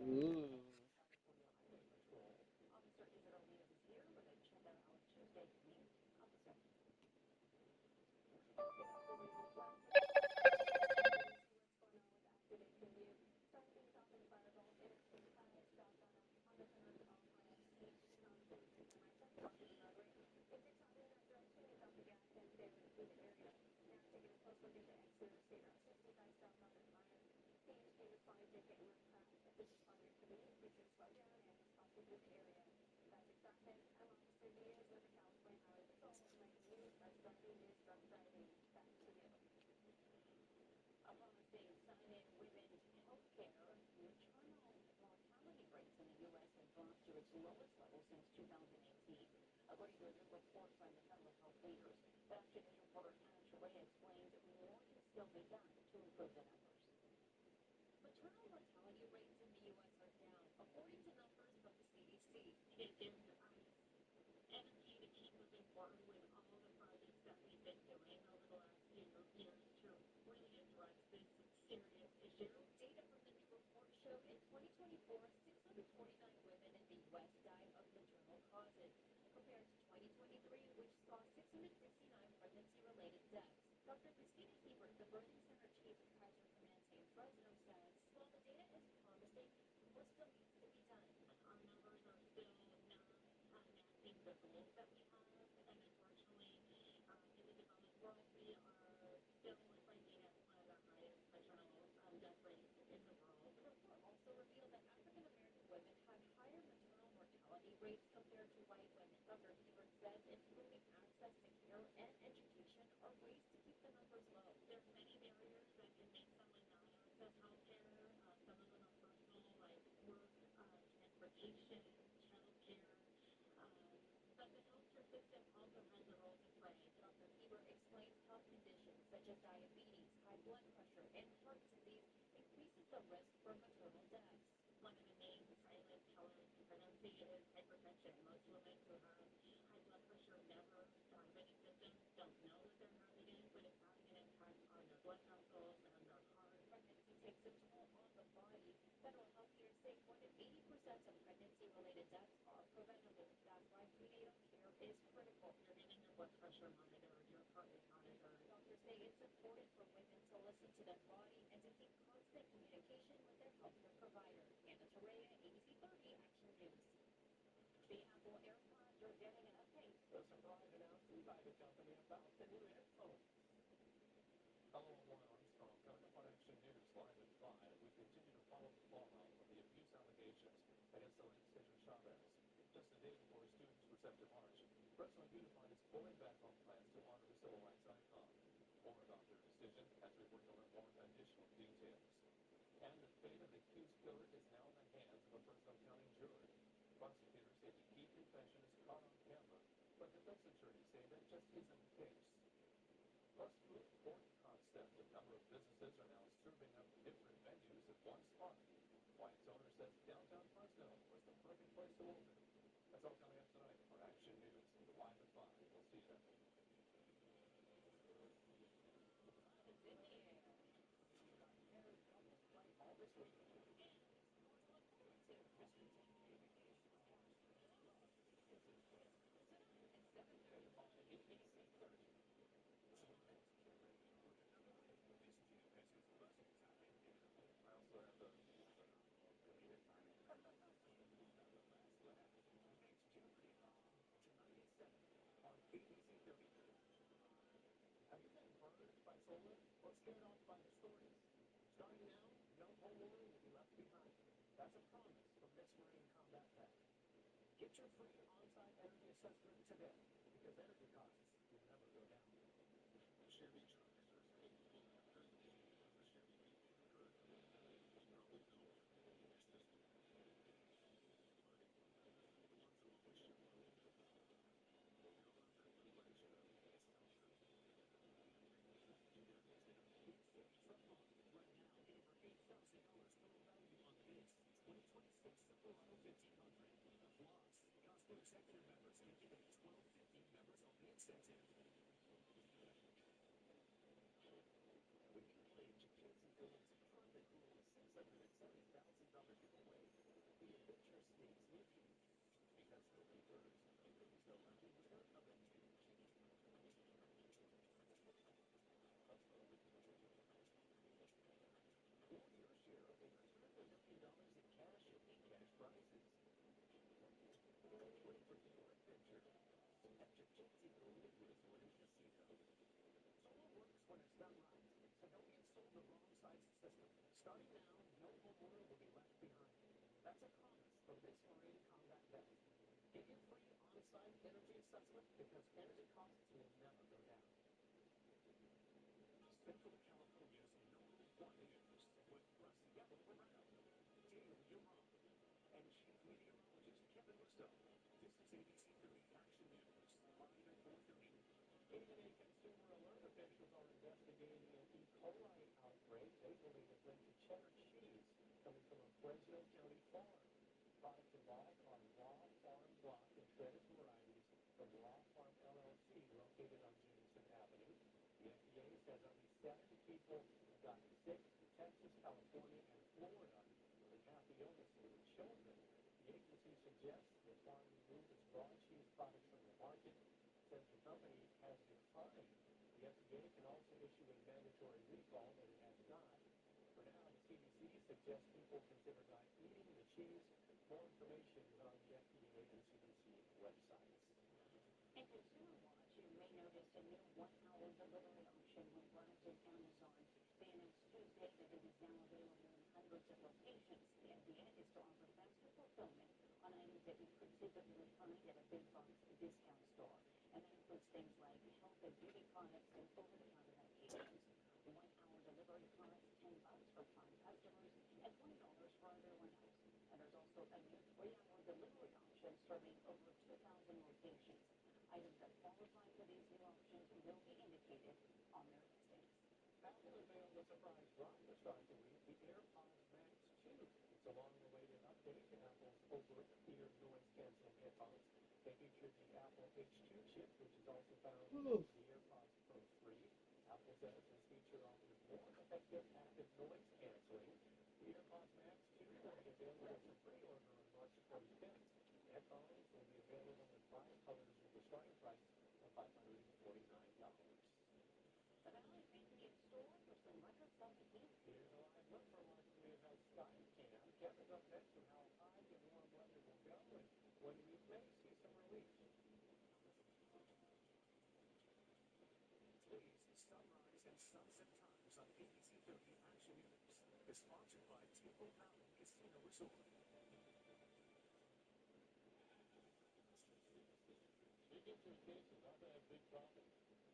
Ooh. And Consumer Watch, you may notice a new 1-hour delivery option went live with Amazon. They announced Tuesday that it is now available in hundreds of locations. The idea is to offer faster fulfillment on items that you could typically find at a big box discount store. And that includes things like health and beauty products and over-the-counter medications. 1-hour delivery costs $10 for Prime customers and $20 for everyone else. And there's also a new 3-hour delivery option serving over 2,000 locations. Items that qualify for these new options will be indicated on their listings. Apple unveiled a surprise drop to start the week, the AirPods Max 2. It's a long-awaited update to Apple's over-ear noise-canceling headphones. They feature the Apple H2 chip, which is also found in the AirPods Pro 3. Apple says this feature offers more effective active noise canceling. The AirPods Max 2 will be available for pre-order on March 25th. Headphones will be available in 5 colors with a starting price of $549. The Valley Convenience Store for some record-setting heat. Here's a live look from our ClearHealth Sky Cam. Kevin's up next with how high and warm weather will go, and when we may see some relief. Please, sunrise and sunset times on ABC 30 Action News is sponsored by Temple Valley Casino Resort. Signature Case is not going to have big profits.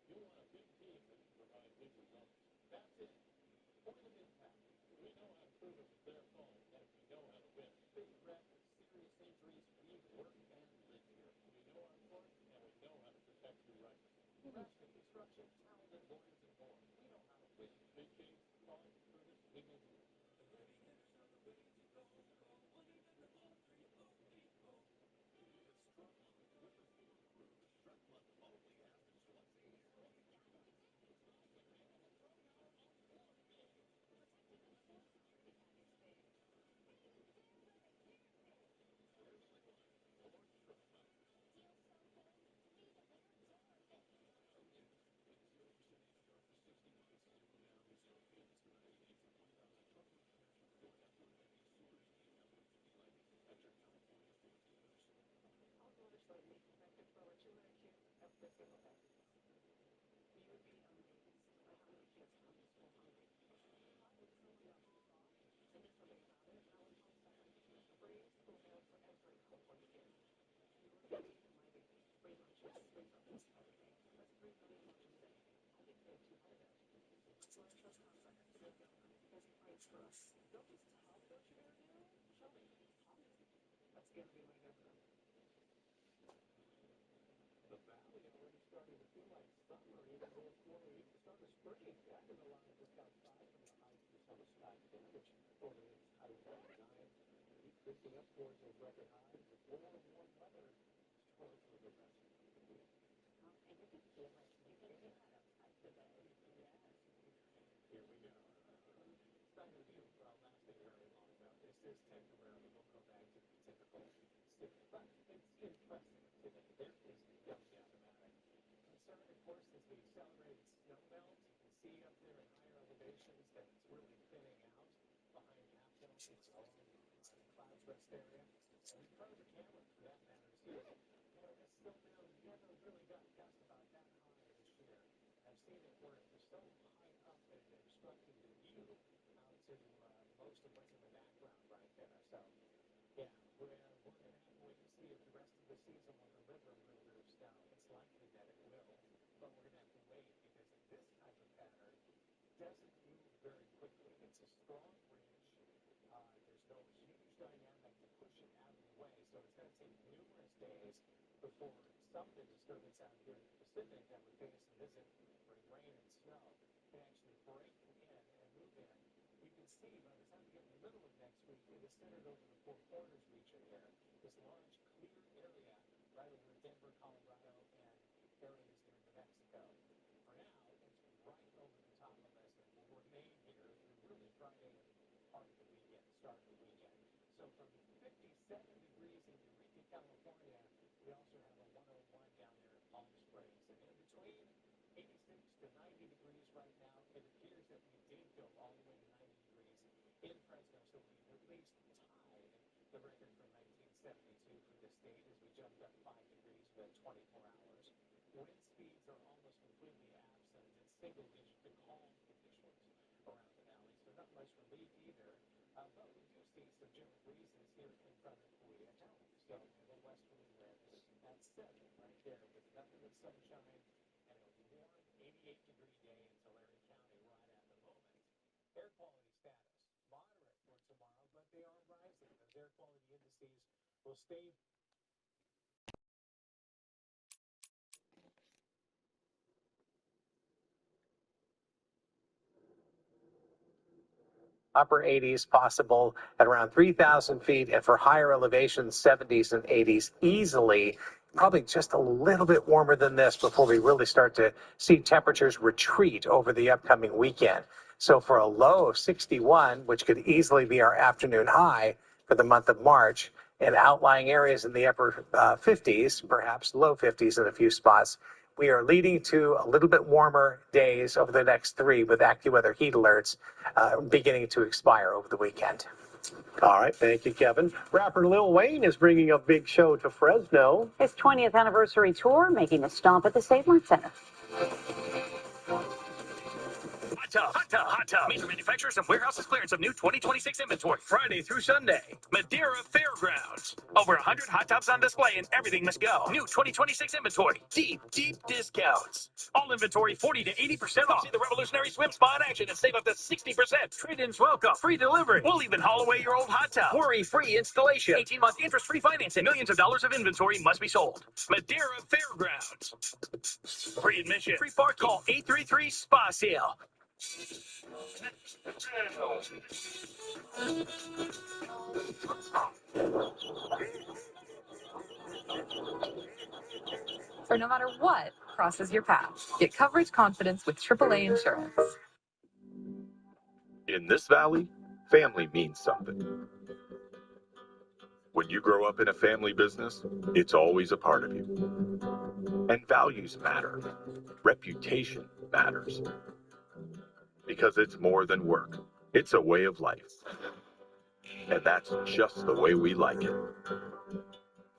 You want a big team that can provide big results. That's it. Point of impact. We know how to prove it with their phone, and we know how to win. Big rep, serious injuries, we work and live here. We know our court, and we know how to protect your rights. Craftsman Construction, talented lawyers and more. We know how to win. Big case, fun, Curtis, legal team. The heavy hitters are the way to go. Call 1-800-333-0800. It's Truck Month with the Ford Crew. Truck Month only happens once a year. I'll go to show you connected for what you would accuse every single day. You would be amazed by how many kids come to school hungry. Probably someone got ripped off, and do something about it. Howard Home Center. Free school meals for every cohort kid. Your baby, my baby. Free lunches, free breakfast every day. That's 3 million lunches a day. I get paid $200. That's why I trust contractors to get it done. Because he prays for us. Don't just tell me what you're going to do. Show me. Promise me. That's going to be my never. The valley already starting to feel like summer, even though it's only the start of spring. Back in the line, look outside from the heights of summer sky today, which over its high 99, keep drifting up towards those record highs. With more warm weather, it's towards the rest of the week. And you can feel it. You can feel that outside today. Yes. Here we go. It's not going to be lasting very long, though. This is temporary. We'll go back to the typical stiff, but it's impressive today. There is course, as the accelerated snow melt, you can see up there in higher elevations that it's really thinning out behind Apple. It's along the clouds rest area. And in front of the camera, for that matter, too. This snowman never really got gusts about that high this year. I've seen it where it was so high up that it obstructed the view out to most of what's in the background right there. So, yeah, we're going to have to wait and see if the rest of the season will deliver a little bit of snow. It's likely that it will, but we're going to have to wait because this type of pattern doesn't move very quickly. It's a strong ridge. There's no huge dynamic to push it out of the way, so it's going to take numerous days before some of the disturbance out here in the Pacific that would pay us a visit bring rain and snow can actually break in and move in. You can see by the time we get in the middle of next week, it is centered over the Four Corners region here. This large, clear area right over Denver, Colorado, and areas near New Mexico. For now, it's right over the top of us and will remain here through really Friday and part of the weekend, start of the weekend. So from 57 degrees in Eureka, California, we also have a 101 down there in Palm Springs. And in between 86 to 90 degrees right now, it appears that we did go all the way to 90 degrees in Fresno, so we at least tied the record from 1972 for the state as we jumped up 5 degrees within 24 hours. Wind speeds are almost completely absent. It's single-digit to calm conditions around the valley, so not much relief either. But we do see some gentle breezes here in front of Culiacán. So the westerly winds at 7 right there with nothing but sunshine, and it'll be warm, 88-degree day in Tulare County right at the moment. Air quality status, moderate for tomorrow, but they are rising. Those air quality indices will stay upper 80s possible at around 3,000 feet, and for higher elevations, 70s and 80s easily. Probably just a little bit warmer than this before we really start to see temperatures retreat over the upcoming weekend. So for a low of 61, which could easily be our afternoon high for the month of March, and outlying areas in the upper 50s, perhaps low 50s in a few spots, we are leading to a little bit warmer days over the next 3 with AccuWeather heat alerts beginning to expire over the weekend. All right, thank you, Kevin. Rapper Lil Wayne is bringing a big show to Fresno. His 20th anniversary tour making a stop at the Save Mart Center. Hot Tub. Major manufacturers and warehouses clearance of new 2026 inventory. Friday through Sunday. Madeira Fairgrounds. Over 100 hot tubs on display and everything must go. New 2026 inventory. Deep discounts. All inventory 40 to 80% off. See the revolutionary swim spa in action and save up to 60%. Trade-ins welcome. Free delivery. We'll even haul away your old hot tub. Worry-free installation. 18-month interest-free financing. Millions of dollars of inventory must be sold. Madeira Fairgrounds. Free admission. Free parking. Call 833-SPA-SALE. For no matter what crosses your path, get coverage confidence with AAA Insurance. In this valley, family means something. When you grow up in a family business, it's always a part of you. And values matter. Reputation matters. Because it's more than work. It's a way of life. And that's just the way we like it.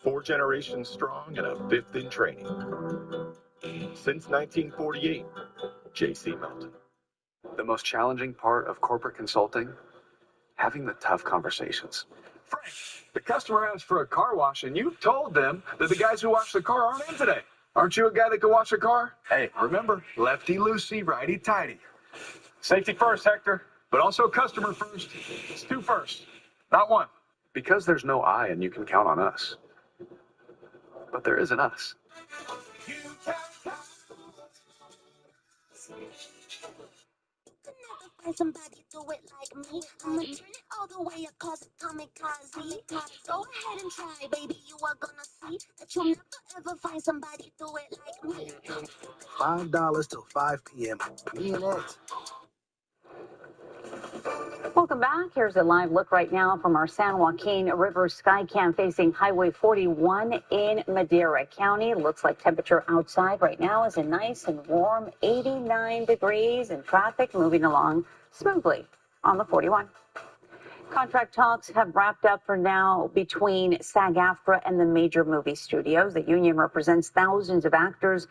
4 generations strong and a 5th in training. Since 1948, J.C. Melton. The most challenging part of corporate consulting? Having the tough conversations. Frank, the customer asked for a car wash, and you told them that the guys who wash the car aren't in today. Aren't you a guy that can wash a car? Hey, remember, lefty-loosey, righty-tighty. Safety first, Hector, but also customer first. It's 2 first, not 1. Because there's no I and you can count on us. But there is an us. Find somebody do it like me. I'ma turn it all the way up, cause it kamikaze. Go ahead and try, baby. You are gonna see that you'll never ever find somebody do it like me. $5 till 5 p.m. Me and Ed. Welcome back. Here's a live look right now from our San Joaquin River Skycam facing Highway 41 in Madera County. Looks like temperature outside right now is a nice and warm 89 degrees and traffic moving along smoothly on the 41. Contract talks have wrapped up for now between SAG-AFTRA and the major movie studios. The union represents thousands of actors,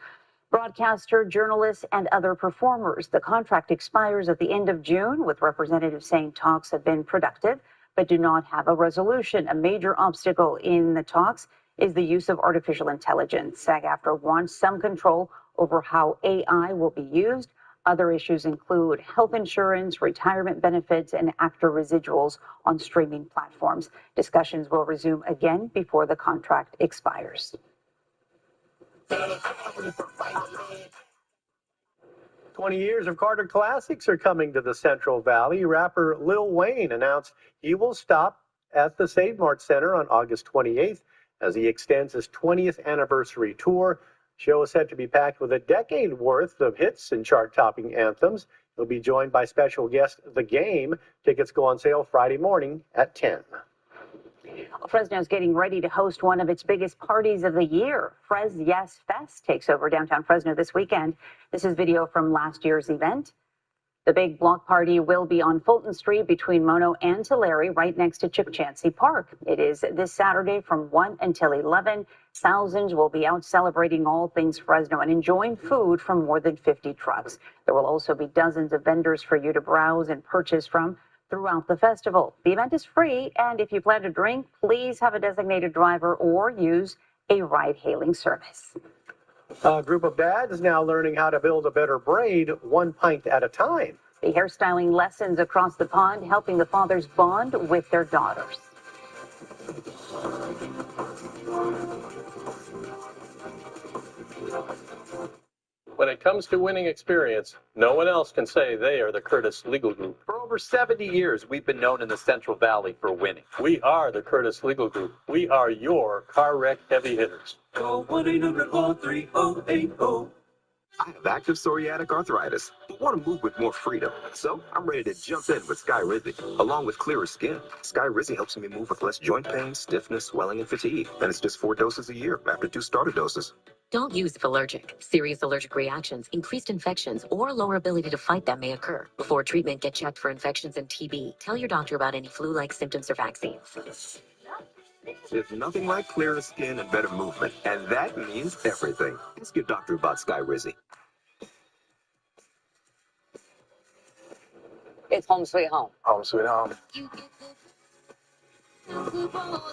broadcaster, journalists, and other performers. The contract expires at the end of June, with representatives saying talks have been productive but do not have a resolution. A major obstacle in the talks is the use of artificial intelligence. SAG-AFTRA wants some control over how AI will be used. Other issues include health insurance, retirement benefits, and actor residuals on streaming platforms. Discussions will resume again before the contract expires. 20 years of Carter Classics are coming to the Central Valley. Rapper Lil Wayne announced he will stop at the Save Mart Center on August 28th as he extends his 20th anniversary tour. Show is set to be packed with a decade worth of hits and chart-topping anthems. He'll be joined by special guest The Game. Tickets go on sale Friday morning at 10. Fresno's getting ready to host one of its biggest parties of the year. Fres Yes Fest takes over downtown Fresno this weekend. This is video from last year's event. The big block party will be on Fulton Street between Mono and Tulare, right next to Chukchansi Park. It is this Saturday from 1 until 11. Thousands will be out celebrating all things Fresno and enjoying food from more than 50 trucks. There will also be dozens of vendors for you to browse and purchase from throughout the festival. The event is free, and if you plan to drink, please have a designated driver or use a ride-hailing service. A group of dads is now learning how to build a better braid one pint at a time. The hairstyling lessons across the pond helping the fathers bond with their daughters. When it comes to winning experience, no one else can say they are the Curtis Legal Group. For over 70 years, we've been known in the Central Valley for winning. We are the Curtis Legal Group. We are your car wreck heavy hitters. Call 1-800-430-8080. I have active psoriatic arthritis, but want to move with more freedom. So I'm ready to jump in with Skyrizi. Along with clearer skin, Skyrizi helps me move with less joint pain, stiffness, swelling, and fatigue. And it's just 4 doses a year after 2 starter doses. Don't use if allergic. Serious allergic reactions, increased infections, or lower ability to fight them may occur. Before treatment, get checked for infections and TB. Tell your doctor about any flu-like symptoms or vaccines. There's nothing like clearer skin and better movement, and that means everything. Ask your doctor about Skyrizi. It's home sweet home. Home sweet home.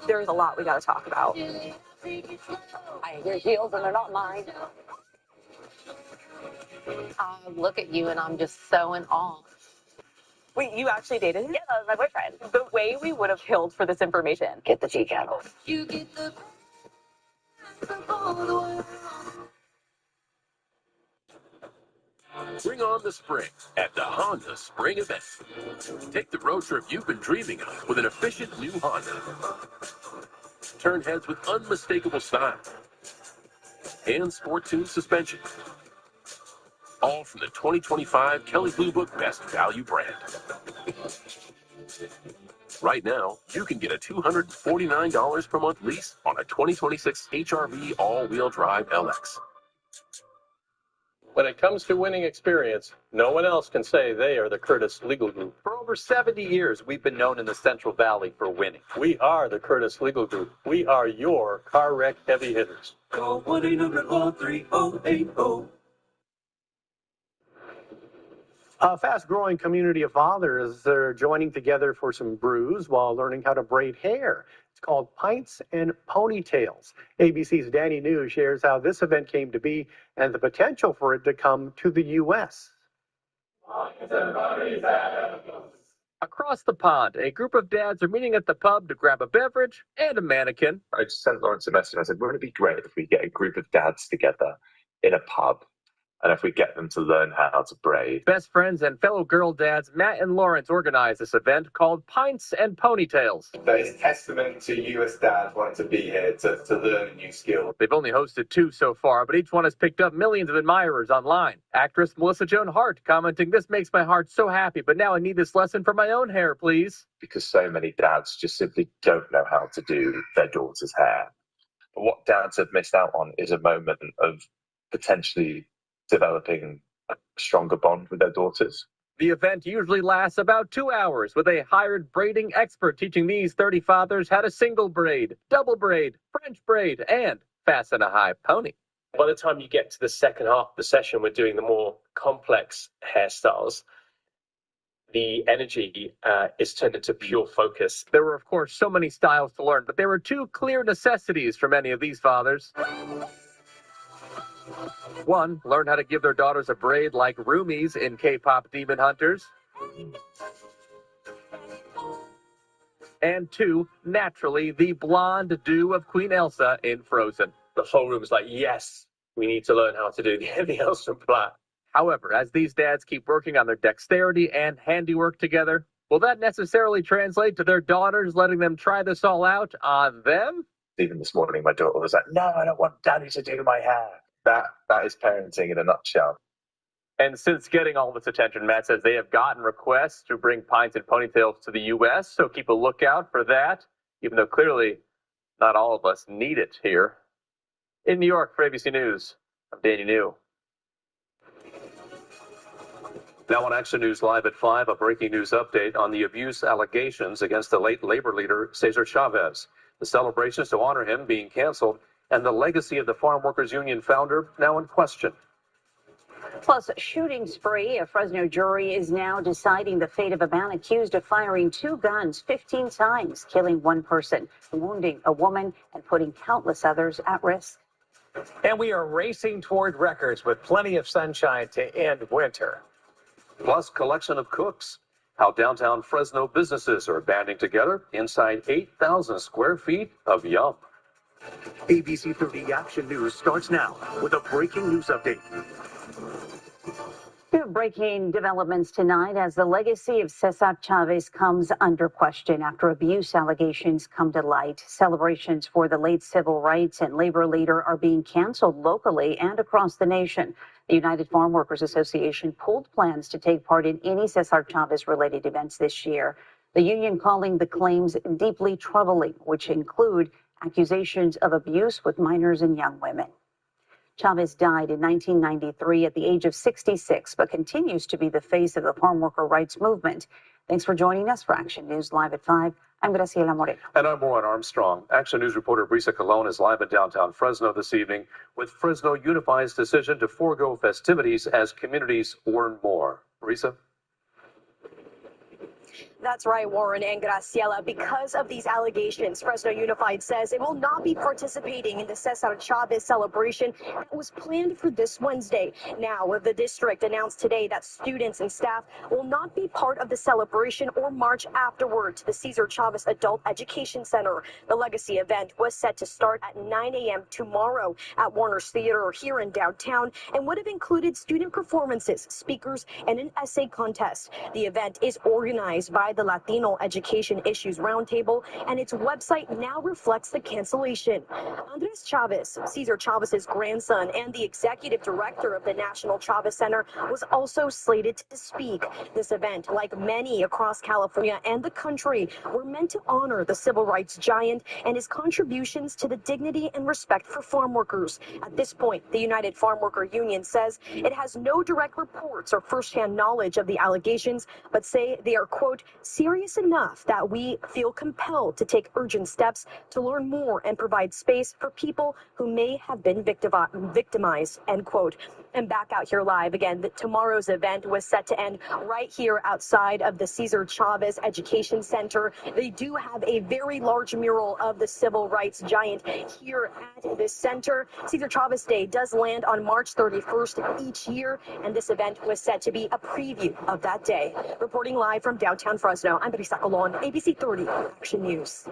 There's a lot we got to talk about. I hear heels and they're not mine. I look at you and I'm just so in awe. Wait, you actually dated him? Yeah, that was my boyfriend. The way we would have killed for this information. Get the tea kettle. You get the Bring on the spring at the Honda Spring Event. Take the road trip you've been dreaming of with an efficient new Honda. Turn heads with unmistakable style and sport-tuned suspension. All from the 2025 Kelley Blue Book Best Value brand. Right now, you can get a $249 per month lease on a 2026 HR-V all-wheel drive LX. When it comes to winning experience, no one else can say they are the Curtis Legal Group. For over 70 years, we've been known in the Central Valley for winning. We are the Curtis Legal Group. We are your car wreck heavy hitters. Call 1-800-430-8080. A fast-growing community of fathers are joining together for some brews while learning how to braid hair. It's called Pints and Ponytails. ABC's Danny New shares how this event came to be and the potential for it to come to the U.S. Across the pond, a group of dads are meeting at the pub to grab a beverage and a mannequin. I just sent Lawrence a message. I said, wouldn't it be great if we get a group of dads together in a pub And if we get them to learn how to braid. Best friends and fellow girl dads Matt and Lawrence organized this event called Pints and Ponytails. That is testament to you as dads wanting to be here to learn a new skill. They've only hosted 2 so far, but each one has picked up millions of admirers online. Actress Melissa Joan Hart commenting, "This makes my heart so happy, but now I need this lesson for my own hair, please." Because so many dads just simply don't know how to do their daughter's hair. But what dads have missed out on is a moment of potentially developing a stronger bond with their daughters. The event usually lasts about 2 hours with a hired braiding expert teaching these 30 fathers how to single braid, double braid, French braid, and fasten a high pony. By the time you get to the second half of the session, we're doing the more complex hairstyles. The energy is turned into pure focus. There were, of course, so many styles to learn, but there were 2 clear necessities for many of these fathers. 1, learn how to give their daughters a braid like Roomies in K-pop Demon Hunters. And 2, naturally, the blonde dew of Queen Elsa in Frozen. The whole room is like, yes, we need to learn how to do the Elsa plait. However, as these dads keep working on their dexterity and handiwork together, will that necessarily translate to their daughters letting them try this all out on them? Even this morning, my daughter was like, "No, I don't want daddy to do my hair." That is parenting in a nutshell. And since getting all this attention, Matt says they have gotten requests to bring Pints and Ponytails to the U.S., so keep a lookout for that, even though clearly not all of us need it here. In New York, for ABC News, I'm Danny New. Now on Action News Live at 5, a breaking news update on the abuse allegations against the late labor leader Cesar Chavez. The celebrations to honor him being canceled, and the legacy of the Farm Workers Union founder now in question. Plus, shooting spree. A Fresno jury is now deciding the fate of a man accused of firing 2 guns 15 times, killing 1 person, wounding a woman, and putting countless others at risk. And we are racing toward records with plenty of sunshine to end winter. Plus, collection of cooks. How downtown Fresno businesses are banding together inside 8,000 square feet of yum. ABC 30 Action News starts now with a breaking news update. Breaking developments tonight as the legacy of Cesar Chavez comes under question after abuse allegations come to light. Celebrations for the late civil rights and labor leader are being canceled locally and across the nation. The United Farm Workers Association pulled plans to take part in any Cesar Chavez-related events this year. The union calling the claims deeply troubling, which include accusations of abuse with minors and young women. Chavez died in 1993 at the age of 66, but continues to be the face of the farm worker rights movement. Thanks for joining us for Action News Live at 5. I'm Graciela Moreno. And I'm Warren Armstrong. Action News reporter Brisa Colon is live in downtown Fresno this evening with Fresno Unified's decision to forego festivities as communities learn more. Brisa? That's right, Warren and Graciela. Because of these allegations, Fresno Unified says it will not be participating in the Cesar Chavez celebration that was planned for this Wednesday. Now, the district announced today that students and staff will not be part of the celebration or march afterward to the Cesar Chavez Adult Education Center. The legacy event was set to start at 9 a.m. tomorrow at Warner's Theater here in downtown and would have included student performances, speakers, and an essay contest. The event is organized by the Latino Education Issues Roundtable, and its website now reflects the cancellation. Andres Chavez, Cesar Chavez's grandson and the executive director of the National Chavez Center, was also slated to speak. This event, like many across California and the country, were meant to honor the civil rights giant and his contributions to the dignity and respect for farm workers. At this point, the United Farm Worker Union says it has no direct reports or firsthand knowledge of the allegations, but say they are, quote, serious enough that we feel compelled to take urgent steps to learn more and provide space for people who may have been victimized, end quote. And back out here live again, tomorrow's event was set to end right here outside of the Cesar Chavez Education Center. They do have a very large mural of the civil rights giant here at this center. Cesar Chavez Day does land on March 31st each year, and this event was set to be a preview of that day. Reporting live from downtown Fresno, I'm Brisa Colon, ABC 30 Action News.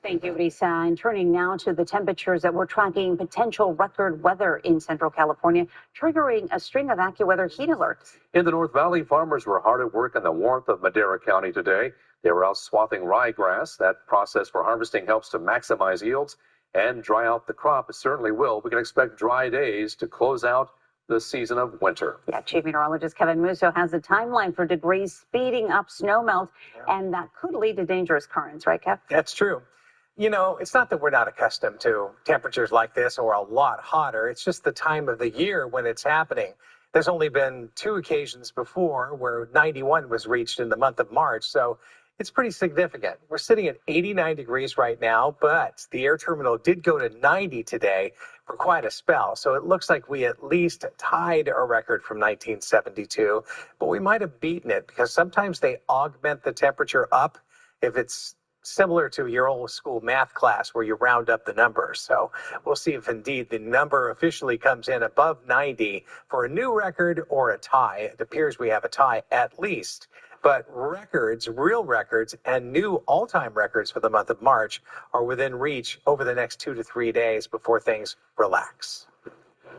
Thank you, Risa. And turning now to the temperatures that we're tracking, potential record weather in Central California, triggering a string of AccuWeather heat alerts. In the North Valley, farmers were hard at work in the warmth of Madera County today. They were out swathing ryegrass. That process for harvesting helps to maximize yields and dry out the crop. It certainly will. We can expect dry days to close out the season of winter. Yeah, Chief Meteorologist Kevin Musso has a timeline for degrees speeding up snowmelt, and that could lead to dangerous currents, right, Kev? That's true. You know, it's not that we're not accustomed to temperatures like this or a lot hotter. It's just the time of the year when it's happening. There's only been 2 occasions before where 91 was reached in the month of March, so it's pretty significant. We're sitting at 89 degrees right now, but the air terminal did go to 90 today for quite a spell. So it looks like we at least tied a record from 1972, but we might have beaten it because sometimes they augment the temperature up if it's similar to your old school math class where you round up the numbers. So we'll see if indeed the number officially comes in above 90 for a new record or a tie. It appears we have a tie at least. But records, real records, and new all-time records for the month of March are within reach over the next 2 to 3 days before things relax.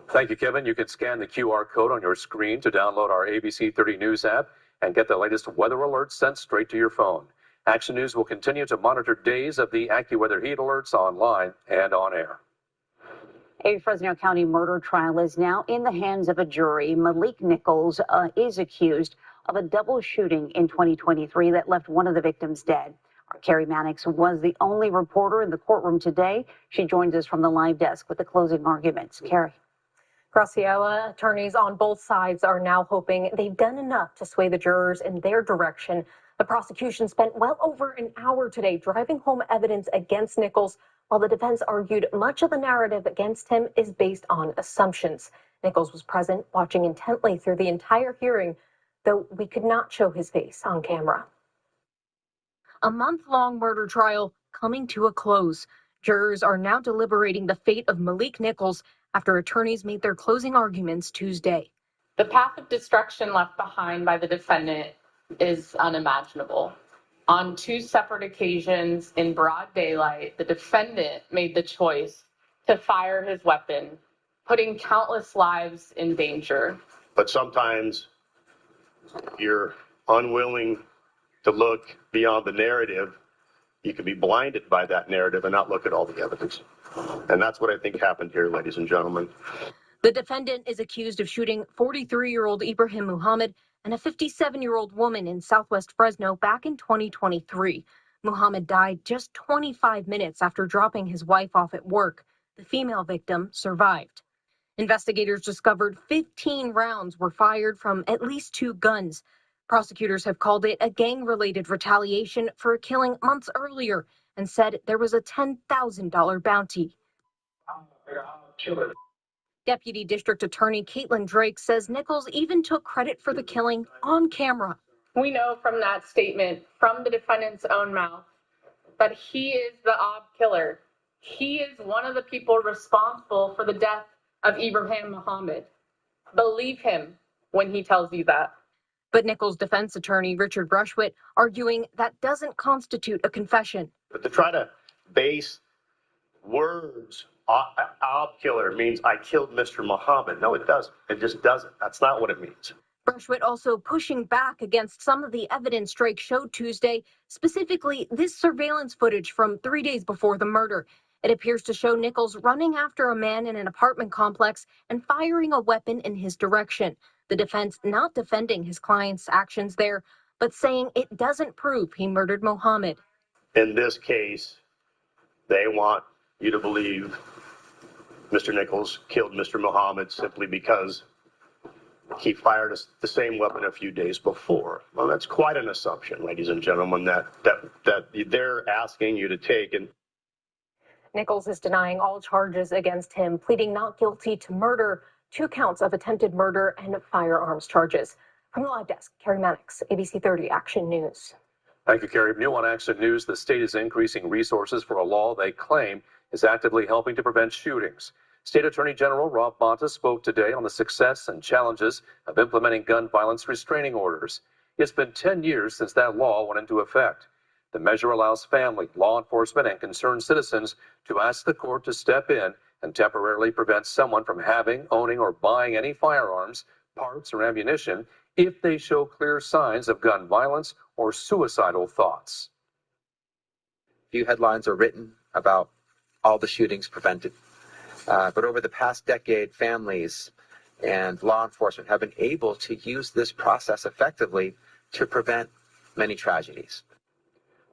Thank you, Kevin. You can scan the QR code on your screen to download our ABC 30 News app and get the latest weather alerts sent straight to your phone. Action News will continue to monitor days of the AccuWeather heat alerts online and on air. A Fresno County murder trial is now in the hands of a jury. Malik Nichols is accused of a double shooting in 2023 that left one of the victims dead. Our Carrie Mannix was the only reporter in the courtroom today. She joins us from the live desk with the closing arguments. Carrie. Graciela, attorneys on both sides are now hoping they've done enough to sway the jurors in their direction. The prosecution spent well over an hour today driving home evidence against Nichols, while the defense argued much of the narrative against him is based on assumptions. Nichols was present, watching intently through the entire hearing, though we could not show his face on camera. A month-long murder trial coming to a close. Jurors are now deliberating the fate of Malik Nichols after attorneys made their closing arguments Tuesday. The path of destruction left behind by the defendant is unimaginable. On 2 separate occasions in broad daylight, the defendant made the choice to fire his weapon, putting countless lives in danger. But sometimes you're unwilling to look beyond the narrative. You can be blinded by that narrative and not look at all the evidence. And that's what I think happened here, ladies and gentlemen. The defendant is accused of shooting 43-year-old Ibrahim Muhammad and a 57-year-old woman in Southwest Fresno back in 2023. Muhammad died just 25 minutes after dropping his wife off at work. The female victim survived. Investigators discovered 15 rounds were fired from at least 2 guns. Prosecutors have called it a gang-related retaliation for a killing months earlier and said there was a $10,000 bounty. Deputy District Attorney Caitlin Drake says Nichols even took credit for the killing on camera. We know from that statement, from the defendant's own mouth, that he is the ob killer. He is one of the people responsible for the death of Ibrahim Muhammad. Believe him when he tells you that. But Nichols' defense attorney, Richard Brushwitt, arguing that doesn't constitute a confession. But to try to base words, ob killer means I killed Mr. Muhammad. No, it doesn't. It just doesn't. That's not what it means. Brushwitt also pushing back against some of the evidence Drake showed Tuesday, specifically this surveillance footage from 3 days before the murder. It appears to show Nichols running after a man in an apartment complex and firing a weapon in his direction. The defense not defending his client's actions there, but saying it doesn't prove he murdered Muhammad. In this case, they want you to believe Mr. Nichols killed Mr. Muhammad simply because he fired the same weapon a few days before. Well, that's quite an assumption, ladies and gentlemen, that they're asking you to take. And Nichols is denying all charges against him, pleading not guilty to murder, 2 counts of attempted murder and firearms charges. From the live desk, Carrie Mannix, ABC 30 Action News. Thank you, Carrie. New on Action News, the state is increasing resources for a law they claim is actively helping to prevent shootings. State Attorney General Rob Bonta spoke today on the success and challenges of implementing gun violence restraining orders. It's been 10 years since that law went into effect. The measure allows family, law enforcement, and concerned citizens to ask the court to step in and temporarily prevent someone from having, owning, or buying any firearms, parts, or ammunition if they show clear signs of gun violence or suicidal thoughts. Few headlines are written about all the shootings prevented. But over the past decade, families and law enforcement have been able to use this process effectively to prevent many tragedies.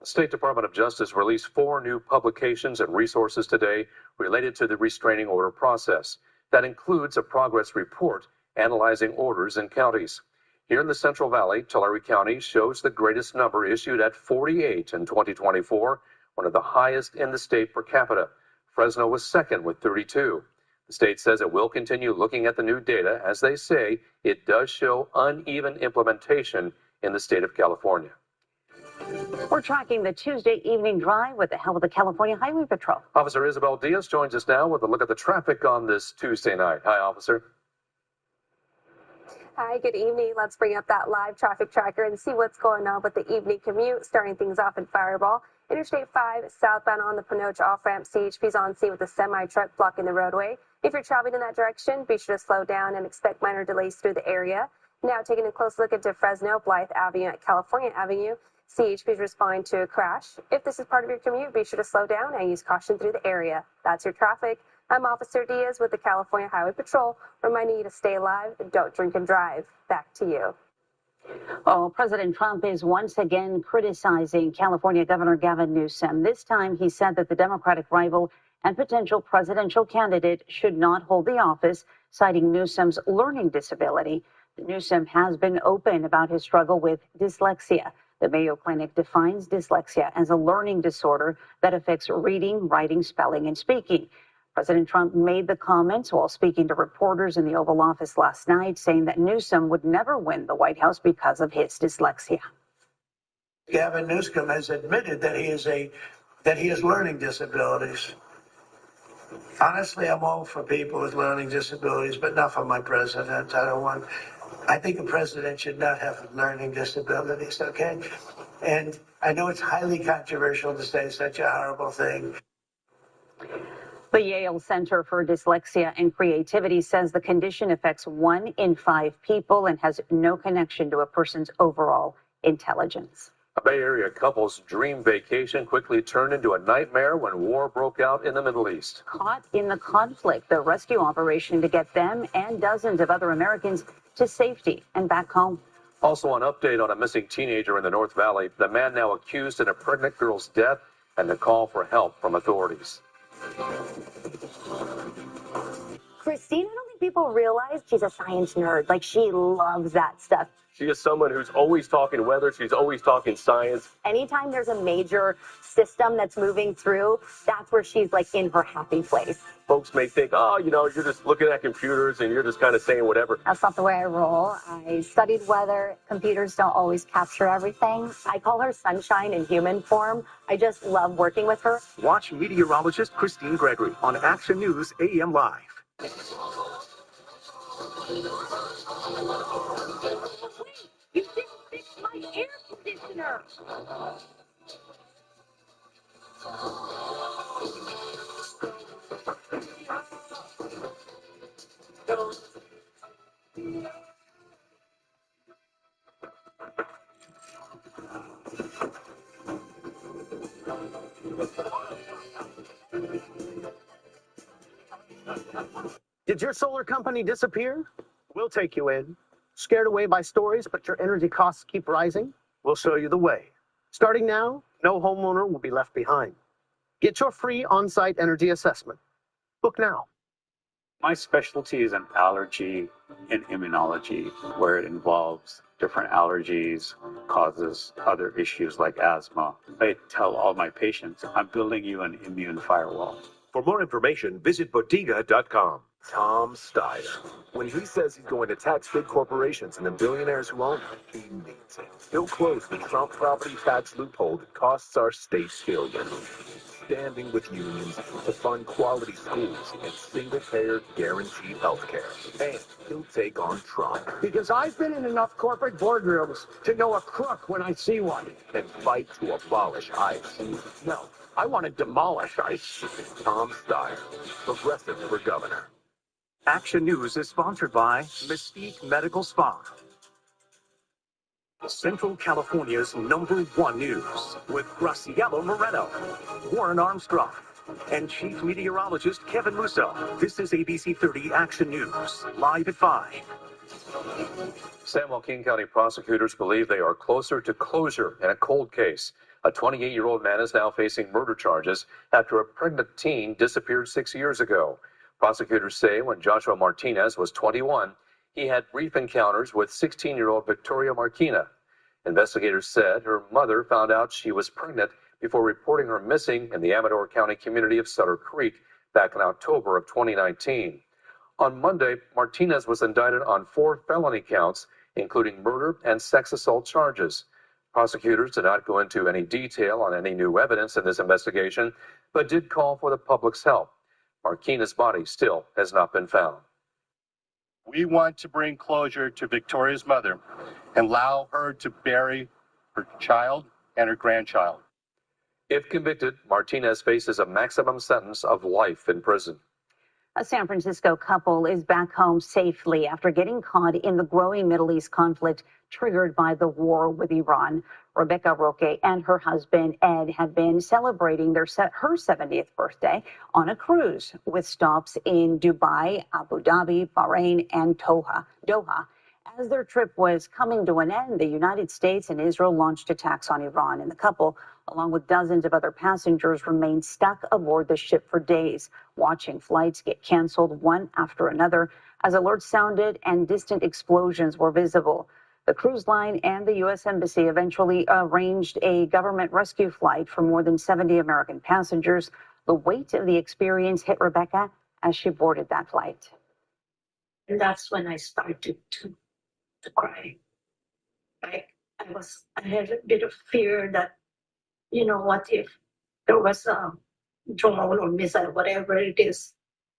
The State Department of Justice released 4 new publications and resources today related to the restraining order process. That includes a progress report analyzing orders in counties. Here in the Central Valley, Tulare County shows the greatest number issued at 48 in 2024, one of the highest in the state per capita. Fresno was second with 32. The state says it will continue looking at the new data as they say it does show uneven implementation in the state of California. We're tracking the Tuesday evening drive with the help of the California Highway Patrol. Officer Isabel Diaz joins us now with a look at the traffic on this Tuesday night. Hi, officer. Hi, good evening. Let's bring up that live traffic tracker and see what's going on with the evening commute. Starting things off in Fireball. Interstate 5 southbound on the Panocha off-ramp. CHP's on scene with a semi-truck blocking the roadway. If you're traveling in that direction, be sure to slow down and expect minor delays through the area. Now taking a close look into Fresno, Blythe Avenue at California Avenue. CHP is responding to a crash. If this is part of your commute, be sure to slow down and use caution through the area. That's your traffic. I'm Officer Diaz with the California Highway Patrol, reminding you to stay alive, don't drink and drive. Back to you. Oh, President Trump is once again criticizing California Governor Gavin Newsom. This time he said that the Democratic rival and potential presidential candidate should not hold the office, citing Newsom's learning disability. Newsom has been open about his struggle with dyslexia. The Mayo Clinic defines dyslexia as a learning disorder that affects reading, writing, spelling, and speaking. President Trump made the comments while speaking to reporters in the Oval Office last night, saying that Newsom would never win the White House because of his dyslexia. Gavin Newsom has admitted that he has learning disabilities. Honestly, I'm all for people with learning disabilities, but not for my president. I think a president should not have learning disabilities, okay? And I know it's highly controversial to say such a horrible thing. The Yale Center for Dyslexia and Creativity says the condition affects 1 in 5 people and has no connection to a person's overall intelligence. A Bay Area couple's dream vacation quickly turned into a nightmare when war broke out in the Middle East. Caught in the conflict, the rescue operation to get them and dozens of other Americans to safety and back home. Also, an update on a missing teenager in the North Valley, the man now accused in a pregnant girl's death, and the call for help from authorities. Christine, I don't think people realize she's a science nerd. Like, she loves that stuff. She is someone who's always talking weather. She's always talking science. Anytime there's a major system that's moving through, that's where she's like in her happy place. Folks may think, oh, you're just looking at computers and you're just kind of saying whatever. That's not the way I roll. I studied weather. Computers don't always capture everything. I call her sunshine in human form. I just love working with her. Watch meteorologist Christine Gregory on Action News AM Live. You didn't fix my air conditioner. Did your solar company disappear? We'll take you in. Scared away by stories, but your energy costs keep rising? We'll show you the way. Starting now, no homeowner will be left behind. Get your free on-site energy assessment. Book now. My specialty is in allergy and immunology, where it involves different allergies, causes other issues like asthma. I tell all my patients, I'm building you an immune firewall. For more information, visit Bodega.com. Tom Steyer. When he says he's going to tax big corporations and the billionaires who own them, he means it. He'll close the Trump property tax loophole that costs our state billions. standing with unions to fund quality schools and single-payer guaranteed health care. And he'll take on Trump. Because I've been in enough corporate boardrooms to know a crook when I see one. And fight to abolish ICE. No, I want to demolish ICE. Tom Steyer, progressive for governor. Action News is sponsored by Mystique Medical Spa. Central California's #1 news with Graciela Moreno, Warren Armstrong, and Chief Meteorologist Kevin Musso. This is ABC 30 Action News, live at 5. San Joaquin County prosecutors believe they are closer to closure in a cold case. A 28-year-old man is now facing murder charges after a pregnant teen disappeared 6 years ago. Prosecutors say when Joshua Martinez was 21, he had brief encounters with 16-year-old Victoria Marquina. Investigators said her mother found out she was pregnant before reporting her missing in the Amador County community of Sutter Creek back in October of 2019. On Monday, Martinez was indicted on 4 felony counts, including murder and sex assault charges. Prosecutors did not go into any detail on any new evidence in this investigation, but did call for the public's help. Marquina's body still has not been found. We want to bring closure to Victoria's mother and allow her to bury her child and her grandchild. If convicted, Martinez faces a maximum sentence of life in prison. A San Francisco couple is back home safely after getting caught in the growing Middle East conflict triggered by the war with Iran. Rebecca Roque and her husband, Ed, had been celebrating her 70th birthday on a cruise with stops in Dubai, Abu Dhabi, Bahrain, and Doha. As their trip was coming to an end, the United States and Israel launched attacks on Iran, and the couple, along with dozens of other passengers, remained stuck aboard the ship for days, watching flights get canceled one after another as alerts sounded and distant explosions were visible. The cruise line and the U.S. Embassy eventually arranged a government rescue flight for more than 70 American passengers. The weight of the experience hit Rebecca as she boarded that flight. And that's when I started to cry. I had a bit of fear that, what if there was a drone or missile, whatever it is,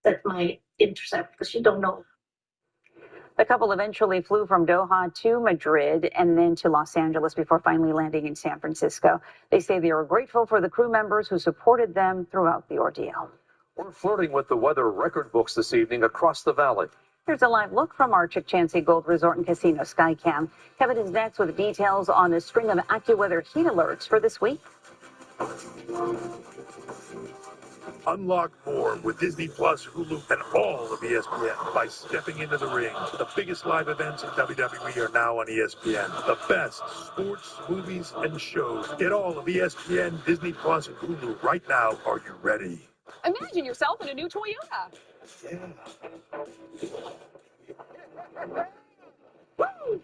that might intercept, because you don't know. The couple eventually flew from Doha to Madrid and then to Los Angeles before finally landing in San Francisco. They say they are grateful for the crew members who supported them throughout the ordeal. We're flirting with the weather record books this evening across the valley. Here's a live look from our Chick Chansey Gold Resort and Casino Skycam. Kevin is next with details on a string of AccuWeather heat alerts for this week. Unlock more with Disney Plus, Hulu, and all of ESPN by stepping into the ring. The biggest live events in WWE are now on ESPN. The best sports, movies, and shows. Get all of ESPN, Disney Plus, and Hulu right now. Are you ready? Imagine yourself in a new Toyota.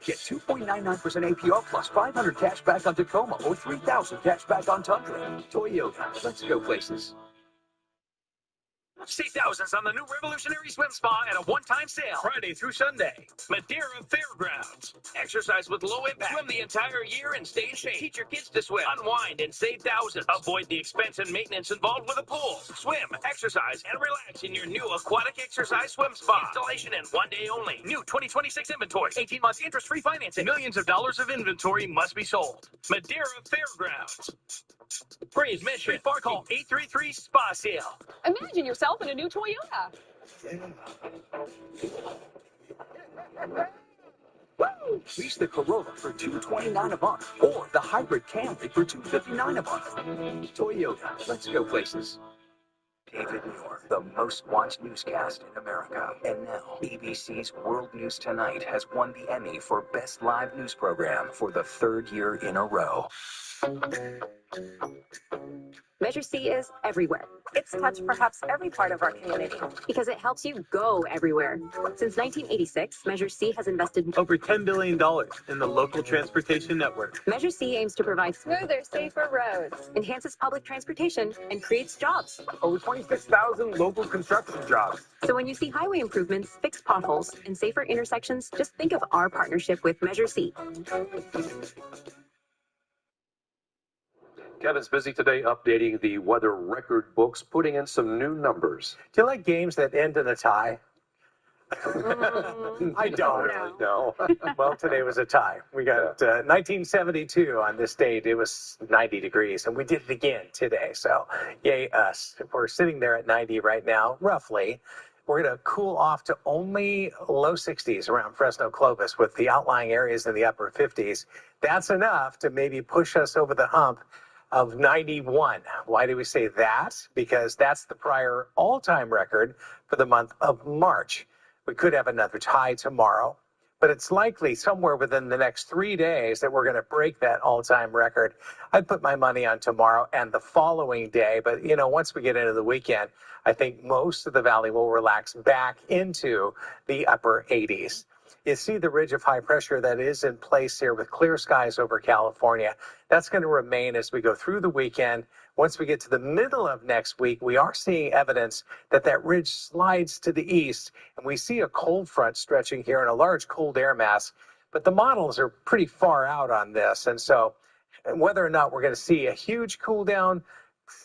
Get 2.99% APR plus 500 cash back on Tacoma or 3,000 cash back on Tundra. Toyota, let's go places. See thousands on the new Revolutionary Swim Spa at a one-time sale Friday through Sunday. Madeira Fairgrounds. Exercise with low impact. Swim the entire year and stay in shape. Teach your kids to swim. Unwind and save thousands. Avoid the expense and maintenance involved with a pool. Swim, exercise, and relax in your new aquatic exercise swim spa. Installation in 1 day only. New 2026 inventory. 18 months interest-free financing. Millions of dollars of inventory must be sold. Madeira Fairgrounds. Free admission. Call 833-SPA-SALE. Imagine yourself in a new Toyota. Lease the Corolla for $229 a month or the hybrid Camry for $259 a month. Toyota, let's go places. David Muir, the most watched newscast in America. And now, ABC's World News Tonight has won the Emmy for Best Live News Program for the 3rd year in a row. Measure C is everywhere. It's touched perhaps every part of our community because it helps you go everywhere. Since 1986, Measure C has invested over $10 billion in the local transportation network. Measure C aims to provide smoother, safer roads, enhances public transportation, and creates jobs. Over 26,000 local construction jobs. So when you see highway improvements, fixed potholes, and safer intersections, just think of our partnership with Measure C. Kevin's busy today updating the weather record books, putting in some new numbers. Do you like games that end in a tie? I don't. Really, no. Well, today was a tie. We got 1972 on this date. It was 90 degrees, and we did it again today. So, yay us. We're sitting there at 90 right now, roughly. We're going to cool off to only low 60s around Fresno Clovis with the outlying areas in the upper 50s. That's enough to maybe push us over the hump of 91. Why do we say that? Because that's the prior all-time record for the month of March. We could have another tie tomorrow, but it's likely somewhere within the next 3 days that we're going to break that all-time record. I'd put my money on tomorrow and the following day, but once we get into the weekend, I think most of the valley will relax back into the upper 80s. You see the ridge of high pressure that is in place here with clear skies over California. That's going to remain as we go through the weekend. Once we get to the middle of next week, we are seeing evidence that that ridge slides to the east, and we see a cold front stretching here and a large cold air mass. But the models are pretty far out on this, and so whether or not we're going to see a huge cool down,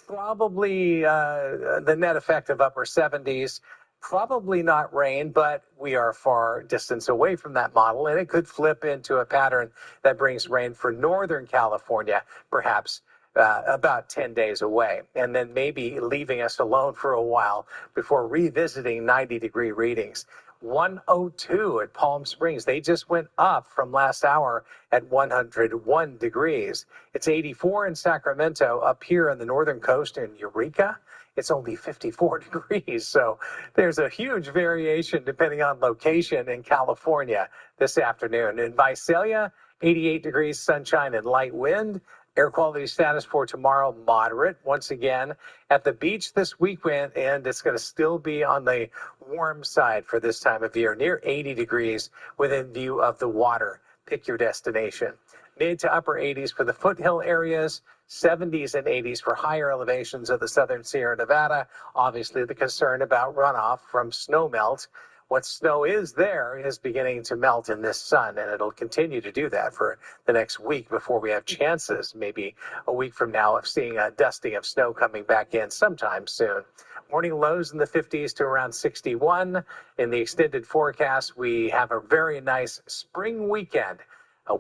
probably the net effect of upper 70s. Probably not rain, but we are far distance away from that model, and it could flip into a pattern that brings rain for Northern California, perhaps about 10 days away, and then maybe leaving us alone for a while before revisiting 90-degree readings. 102 at Palm Springs. They just went up from last hour at 101 degrees. It's 84 in Sacramento. Up here on the northern coast in Eureka, it's only 54 degrees. So there's a huge variation depending on location in California this afternoon. In Visalia, 88 degrees, sunshine and light wind. Air quality status for tomorrow, moderate. Once again, at the beach this weekend, and it's going to still be on the warm side for this time of year, near 80 degrees within view of the water. Pick your destination. Mid to upper 80s for the foothill areas, 70s and 80s for higher elevations of the southern Sierra Nevada. Obviously, the concern about runoff from snow melt. What snow is there is beginning to melt in this sun, and it'll continue to do that for the next week before we have chances, maybe a week from now, of seeing a dusting of snow coming back in sometime soon. Morning lows in the 50s to around 61. In the extended forecast, we have a very nice spring weekend.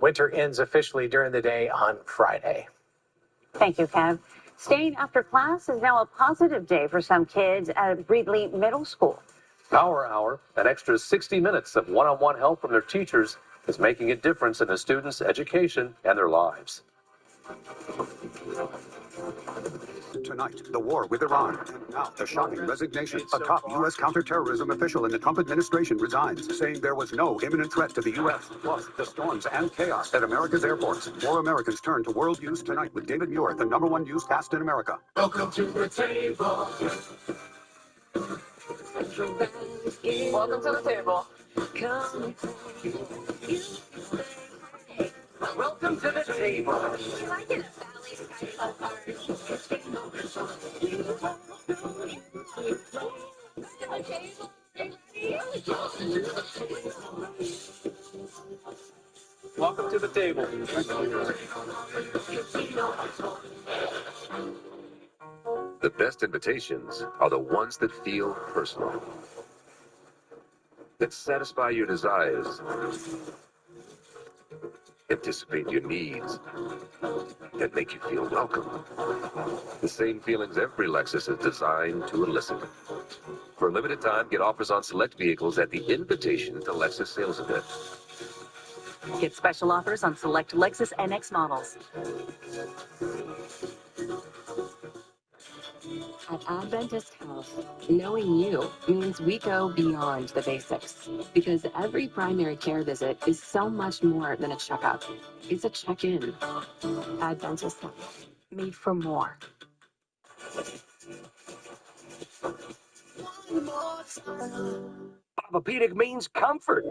Winter ends officially during the day on Friday. Thank you, Kev. Staying after class is now a positive day for some kids at Reedley Middle School. Power Hour, an extra 60 minutes of one-on-one help from their teachers, is making a difference in the students' education and their lives. Tonight, the war with Iran. And now, the shocking resignation. A top U.S. counterterrorism official in the Trump administration resigns, saying there was no imminent threat to the U.S. Plus, the storms and chaos at America's airports. More Americans turn to world news tonight with David Muir, the #1 newscast in America. Welcome to the table. Welcome to the table. Welcome to the table. Welcome to the table. The best invitations are the ones that feel personal, that satisfy your desires, anticipate your needs, that make you feel welcome. The same feelings every Lexus is designed to elicit. For a limited time, get offers on select vehicles at the Invitation to Lexus sales event. Get special offers on select Lexus NX models. At Adventist Health, knowing you means we go beyond the basics, because every primary care visit is so much more than a checkup. It's a check-in. Adventist Health, made for more. Bobapedic means comfort.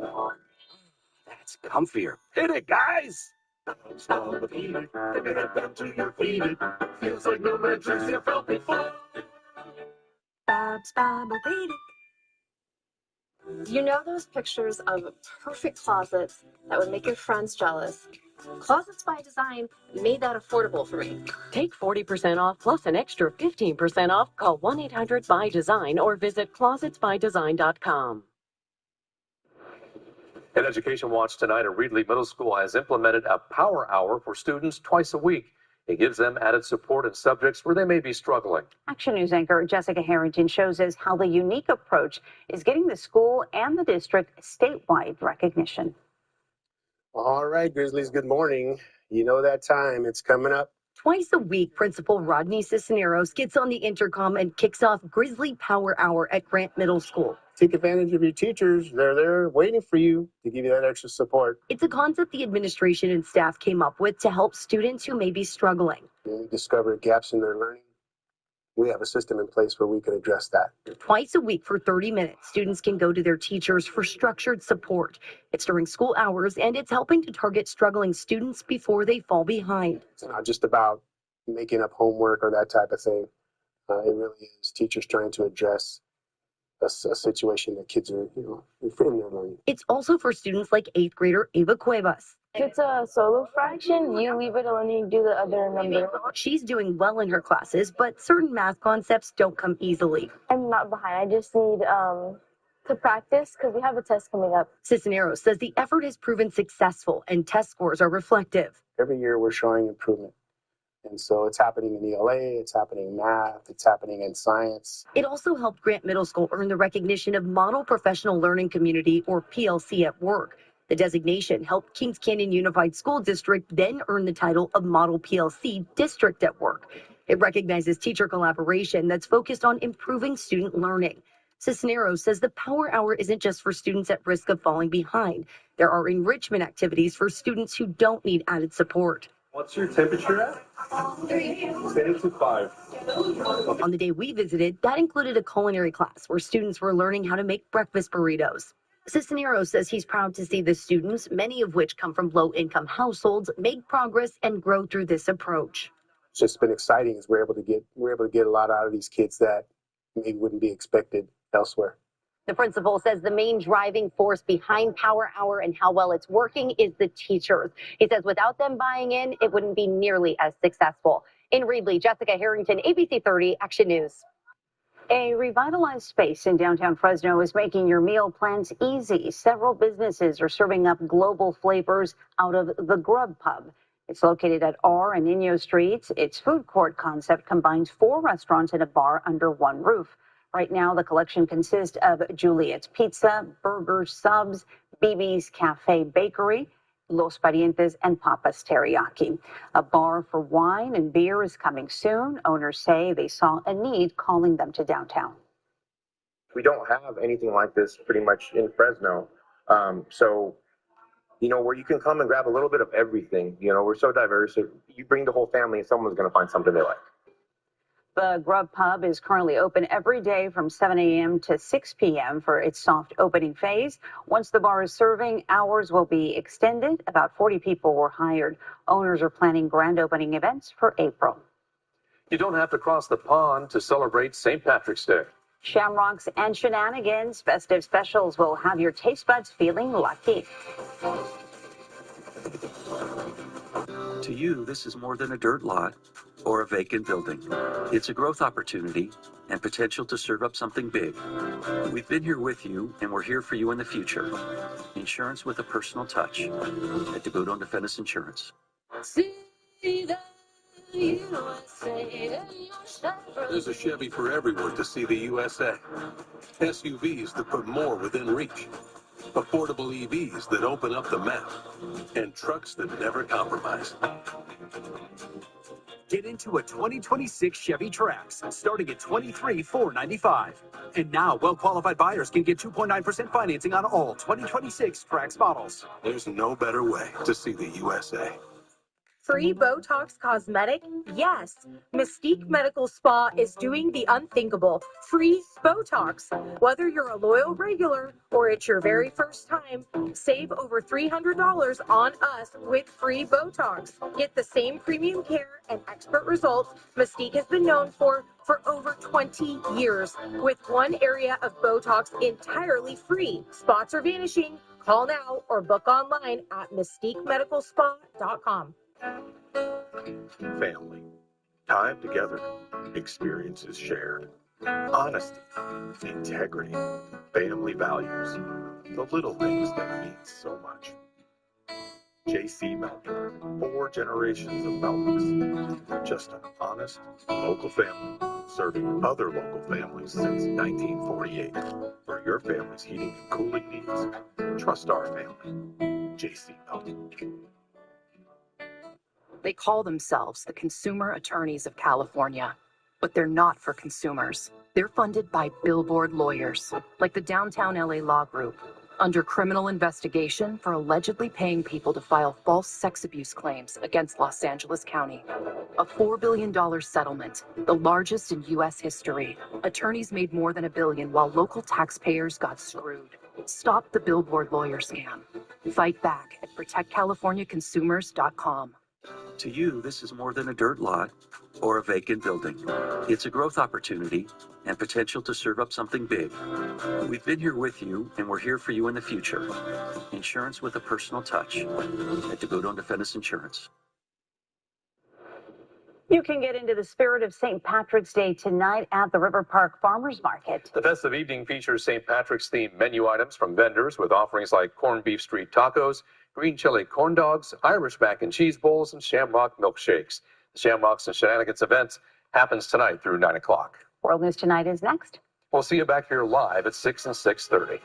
That's comfier. Hit it, guys! Bobapedic, they get it down to your feet. It feels like no mattress you felt before. Bob's Bobapedic. Do you know those pictures of perfect closets that would make your friends jealous? Closets by Design made that affordable for me. Take 40% off plus an extra 15% off. Call 1-800-BY-DESIGN or visit closetsbydesign.com. In Education Watch tonight, a Reedley Middle School has implemented a power hour for students twice a week. It gives them added support in subjects where they may be struggling. Action News anchor Jessica Harrington shows us how the unique approach is getting the school and the district statewide recognition. All right, Grizzlies, good morning. You know that time, it's coming up. Twice a week, Principal Rodney Cisneros gets on the intercom and kicks off Grizzly Power Hour at Grant Middle School. Take advantage of your teachers. They're there waiting for you to give you that extra support. It's a concept the administration and staff came up with to help students who may be struggling. When we discover gaps in their learning, we have a system in place where we can address that. Twice a week for 30 minutes, students can go to their teachers for structured support. It's during school hours, and it's helping to target struggling students before they fall behind. It's not just about making up homework or that type of thing. It really is teachers trying to address a situation that kids are, in their learning. It's also for students like 8th grader Ava Cuevas. If it's a solo fraction, you leave it alone and you do the other number. She's doing well in her classes, but certain math concepts don't come easily. I'm not behind. I just need to practice because we have a test coming up. Cisneros says the effort has proven successful and test scores are reflective. Every year we're showing improvement. And so it's happening in ELA, it's happening in math, it's happening in science. It also helped Grant Middle School earn the recognition of Model Professional Learning Community, or PLC, at work. The designation helped Kings Canyon Unified School District then earn the title of Model PLC District at Work. It recognizes teacher collaboration that's focused on improving student learning. Cisneros says the Power Hour isn't just for students at risk of falling behind. There are enrichment activities for students who don't need added support. What's your temperature at? 3. Set it to 5. On the day we visited, that included a culinary class where students were learning how to make breakfast burritos. Cisneros says he's proud to see the students, many of which come from low-income households, make progress and grow through this approach. It's just been exciting as we're able to get a lot out of these kids that maybe wouldn't be expected elsewhere. The principal says the main driving force behind Power Hour and how well it's working is the teachers. He says without them buying in, it wouldn't be nearly as successful. In Reedley, Jessica Harrington, ABC 30 Action News. A revitalized space in downtown Fresno is making your meal plans easy. Several businesses are serving up global flavors out of the Grub Pub. It's located at R and Inyo Streets. Its food court concept combines 4 restaurants and a bar under one roof. Right now, the collection consists of Juliet's Pizza, Burgers, Subs, BB's Cafe Bakery, Los Parientes, and Papa's Teriyaki. A bar for wine and beer is coming soon. Owners say they saw a need calling them to downtown. We don't have anything like this pretty much in Fresno. So, where you can come and grab a little bit of everything. We're so diverse. You bring the whole family and someone's going to find something they like. The Grub Pub is currently open every day from 7 a.m. to 6 p.m. for its soft opening phase. Once the bar is serving, hours will be extended. About 40 people were hired. Owners are planning grand opening events for April. You don't have to cross the pond to celebrate St. Patrick's Day. Shamrocks and Shenanigans festive specials will have your taste buds feeling lucky. To you, this is more than a dirt lot or a vacant building. It's a growth opportunity and potential to serve up something big. We've been here with you, and we're here for you in the future. Insurance with a personal touch at DeBoot on Defense Insurance. There's a Chevy for everyone to see the USA. SUVs that put more within reach. Affordable EVs that open up the map. And trucks that never compromise. Get into a 2026 Chevy Trax, starting at $23,495. And now, well-qualified buyers can get 2.9% financing on all 2026 Trax models. There's no better way to see the USA. Free Botox Cosmetic? Yes. Mystique Medical Spa is doing the unthinkable. Free Botox. Whether you're a loyal regular or it's your very first time, save over $300 on us with free Botox. Get the same premium care and expert results Mystique has been known for over 20 years, with one area of Botox entirely free. Spots are vanishing. Call now or book online at MystiqueMedicalSpa.com. Family. Time together. Experiences shared. Honesty. Integrity. Family values. The little things that mean so much. J.C. Melton. 4 generations of Meltons. Just an honest, local family serving other local families since 1948. For your family's heating and cooling needs, trust our family. J.C. Melton. They call themselves the Consumer Attorneys of California, but they're not for consumers. They're funded by billboard lawyers, like the Downtown LA Law Group, under criminal investigation for allegedly paying people to file false sex abuse claims against Los Angeles County. A $4 billion settlement, the largest in U.S. history. Attorneys made more than $1 billion while local taxpayers got screwed. Stop the billboard lawyer scam. Fight back at protectcaliforniaconsumers.com. To you, this is more than a dirt lot or a vacant building. It's a growth opportunity and potential to serve up something big. We've been here with you, and we're here for you in the future. Insurance with a personal touch at DeBudo and Defendus Insurance. You can get into the spirit of St. Patrick's Day tonight at the River Park Farmers Market. The festive evening features St. Patrick's themed menu items from vendors with offerings like corned beef street tacos, green chili corn dogs, Irish mac and cheese bowls, and Shamrock milkshakes. The Shamrocks and Shenanigans events happens tonight through 9 o'clock. World News Tonight is next. We'll see you back here live at 6 and 6:30.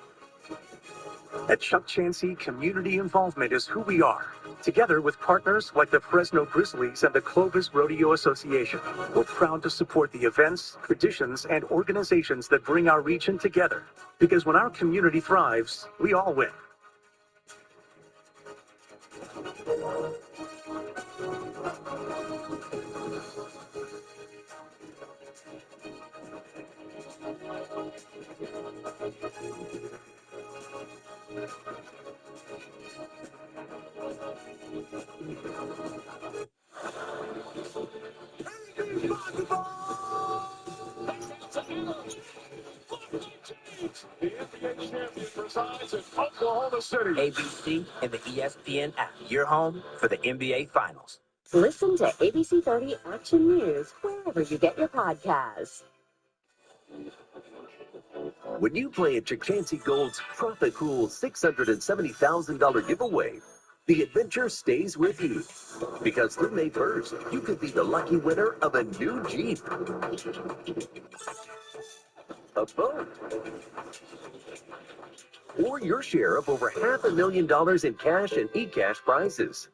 At Chuck Chansey, community involvement is who we are. Together with partners like the Fresno Grizzlies and the Clovis Rodeo Association, we're proud to support the events, traditions, and organizations that bring our region together. Because when our community thrives, we all win. The NBA champion resides in Oklahoma City. ABC and the ESPN app. You're home for the NBA Finals. Listen to ABC 30 Action News wherever you get your podcasts. When you play at Chansey Gold's Profit Pool $670,000 giveaway, the adventure stays with you. Because through May 1st, you could be the lucky winner of a new Jeep, a boat, or your share of over $500,000 in cash and e-cash prizes.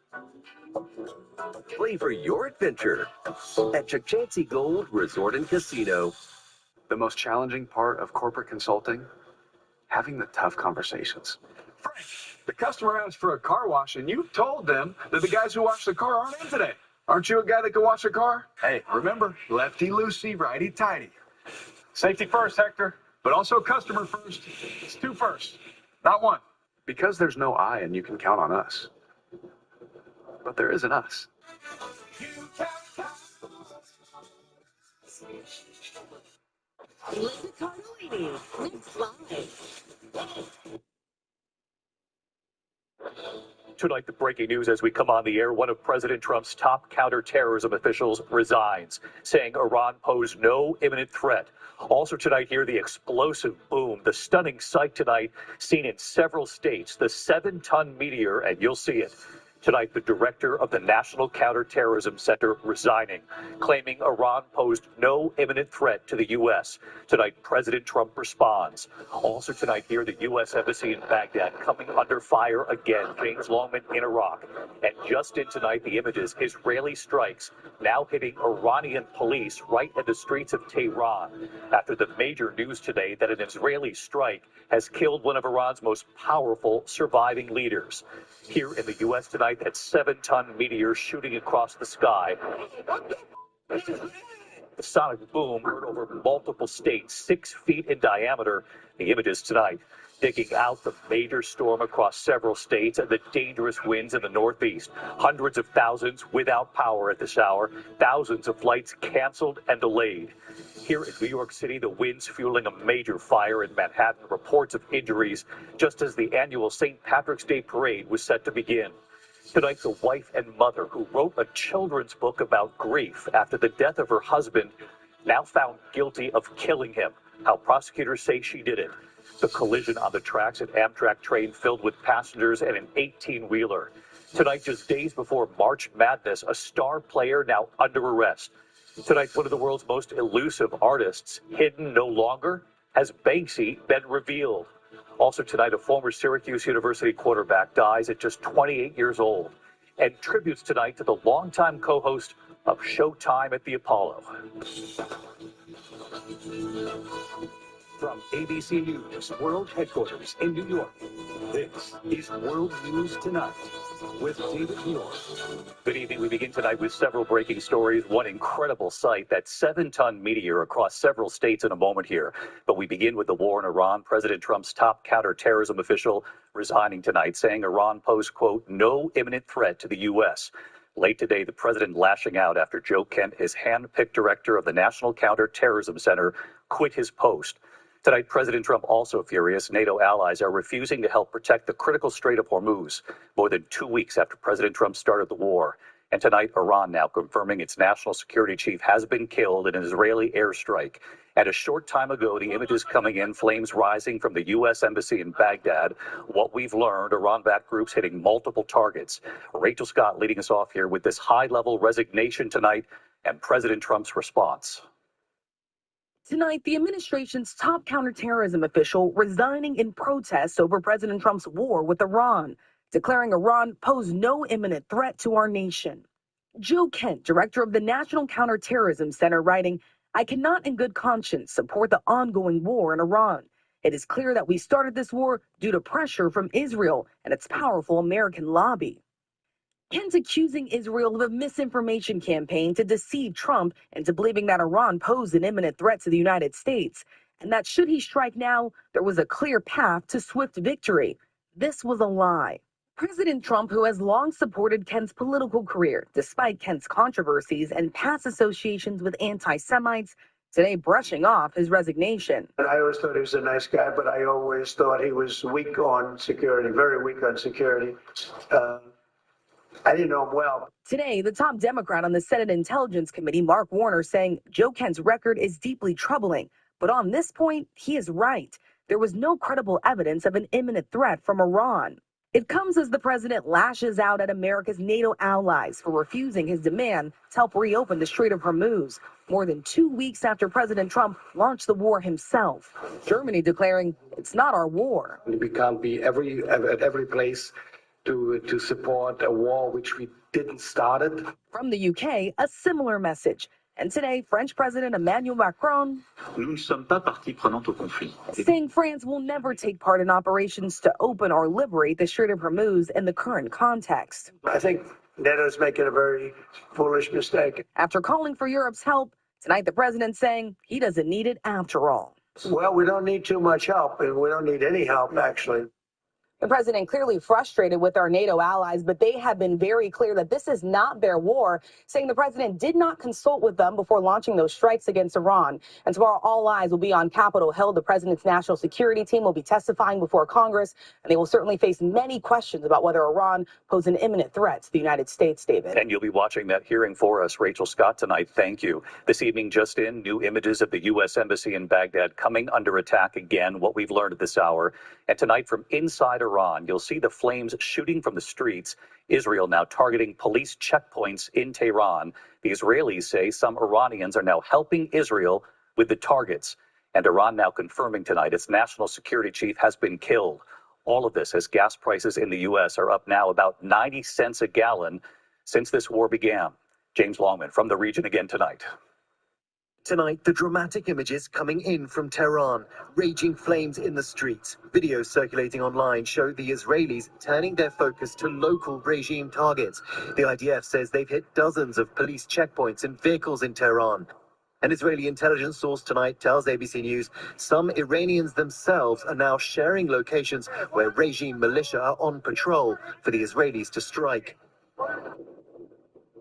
Play for your adventure at Chansey Gold Resort and Casino. The most challenging part of corporate consulting, having the tough conversations. Frank, the customer asked for a car wash, and you told them that the guys who wash the car aren't in today. Aren't you a guy that can wash a car? Hey, remember, lefty-loosey, righty-tighty. Safety first, Hector, but also customer first. It's 2 firsts, not 1. Because there's no I and you can count on us. But there is an us. Linda Cardellini, next live. Tonight, the breaking news as we come on the air, one of President Trump's top counterterrorism officials resigns, saying Iran posed no imminent threat. Also tonight here, the explosive boom, the stunning sight tonight seen in several states, the 7-ton meteor, and you'll see it. Tonight, the director of the National Counterterrorism Center resigning, claiming Iran posed no imminent threat to the U.S. Tonight, President Trump responds. Also tonight here, the U.S. Embassy in Baghdad coming under fire again. James Longman in Iraq. And just in tonight, the images, Israeli strikes now hitting Iranian police right in the streets of Tehran. After the major news today that an Israeli strike has killed one of Iran's most powerful surviving leaders. Here in the U.S. tonight, that 7-ton meteor shooting across the sky. The sonic boom heard over multiple states, 6 feet in diameter. The images tonight. digging out the major storm across several states and the dangerous winds in the Northeast. Hundreds of thousands without power at this hour, thousands of flights canceled and delayed. Here in New York City, the winds fueling a major fire in Manhattan, reports of injuries just as the annual St. Patrick's Day parade was set to begin. Tonight, the wife and mother who wrote a children's book about grief after the death of her husband now found guilty of killing him. How prosecutors say she did it. The collision on the tracks at Amtrak train filled with passengers and an 18-wheeler. Tonight, just days before March Madness, a star player now under arrest. Tonight, one of the world's most elusive artists, hidden no longer, has Banksy been revealed. Also tonight, a former Syracuse University quarterback dies at just 28 years old. And tributes tonight to the longtime co-host of Showtime at the Apollo. From ABC News World Headquarters in New York, this is World News Tonight with David Muir. Good evening. We begin tonight with several breaking stories. One incredible sight, that 7-ton meteor across several states in a moment here. But we begin with the war in Iran. President Trump's top counterterrorism official resigning tonight, saying Iran posed, quote, no imminent threat to the U.S. Late today, the president lashing out after Joe Kent, his hand-picked director of the National Counterterrorism Center, quit his post. Tonight, President Trump also furious. NATO allies are refusing to help protect the critical Strait of Hormuz more than 2 weeks after President Trump started the war. And tonight, Iran now confirming its national security chief has been killed in an Israeli airstrike. And a short time ago, the images coming in, flames rising from the U.S. Embassy in Baghdad. What we've learned, Iran-backed groups hitting multiple targets. Rachel Scott leading us off here with this high-level resignation tonight and President Trump's response. Tonight, the administration's top counterterrorism official resigning in protest over President Trump's war with Iran, declaring Iran posed no imminent threat to our nation. Joe Kent, director of the National Counterterrorism Center, writing, I cannot in good conscience support the ongoing war in Iran. It is clear that we started this war due to pressure from Israel and its powerful American lobby. Kent accusing Israel of a misinformation campaign to deceive Trump into believing that Iran posed an imminent threat to the United States, and that should he strike now, there was a clear path to swift victory. This was a lie. President Trump, who has long supported Kent's political career, despite Kent's controversies and past associations with anti-Semites, today brushing off his resignation. I always thought he was a nice guy, but I always thought he was weak on security, very weak on security. I didn't know him well. Today, the top Democrat on the Senate Intelligence Committee, Mark Warner, saying Joe Kent's record is deeply troubling. But on this point, he is right. There was no credible evidence of an imminent threat from Iran. It comes as the president lashes out at America's NATO allies for refusing his demand to help reopen the Strait of Hormuz, more than 2 weeks after President Trump launched the war himself. Germany declaring it's not our war. We can't be at every place to support a war which we didn't start it. From the UK, a similar message. And today, French President Emmanuel Macron saying France will never take part in operations to open or liberate the Strait of Hormuz in the current context. I think NATO's making a very foolish mistake. After calling for Europe's help, tonight the president saying he doesn't need it after all. Well, we don't need too much help, and we don't need any help, actually. The president clearly frustrated with our NATO allies, but they have been very clear that this is not their war, saying the president did not consult with them before launching those strikes against Iran. And tomorrow, all eyes will be on Capitol Hill. The president's national security team will be testifying before Congress, and they will certainly face many questions about whether Iran posed an imminent threat to the United States, David. And you'll be watching that hearing for us, Rachel Scott, tonight. Thank you. This evening, just in, new images of the U.S. Embassy in Baghdad coming under attack again, what we've learned at this hour. And tonight, from inside Iran, you'll see the flames shooting from the streets. Israel now targeting police checkpoints in Tehran. The Israelis say some Iranians are now helping Israel with the targets. And Iran now confirming tonight its national security chief has been killed. All of this as gas prices in the U.S. are up now about 90 cents a gallon since this war began. James Longman from the region again tonight. Tonight, the dramatic images coming in from Tehran, raging flames in the streets. Videos circulating online show the Israelis turning their focus to local regime targets. The IDF says they've hit dozens of police checkpoints and vehicles in Tehran. An Israeli intelligence source tonight tells ABC News some Iranians themselves are now sharing locations where regime militia are on patrol for the Israelis to strike.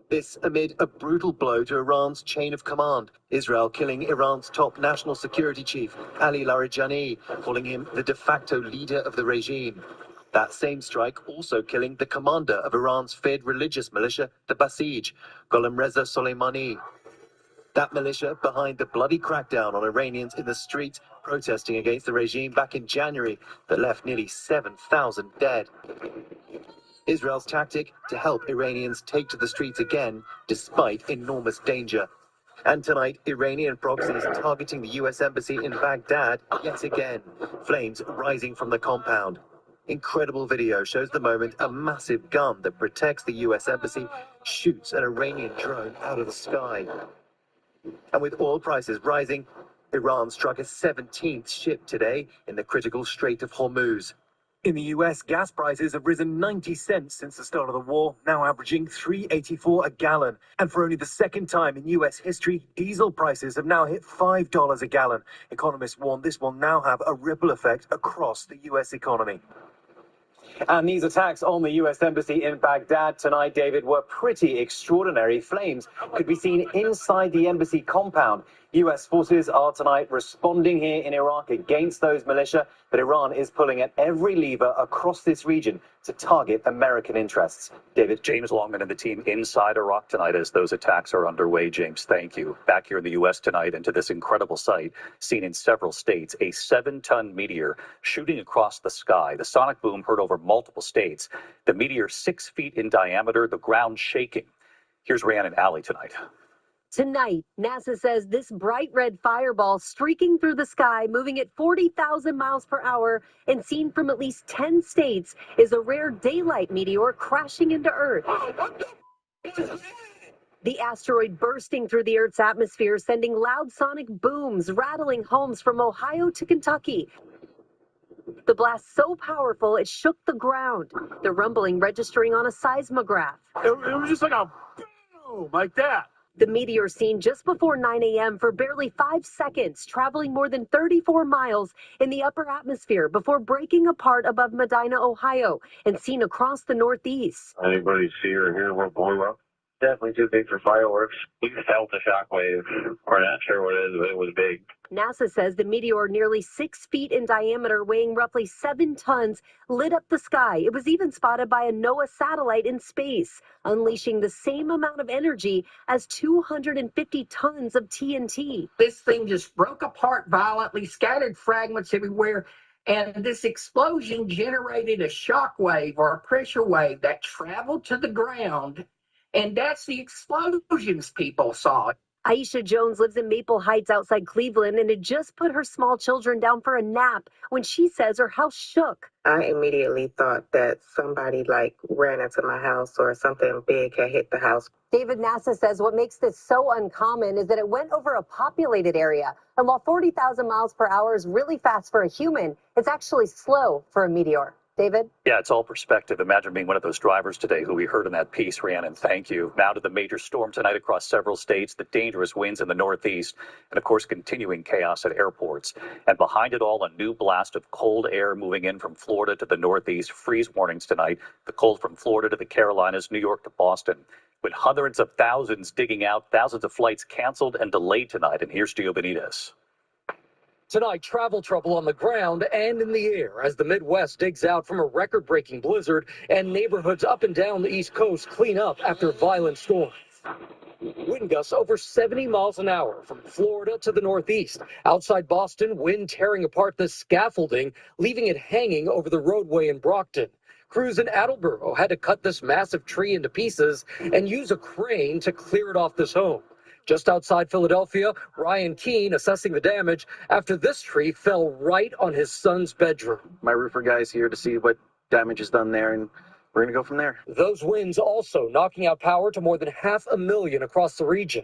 This amid a brutal blow to Iran's chain of command, Israel killing Iran's top national security chief, Ali Larijani, calling him the de facto leader of the regime. That same strike also killing the commander of Iran's feared religious militia, the Basij, Gholam Reza Soleimani. That militia behind the bloody crackdown on Iranians in the streets protesting against the regime back in January that left nearly 7,000 dead. Israel's tactic to help Iranians take to the streets again despite enormous danger. And tonight, Iranian proxies targeting the U.S. Embassy in Baghdad yet again, flames rising from the compound. Incredible video shows the moment a massive gun that protects the U.S. Embassy shoots an Iranian drone out of the sky. And with oil prices rising, Iran struck a 17th ship today in the critical Strait of Hormuz. In the US, gas prices have risen 90 cents since the start of the war, now averaging $3.84 a gallon. And for only the second time in US history, diesel prices have now hit $5 a gallon. Economists warn this will now have a ripple effect across the US economy. And these attacks on the U.S. Embassy in Baghdad tonight, David, were pretty extraordinary. Flames could be seen inside the embassy compound. U.S. forces are tonight responding here in Iraq against those militia, but Iran is pulling at every lever across this region to target American interests. David, James Longman and the team inside Iraq tonight as those attacks are underway. James, thank you. Back here in the U.S. tonight and to this incredible sight seen in several states, a 7-ton meteor shooting across the sky. The sonic boom heard over multiple states. The meteor 6 feet in diameter, the ground shaking. Here's Rhiannon Alley tonight. Tonight, NASA says this bright red fireball streaking through the sky, moving at 40,000 miles per hour and seen from at least 10 states, is a rare daylight meteor crashing into Earth. The asteroid bursting through the Earth's atmosphere, sending loud sonic booms, rattling homes from Ohio to Kentucky. The blast so powerful it shook the ground, the rumbling registering on a seismograph. It was just like a boom, like that. The meteor seen just before 9 a.m. for barely 5 seconds, traveling more than 34 miles in the upper atmosphere before breaking apart above Medina, Ohio, and seen across the Northeast. Anybody see or hear what blew up? Definitely too big for fireworks. We felt a shockwave. We're not sure what it is, but it was big. NASA says the meteor, nearly 6 feet in diameter, weighing roughly 7 tons, lit up the sky. It was even spotted by a NOAA satellite in space, unleashing the same amount of energy as 250 tons of TNT. This thing just broke apart violently, scattered fragments everywhere, and this explosion generated a shock wave or a pressure wave that traveled to the ground, and that's the explosions people saw. Aisha Jones lives in Maple Heights outside Cleveland and had just put her small children down for a nap when she says her house shook. I immediately thought that somebody ran into my house or something big had hit the house. David, NASA says what makes this so uncommon is that it went over a populated area. And while 40,000 miles per hour is really fast for a human, it's actually slow for a meteor. David? Yeah, it's all perspective. Imagine being one of those drivers today who we heard in that piece, Rhiannon. Thank you. Now to the major storm tonight across several states, the dangerous winds in the Northeast, and of course, continuing chaos at airports. And behind it all, a new blast of cold air moving in from Florida to the Northeast. Freeze warnings tonight. The cold from Florida to the Carolinas, New York to Boston. With hundreds of thousands digging out, thousands of flights canceled and delayed tonight. And here's Gio Benitez. Tonight, travel trouble on the ground and in the air as the Midwest digs out from a record-breaking blizzard and neighborhoods up and down the East Coast clean up after violent storms. Wind gusts over 70 miles an hour from Florida to the Northeast. Outside Boston, wind tearing apart the scaffolding, leaving it hanging over the roadway in Brockton. Crews in Attleboro had to cut this massive tree into pieces and use a crane to clear it off this home. Just outside Philadelphia, Ryan Keene assessing the damage after this tree fell right on his son's bedroom. My roofer guy's here to see what damage is done there, and we're going to go from there. Those winds also knocking out power to more than 500,000 across the region.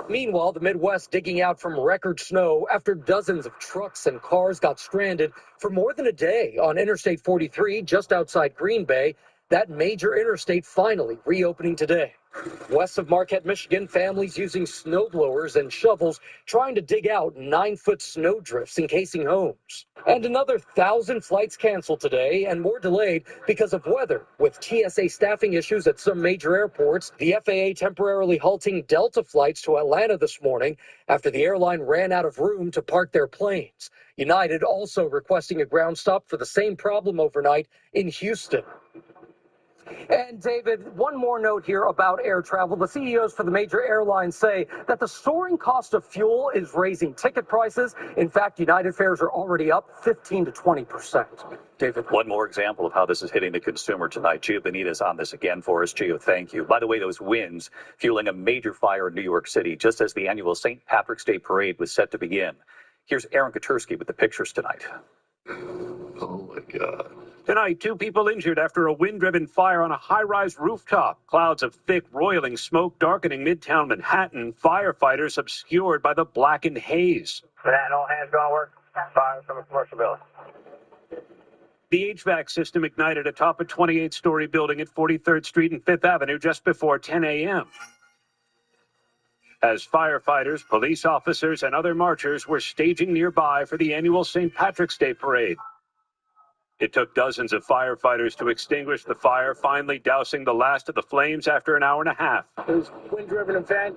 Meanwhile, the Midwest digging out from record snow after dozens of trucks and cars got stranded for more than a day on Interstate 43 just outside Green Bay. That major interstate finally reopening today. West of Marquette, Michigan, families using snowblowers and shovels trying to dig out 9-foot snow drifts encasing homes. And another 1,000 flights canceled today and more delayed because of weather. With TSA staffing issues at some major airports, the FAA temporarily halting Delta flights to Atlanta this morning after the airline ran out of room to park their planes. United also requesting a ground stop for the same problem overnight in Houston. And David, one more note here about air travel. The CEOs for the major airlines say that the soaring cost of fuel is raising ticket prices. In fact, United fares are already up 15 to 20%. David. One more example of how this is hitting the consumer tonight. Gio Benitez on this again for us. Gio, thank you. By the way, those winds fueling a major fire in New York City just as the annual St. Patrick's Day parade was set to begin. Here's Aaron Katersky with the pictures tonight. Oh, my God. Tonight, 2 people injured after a wind-driven fire on a high-rise rooftop. Clouds of thick, roiling smoke darkening Midtown Manhattan. Firefighters obscured by the blackened haze. Manhattan, all hands go on work. Fire from a commercial building. The HVAC system ignited atop a 28-story building at 43rd Street and 5th Avenue just before 10 a.m. As firefighters, police officers, and other marchers were staging nearby for the annual St. Patrick's Day parade. It took dozens of firefighters to extinguish the fire, finally dousing the last of the flames after an hour and a half. It was a wind-driven event.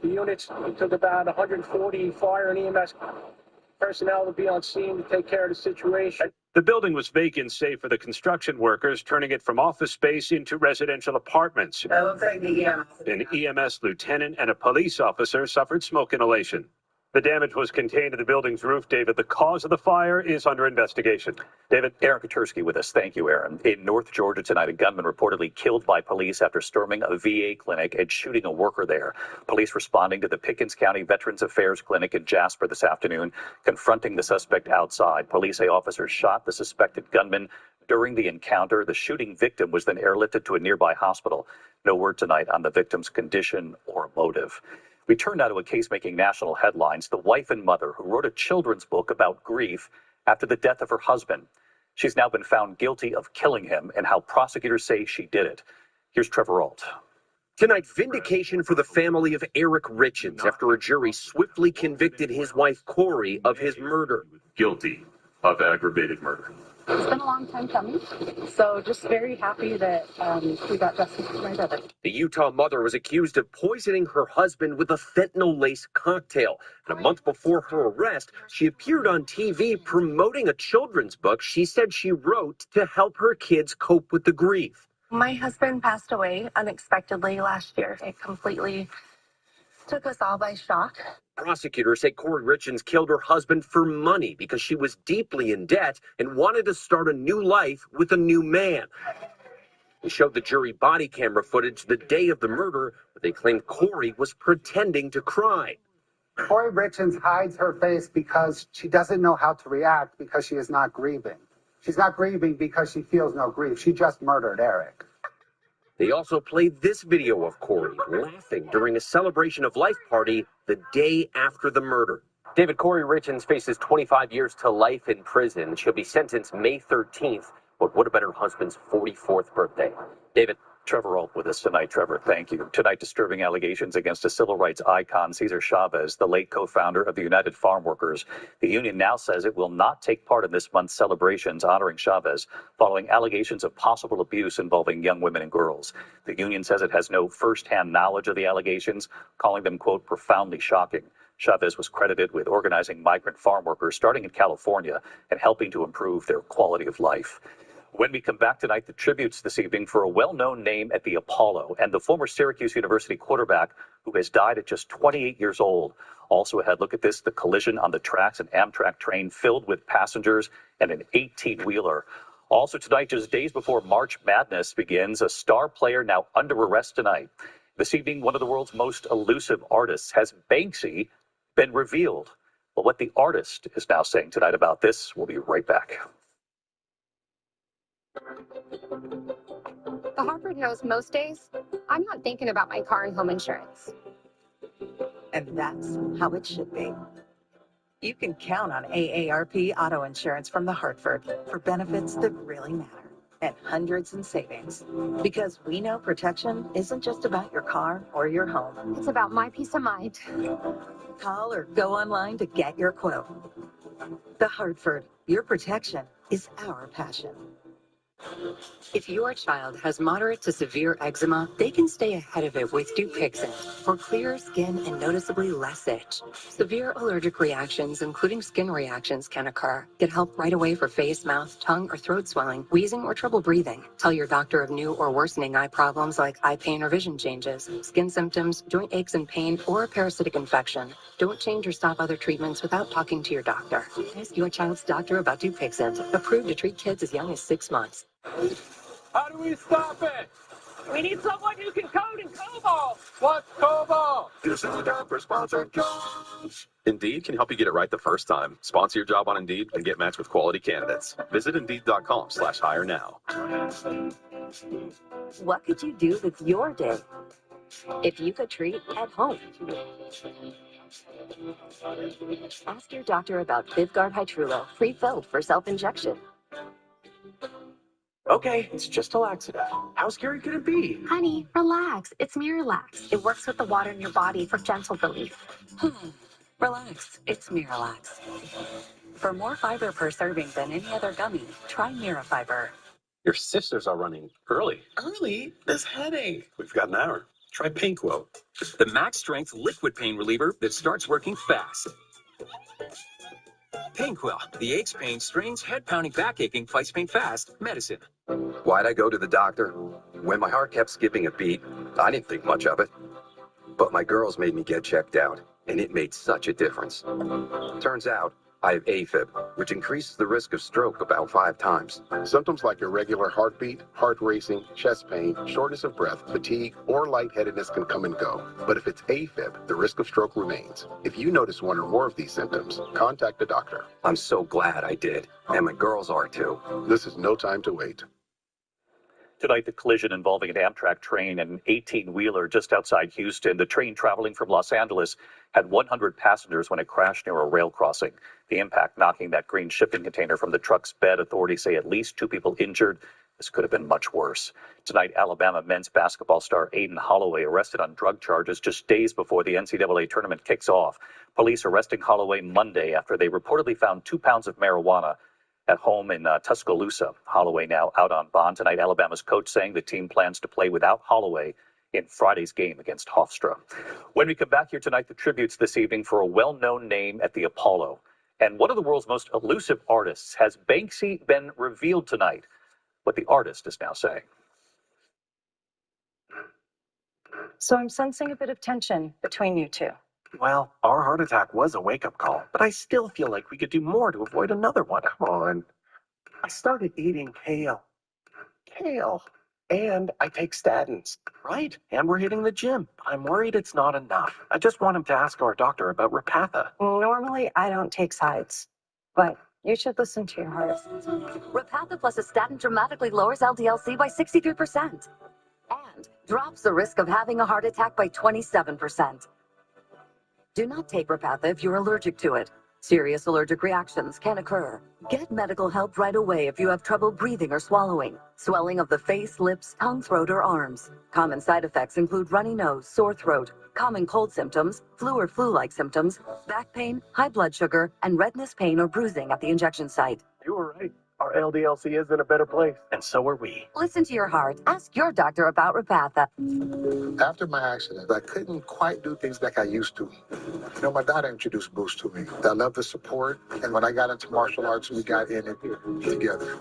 The units, it took about 140 fire and EMS personnel to be on scene to take care of the situation. The building was vacant save for the construction workers, turning it from office space into residential apartments. That looks like the EMS. An EMS lieutenant and a police officer suffered smoke inhalation. The damage was contained to the building's roof, David. The cause of the fire is under investigation. David, Aaron Katersky with us. Thank you, Aaron. In North Georgia tonight, a gunman reportedly killed by police after storming a VA clinic and shooting a worker there. Police responding to the Pickens County Veterans Affairs Clinic in Jasper this afternoon, confronting the suspect outside. Police say officers shot the suspected gunman during the encounter. The shooting victim was then airlifted to a nearby hospital. No word tonight on the victim's condition or motive. We turn now to a case making national headlines. The wife and mother who wrote a children's book about grief after the death of her husband. She's now been found guilty of killing him and how prosecutors say she did it. Here's Trevor Ault. Tonight, vindication for the family of Eric Richins after a jury swiftly convicted his wife, Corey, of his murder. Guilty of aggravated murder. It's been a long time coming, so just very happy that we got justice for my brother. The Utah mother was accused of poisoning her husband with a fentanyl-laced cocktail. And a month before her arrest, she appeared on TV promoting a children's book she said she wrote to help her kids cope with the grief. My husband passed away unexpectedly last year. It completely took us all by shock. Prosecutors say Corey Richins killed her husband for money because she was deeply in debt and wanted to start a new life with a new man. They showed the jury body camera footage the day of the murder, but they claimed Corey was pretending to cry. Corey Richins hides her face because she doesn't know how to react because she is not grieving. She's not grieving because she feels no grief. She just murdered Eric. They also played this video of Corey laughing during a celebration of life party the day after the murder. David, Corey Richins faces 25 years to life in prison. She'll be sentenced May 13th, what would have been her husband's 44th birthday. David. Trevor Ault with us tonight. Trevor, thank you. Tonight, disturbing allegations against a civil rights icon, Cesar Chavez, the late co-founder of the United Farm Workers. The union now says it will not take part in this month's celebrations honoring Chavez following allegations of possible abuse involving young women and girls. The union says it has no firsthand knowledge of the allegations, calling them, quote, profoundly shocking. Chavez was credited with organizing migrant farm workers starting in California and helping to improve their quality of life. When we come back tonight, the tributes this evening for a well-known name at the Apollo and the former Syracuse University quarterback who has died at just 28 years old. Also ahead, look at this, the collision on the tracks, an Amtrak train filled with passengers and an 18-wheeler. Also tonight, just days before March Madness begins, a star player now under arrest tonight. This evening, one of the world's most elusive artists, has Banksy been revealed? Well, what the artist is now saying tonight about this, we'll be right back. The Hartford knows most days I'm not thinking about my car and home insurance. And that's how it should be. You can count on AARP auto insurance from the Hartford for benefits that really matter. and hundreds in savings. Because we know protection isn't just about your car or your home. It's about my peace of mind. Call or go online to get your quote. The Hartford, your protection is our passion. If your child has moderate to severe eczema, they can stay ahead of it with Dupixent for clearer skin and noticeably less itch. Severe allergic reactions, including skin reactions, can occur. Get help right away for face, mouth, tongue, or throat swelling, wheezing, or trouble breathing. Tell your doctor of new or worsening eye problems like eye pain or vision changes, skin symptoms, joint aches and pain, or a parasitic infection. Don't change or stop other treatments without talking to your doctor. Ask your child's doctor about Dupixent, approved to treat kids as young as 6 months. How do we stop it? We need someone who can code in COBOL. What's COBOL? This is time for sponsored jobs. Indeed can help you get it right the first time. Sponsor your job on Indeed and get matched with quality candidates. Visit Indeed.com/hire now. What could you do with your day if you could treat at home? Ask your doctor about VivGuard Hytrulo, pre-filled for self-injection. Okay, it's just a laxative. How scary could it be? Honey, relax. It's Miralax. It works with the water in your body for gentle relief. Relax, it's Miralax. For more fiber per serving than any other gummy, try Mirafiber. Your sisters are running early. Early? This headache. We've got an hour. Try Painquil. The max strength liquid pain reliever that starts working fast. Painquil, the aches, pain, strains, head pounding, back aching, fights pain fast medicine. Why'd I go to the doctor? When my heart kept skipping a beat, I didn't think much of it. But my girls made me get checked out, and it made such a difference. Turns out, I have AFib, which increases the risk of stroke about 5 times. Symptoms like irregular heartbeat, heart racing, chest pain, shortness of breath, fatigue, or lightheadedness can come and go. But if it's AFib, the risk of stroke remains. If you notice one or more of these symptoms, contact a doctor. I'm so glad I did, and my girls are too. This is no time to wait. Tonight, the collision involving an Amtrak train and an 18-wheeler just outside Houston. The train traveling from Los Angeles had 100 passengers when it crashed near a rail crossing. The impact knocking that green shipping container from the truck's bed. Authorities say at least 2 people injured. This could have been much worse. Tonight, Alabama men's basketball star Aiden Holloway arrested on drug charges just days before the NCAA tournament kicks off. Police arresting Holloway Monday after they reportedly found 2 pounds of marijuana at home in Tuscaloosa. Holloway now out on bond. Tonight, Alabama's coach saying the team plans to play without Holloway in Friday's game against Hofstra. When we come back here tonight, the tributes this evening for a well-known name at the Apollo. And one of the world's most elusive artists. Has Banksy been revealed tonight? What the artist is now saying. So I'm sensing a bit of tension between you two. Well, our heart attack was a wake-up call, but I still feel like we could do more to avoid another one. Come on. I started eating kale. Kale. And I take statins, right? And we're hitting the gym. I'm worried it's not enough. I just want him to ask our doctor about Repatha. Normally, I don't take sides, but you should listen to your heart. Repatha plus a statin dramatically lowers LDL-C by 63% and drops the risk of having a heart attack by 27%. Do not take Repatha if you're allergic to it. Serious allergic reactions can occur. Get medical help right away if you have trouble breathing or swallowing, swelling of the face, lips, tongue, throat, or arms. Common side effects include runny nose, sore throat, common cold symptoms, flu or flu-like symptoms, back pain, high blood sugar, and redness, pain, or bruising at the injection site. You were right. Our LDL-C is in a better place, and so are we. Listen to your heart. Ask your doctor about Repatha. After my accident, I couldn't quite do things like I used to. You know, my daughter introduced Boost to me. I love the support, and when I got into martial arts, we got in it together.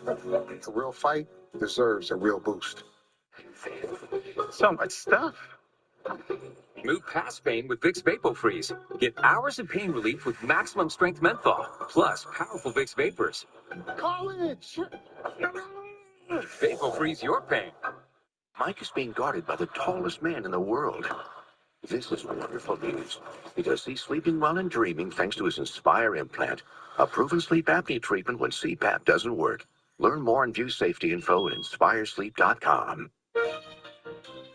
A real fight deserves a real boost. So much stuff. Move past pain with Vicks VapoFreeze. Get hours of pain relief with maximum strength menthol, plus powerful Vicks Vapors. College! VapoFreeze your pain. Mike is being guarded by the tallest man in the world. This is wonderful news, because he's sleeping well and dreaming thanks to his Inspire implant, a proven sleep apnea treatment when CPAP doesn't work. Learn more and view safety info at inspiresleep.com.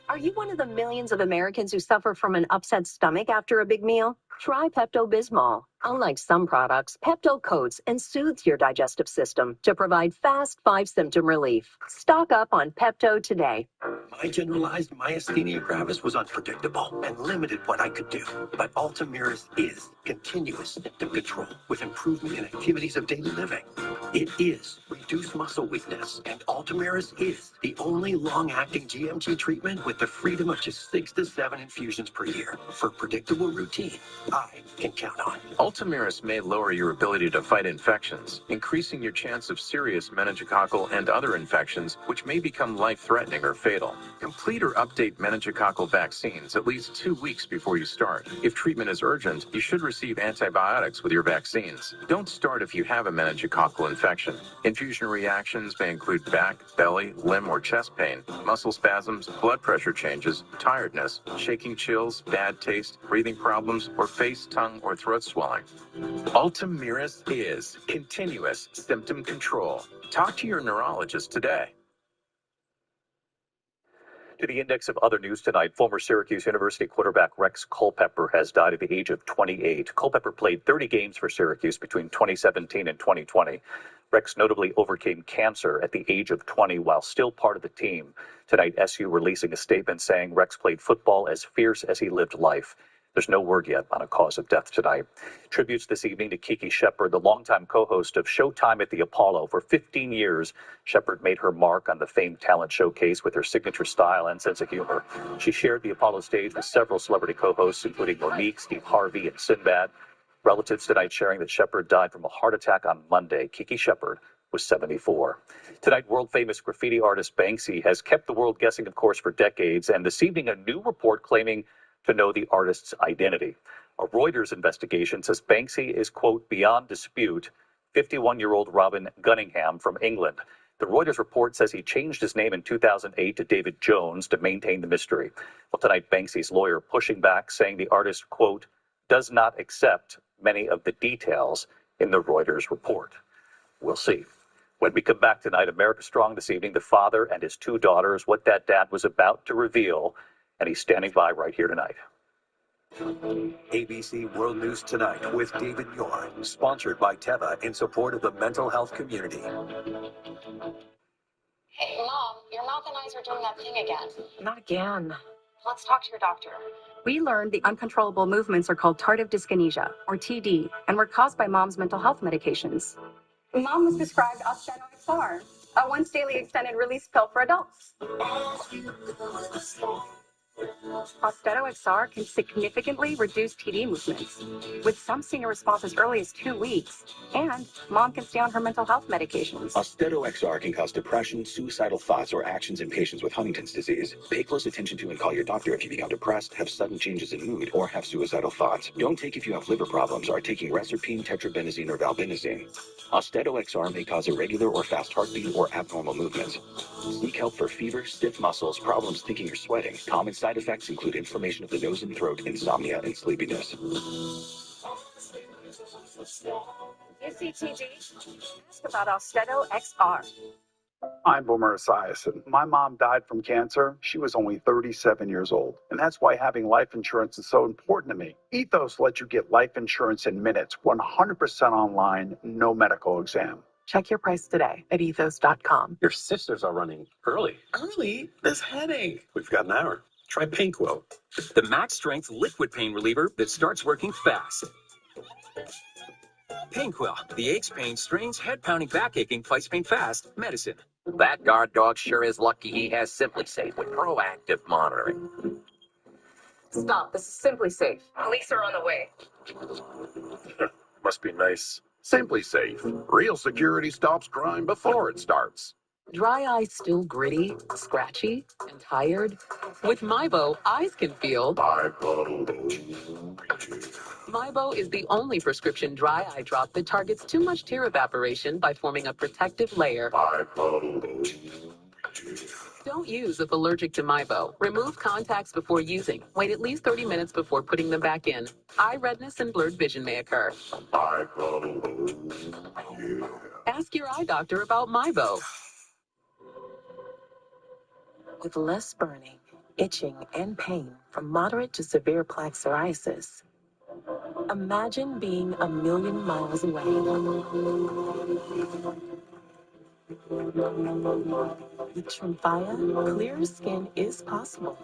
Are you one of the millions of Americans who suffer from an upset stomach after a big meal? Try Pepto-Bismol. Unlike some products, Pepto coats and soothes your digestive system to provide fast 5-symptom relief. Stock up on Pepto today. My generalized myasthenia gravis was unpredictable and limited what I could do. But Ultomiris is continuous symptom control with improvement in activities of daily living. It is reduced muscle weakness, and Ultomiris is the only long-acting GMG treatment with the freedom of just 6 to 7 infusions per year for predictable routine I can count on. Ultomiris may lower your ability to fight infections, increasing your chance of serious meningococcal and other infections, which may become life-threatening or fatal. Complete or update meningococcal vaccines at least 2 weeks before you start. If treatment is urgent, you should receive antibiotics with your vaccines. Don't start if you have a meningococcal infection. Infusion reactions may include back, belly, limb, or chest pain, muscle spasms, blood pressure changes, tiredness, shaking chills, bad taste, breathing problems, or face, tongue, or throat swelling. Ultomiris is continuous symptom control. Talk to your neurologist today. To the index of other news tonight, former Syracuse University quarterback Rex Culpepper has died at the age of 28. Culpepper played 30 games for Syracuse between 2017 and 2020. Rex notably overcame cancer at the age of 20 while still part of the team. Tonight, SU releasing a statement saying Rex played football as fierce as he lived life. There's no word yet on a cause of death tonight. Tributes this evening to Kiki Shepard, the longtime co-host of Showtime at the Apollo. For 15 years, Shepard made her mark on the famed talent showcase with her signature style and sense of humor. She shared the Apollo stage with several celebrity co-hosts, including Monique, Steve Harvey, and Sinbad. Relatives tonight sharing that Shepard died from a heart attack on Monday. Kiki Shepard was 74. Tonight, world-famous graffiti artist Banksy has kept the world guessing, of course, for decades, and this evening a new report claiming to know the artist's identity. A Reuters investigation says Banksy is, quote, beyond dispute, 51-year-old Robin Gunningham from England. The Reuters report says he changed his name in 2008 to David Jones to maintain the mystery. Well, tonight, Banksy's lawyer pushing back, saying the artist, quote, does not accept many of the details in the Reuters report. We'll see. When we come back tonight, America Strong this evening, the father and his 2 daughters, what that dad was about to reveal, and he's standing by right here tonight. ABC World News Tonight with David Muir, sponsored by Teva in support of the mental health community. Hey, Mom, your mouth and eyes are doing that thing again. Not again. Let's talk to your doctor. We learned the uncontrollable movements are called tardive dyskinesia, or TD, and were caused by Mom's mental health medications. Mom was prescribed Austedo XR, a once-daily extended-release pill for adults. Austedo XR can significantly reduce TD movements, with some seeing a response as early as 2 weeks, and Mom can stay on her mental health medications. Austedo XR can cause depression, suicidal thoughts, or actions in patients with Huntington's disease. Pay close attention to and call your doctor if you become depressed, have sudden changes in mood, or have suicidal thoughts. Don't take if you have liver problems, are taking reserpine, tetrabenazine, or valbenazine. Austedo XR may cause irregular or fast heartbeat or abnormal movements. Seek help for fever, stiff muscles, problems thinking or sweating. Common side effects include inflammation of the nose and throat, insomnia, and sleepiness. UCTD, ask about Austedo XR. I'm Boomer Esiason. My mom died from cancer. She was only 37 years old. And that's why having life insurance is so important to me. Ethos lets you get life insurance in minutes, 100% online, no medical exam. Check your price today at ethos.com. Your sisters are running early. Early? This headache. We've got an hour. Try Painquil. The max strength liquid pain reliever that starts working fast. Painquil, the aches, pain, strains, head pounding, back aching, fights pain fast medicine. That guard dog sure is lucky he has Simply Safe with proactive monitoring. Stop. This is Simply Safe. Police are on the way. Must be nice. Simply Safe. Real security stops crime before it starts. Dry eyes still gritty, scratchy, and tired? With Mybo, eyes can feel. Mybo is the only prescription dry eye drop that targets too much tear evaporation by forming a protective layer. Don't use if allergic to Mybo. Remove contacts before using. Wait at least 30 minutes before putting them back in. Eye redness and blurred vision may occur. Ask your eye doctor about Mybo. With less burning, itching, and pain from moderate to severe plaque psoriasis, Imagine being a million miles away. With Tremfya, clear skin is possible.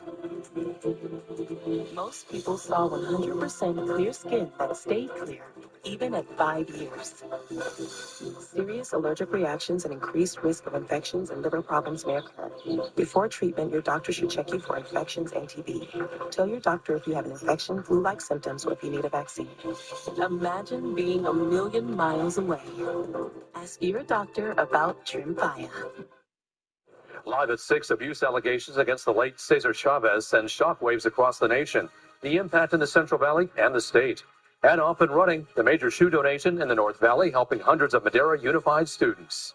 Most people saw 100% clear skin that stayed clear, even at 5 years. Serious allergic reactions and increased risk of infections and liver problems may occur. Before treatment, your doctor should check you for infections and TB. Tell your doctor if you have an infection, flu-like symptoms, or if you need a vaccine. Imagine being a million miles away. Ask your doctor about Tremfya. Live at 6, abuse allegations against the late Cesar Chavez send shockwaves across the nation. The impact in the Central Valley and the state. And off and running, the major shoe donation in the North Valley, helping hundreds of Madera Unified students.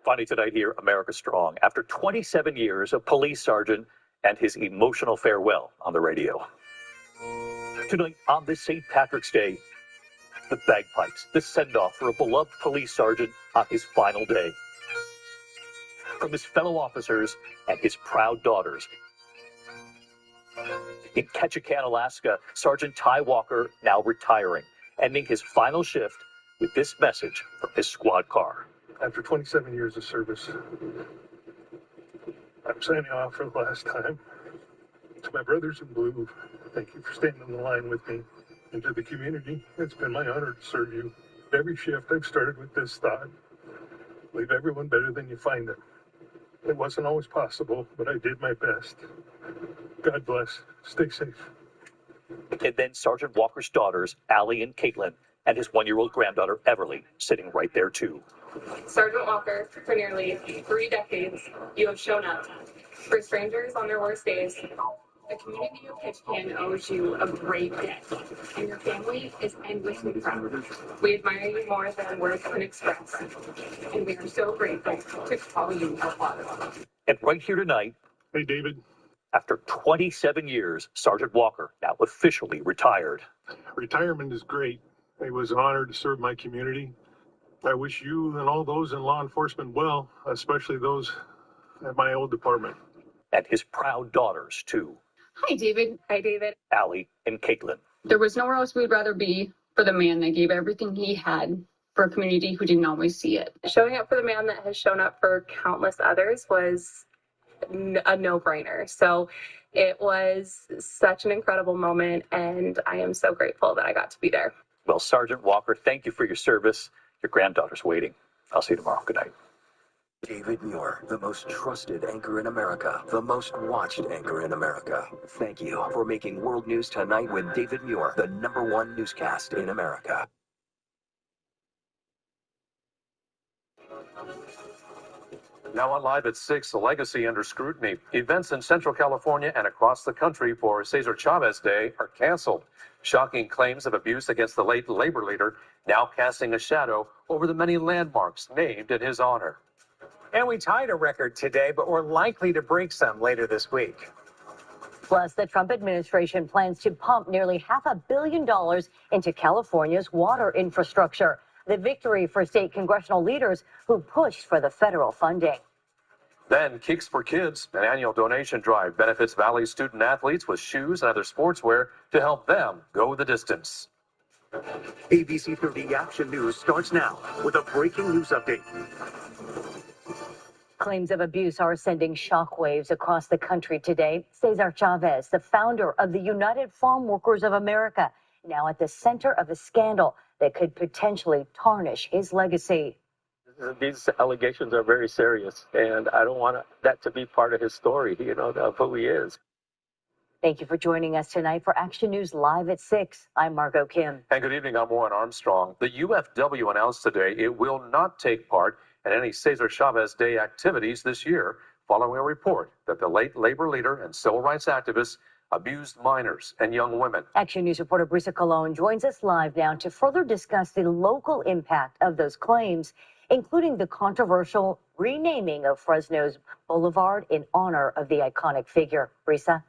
Finally tonight here, America Strong. After 27 years, a police sergeant and his emotional farewell on the radio. Tonight, on this St. Patrick's Day, the bagpipes, the send-off for a beloved police sergeant on his final day. From his fellow officers and his proud daughters. In Ketchikan, Alaska, Sergeant Ty Walker now retiring, ending his final shift with this message from his squad car. After 27 years of service, I'm signing off for the last time. To my brothers in blue, thank you for standing in the line with me. And to the community, it's been my honor to serve you. Every shift I've started with this thought: leave everyone better than you find them. It wasn't always possible, but I did my best. God bless. Stay safe. And then Sergeant Walker's daughters, Allie and Caitlin, and his 1-year-old granddaughter, Everly, sitting right there too. Sergeant Walker, for nearly 3 decades, you have shown up for strangers on their worst days. The community of Ketchikan owes you a great debt, and your family is endlessly proud. We admire you more than words can express, and we are so grateful to call you our father. And right here tonight, hey, David. After 27 years, Sergeant Walker now officially retired. Retirement is great. It was an honor to serve my community. I wish you and all those in law enforcement well, especially those at my old department. And his proud daughters, too. Hi, David. Hi, David. Allie and Caitlin. There was nowhere else we'd rather be for the man that gave everything he had for a community who didn't always see it. Showing up for the man that has shown up for countless others was a no-brainer. So it was such an incredible moment, and I am so grateful that I got to be there. Well, Sergeant Walker, thank you for your service. Your granddaughter's waiting. I'll see you tomorrow. Good night. David Muir, the most trusted anchor in America, the most watched anchor in America. Thank you for making World News Tonight with David Muir the #1 newscast in America. Now on Live at 6, a legacy under scrutiny. Events in Central California and across the country for Cesar Chavez Day are canceled. Shocking claims of abuse against the late labor leader now casting a shadow over the many landmarks named in his honor. And we tied a record today, but we're likely to break some later this week. Plus, the Trump administration plans to pump nearly $500 million into California's water infrastructure. The victory for state congressional leaders who pushed for the federal funding. Then Kicks for Kids, an annual donation drive, benefits Valley student athletes with shoes and other sportswear to help them go the distance. ABC 30 Action News starts now with a breaking news update. Claims of abuse are sending shockwaves across the country today. Cesar Chavez, the founder of the United Farm Workers of America, now at the center of a scandal that could potentially tarnish his legacy. These allegations are very serious, and I don't want that to be part of his story, of who he is. Thank you for joining us tonight for Action News Live at 6. I'm Margot Kim. And good evening, I'm Warren Armstrong. The UFW announced today it will not take part in any Cesar Chavez Day activities this year, following a report that the late labor leader and civil rights activist abused minors and young women. Action News reporter Brisa Colon joins us live now to further discuss the local impact of those claims, including the controversial renaming of Fresno's Boulevard in honor of the iconic figure. Brisa?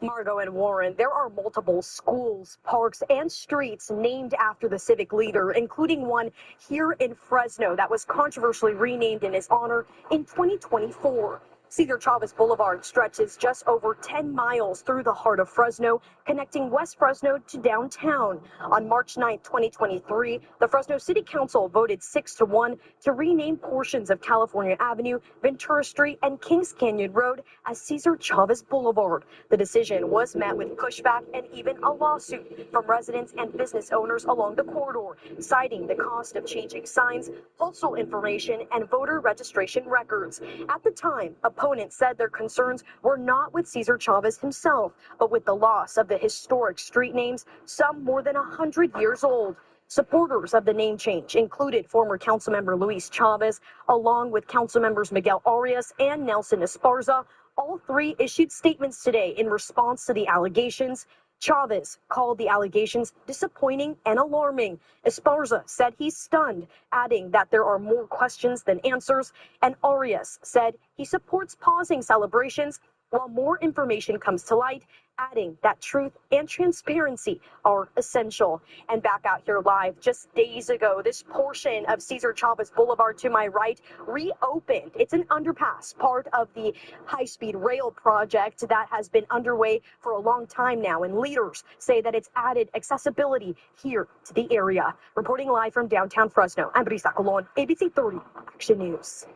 Margot and Warren, there are multiple schools, parks, and streets named after the civic leader, including one here in Fresno that was controversially renamed in his honor in 2024. Cesar Chavez Boulevard stretches just over 10 miles through the heart of Fresno, connecting West Fresno to downtown. On March 9, 2023, the Fresno City Council voted 6-1 to rename portions of California Avenue, Ventura Street, and Kings Canyon Road as Cesar Chavez Boulevard. The decision was met with pushback and even a lawsuit from residents and business owners along the corridor, citing the cost of changing signs, postal information, and voter registration records. At the time, opponents said their concerns were not with Cesar Chavez himself, but with the loss of the historic street names, some more than 100 years old. Supporters of the name change included former Councilmember Luis Chavez, along with Councilmembers Miguel Arias and Nelson Esparza. All three issued statements today in response to the allegations. Chavez called the allegations disappointing and alarming. Esparza said he's stunned, adding that there are more questions than answers. And Arias said he supports pausing celebrations while more information comes to light, adding that truth and transparency are essential. And back out here live, just days ago, this portion of Cesar Chavez Boulevard to my right reopened. It's an underpass, part of the high-speed rail project that has been underway for a long time now, and leaders say that it's added accessibility here to the area. Reporting live from downtown Fresno, I'm Brisa Colon, ABC 30 Action News.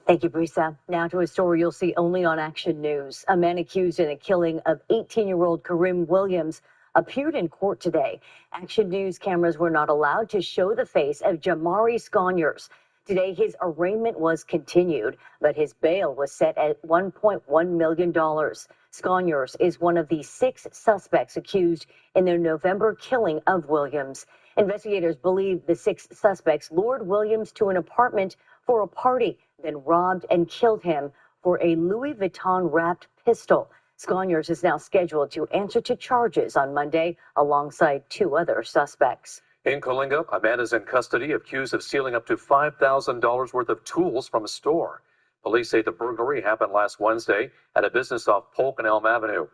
Thank you, Brisa. Now to a story you'll see only on Action News. A man accused in the killing of 18-year-old Kareem Williams appeared in court today. Action News cameras were not allowed to show the face of Jamari Sconyers. Today, his arraignment was continued, but his bail was set at $1.1 million. Sconyers is one of the 6 suspects accused in the November killing of Williams. Investigators believe the 6 suspects lured Williams to an apartment for a party, then robbed and killed him for a Louis Vuitton wrapped pistol. Sconyers is now scheduled to answer to charges on Monday alongside 2 other suspects. In Coalinga, a man is in custody accused of stealing up to $5,000 worth of tools from a store. Police say the burglary happened last Wednesday at a business off Polk and Elm Avenue.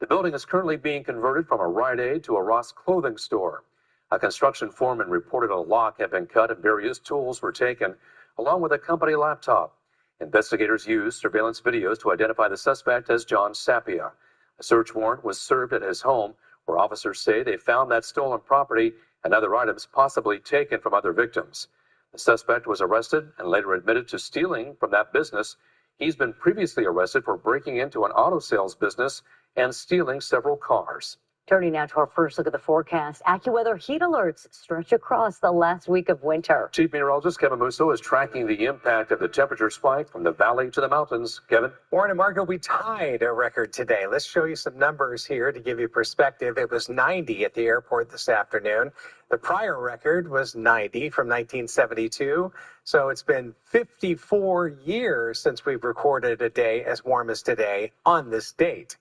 The building is currently being converted from a Rite Aid to a Ross clothing store. A construction foreman reported a lock had been cut and various tools were taken, along with a company laptop. Investigators used surveillance videos to identify the suspect as John Sapia. A search warrant was served at his home, where officers say they found that stolen property and other items possibly taken from other victims. The suspect was arrested and later admitted to stealing from that business. He's been previously arrested for breaking into an auto sales business and stealing several cars. Turning now to our first look at the forecast. AccuWeather heat alerts stretch across the last week of winter. Chief Meteorologist Kevin Musso is tracking the impact of the temperature spike from the valley to the mountains. Kevin? Warren and Marco, we tied a record today. Let's show you some numbers here to give you perspective. It was 90 at the airport this afternoon. The prior record was 90 from 1972. So it's been 54 years since we've recorded a day as warm as today on this date.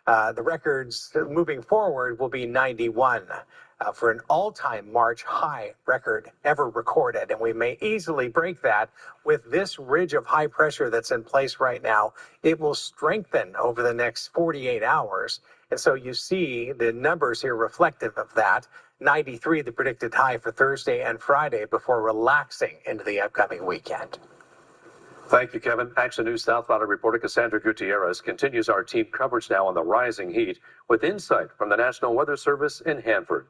The records moving forward will be 91 for an all-time March high record ever recorded. And we may easily break that with this ridge of high pressure that's in place right now. It will strengthen over the next 48 hours. And so you see the numbers here reflective of that. 93, the predicted high for Thursday and Friday before relaxing into the upcoming weekend. Thank you, Kevin. Action News South Valley reporter Cassandra Gutierrez continues our team coverage now on the rising heat with insight from the National Weather Service in Hanford.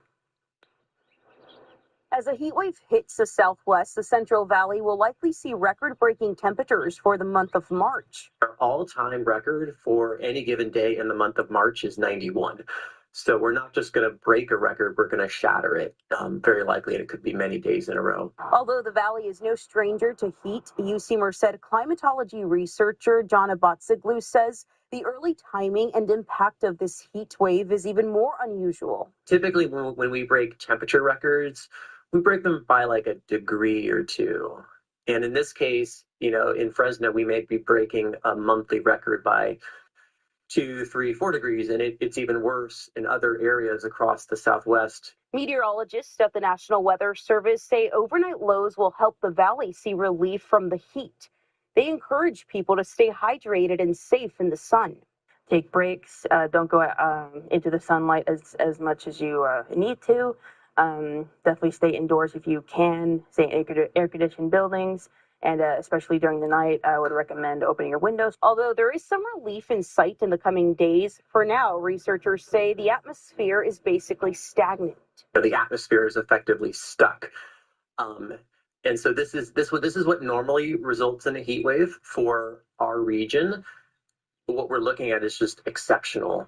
As a heat wave hits the southwest, the Central Valley will likely see record-breaking temperatures for the month of March. Our all-time record for any given day in the month of March is 91. So we're not just going to break a record, we're going to shatter it. Very likely, and it could be many days in a row. Although the valley is no stranger to heat, UC Merced climatology researcher John Abatsiglu says the early timing and impact of this heat wave is even more unusual. Typically, when we break temperature records, we break them by like a degree or two. And in this case, in Fresno, we may be breaking a monthly record by 2, 3, 4 degrees, and it's even worse in other areas across the Southwest. Meteorologists at the National Weather Service say overnight lows will help the valley see relief from the heat. They encourage people to stay hydrated and safe in the sun. Take breaks. Don't go into the sunlight as much as you need to. Definitely stay indoors if you can. Stay in air-conditioned buildings. And especially during the night, I would recommend opening your windows. Although there is some relief in sight in the coming days, for now, researchers say the atmosphere is basically stagnant. The atmosphere is effectively stuck. And so this is what normally results in a heat wave for our region. What we're looking at is just exceptional.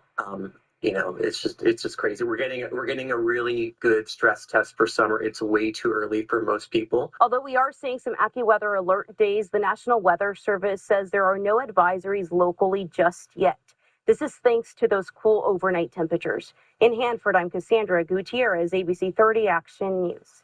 It's just crazy. We're getting a really good stress test for summer. It's way too early for most people. Although we are seeing some AccuWeather alert days, the National Weather Service says there are no advisories locally just yet. This is thanks to those cool overnight temperatures. In Hanford, I'm Cassandra Gutierrez, ABC 30 Action News.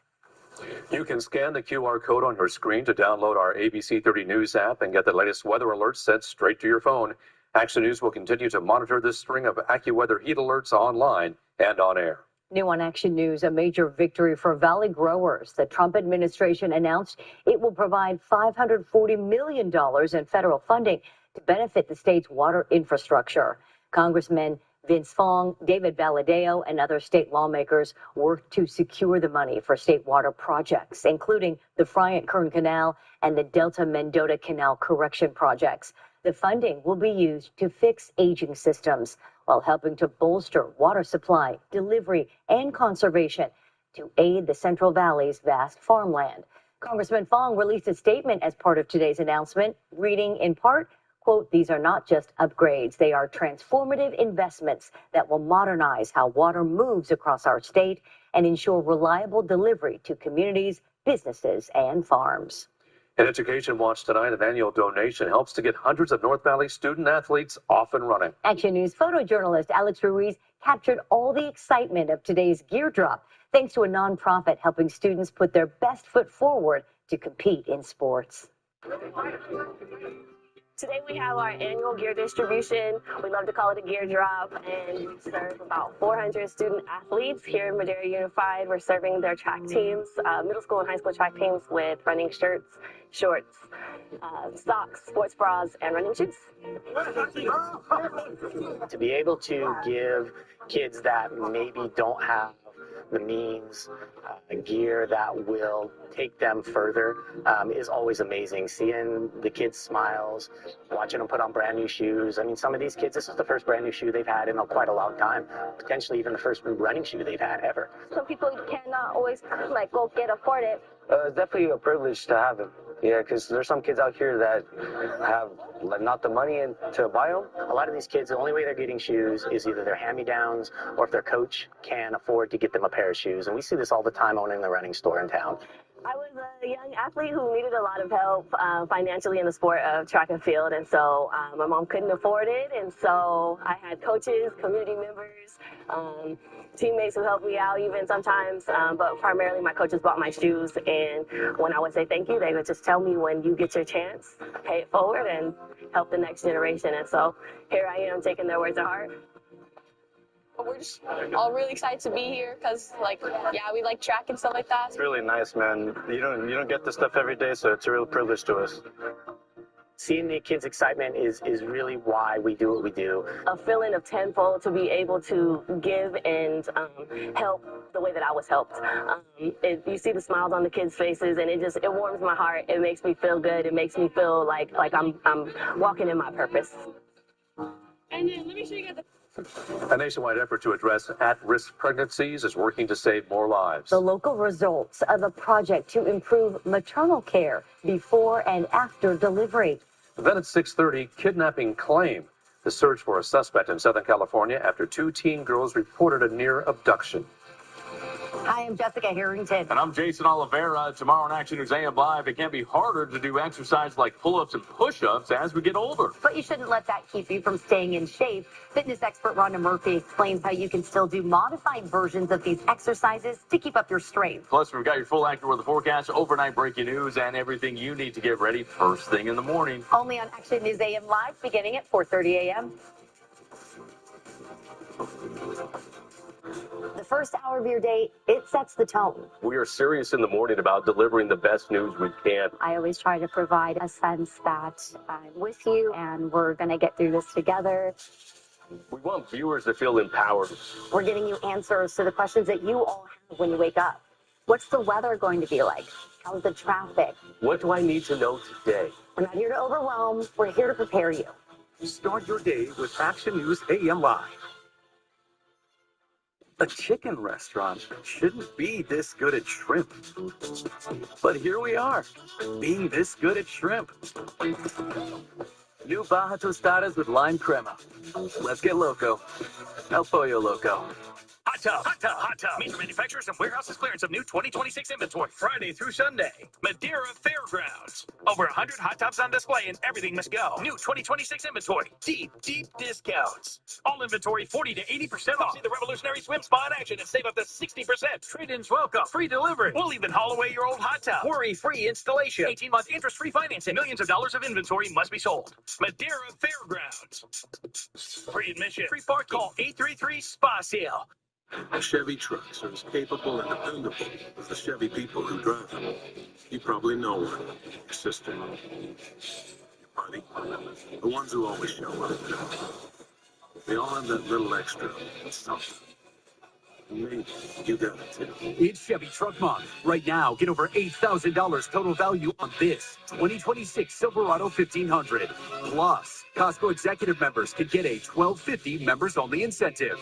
You can scan the QR code on your screen to download our ABC 30 News app and get the latest weather alerts sent straight to your phone. Action News will continue to monitor this string of AccuWeather heat alerts online and on air. New on Action News, a major victory for Valley growers. The Trump administration announced it will provide $540 million in federal funding to benefit the state's water infrastructure. Congressmen Vince Fong, David Valadao, and other state lawmakers worked to secure the money for state water projects, including the Friant-Kern Canal and the Delta-Mendota Canal correction projects. The funding will be used to fix aging systems while helping to bolster water supply, delivery, and conservation to aid the Central Valley's vast farmland. Congressman Fong released a statement as part of today's announcement, reading in part, quote, "These are not just upgrades. They are transformative investments that will modernize how water moves across our state and ensure reliable delivery to communities, businesses, and farms." In Education Watch tonight, an annual donation helps to get hundreds of North Valley student athletes off and running. Action News photojournalist Alex Ruiz captured all the excitement of today's gear drop, thanks to a nonprofit helping students put their best foot forward to compete in sports. Today we have our annual gear distribution. We love to call it a gear drop, and we serve about 400 student athletes here in Madera Unified. We're serving their track teams, middle school and high school track teams, with running shirts, shorts, socks, sports bras, and running shoes. To be able to give kids that maybe don't have the means, gear that will take them further is always amazing. Seeing the kids' smiles, watching them put on brand new shoes. I mean, some of these kids, this is the first brand new shoe they've had in quite a long time, potentially even the first running shoe they've had ever. Some people cannot always go afford it. It's definitely a privilege to have it. Yeah, because there's some kids out here that have not the money to buy them. A lot of these kids, the only way they're getting shoes is either their hand-me-downs or if their coach can afford to get them a pair of shoes. And we see this all the time owning the running store in town. I was a young athlete who needed a lot of help financially in the sport of track and field, and so my mom couldn't afford it, and so I had coaches, community members, teammates who helped me out even sometimes, but primarily my coaches bought my shoes, and when I would say thank you, they would just tell me, when you get your chance, pay it forward and help the next generation, and so here I am taking their words to heart. We're just all really excited to be here because, we like track and stuff like that. It's really nice, man. You don't get this stuff every day, so it's a real privilege to us. Seeing the kids' excitement is really why we do what we do. A feeling of tenfold to be able to give and help the way that I was helped. You see the smiles on the kids' faces, and it warms my heart. It makes me feel good. It makes me feel like I'm walking in my purpose. And then let me show you guys the... A nationwide effort to address at-risk pregnancies is working to save more lives. The local results of a project to improve maternal care before and after delivery. Then at 6:30, kidnapping claim. The search for a suspect in Southern California after 2 teen girls reported a near abduction. Hi, I'm Jessica Harrington. And I'm Jason Oliveira. Tomorrow on Action News AM Live, it can be harder to do exercise like pull-ups and push-ups as we get older. But you shouldn't let that keep you from staying in shape. Fitness expert Rhonda Murphy explains how you can still do modified versions of these exercises to keep up your strength. Plus, we've got your full AccuWeather forecast, overnight breaking news, and everything you need to get ready first thing in the morning. Only on Action News AM Live, beginning at 4:30 a.m. The first hour of your day, it sets the tone. We are serious in the morning about delivering the best news we can. I always try to provide a sense that I'm with you and we're going to get through this together. We want viewers to feel empowered. We're giving you answers to the questions that you all have when you wake up. What's the weather going to be like? How's the traffic? What do I need to know today? We're not here to overwhelm. We're here to prepare you. Start your day with Action News AM Live. A chicken restaurant shouldn't be this good at shrimp. But here we are, being this good at shrimp. New Baja Tostadas with lime crema. Let's get loco. El Pollo Loco. Hot Tub, Hot Tub, Hot Tub. Major manufacturers and warehouses clearance of new 2026 inventory. Friday through Sunday. Madeira Fairgrounds. Over 100 hot tubs on display and everything must go. New 2026 inventory. Deep, deep discounts. All inventory 40 to 80% off. See the revolutionary swim spa in action and save up to 60%. Trade-ins welcome. Free delivery. We'll even haul away your old hot tub. Worry-free installation. 18-month interest-free financing. Millions of dollars of inventory must be sold. Madeira Fairgrounds. Free admission. Free parking. Call 833-SPA-SALE. Chevy trucks are as capable and dependable as the Chevy people who drive them. You probably know one. Your sister. Your buddy. The ones who always show up. They all have that little extra something. Maybe you got it too. It's Chevy Truck Month. Right now, get over $8,000 total value on this 2026 Silverado 1500. Plus, Costco executive members can get a $12.50 members-only incentive.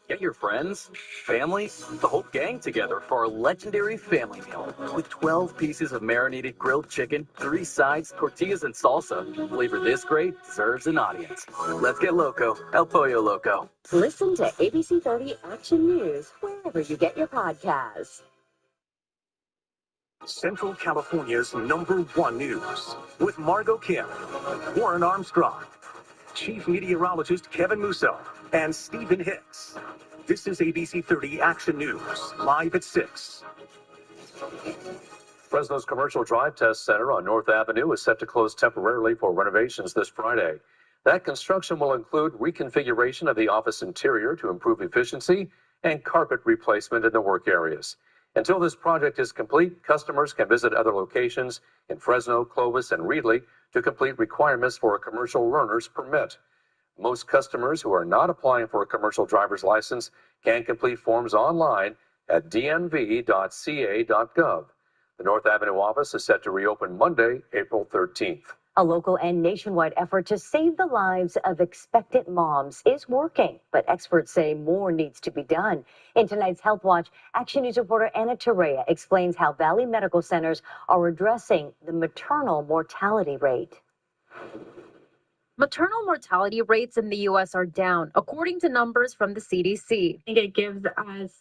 Get your friends, family, the whole gang together for our legendary family meal. With 12 pieces of marinated grilled chicken, 3 sides, tortillas, and salsa. Flavor this great deserves an audience. Let's get loco. El Pollo Loco. Listen to ABC 30 Action News wherever you get your podcasts. Central California's #1 news with Margot Kim, Warren Armstrong, Chief Meteorologist Kevin Musso, and Stephen Hicks. This is ABC 30 Action News, live at 6. Fresno's Commercial Drive Test Center on North Avenue is set to close temporarily for renovations this Friday. That construction will include reconfiguration of the office interior to improve efficiency and carpet replacement in the work areas. Until this project is complete, customers can visit other locations in Fresno, Clovis, and Reedley to complete requirements for a commercial learner's permit. Most customers who are not applying for a commercial driver's license can complete forms online at dmv.ca.gov. The North Avenue office is set to reopen Monday, April 13th. A local and nationwide effort to save the lives of expectant moms is working, but experts say more needs to be done. In tonight's Health Watch, Action News reporter Anna Torrea explains how Valley Medical Centers are addressing the maternal mortality rate. Maternal mortality rates in the U.S. are down, according to numbers from the CDC. I think it gives us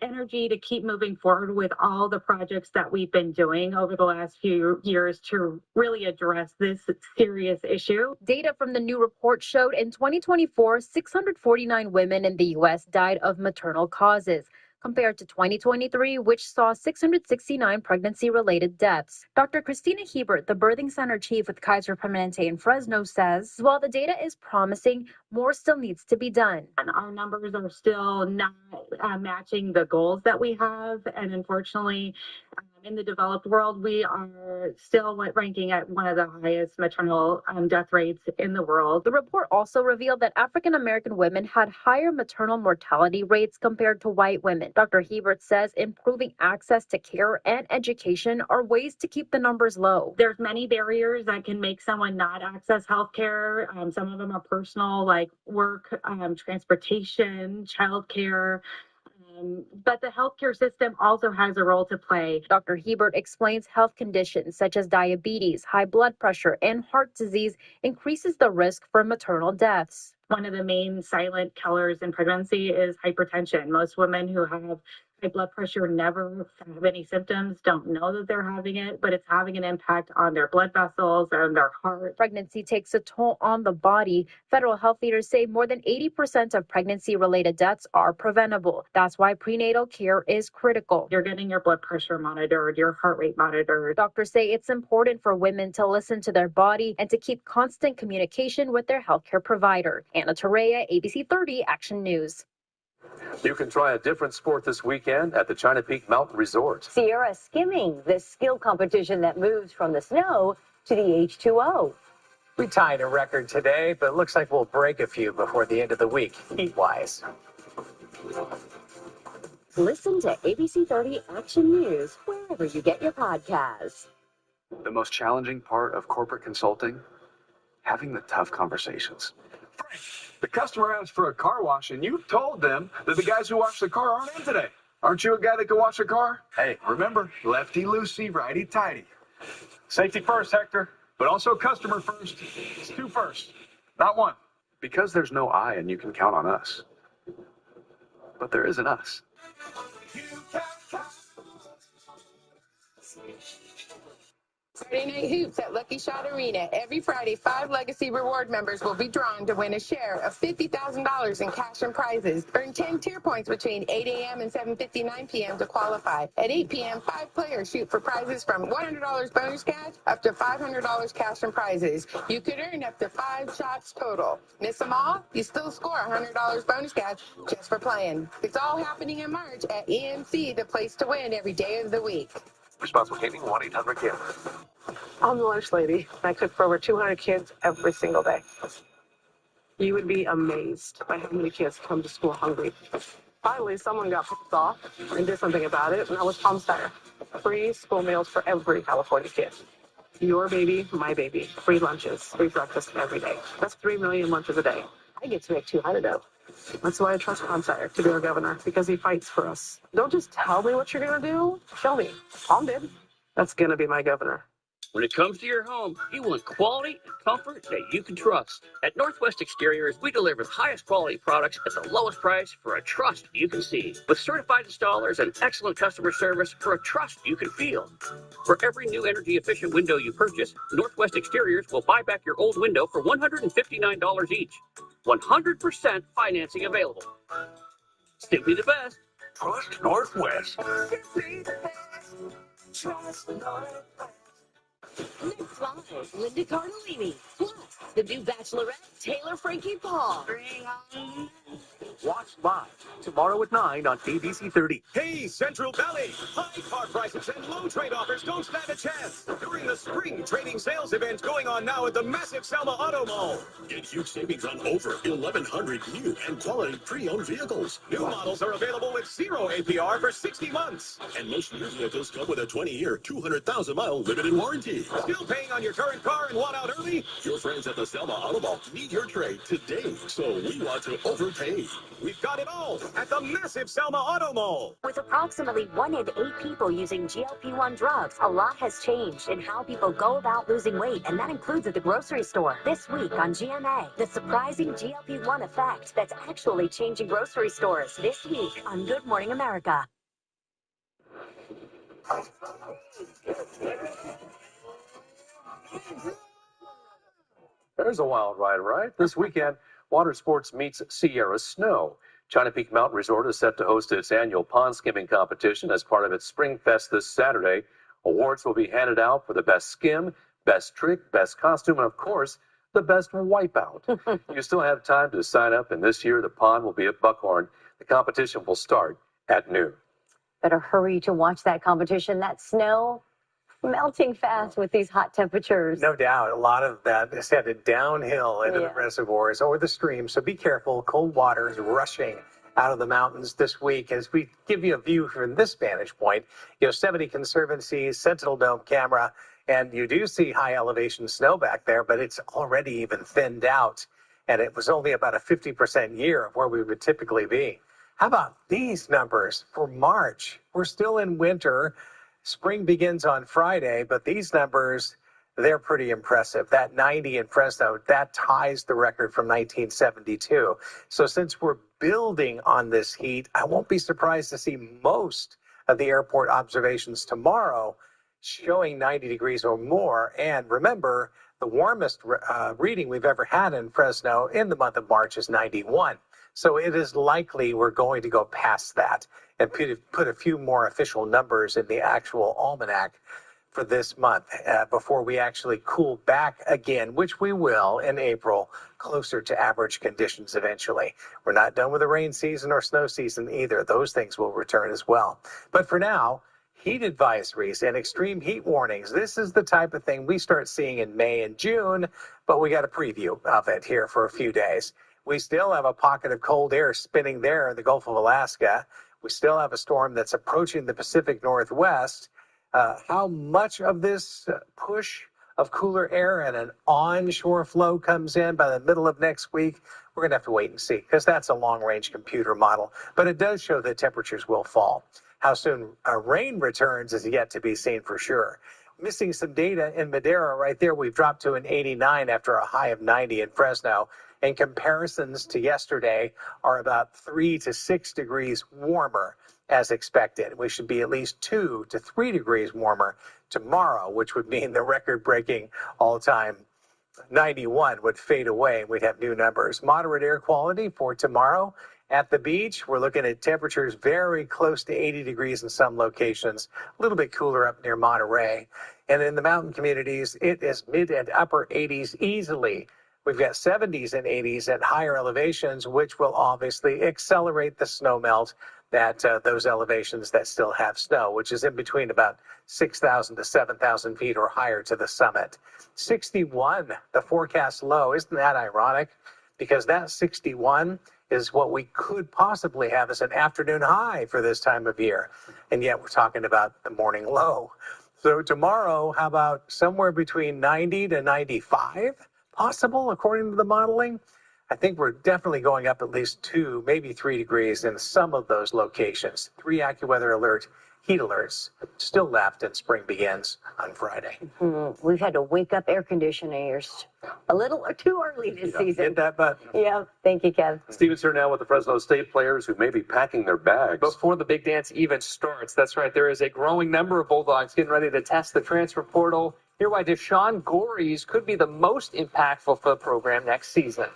energy to keep moving forward with all the projects that we've been doing over the last few years to really address this serious issue. Data from the new report showed in 2024, 649 women in the U.S. died of maternal causes, compared to 2023, which saw 669 pregnancy-related deaths. Dr. Christina Hebert, the birthing center chief with Kaiser Permanente in Fresno, says, while the data is promising, more still needs to be done. And our numbers are still not matching the goals that we have. And unfortunately, in the developed world, we are still ranking at one of the highest maternal death rates in the world. The report also revealed that African American women had higher maternal mortality rates compared to white women. Dr. Hebert says improving access to care and education are ways to keep the numbers low. There's many barriers that can make someone not access health care. Some of them are personal, like work, transportation, childcare. But the healthcare system also has a role to play. Dr. Hebert explains health conditions such as diabetes, high blood pressure, and heart disease increases the risk for maternal deaths. One of the main silent killers in pregnancy is hypertension. Most women who have high blood pressure never have any symptoms, don't know that they're having it, but it's having an impact on their blood vessels and their heart. Pregnancy takes a toll on the body. Federal health leaders say more than 80% of pregnancy-related deaths are preventable. That's why prenatal care is critical. You're getting your blood pressure monitored, your heart rate monitored. Doctors say it's important for women to listen to their body and to keep constant communication with their healthcare provider. Anna Torrea, ABC 30 Action News. You can try a different sport this weekend at the China Peak Mountain Resort. Sierra skimming, the skill competition that moves from the snow to the H2O. We tied a record today, but it looks like we'll break a few before the end of the week, heat-wise. Listen to ABC 30 Action News wherever you get your podcasts. The most challenging part of corporate consulting? Having the tough conversations. Frank, the customer asked for a car wash, and you told them that the guys who wash the car aren't in today. Aren't you a guy that can wash a car? Hey, remember, lefty-loosey, righty-tighty. Safety first, Hector, but also customer first. It's 2 first, not 1. Because there's no I and you can count on us. But there is an us. Friday Night Hoops at Lucky Shot Arena. Every Friday, 5 Legacy Reward members will be drawn to win a share of $50,000 in cash and prizes. Earn 10 tier points between 8 a.m. and 7:59 p.m. to qualify. At 8 p.m., 5 players shoot for prizes from $100 bonus cash up to $500 cash and prizes. You could earn up to 5 shots total. Miss them all? You still score $100 bonus cash just for playing. It's all happening in March at EMC, the place to win every day of the week. Responsible gaming, 1-800-GAMBLER. I'm the lunch lady. I cook for over 200 kids every single day. You would be amazed by how many kids come to school hungry. Finally, someone got pissed off and did something about it, and that was Palm Steyer. Free school meals for every California kid. Your baby, my baby. Free lunches, free breakfast every day. That's 3 million lunches a day. I get to make 200 of. That's why I trust Palm Steyer to be our governor, because he fights for us. Don't just tell me what you're going to do. Show me. Palm did. That's going to be my governor. When it comes to your home, you want quality and comfort that you can trust. At Northwest Exteriors, we deliver the highest quality products at the lowest price for a trust you can see. With certified installers and excellent customer service for a trust you can feel. For every new energy-efficient window you purchase, Northwest Exteriors will buy back your old window for $159 each. 100% financing available. Simply the best. Trust Northwest. Trust Northwest. Next live, Linda Cardellini. Plus, the new Bachelorette, Taylor Frankie Paul. Watch live tomorrow at 9 on ABC 30. Hey, Central Valley! High car prices and low trade offers don't stand a chance during the spring trading sales event going on now at the massive Selma Auto Mall. Get huge savings on over 1,100 new and quality pre-owned vehicles. New models are available with 0 APR for 60 months. And most new vehicles come with a 20-year, 200,000-mile limited warranty. Still paying on your current car and want out early? Your friends at the Selma Auto Mall need your trade today, so we want to overpay. We've got it all at the massive Selma Auto Mall. With approximately 1 in 8 people using GLP-1 drugs, a lot has changed in how people go about losing weight, and that includes at the grocery store. This week on GMA, the surprising GLP-1 effect that's actually changing grocery stores. This week on Good Morning America. There's a wild ride, right? This weekend, water sports meets Sierra Snow. China Peak Mountain Resort is set to host its annual pond skimming competition as part of its Spring Fest this Saturday. Awards will be handed out for the best skim, best trick, best costume, and of course, the best wipeout. You still have time to sign up, and this year the pond will be at Buckhorn. The competition will start at noon. Better hurry to watch that competition. That snow melting fast with these hot temperatures. No doubt. A lot of that is headed downhill into the reservoirs or the streams. So be careful. Cold water is rushing out of the mountains this week. As we give you a view from this vantage point, Yosemite Conservancy, Sentinel Dome camera, and you do see high elevation snow back there, but it's already even thinned out. And it was only about a 50% year of where we would typically be. How about these numbers for March? We're still in winter. Spring begins on Friday, but these numbers, they're pretty impressive. That 90 in Fresno, that ties the record from 1972. So since we're building on this heat, I won't be surprised to see most of the airport observations tomorrow showing 90 degrees or more. And remember, the warmest reading we've ever had in Fresno in the month of March is 91. So it is likely we're going to go past that and put a few more official numbers in the actual almanac for this month before we actually cool back again, which we will in April, closer to average conditions eventually. We're not done with the rain season or snow season either. Those things will return as well. But for now, heat advisories and extreme heat warnings. This is the type of thing we start seeing in May and June, but we got a preview of it here for a few days. We still have a pocket of cold air spinning there in the Gulf of Alaska. We still have a storm that's approaching the Pacific Northwest. How much of this push of cooler air and an onshore flow comes in by the middle of next week, we're going to have to wait and see, because that's a long-range computer model. But it does show that temperatures will fall. How soon rain returns is yet to be seen for sure. Missing some data in Madera right there. We've dropped to an 89 after a high of 90 in Fresno. And comparisons to yesterday are about 3 to 6 degrees warmer as expected. We should be at least 2 to 3 degrees warmer tomorrow, which would mean the record-breaking all-time 91 would fade away and we'd have new numbers. Moderate air quality for tomorrow. At the beach, we're looking at temperatures very close to 80 degrees in some locations, a little bit cooler up near Monterey. And in the mountain communities, it is mid and upper 80s easily. We've got 70s and 80s at higher elevations, which will obviously accelerate the snow melt that those elevations that still have snow, which is in between about 6,000 to 7,000 feet or higher to the summit. 61, the forecast low. Isn't that ironic? Because that 61 is what we could possibly have as an afternoon high for this time of year. And yet we're talking about the morning low. So tomorrow, how about somewhere between 90 to 95 possible according to the modeling? I think we're definitely going up at least 2, maybe 3 degrees in some of those locations. 3 AccuWeather alert heat alerts still left, and spring begins on Friday. We've had to wake up air conditioners a little or too early this season. Hit that button. Yeah, thank you, Kev. Steven's here now with the Fresno State players who may be packing their bags before the big dance even starts. That's right. There is a growing number of Bulldogs getting ready to test the transfer portal. Here's why Deshaun Gorries could be the most impactful for the program next season.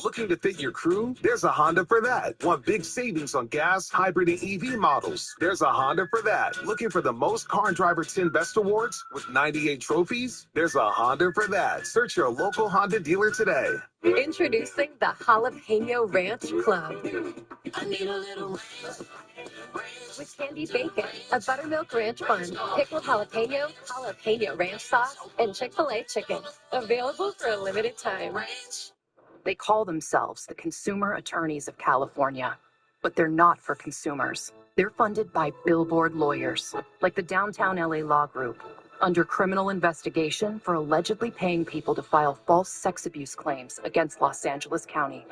Looking to fit your crew? There's a Honda for that. Want big savings on gas, hybrid, and EV models? There's a Honda for that. Looking for the most Car and Driver 10 Best Awards with 98 trophies? There's a Honda for that. Search your local Honda dealer today. Introducing the Jalapeno Ranch Club. I need a little With candy bacon, a buttermilk ranch bun, pickled jalapeno, jalapeno ranch sauce, and Chick-fil-A chicken. Available for a limited time. They call themselves the Consumer Attorneys of California, but they're not for consumers. They're funded by billboard lawyers, like the Downtown LA Law Group, under criminal investigation for allegedly paying people to file false sex abuse claims against Los Angeles County.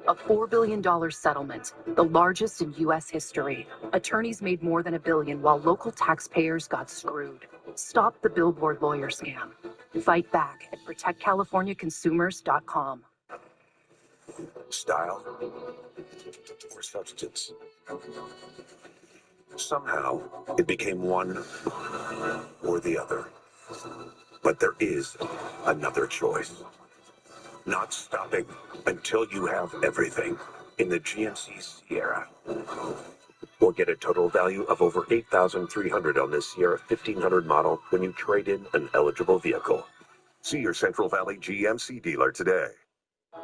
A $4 billion settlement, the largest in U.S. history. Attorneys made more than $1 billion while local taxpayers got screwed. Stop the billboard lawyer scam. Fight back at protectcaliforniaconsumers.com. Style or substance. Somehow, it became one or the other. But there is another choice. Not stopping until you have everything in the GMC Sierra. Or get a total value of over $8,300 on this Sierra 1500 model when you trade in an eligible vehicle. See your Central Valley GMC dealer today.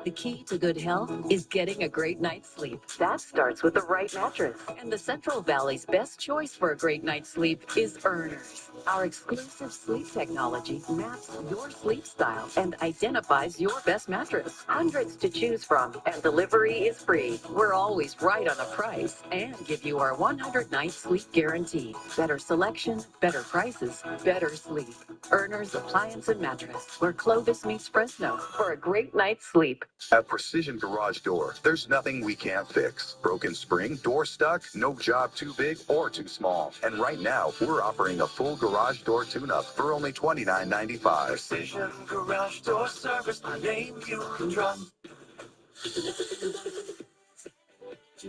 The key to good health is getting a great night's sleep. That starts with the right mattress. And the Central Valley's best choice for a great night's sleep is Earners. Our exclusive sleep technology maps your sleep style and identifies your best mattress. Hundreds to choose from, and delivery is free. We're always right on the price and give you our 100-night sleep guarantee. Better selection, better prices, better sleep. Earners Appliance and Mattress, where Clovis meets Fresno for a great night's sleep. At Precision Garage Door, there's nothing we can't fix. Broken spring, door stuck, no job too big or too small. And right now, we're offering a full garage door tune-up for only $29.95. Precision Garage Door Service, my name you can trust.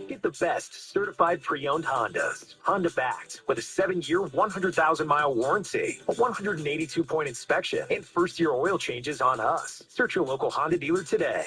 Get the best certified pre-owned Hondas. Honda backed with a 7-year, 100,000-mile warranty, a 182-point inspection, and first-year oil changes on us. Search your local Honda dealer today.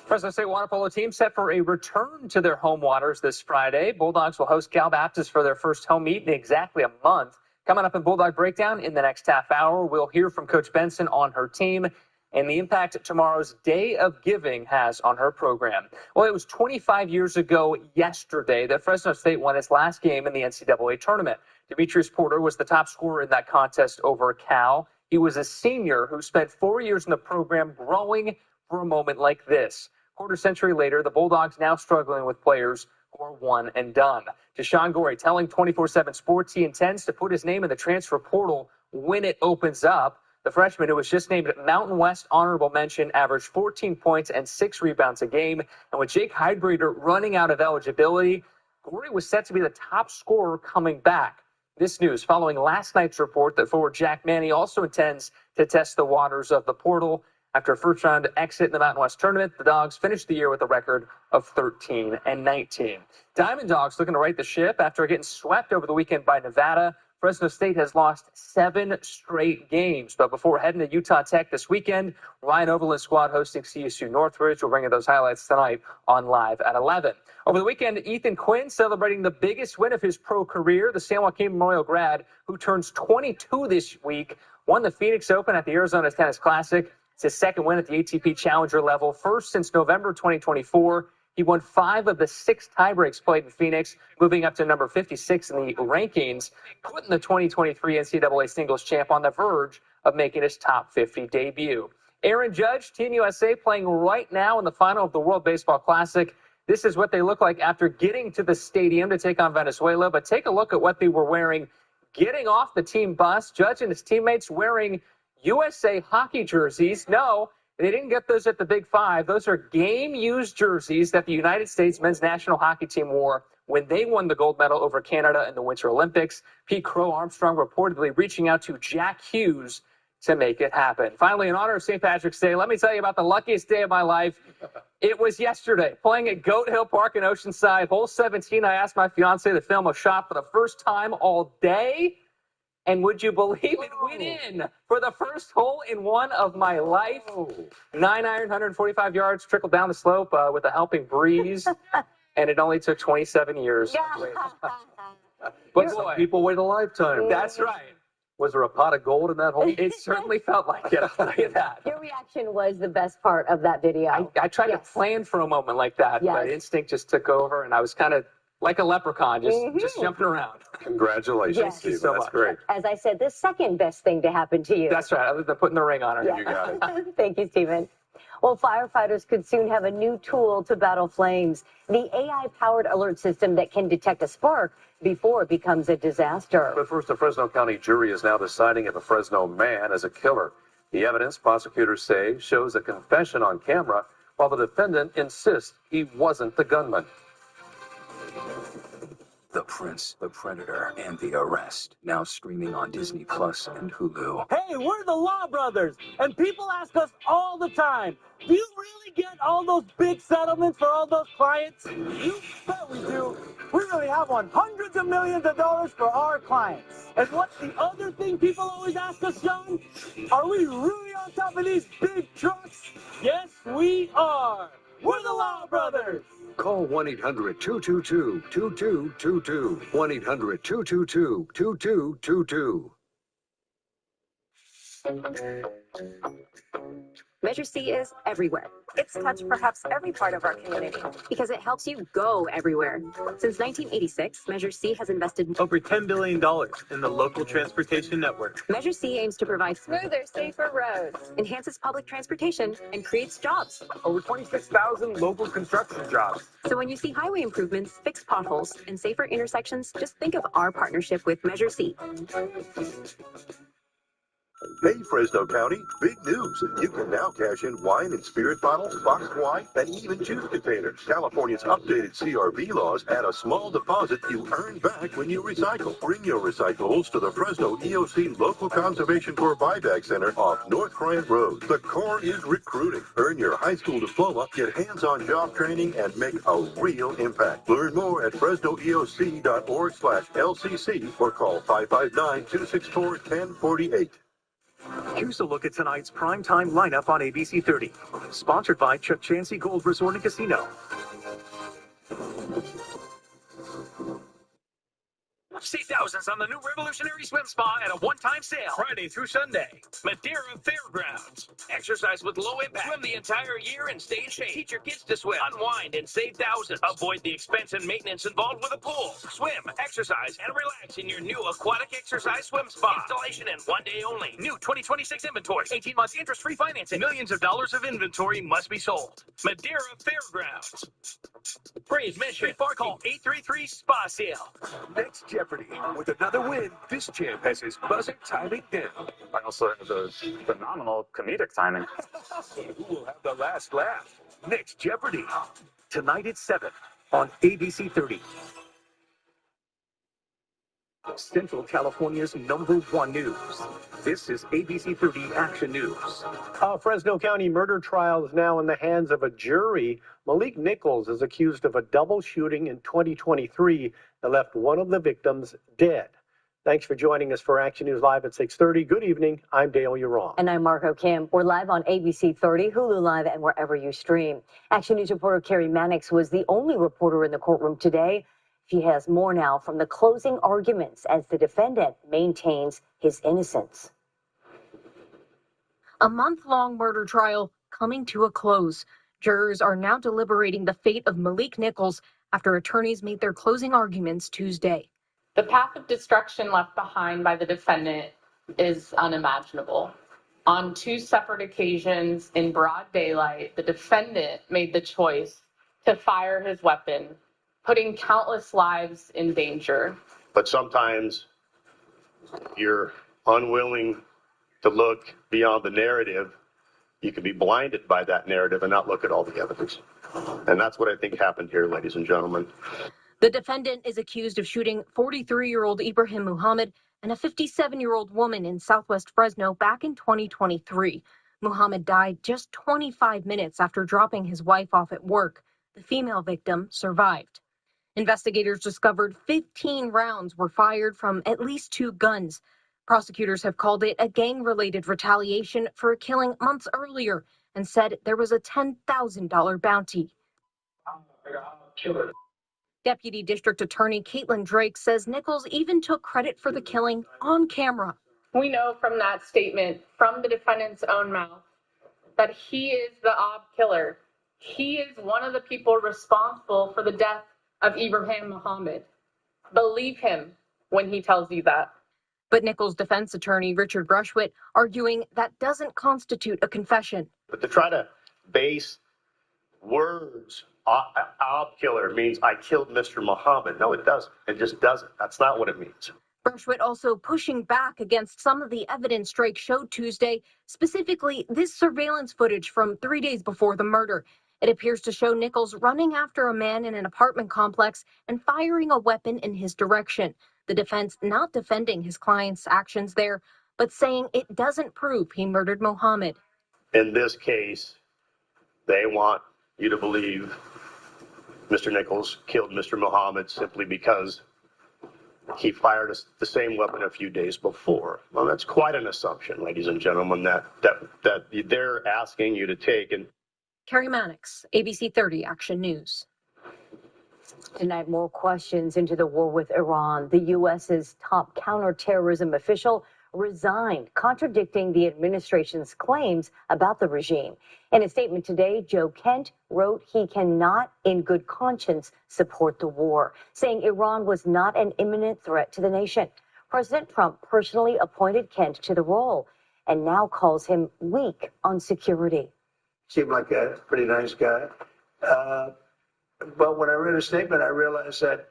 Fresno State water polo team set for a return to their home waters this Friday. Bulldogs will host Cal Baptist for their first home meet in exactly a month. Coming up in Bulldog Breakdown in the next half hour, we'll hear from Coach Benson on her team and the impact tomorrow's Day of Giving has on her program. Well, it was 25 years ago yesterday that Fresno State won its last game in the NCAA tournament. Demetrius Porter was the top scorer in that contest over Cal. He was a senior who spent 4 years in the program growing for a moment like this. Quarter century later, the Bulldogs now struggling with players who are one and done. Deshaun Gorey telling 24/7 Sports he intends to put his name in the transfer portal when it opens up. The freshman, who was just named Mountain West honorable mention, averaged 14 points and 6 rebounds a game. And with Jake Heidbreder running out of eligibility, Gorey was set to be the top scorer coming back. This news following last night's report that forward Jack Manny also intends to test the waters of the portal. After a first-round exit in the Mountain West tournament, the Dogs finished the year with a record of 13-19. Diamond Dogs looking to right the ship after getting swept over the weekend by Nevada. Fresno State has lost 7 straight games. But before heading to Utah Tech this weekend, Ryan Overland's squad hosting CSU Northridge. We'll bring you those highlights tonight on Live at 11. Over the weekend, Ethan Quinn celebrating the biggest win of his pro career. The San Joaquin Memorial grad, who turns 22 this week, won the Phoenix Open at the Arizona Tennis Classic. It's his second win at the ATP Challenger level, first since November 2024. He won 5 of the 6 tiebreaks played in Phoenix, moving up to number 56 in the rankings, putting the 2023 NCAA singles champ on the verge of making his top 50 debut. Aaron Judge, Team USA, playing right now in the final of the World Baseball Classic. This is what they look like after getting to the stadium to take on Venezuela. But take a look at what they were wearing getting off the team bus. Judge and his teammates wearing USA hockey jerseys. No, they didn't get those at the Big Five. Those are game-used jerseys that the United States men's national hockey team wore when they won the gold medal over Canada in the Winter Olympics. Pete Crow Armstrong reportedly reaching out to Jack Hughes to make it happen. Finally, in honor of St. Patrick's Day, let me tell you about the luckiest day of my life. It was yesterday, playing at Goat Hill Park in Oceanside. Hole 17, I asked my fiance to film a shot for the first time all day. And would you believe it went in for the first hole in one of my life? 9-iron, 145 yards, trickled down the slope with a helping breeze. And it only took 27 years. But some people wait a lifetime. That's right. Was there a pot of gold in that hole? It certainly felt like it, I'll tell you that. Your reaction was the best part of that video. I tried to plan for a moment like that, but instinct just took over, and I was kind of like a leprechaun, just jumping around. Congratulations, Steve. So That's much. great. As I said, the second best thing to happen to you. That's right, other than putting the ring on her. Yeah. You got it. Thank you, Stephen. Well, firefighters could soon have a new tool to battle flames, the AI-powered alert system that can detect a spark before it becomes a disaster. But first, the Fresno County jury is now deciding if a Fresno man is a killer. The evidence, prosecutors say, shows a confession on camera, while the defendant insists he wasn't the gunman. The Prince, the Predator, and the Arrest, now streaming on Disney Plus and Hulu. Hey, we're the Law Brothers, and people ask us all the time, do you really get all those big settlements for all those clients? You bet we do. We really have won hundreds of millions of dollars for our clients. And what's the other thing people always ask us, John? Are we really on top of these big trucks? Yes, we are. We're the Law Brothers. Call 1-800-222-2222. 1-800-222-2222. Measure C is everywhere. It's touched perhaps every part of our community because it helps you go everywhere. Since 1986, Measure C has invested over $10 billion in the local transportation network. Measure C aims to provide smoother, safer roads, enhances public transportation, and creates jobs. Over 26,000 local construction jobs. So when you see highway improvements, fixed potholes, and safer intersections, just think of our partnership with Measure C. Hey, Fresno County, big news. You can now cash in wine and spirit bottles, boxed wine, and even juice containers. California's updated CRV laws add a small deposit you earn back when you recycle. Bring your recyclables to the Fresno EOC Local Conservation Corps Buyback Center off North Bryant Road. The Corps is recruiting. Earn your high school diploma, get hands-on job training, and make a real impact. Learn more at FresnoEOC.org/LCC or call 559-264-1048. Here's a look at tonight's primetime lineup on ABC 30. Sponsored by Chuck Chansey Gold Resort and Casino. See thousands on the new revolutionary swim spa at a one-time sale Friday through Sunday. Madeira Fairgrounds. Exercise with low impact. Swim the entire year and stay in shape. Teach your kids to swim. Unwind and save thousands. Avoid the expense and maintenance involved with a pool. Swim, exercise, and relax in your new aquatic exercise swim spa. Installation in one day only. New 2026 inventory. 18 months interest-free financing. Millions of dollars of inventory must be sold. Madeira Fairgrounds. Free admission. Call 833-SPA-SALE. Next Jeopardy! With another win, this champ has his buzzer timing down. I also have the phenomenal comedic timing. Who will have the last laugh? Next Jeopardy! Tonight at 7 on ABC 30. Central California's #1 news. This is ABC 30 Action News. Fresno County murder trial is now in the hands of a jury. Malik Nichols is accused of a double shooting in 2023 that left one of the victims dead. Thanks for joining us for Action News Live at 6:30. Good evening. I'm Dale Uron. And I'm Marco Kim. We're live on ABC 30, Hulu Live, and wherever you stream. Action News reporter Carrie Mannix was the only reporter in the courtroom today. She has more now from the closing arguments as the defendant maintains his innocence. A month-long murder trial coming to a close. Jurors are now deliberating the fate of Malik Nichols after attorneys made their closing arguments Tuesday. The path of destruction left behind by the defendant is unimaginable. On two separate occasions in broad daylight, the defendant made the choice to fire his weapon, putting countless lives in danger. But sometimes you're unwilling to look beyond the narrative. You can be blinded by that narrative and not look at all the evidence. And that's what I think happened here, ladies and gentlemen. The defendant is accused of shooting 43-year-old Ibrahim Muhammad and a 57-year-old woman in Southwest Fresno back in 2023. Muhammad died just 25 minutes after dropping his wife off at work. The female victim survived. Investigators discovered 15 rounds were fired from at least two guns. Prosecutors have called it a gang-related retaliation for a killing months earlier and said there was a $10,000 bounty. Deputy District Attorney Caitlin Drake says Nichols even took credit for the killing on camera. We know from that statement, from the defendant's own mouth, that he is the ob killer. He is one of the people responsible for the death of Ibrahim Muhammad. Believe him when he tells you that. But Nichols' defense attorney, Richard Brushwitt, arguing that doesn't constitute a confession. But to try to base words, ob killer means I killed Mr. Muhammad. No, it doesn't. It just doesn't. That's not what it means. Brushwitt also pushing back against some of the evidence Drake showed Tuesday, specifically this surveillance footage from 3 days before the murder. It appears to show Nichols running after a man in an apartment complex and firing a weapon in his direction. The defense not defending his client's actions there, but saying it doesn't prove he murdered Muhammad. In this case, they want you to believe Mr. Nichols killed Mr. Muhammad simply because he fired the same weapon a few days before. Well, that's quite an assumption, ladies and gentlemen, that they're asking you to take. And Carrie Mannix, ABC 30 Action News. Tonight, more questions into the war with Iran. The U.S.'s top counterterrorism official resigned, contradicting the administration's claims about the regime. In a statement today, Joe Kent wrote he cannot, in good conscience, support the war, saying Iran was not an imminent threat to the nation. President Trump personally appointed Kent to the role and now calls him weak on security. Seemed like a pretty nice guy. But when I read his statement, I realized that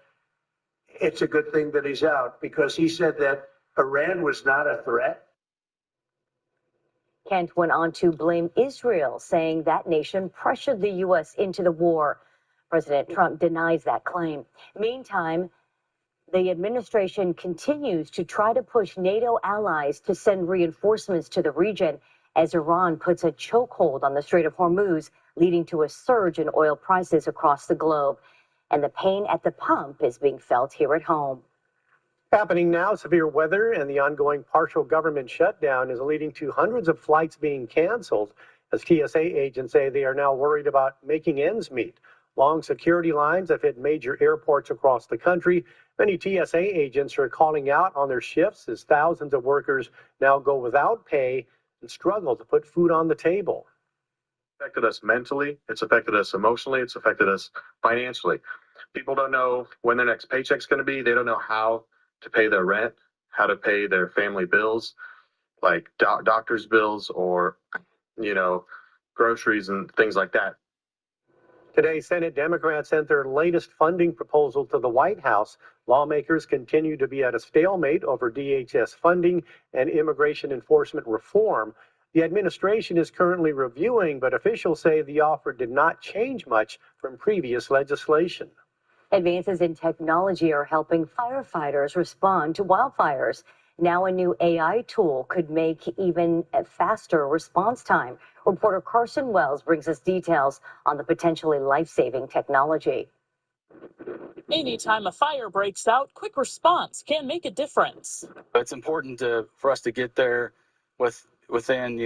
it's a good thing that he's out because he said that Iran was not a threat. Kent went on to blame Israel, saying that nation pressured the U.S. into the war. President Trump denies that claim. Meantime, the administration continues to try to push NATO allies to send reinforcements to the region as Iran puts a chokehold on the Strait of Hormuz, leading to a surge in oil prices across the globe. And the pain at the pump is being felt here at home. Happening now, severe weather and the ongoing partial government shutdown is leading to hundreds of flights being canceled, as TSA agents say they are now worried about making ends meet. Long security lines have hit major airports across the country. Many TSA agents are calling out on their shifts as thousands of workers now go without pay and struggle to put food on the table. Affected us mentally, it's affected us emotionally, it's affected us financially. People don't know when their next paycheck's going to be. They don't know how to pay their rent, how to pay their family bills, like doctor's bills or, groceries and things like that. Today, Senate Democrats sent their latest funding proposal to the White House. Lawmakers continue to be at a stalemate over DHS funding and immigration enforcement reform. The administration is currently reviewing, but officials say the offer did not change much from previous legislation. Advances in technology are helping firefighters respond to wildfires. Now a new AI tool could make even a faster response time. Reporter Carson Wells brings us details on the potentially life-saving technology. Anytime a fire breaks out, quick response can make a difference. It's important for us to get there within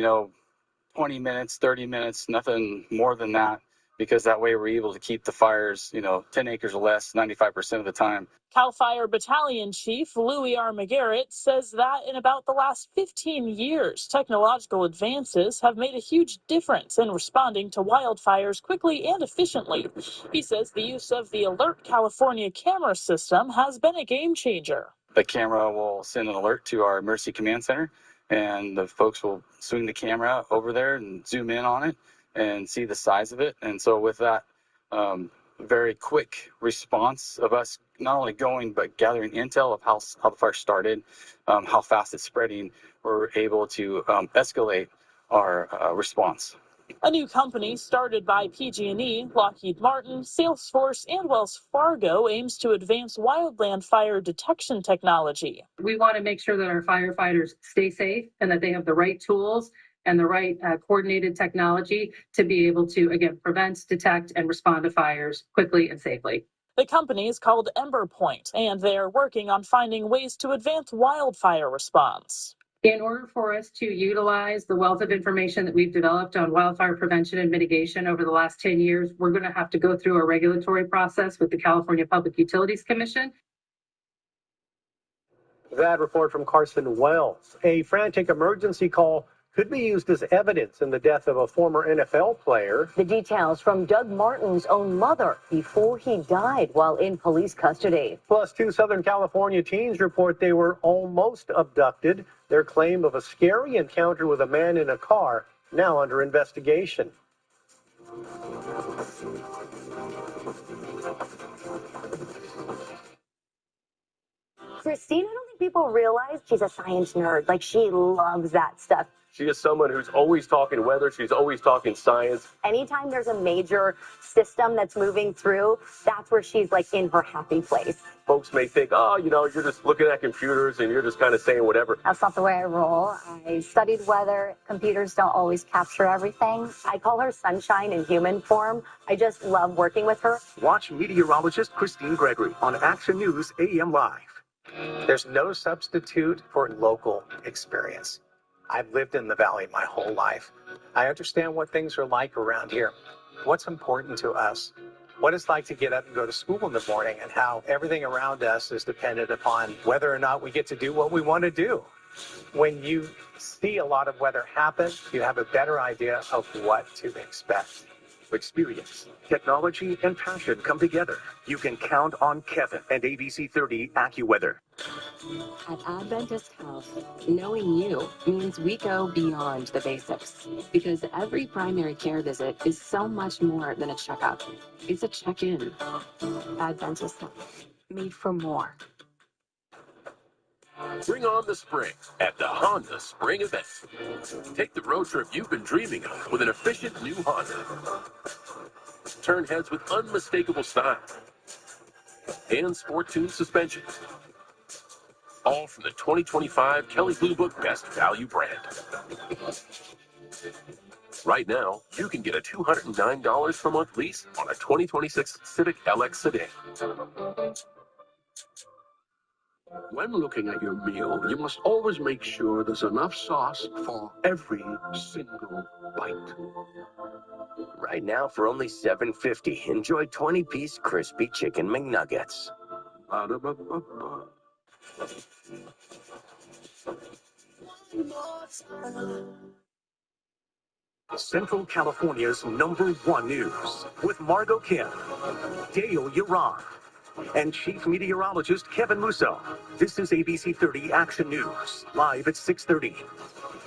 20 minutes, 30 minutes, nothing more than that, because that way we're able to keep the fires, 10 acres or less, 95% of the time. CAL FIRE Battalion Chief Louis R. McGarrett says that in about the last 15 years, technological advances have made a huge difference in responding to wildfires quickly and efficiently. He says the use of the Alert California camera system has been a game changer. The camera will send an alert to our emergency command center, and the folks will swing the camera over there and zoom in on it and see the size of it. And so with that very quick response of us not only going but gathering intel of how the fire started, how fast it's spreading, we're able to escalate our response. A new company started by PG&E, Lockheed Martin, Salesforce, and Wells Fargo aims to advance wildland fire detection technology. We want to make sure that our firefighters stay safe and that they have the right tools and the right coordinated technology to be able to, again, prevent, detect, and respond to fires quickly and safely. The company is called Ember Point, and they are working on finding ways to advance wildfire response. In order for us to utilize the wealth of information that we've developed on wildfire prevention and mitigation over the last 10 years, we're going to have to go through a regulatory process with the California Public Utilities Commission. That report from Carson Wells. A frantic emergency call could be used as evidence in the death of a former NFL player. The details from Doug Martin's own mother before he died while in police custody. Plus, two Southern California teens report they were almost abducted. Their claim of a scary encounter with a man in a car now under investigation. Christine, I don't think people realize she's a science nerd. Like, she loves that stuff. She is someone who's always talking weather. She's always talking science. Anytime there's a major system that's moving through, that's where she's like in her happy place. Folks may think, you're just looking at computers and you're just kind of saying whatever. That's not the way I roll. I studied weather. Computers don't always capture everything. I call her sunshine in human form. I just love working with her. Watch meteorologist Christine Gregory on Action News AM Live. There's no substitute for local experience. I've lived in the Valley my whole life. I understand what things are like around here, what's important to us, what it's like to get up and go to school in the morning, and how everything around us is dependent upon whether or not we get to do what we want to do. When you see a lot of weather happen, you have a better idea of what to expect. Experience, technology, and passion come together. You can count on Kevin and ABC 30 AccuWeather. At Adventist Health, knowing you means we go beyond the basics, because every primary care visit is so much more than a checkup. It's a check-in. Adventist Health, made for more. Bring on the spring at the Honda Spring Event. Take the road trip you've been dreaming of with an efficient new Honda. Turn heads with unmistakable style and sport-tuned suspension. All from the 2025 Kelley Blue Book Best Value brand. Right now, you can get a $209 per month lease on a 2026 Civic LX sedan. When looking at your meal, you must always make sure there's enough sauce for every single bite. Right now, for only $7.50, enjoy 20-piece crispy chicken McNuggets. Ba-da-ba-ba-ba. Central California's #1 news with Margot Kim, Dale Yaron, and Chief Meteorologist Kevin Musso. This is ABC 30 Action News, live at 6:30.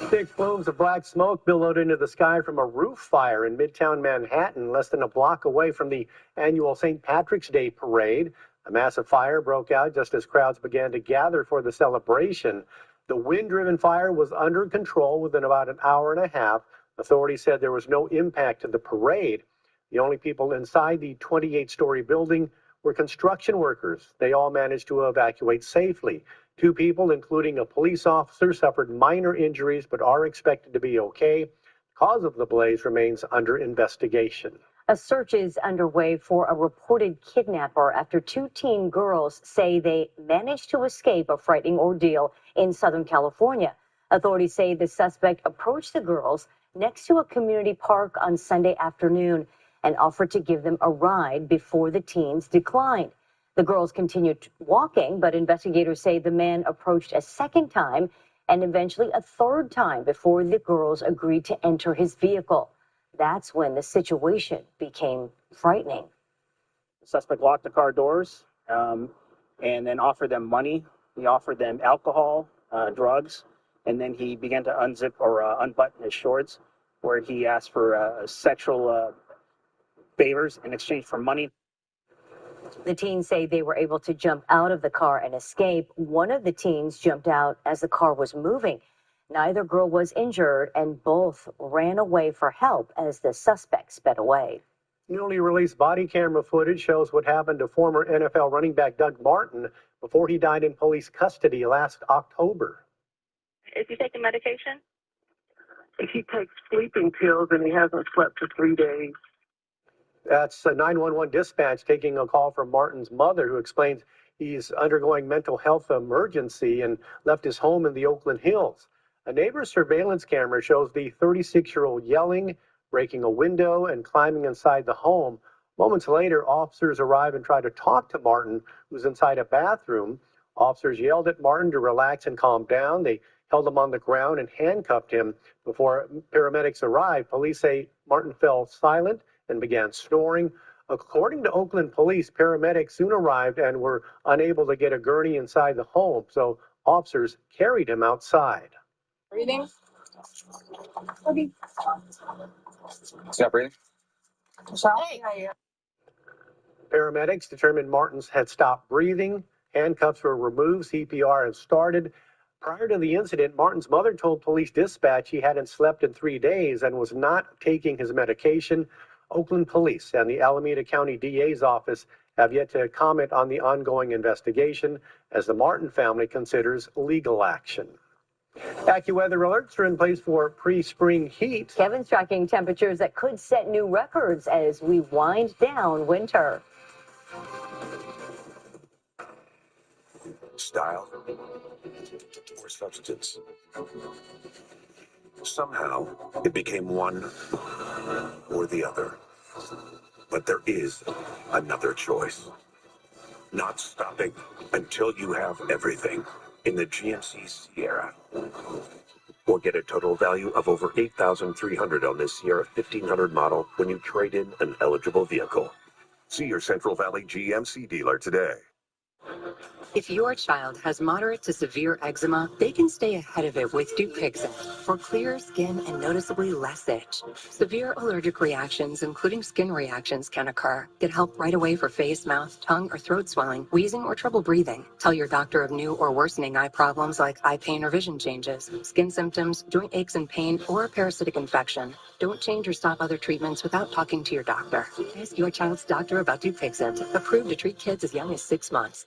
Thick plumes of black smoke billowed into the sky from a roof fire in Midtown Manhattan, less than a block away from the annual St. Patrick's Day parade. A massive fire broke out just as crowds began to gather for the celebration. The wind-driven fire was under control within about an hour and a half. Authorities said there was no impact to the parade. The only people inside the 28-story building were construction workers. They all managed to evacuate safely. 2 people, including a police officer, suffered minor injuries but are expected to be okay. The cause of the blaze remains under investigation. A search is underway for a reported kidnapper after 2 teen girls say they managed to escape a frightening ordeal in Southern California. Authorities say the suspect approached the girls next to a community park on Sunday afternoon and offered to give them a ride before the teens declined. The girls continued walking, but investigators say the man approached a second time and eventually a third time before the girls agreed to enter his vehicle. That's when the situation became frightening. The suspect locked the car doors and then offered them money. He offered them alcohol, drugs, and then he began to unzip or unbutton his shorts, where he asked for sexual favors in exchange for money. The teens say they were able to jump out of the car and escape. One of the teens jumped out as the car was moving. Neither girl was injured, and both ran away for help as the suspect sped away. Newly released body camera footage shows what happened to former NFL running back Doug Martin before he died in police custody last October. Is he taking medication? He takes sleeping pills and he hasn't slept for 3 days. That's a 911 dispatch taking a call from Martin's mother, who explains he's undergoing mental health emergency and left his home in the Oakland Hills. A neighbor's surveillance camera shows the 36-year-old yelling, breaking a window, and climbing inside the home. Moments later, officers arrive and try to talk to Martin, who's inside a bathroom. Officers yelled at Martin to relax and calm down. They held him on the ground and handcuffed him. Before paramedics arrived, police say Martin fell silent and began snoring. According to Oakland police, paramedics soon arrived and were unable to get a gurney inside the home, so officers carried him outside. Breathing? Stop breathing. Hey. Paramedics determined Martin's had stopped breathing. Handcuffs were removed, CPR had started. Prior to the incident, Martin's mother told police dispatch he hadn't slept in 3 days and was not taking his medication. Oakland police and the Alameda County DA's office have yet to comment on the ongoing investigation as the Martin family considers legal action. AccuWeather alerts are in place for pre-spring heat. Kevin's tracking temperatures that could set new records as we wind down winter. Style or substance. Somehow, it became one or the other. But there is another choice. Not stopping until you have everything in the GMC Sierra. Or get a total value of over $8,300 on this Sierra 1500 model when you trade in an eligible vehicle. See your Central Valley GMC dealer today. If your child has moderate to severe eczema, they can stay ahead of it with Dupixent for clearer skin and noticeably less itch. Severe allergic reactions, including skin reactions, can occur. Get help right away for face, mouth, tongue, or throat swelling, wheezing, or trouble breathing. Tell your doctor of new or worsening eye problems like eye pain or vision changes, skin symptoms, joint aches and pain, or a parasitic infection. Don't change or stop other treatments without talking to your doctor. Ask your child's doctor about Dupixent, approved to treat kids as young as 6 months.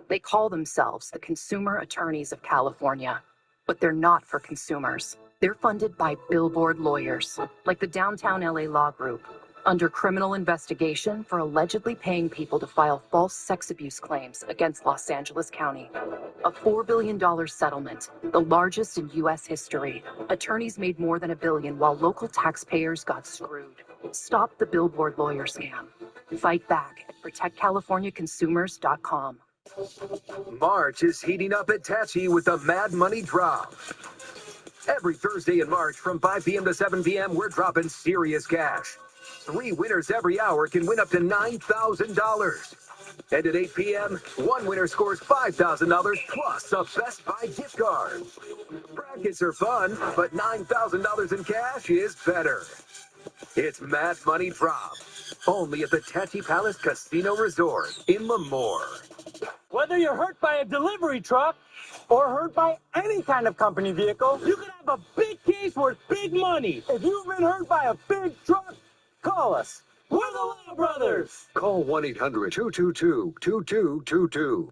They call themselves the Consumer Attorneys of California, but they're not for consumers. They're funded by billboard lawyers, like the Downtown LA Law Group, under criminal investigation for allegedly paying people to file false sex abuse claims against Los Angeles County. A $4 billion settlement, the largest in U.S. history. Attorneys made more than $1 billion while local taxpayers got screwed. Stop the billboard lawyer scam. Fight back at ProtectCaliforniaConsumers.com. March is heating up at Tachi with the Mad Money Drop. Every Thursday in March from 5 p.m. to 7 p.m., we're dropping serious cash. 3 winners every hour can win up to $9,000. And at 8 p.m., one winner scores $5,000 plus a Best Buy gift card. Brackets are fun, but $9,000 in cash is better. It's Mad Money Drop, only at the Tachi Palace Casino Resort in Lemoore. Whether you're hurt by a delivery truck or hurt by any kind of company vehicle, you can have a big case worth big money. If you've been hurt by a big truck, call us. We're the Law Brothers. Call 1-800-222-2222.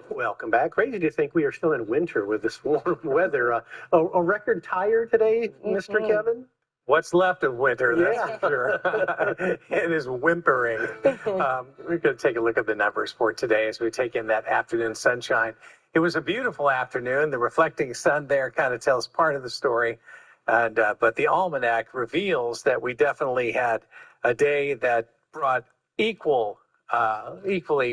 Welcome back. Crazy to think we are still in winter with this warm weather. A record tire today, Mr. Kevin? What's left of winter, that's for sure. It is whimpering. We're going to take a look at the numbers for today as we take in that afternoon sunshine. It was a beautiful afternoon. The reflecting sun there kind of tells part of the story. And but the almanac reveals that we definitely had a day that brought equally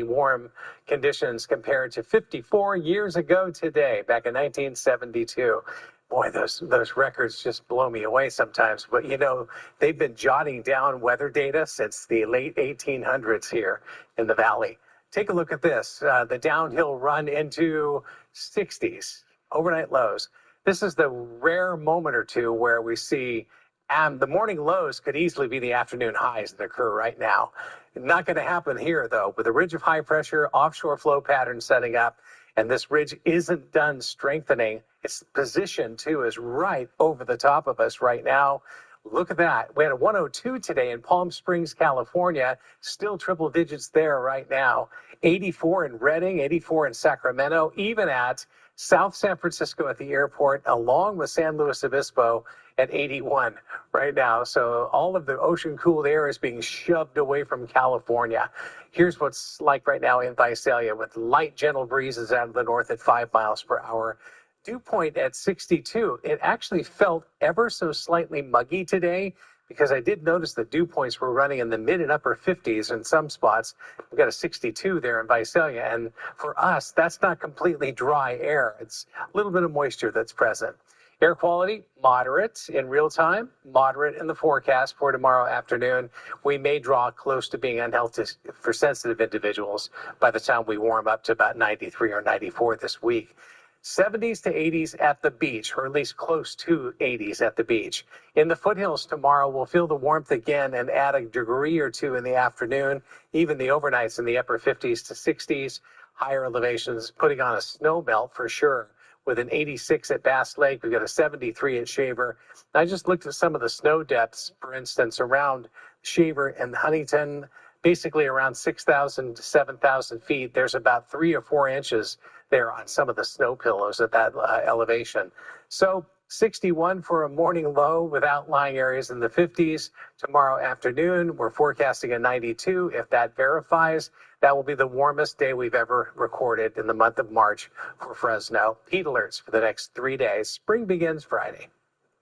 warm conditions compared to 54 years ago today, back in 1972. Boy, those records just blow me away sometimes. But, you know, they've been jotting down weather data since the late 1800s here in the valley. Take a look at this, the downhill run into 60s, overnight lows. This is the rare moment or two where we see the morning lows could easily be the afternoon highs that occur right now. Not going to happen here, though, with a ridge of high pressure, offshore flow pattern setting up. And this ridge isn't done strengthening. Its position, too, is right over the top of us right now. Look at that. We had a 102 today in Palm Springs, California. Still triple digits there right now. 84 in Redding, 84 in Sacramento, even at South San Francisco at the airport, along with San Luis Obispo at 81 right now. So all of the ocean-cooled air is being shoved away from California. Here's what's like right now in Visalia with light, gentle breezes out of the north at 5 miles per hour. Dew point at 62. It actually felt ever so slightly muggy today because I did notice the dew points were running in the mid and upper 50s in some spots. We've got a 62 there in Visalia. And for us, that's not completely dry air. It's a little bit of moisture that's present. Air quality, moderate in real time, moderate in the forecast for tomorrow afternoon. We may draw close to being unhealthy for sensitive individuals by the time we warm up to about 93 or 94 this week. 70s to 80s at the beach, or at least close to 80s at the beach. In the foothills tomorrow, we'll feel the warmth again and add a degree or two in the afternoon. Even the overnights in the upper 50s to 60s. Higher elevations putting on a snow melt for sure. With an 86 at Bass Lake, we've got a 73 at Shaver. I just looked at some of the snow depths, for instance, around Shaver and Huntington, basically around 6,000 to 7,000 feet. There's about 3 or 4 inches there on some of the snow pillows at that elevation. So 61 for a morning low with outlying areas in the 50s. Tomorrow afternoon, we're forecasting a 92. If that verifies, that will be the warmest day we've ever recorded in the month of March for Fresno. Heat alerts for the next 3 days. Spring begins Friday.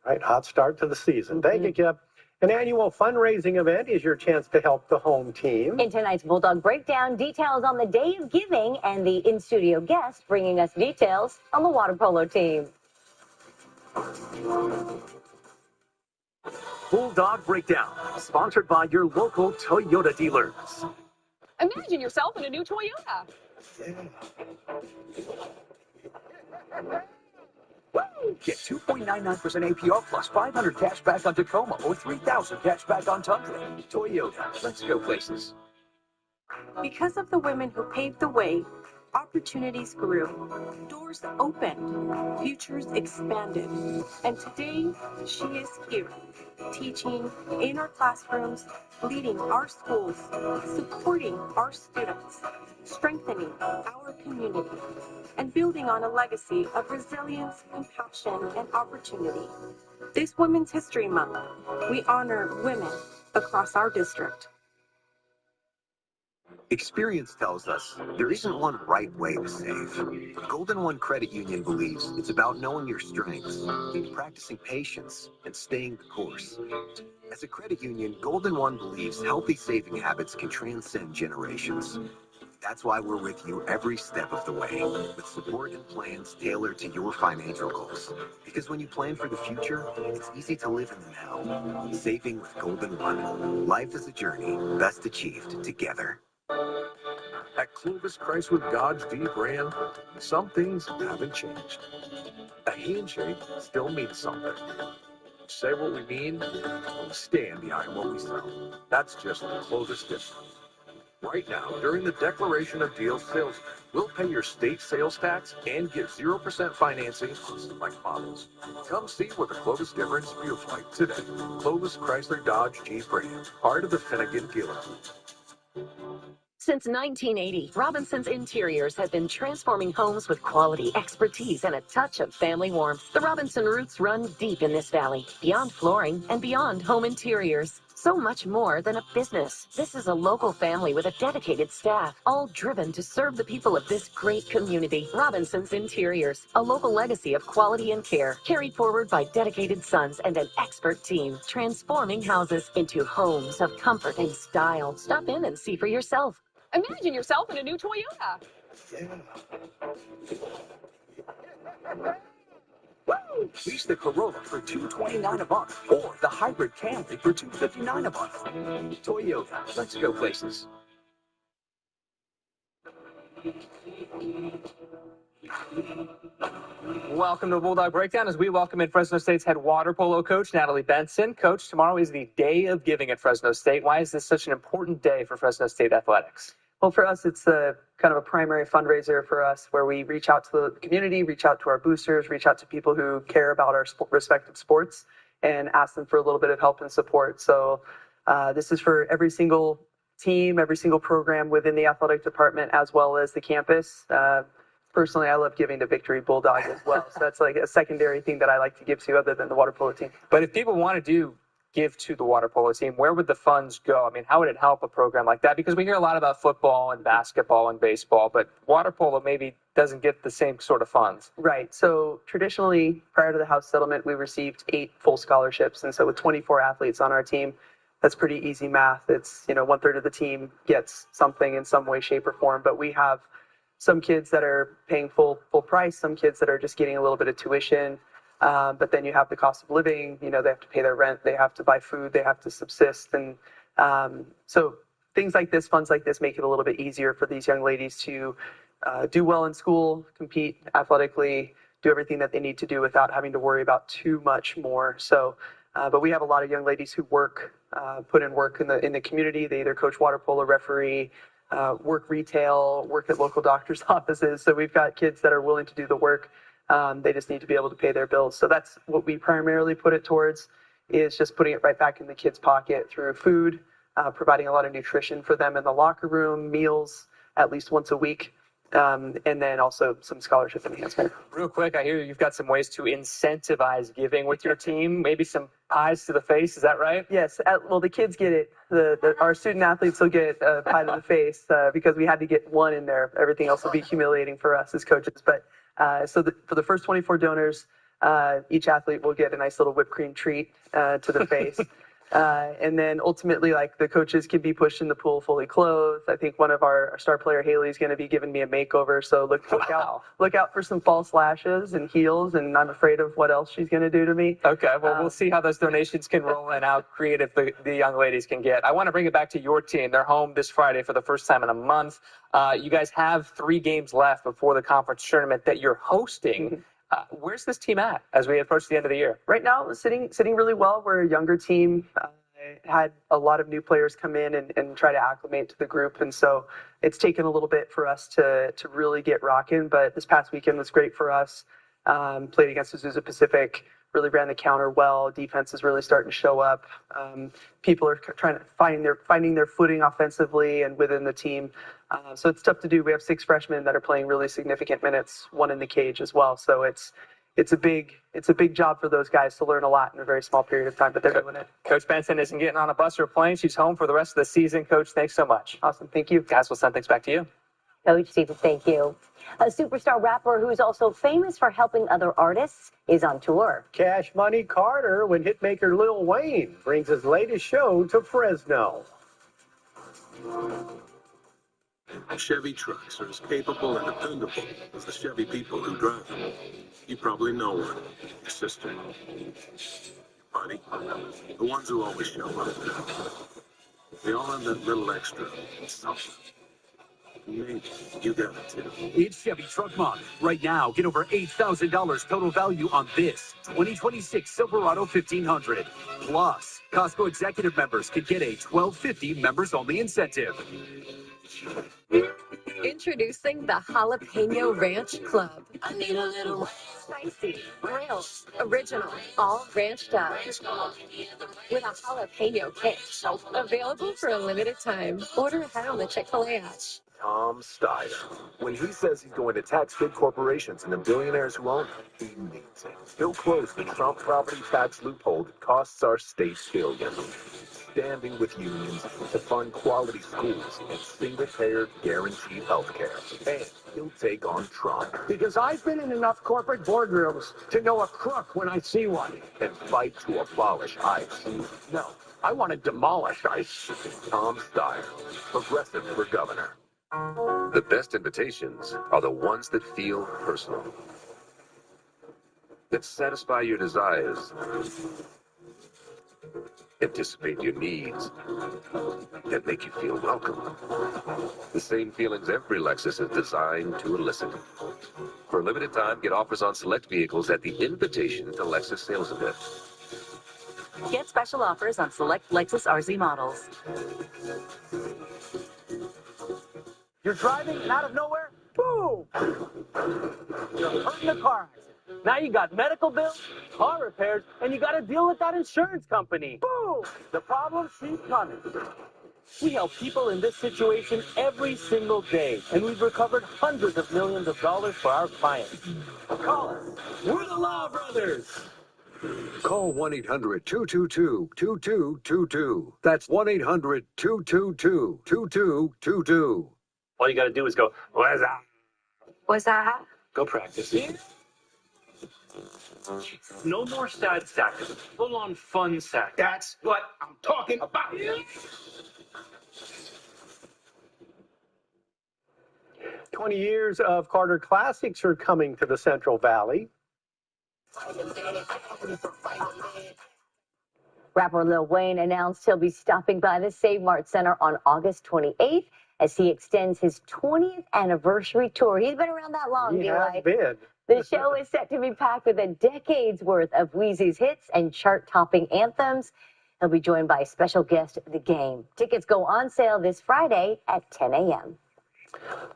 Right, hot start to the season. Thank you, Kev. An annual fundraising event is your chance to help the home team. In tonight's Bulldog Breakdown, details on the Day of Giving and the in-studio guest bringing us details on the water polo team. Bulldog Breakdown, sponsored by your local Toyota dealers. Imagine yourself in a new Toyota. Get 2.99% APR plus 500 cash back on Tacoma or 3,000 cash back on Tundra. Toyota, let's go places. Because of the women who paved the way, opportunities grew, doors opened, futures expanded. And today, she is here, teaching in our classrooms, leading our schools, supporting our students, strengthening our community, and building on a legacy of resilience, compassion, and opportunity. This Women's History Month, we honor women across our district. Experience tells us there isn't one right way to save. Golden One Credit Union believes it's about knowing your strengths, practicing patience, and staying the course. As a credit union, Golden One believes healthy saving habits can transcend generations. That's why we're with you every step of the way, with support and plans tailored to your financial goals. Because when you plan for the future, it's easy to live in the now. Saving with Golden One. Life is a journey best achieved together. At Clovis Chrysler Dodge Jeep Ram, some things haven't changed. A handshake still means something. Say what we mean, we stand behind what we sell. That's just the Clovis difference. Right now, during the Declaration of Deals sales, we'll pay your state sales tax and give 0% financing on select models. Come see what the Clovis difference feels like today. Clovis Chrysler Dodge Jeep Ram, part of the Finnegan Dealer Group. Since 1980, Robinson's Interiors has been transforming homes with quality, expertise, and a touch of family warmth. The Robinson roots run deep in this valley, beyond flooring and beyond home interiors. So much more than a business. This is a local family with a dedicated staff, all driven to serve the people of this great community. Robinson's Interiors, a local legacy of quality and care, carried forward by dedicated sons and an expert team, transforming houses into homes of comfort and style. Stop in and see for yourself. Imagine yourself in a new Toyota. Lease the Corolla for $229 a month, or the hybrid Camry for $259 a month. Toyota, let's go places. Welcome to Bulldog Breakdown as we welcome in Fresno State's head water polo coach, Natalie Benson. Coach, tomorrow is the Day of Giving at Fresno State. Why is this such an important day for Fresno State athletics? Well, for us, it's kind of a primary fundraiser for us where we reach out to the community, reach out to our boosters, reach out to people who care about our respective sports and ask them for a little bit of help and support. So this is for every single team, every single program within the athletic department, as well as the campus. Personally, I love giving to Victory Bulldog as well. So that's like a secondary thing that I like to give to other than the water polo team. But if people want to give to the water polo team, where would the funds go? I mean, how would it help a program like that? Because we hear a lot about football and basketball and baseball, but water polo maybe doesn't get the same sort of funds. Right. So traditionally, prior to the House settlement, we received 8 full scholarships. And so with 24 athletes on our team, that's pretty easy math. It's, 1/3 of the team gets something in some way, shape, or form. But we have some kids that are paying full price, some kids that are just getting a little bit of tuition. But then you have the cost of living, they have to pay their rent, they have to buy food, they have to subsist. And so things like this, funds like this make it a little bit easier for these young ladies to do well in school, compete athletically, do everything that they need to do without having to worry about too much more. So, but we have a lot of young ladies who put in work in the community. They either coach water polo, referee, work retail, work at local doctors' offices. So we've got kids that are willing to do the work. They just need to be able to pay their bills. So that's what we primarily put it towards, is just putting it right back in the kids' pocket through food, providing a lot of nutrition for them in the locker room, meals at least once a week, and then also some scholarship enhancement. Real quick, I hear you've got some ways to incentivize giving with your team, maybe some pies to the face. Is that right? Yes. Well, the kids get it. Our student athletes will get a pie to the face because we had to get one in there. Everything else will be humiliating for us as coaches. But for the first 24 donors, each athlete will get a nice little whipped cream treat to the face. And then ultimately, the coaches can be pushed in the pool fully clothed. I think one of our star player, Haley, is going to be giving me a makeover. So look out for some false lashes and heels. And I'm afraid of what else she's going to do to me. Okay, well, we'll see how those donations can roll and how creative the young ladies can get. I want to bring it back to your team. They're home this Friday for the first time in a month. You guys have 3 games left before the conference tournament that you're hosting. Mm-hmm. Where's this team at as we approach the end of the year? Right now, sitting really well. We're a younger team. Had a lot of new players come in and try to acclimate to the group. And so it's taken a little bit for us to really get rocking. But this past weekend was great for us. Played against Azusa Pacific, really ran the counter well. Defense is really starting to show up. People are trying to finding their footing offensively and within the team. So it's tough to do. We have 6 freshmen that are playing really significant minutes, 1 in the cage as well. So it's a big job for those guys to learn a lot in a very small period of time, but they're doing it. Coach Benson isn't getting on a bus or a plane. She's home for the rest of the season. Coach, thanks so much. Awesome. Thank you. Guys, we'll send things back to you. Coach, thank you. A superstar rapper who's also famous for helping other artists is on tour. Cash Money Carter, when hitmaker Lil Wayne brings his latest show to Fresno. Chevy trucks are as capable and dependable as the Chevy people who drive them. You probably know one. Your sister. Your buddy. The ones who always show up. They all have that little extra something. Maybe you got it too. It's Chevy Truck Month. Right now, get over $8,000 total value on this 2026 Silverado 1500. Plus, Costco executive members can get a $12.50 members-only incentive. Introducing the Jalapeno Ranch Club. I need a little spicy, grilled, original, all ranched up. With a jalapeno kick. Available for a limited time. Order ahead on the Chick-fil-A app. Tom Steyer. When he says he's going to tax big corporations and the billionaires who own them, he means it. He'll close the Trump property tax loophole that costs our state billions. Standing with unions to fund quality schools and single-payer guaranteed health care. And he'll take on Trump. Because I've been in enough corporate boardrooms to know a crook when I see one. And fight to abolish ICE. No, I want to demolish ICE. Tom Steyer, progressive for governor. The best invitations are the ones that feel personal, that satisfy your desires, anticipate your needs, that make you feel welcome. The same feelings every Lexus is designed to elicit. For a limited time, get offers on select vehicles at the Invitation to Lexus sales event. Get special offers on select Lexus RZ models. You're driving and out of nowhere, boom! You're hurt in a car accident. Now you got medical bills, car repairs, and you got to deal with that insurance company. Boom! The problems keep coming. We help people in this situation every single day, and we've recovered hundreds of millions of dollars for our clients. Call us. We're the Law Brothers. Call 1-800-222-2222. That's 1-800-222-2222. All you got to do is go, what's that? What's that? Go practice. No more sad sack. Full-on fun sack. That's what I'm talking about. 20 years of Carter Classics are coming to the Central Valley. Rapper Lil Wayne announced he'll be stopping by the Save Mart Center on August 28th as he extends his 20th anniversary tour. He's been around that long, He has D-White. been. The show is set to be packed with a decade's worth of Wheezy's hits and chart-topping anthems. He'll be joined by special guest The Game. Tickets go on sale this Friday at 10 a.m.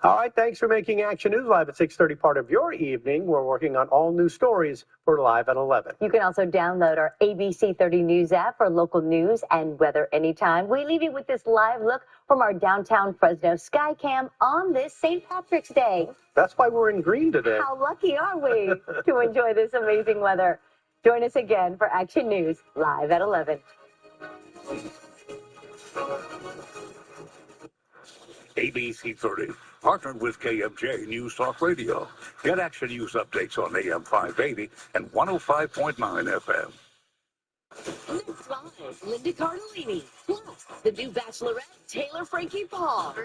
All right, thanks for making Action News Live at 6:30 part of your evening. We're working on all new stories for Live at 11. You can also download our ABC 30 News app for local news and weather anytime. We leave you with this live look from our downtown Fresno Skycam on this St. Patrick's Day. That's why we're in green today. How lucky are we to enjoy this amazing weather? Join us again for Action News Live at 11. ABC 30, partnered with KMJ News Talk Radio. Get Action News updates on AM 580 and 105.9 FM. Next live, Linda Cardellini. Plus, the new Bachelorette, Taylor Frankie Paul.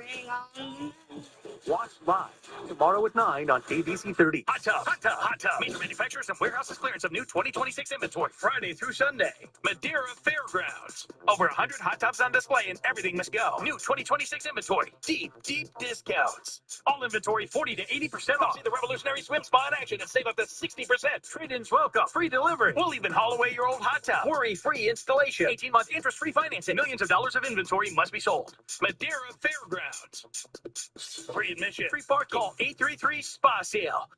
Watch live tomorrow at 9 on ABC 30. Hot tub, hot tub, hot tub. Major manufacturers and warehouses clearance of new 2026 inventory. Friday through Sunday. Madeira Fairgrounds. Over 100 hot tubs on display and everything must go. New 2026 inventory. Deep, deep discounts. All inventory 40 to 80% off. See the revolutionary swim spa in action and save up to 60%. Trade-ins welcome. Free delivery. We'll even haul away your old hot tub. Worry-free installation. 18-month interest-free financing. Millions of dollars of inventory must be sold. Madeira Fairgrounds. Free admission. Free parking. Call 833 Spa Sale.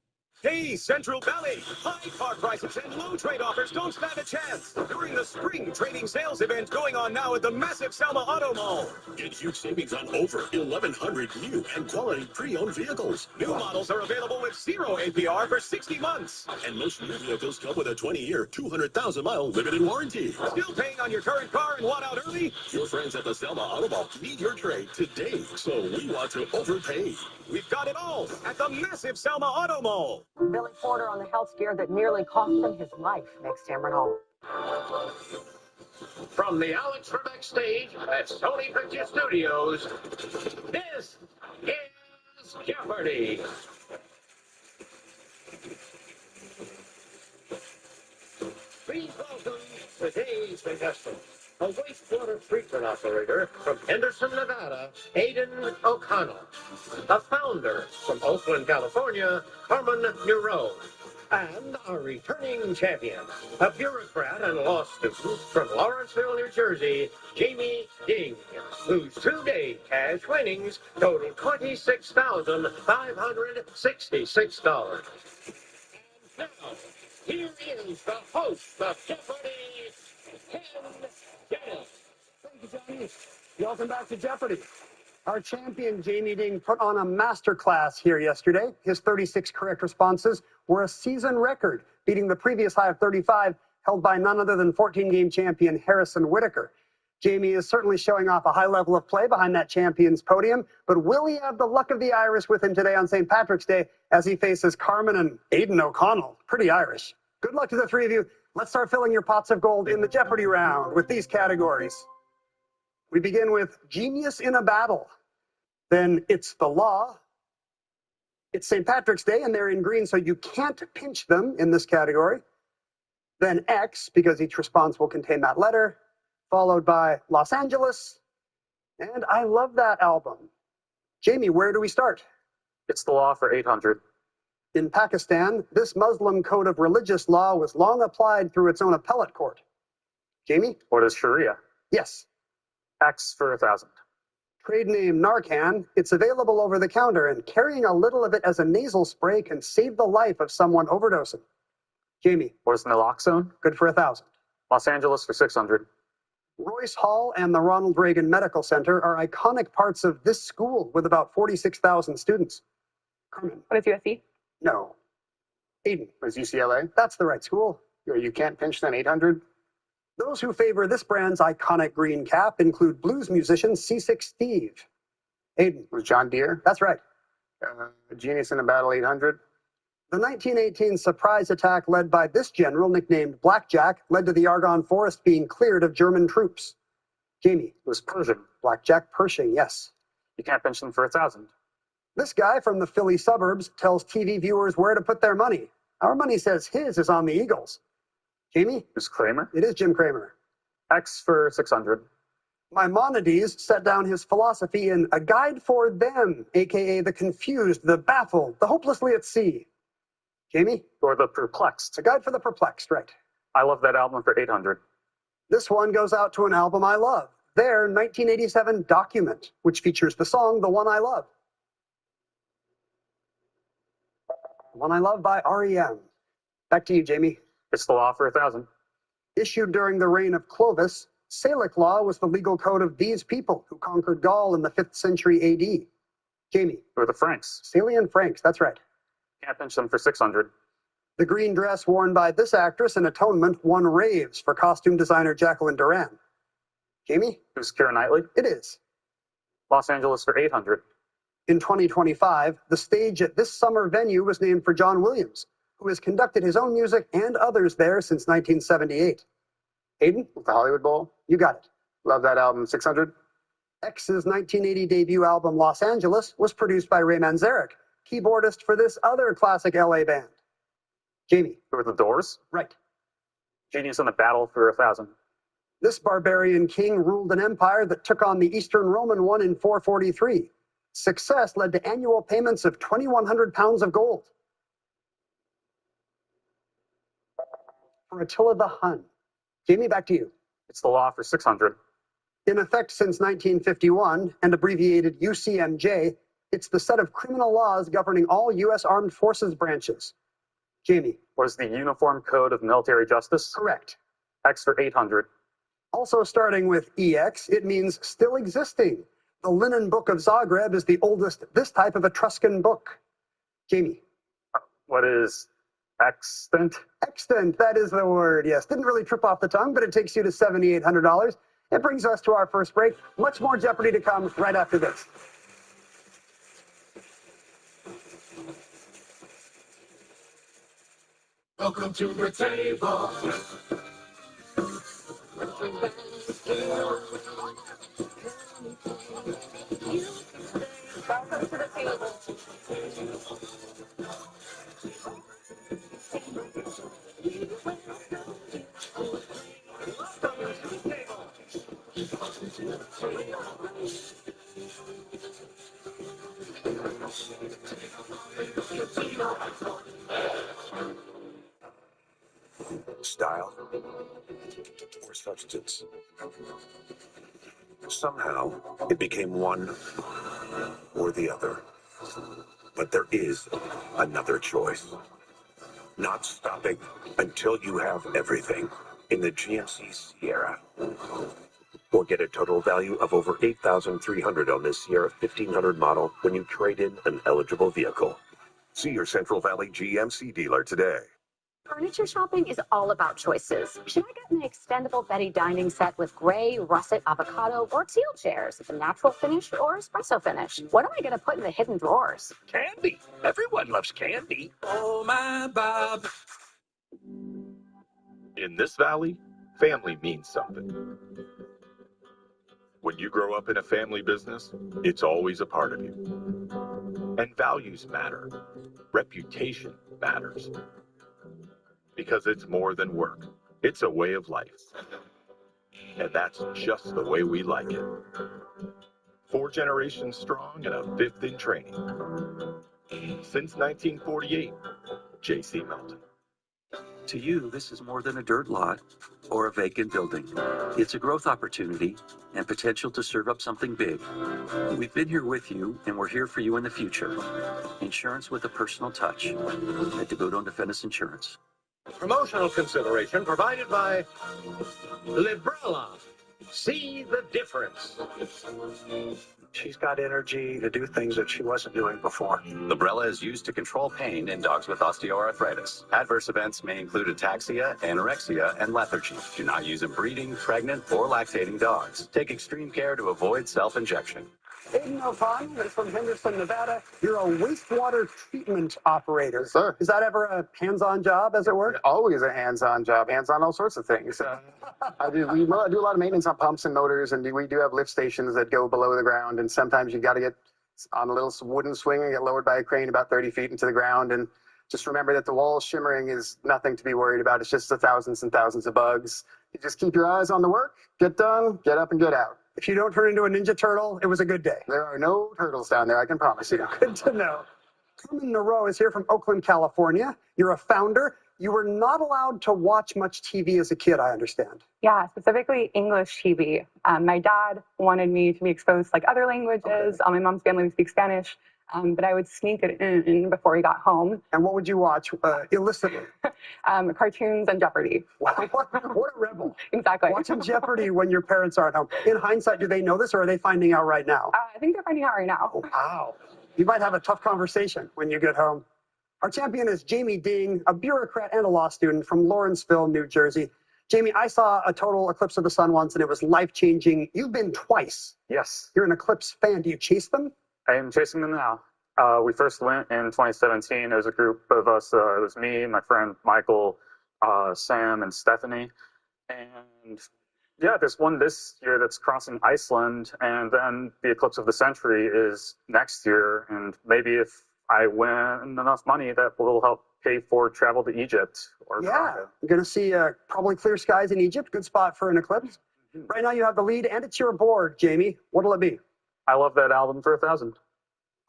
Hey, Central Valley! High car prices and low trade offers don't stand a chance during the spring trading sales event going on now at the massive Selma Auto Mall. Get huge savings on over 1,100 new and quality pre-owned vehicles. New models are available with 0 APR for 60 months. And most new vehicles come with a 20-year, 200,000-mile limited warranty. Still paying on your current car and want out early? Your friends at the Selma Auto Mall need your trade today, so we want to overpay. We've got it all at the massive Selma Auto Mall. Billy Porter on the health scare that nearly cost him his life. Next, Cameron Hall. From the Alex Trebek stage at Sony Picture Studios, this is It's Jeopardy! Please welcome today's contestant, a wastewater treatment operator from Henderson, Nevada, Aidan O'Connell. A founder from Oakland, California, Carmen Nero. And a returning champion, a bureaucrat and law student from Lawrenceville, New Jersey, Jamie Ding, whose two-day cash winnings total $26,566. And now, here is the host of Jeopardy, Ken Jennings. Thank you, Johnny. Welcome back to Jeopardy. Our champion, Jamie Ding, put on a masterclass here yesterday. His 36 correct responses were a season record, beating the previous high of 35, held by none other than 14-game champion Harrison Whitaker. Jamie is certainly showing off a high level of play behind that champion's podium, but will he have the luck of the Irish with him today on St. Patrick's Day as he faces Carmen and Aidan O'Connell? Pretty Irish. Good luck to the three of you. Let's start filling your pots of gold in the Jeopardy round with these categories. We begin with Genius in a Battle. Then It's the Law. It's St. Patrick's Day, and they're in green, so you can't pinch them in this category. Then X, because each response will contain that letter, followed by Los Angeles. And I love that album. Jamie, where do we start? It's the Law for 800. In Pakistan, this Muslim code of religious law was long applied through its own appellate court. Jamie? What is Sharia? Yes. X for 1,000. Trade name Narcan. It's available over the counter, and carrying a little of it as a nasal spray can save the life of someone overdosing. Jamie? What is naloxone? Good for 1,000. Los Angeles for 600. Royce Hall and the Ronald Reagan Medical Center are iconic parts of this school with about 46,000 students. Carmen? What is USC? No. Aidan? Was UCLA? That's the right school. You can't pinch then 800? Those who favor this brand's iconic green cap include blues musician C6 Steve. Aidan? Was John Deere? That's right. Genius in a Battle 800? The 1918 surprise attack led by this general, nicknamed Blackjack, led to the Argonne Forest being cleared of German troops. Jamie? It was Pershing. Blackjack Pershing, yes. You can't pinch them for 1,000. This guy from the Philly suburbs tells TV viewers where to put their money. Our money says his is on the Eagles. Jamie? It was Kramer. It is Jim Kramer. X for 600. Maimonides set down his philosophy in A Guide for Them, a.k.a. the confused, the baffled, the hopelessly at sea. Jamie? Or the Perplexed. A Guide for the Perplexed, right. I love that album for 800. This one goes out to an album I love. Their 1987 Document, which features the song The One I Love. The One I Love by R.E.M. Back to you, Jamie. It's the Law for 1,000. Issued during the reign of Clovis, Salic law was the legal code of these people who conquered Gaul in the 5th century A.D. Jamie? Or the Franks. Salian Franks, that's right. Can't pinch them for 600. The green dress worn by this actress in Atonement won raves for costume designer Jacqueline Duran. Jamie? Who's Keira Knightley? It is. Los Angeles for 800. In 2025, the stage at this summer venue was named for John Williams, who has conducted his own music and others there since 1978. Aidan? The Hollywood Bowl? You got it. Love that album. 600? X's 1980 debut album Los Angeles was produced by Ray Manzarek, keyboardist for this other classic LA band. Jamie? Or the Doors? Right. Genius in the Battle for 1,000. This barbarian king ruled an empire that took on the Eastern Roman one in 443. Success led to annual payments of 2,100 pounds of gold. For Attila the Hun. Jamie, back to you. It's the Law for 600. In effect since 1951, and abbreviated UCMJ, it's the set of criminal laws governing all U.S. Armed Forces branches. Jamie. What is the Uniform Code of Military Justice? Correct. X for 800. Also starting with EX, it means still existing. The Linen Book of Zagreb is the oldest this type of Etruscan book. Jamie. What is extant? Extant, that is the word, yes. Didn't really trip off the tongue, but it takes you to $7,800. It brings us to our first break. Much more Jeopardy to come right after this. Welcome to the table. Welcome to the table. Style or substance. Somehow, it became one or the other. But there is another choice. Not stopping until you have everything in the GMC Sierra. Or get a total value of over $8,300 on this Sierra 1500 model when you trade in an eligible vehicle. See your Central Valley GMC dealer today. Furniture shopping is all about choices. Should I get an extendable Betty dining set with gray, russet, avocado, or teal chairs with a natural finish or espresso finish? What am I going to put in the hidden drawers? Candy. Everyone loves candy. Oh, my Bob. In this valley, family means something. When you grow up in a family business, it's always a part of you. And values matter. Reputation matters. Because it's more than work. It's a way of life. And that's just the way we like it. 4 generations strong and a 5th in training. Since 1948, J.C. Melton. To you, this is more than a dirt lot or a vacant building. It's a growth opportunity and potential to serve up something big. We've been here with you, and we're here for you in the future. Insurance with a personal touch at DeBudo Defendus Insurance. Promotional consideration provided by Librela. See the difference. She's got energy to do things that she wasn't doing before. Librela is used to control pain in dogs with osteoarthritis. Adverse events may include ataxia, anorexia, and lethargy. Do not use in breeding, pregnant, or lactating dogs. Take extreme care to avoid self-injection. Aiden O'Connell is from Henderson, Nevada. You're a wastewater treatment operator. Yes, sir. Is that ever a hands-on job, as it were? Always a hands-on job, hands-on all sorts of things. We do a lot of maintenance on pumps and motors, and we do have lift stations that go below the ground, and sometimes you got to get on a little wooden swing and get lowered by a crane about 30 feet into the ground. And just remember that the wall shimmering is nothing to be worried about. It's just the thousands and thousands of bugs. You just keep your eyes on the work, get done, get up and get out. If you don't turn into a Ninja Turtle, it was a good day. There are no turtles down there, I can promise you. Good to know. Carmen Nero is here from Oakland, California. You're a founder. You were not allowed to watch much TV as a kid, I understand. Yeah, specifically English TV. My dad wanted me to be exposed to like other languages. Okay. My mom's family would speak Spanish, but I would sneak it in before he got home. And what would you watch illicitly? Cartoons and Jeopardy. Wow, what a rebel. Exactly. Watching Jeopardy when your parents aren't home. In hindsight, do they know this or are they finding out right now? I think they're finding out right now. Oh, wow. You might have a tough conversation when you get home. Our champion is Jamie Ding, a bureaucrat and a law student from Lawrenceville, New Jersey. Jamie, I saw a total eclipse of the sun once, and it was life-changing. You've been twice. Yes. You're an eclipse fan. Do you chase them? I am chasing them now. We first went in 2017. There was a group of us. It was me, my friend Michael, Sam, and Stephanie. And yeah, there's one this year that's crossing Iceland, and then the eclipse of the century is next year. And maybe if I win enough money, that will help pay for travel to Egypt or Morocco. You're going to see probably clear skies in Egypt. Good spot for an eclipse. Right now you have the lead, and it's your board, Jamie. What'll it be? I love that album for 1,000.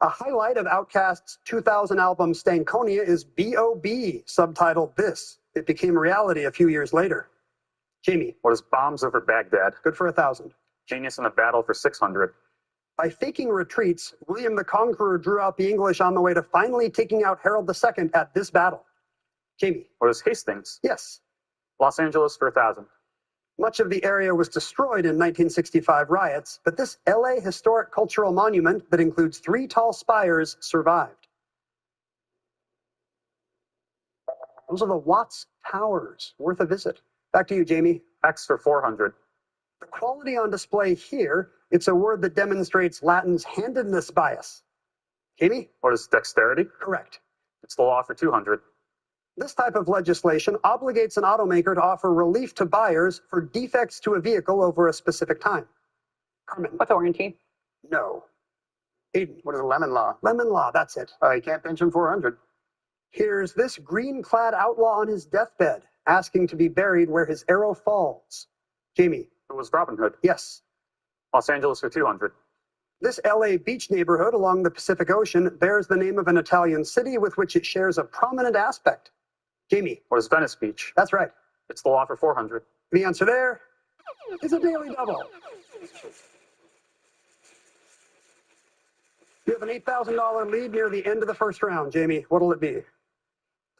A highlight of Outkast's 2000 album Stankonia is B.O.B., subtitled This. It became a reality a few years later. Jamie. What is Bombs Over Baghdad? Good for 1,000. Genius in a Battle for 600. By faking retreats, William the Conqueror drew out the English on the way to finally taking out Harold II at this battle. Jamie. What is Hastings? Yes. Los Angeles for 1,000. Much of the area was destroyed in 1965 riots, but this LA historic cultural monument that includes 3 tall spires survived. Those are the Watts Towers, worth a visit. Back to you, Jamie. X for 400. The quality on display here, it's a word that demonstrates Latin's handedness bias. Jamie? What is dexterity? Correct. It's the law for 200. This type of legislation obligates an automaker to offer relief to buyers for defects to a vehicle over a specific time. Carmen? With warranty? No. Aiden. What is a lemon law? Lemon law, that's it. You can't pension 400. Here's this green-clad outlaw on his deathbed, asking to be buried where his arrow falls. Jamie. It was Robin Hood. Yes. Los Angeles for 200. This LA beach neighborhood along the Pacific Ocean bears the name of an Italian city with which it shares a prominent aspect. Jamie. What is Venice Beach? That's right. It's the law for 400. The answer there is a daily double. You have an $8,000 lead near the end of the first round, Jamie. What'll it be?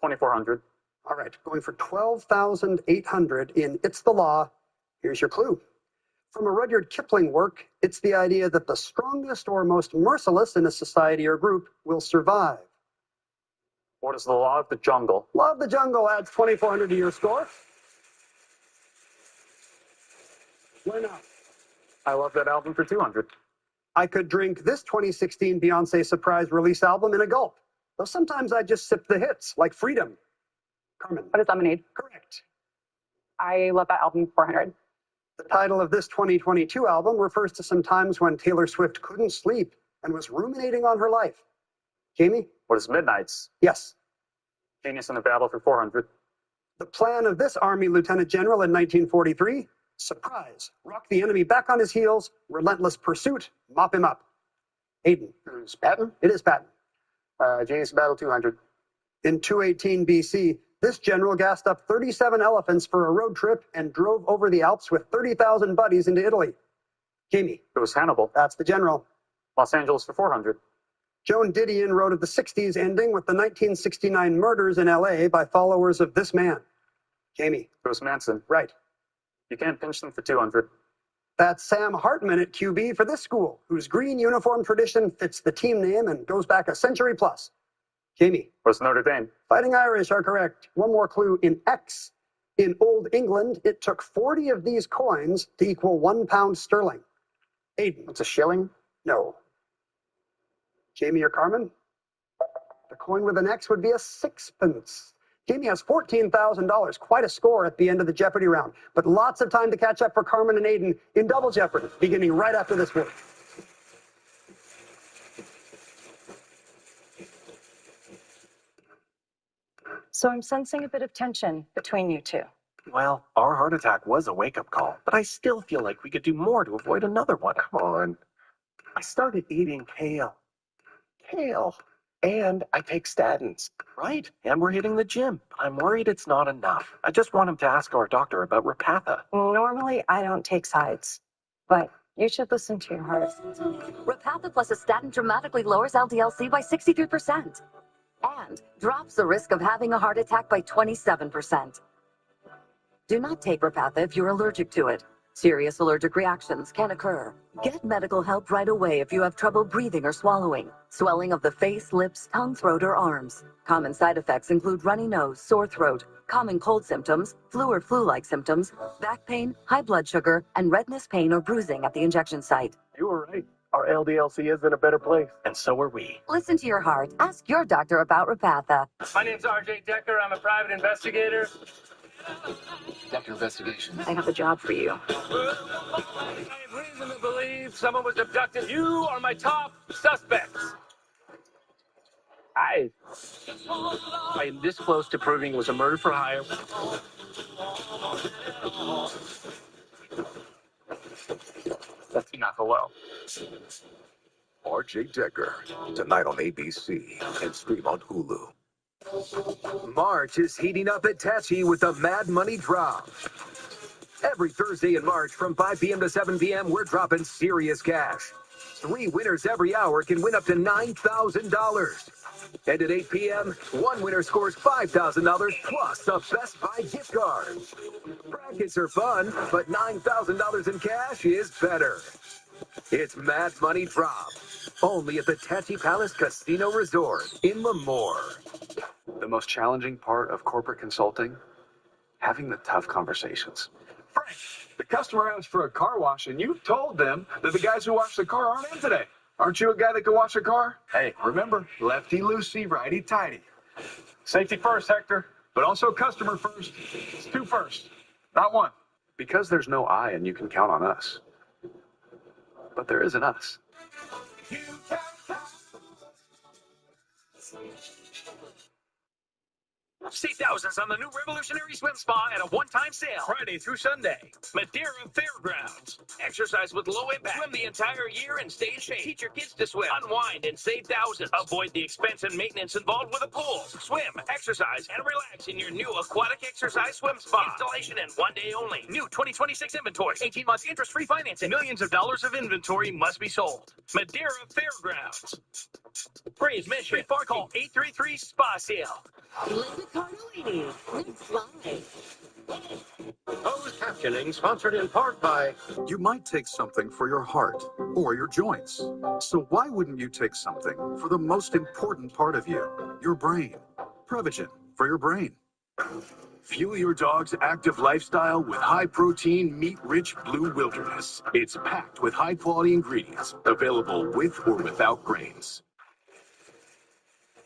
2,400. All right, going for 12,800 in It's the Law. Here's your clue. From a Rudyard Kipling work, it's the idea that the strongest or most merciless in a society or group will survive. What is the law of the jungle? Law of the Jungle adds 2,400 to your score. Why not? I love that album for 200. I could drink this 2016 Beyonce surprise release album in a gulp, though sometimes I just sip the hits, like Freedom. Carmen. What is Lemonade? Correct. I love that album, 400. The title of this 2022 album refers to some times when Taylor Swift couldn't sleep and was ruminating on her life. Jamie? What is Midnight's? Yes. Genius in the Battle for 400. The plan of this Army Lieutenant General in 1943, surprise, rock the enemy back on his heels, relentless pursuit, mop him up. Aiden. It's Patton? It is Patton. Genius Battle 200. In 218 BC, this general gassed up 37 elephants for a road trip and drove over the Alps with 30,000 buddies into Italy. Jamie. It was Hannibal. That's the general. Los Angeles for 400. Joan Didion wrote of the 60s ending with the 1969 murders in LA by followers of this man. Jamie. It was Manson. Right. You can't pinch them for 200. That's Sam Hartman at QB for this school, whose green uniform tradition fits the team name and goes back a century plus. Jamie. It was Notre Dame. Fighting Irish are correct. One more clue in X. In Old England, it took 40 of these coins to equal £1 sterling. Aiden. It's a shilling? No. Jamie or Carmen? The coin with an X would be a sixpence. Jamie has $14,000, quite a score at the end of the Jeopardy round, but lots of time to catch up for Carmen and Aiden in Double Jeopardy, beginning right after this word. So I'm sensing a bit of tension between you two. Well, our heart attack was a wake-up call, but I still feel like we could do more to avoid another one. Come on. I started eating kale. Kale. And I take statins, right? And we're hitting the gym. But I'm worried it's not enough. I just want him to ask our doctor about Repatha. Normally, I don't take sides, but you should listen to your heart. Repatha plus a statin dramatically lowers LDL-C by 63% and drops the risk of having a heart attack by 27%. Do not take Repatha if you're allergic to it. Serious allergic reactions can occur. Get medical help right away if you have trouble breathing or swallowing, swelling of the face, lips, tongue, throat, or arms. Common side effects include runny nose, sore throat, common cold symptoms, flu or flu-like symptoms, back pain, high blood sugar, and redness, pain, or bruising at the injection site. You were right. Our LDL-C is in a better place. And so are we. Listen to your heart. Ask your doctor about Repatha. My name's RJ Decker. I'm a private investigator. Decker Investigations. I have a job for you. I have reason to believe someone was abducted. You are my top suspects. I am this close to proving it was a murder for hire. That's enough. Hello. RJ Decker, tonight on ABC and stream on Hulu. March is heating up at Tachi with a Mad Money Drop. Every Thursday in March from 5 p.m. to 7 p.m., we're dropping serious cash. 3 winners every hour can win up to $9,000. And at 8 p.m., 1 winner scores $5,000 plus a Best Buy gift card. Brackets are fun, but $9,000 in cash is better. It's Mad Money Drop, only at the Tachi Palace Casino Resort in Lemoore. The most challenging part of corporate consulting, having the tough conversations. Frank, the customer asked for a car wash, and you told them that the guys who wash the car aren't in today. Aren't you a guy that can wash a car? Hey, remember, lefty-loosey, righty-tighty. Safety first, Hector, but also customer first. It's 2 first, not 1. Because there's no I and you can count on us. But there is an us. You can Save thousands on the new revolutionary swim spa at a one-time sale. Friday through Sunday. Madeira Fairgrounds. Exercise with low impact. Swim the entire year and stay in shape. Teach your kids to swim. Unwind and save thousands. Avoid the expense and maintenance involved with a pool. Swim, exercise, and relax in your new aquatic exercise swim spa. Installation and one day only. New 2026 inventory. 18 months interest-free financing. Millions of dollars of inventory must be sold. Madeira Fairgrounds. Praise Mission. Free parking. Call 833 Spa Sale. Linda Cardellini, next slide. Closed captioning sponsored in part by... You might take something for your heart or your joints. So why wouldn't you take something for the most important part of you, your brain? Prevagen for your brain. Fuel your dog's active lifestyle with high-protein, meat-rich Blue Wilderness. It's packed with high-quality ingredients, available with or without grains.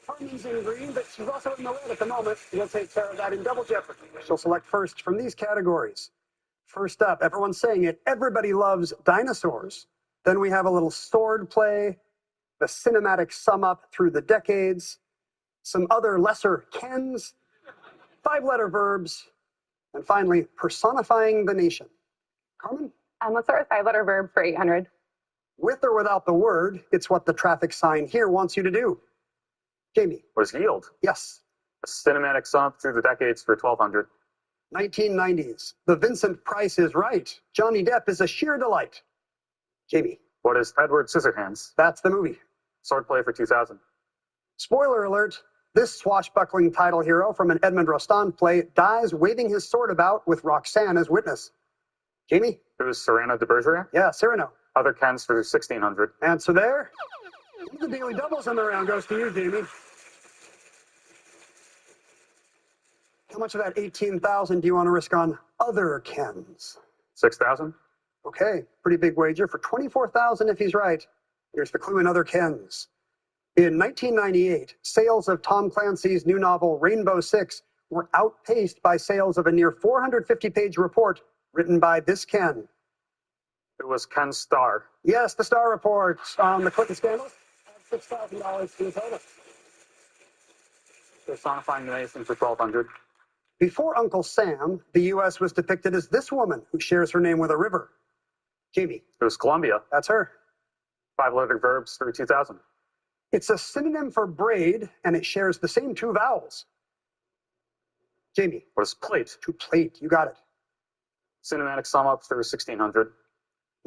Carmen's in green, but she's also in the red at the moment. We'll take care of that in Double Jeopardy. She'll select first from these categories. First up, everyone's saying it, everybody loves dinosaurs. Then we have a little sword play, the cinematic sum up through the decades, some other lesser Kens, 5-letter verbs, and finally, personifying the nation. Carmen? Let's start with 5-letter verb for 800. With or without the word, it's what the traffic sign here wants you to do. Jamie? What is yield? Yes. A cinematic sum up through the decades for 1200. 1990s. The Vincent Price is right. Johnny Depp is a sheer delight. Jamie? What is Edward Scissorhands? That's the movie. Swordplay for 2000. Spoiler alert. This swashbuckling title hero from an Edmond Rostand play dies waving his sword about with Roxanne as witness. Jamie? It was Cyrano de Bergerac? Yeah, Cyrano. Other Kens for 1600. Answer there. The daily doubles in the round goes to you, Jamie. How much of that 18,000 do you want to risk on other Kens? 6,000. Okay, pretty big wager for 24,000 if he's right. Here's the clue in other Kens. In 1998, sales of Tom Clancy's new novel Rainbow Six were outpaced by sales of a near 450-page report written by this Ken. It was Ken Starr. Yes, the Starr Report on the Clinton scandal. $6,000 to the total. Personifying the nation for 1200. Before Uncle Sam, the U.S. was depicted as this woman who shares her name with a river. Jamie. It was Columbia. That's her. 5-letter verbs for 2000. It's a synonym for braid, and it shares the same 2 vowels. Jamie. What is plate? To plate. You got it. Cinematic sum up for 1600.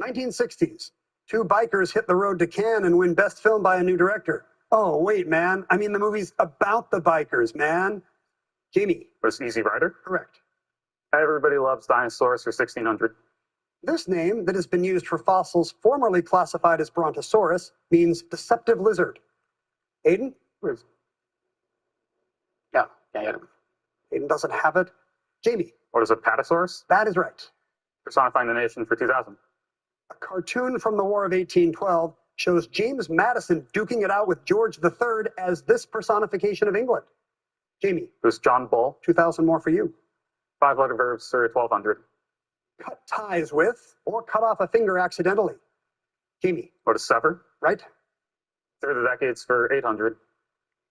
1960s. 2 bikers hit the road to Cannes and win Best Film by a new director. Oh, wait, man. I mean, the movie's about the bikers, man. Jamie. Was Easy Rider? Correct. Everybody loves dinosaurs for 1600. This name, that has been used for fossils formerly classified as Brontosaurus, means deceptive lizard. Aiden? Yeah. Aiden doesn't have it. Jamie. What is a Patasaurus? That is right. Personifying the nation for 2000. A cartoon from the War of 1812 shows James Madison duking it out with George III as this personification of England. Jamie. It was John Bull. 2,000 more for you. 5-letter verbs for 1200. Cut ties with or cut off a finger accidentally. Jamie. What is sever? Right. Through the decades for 800.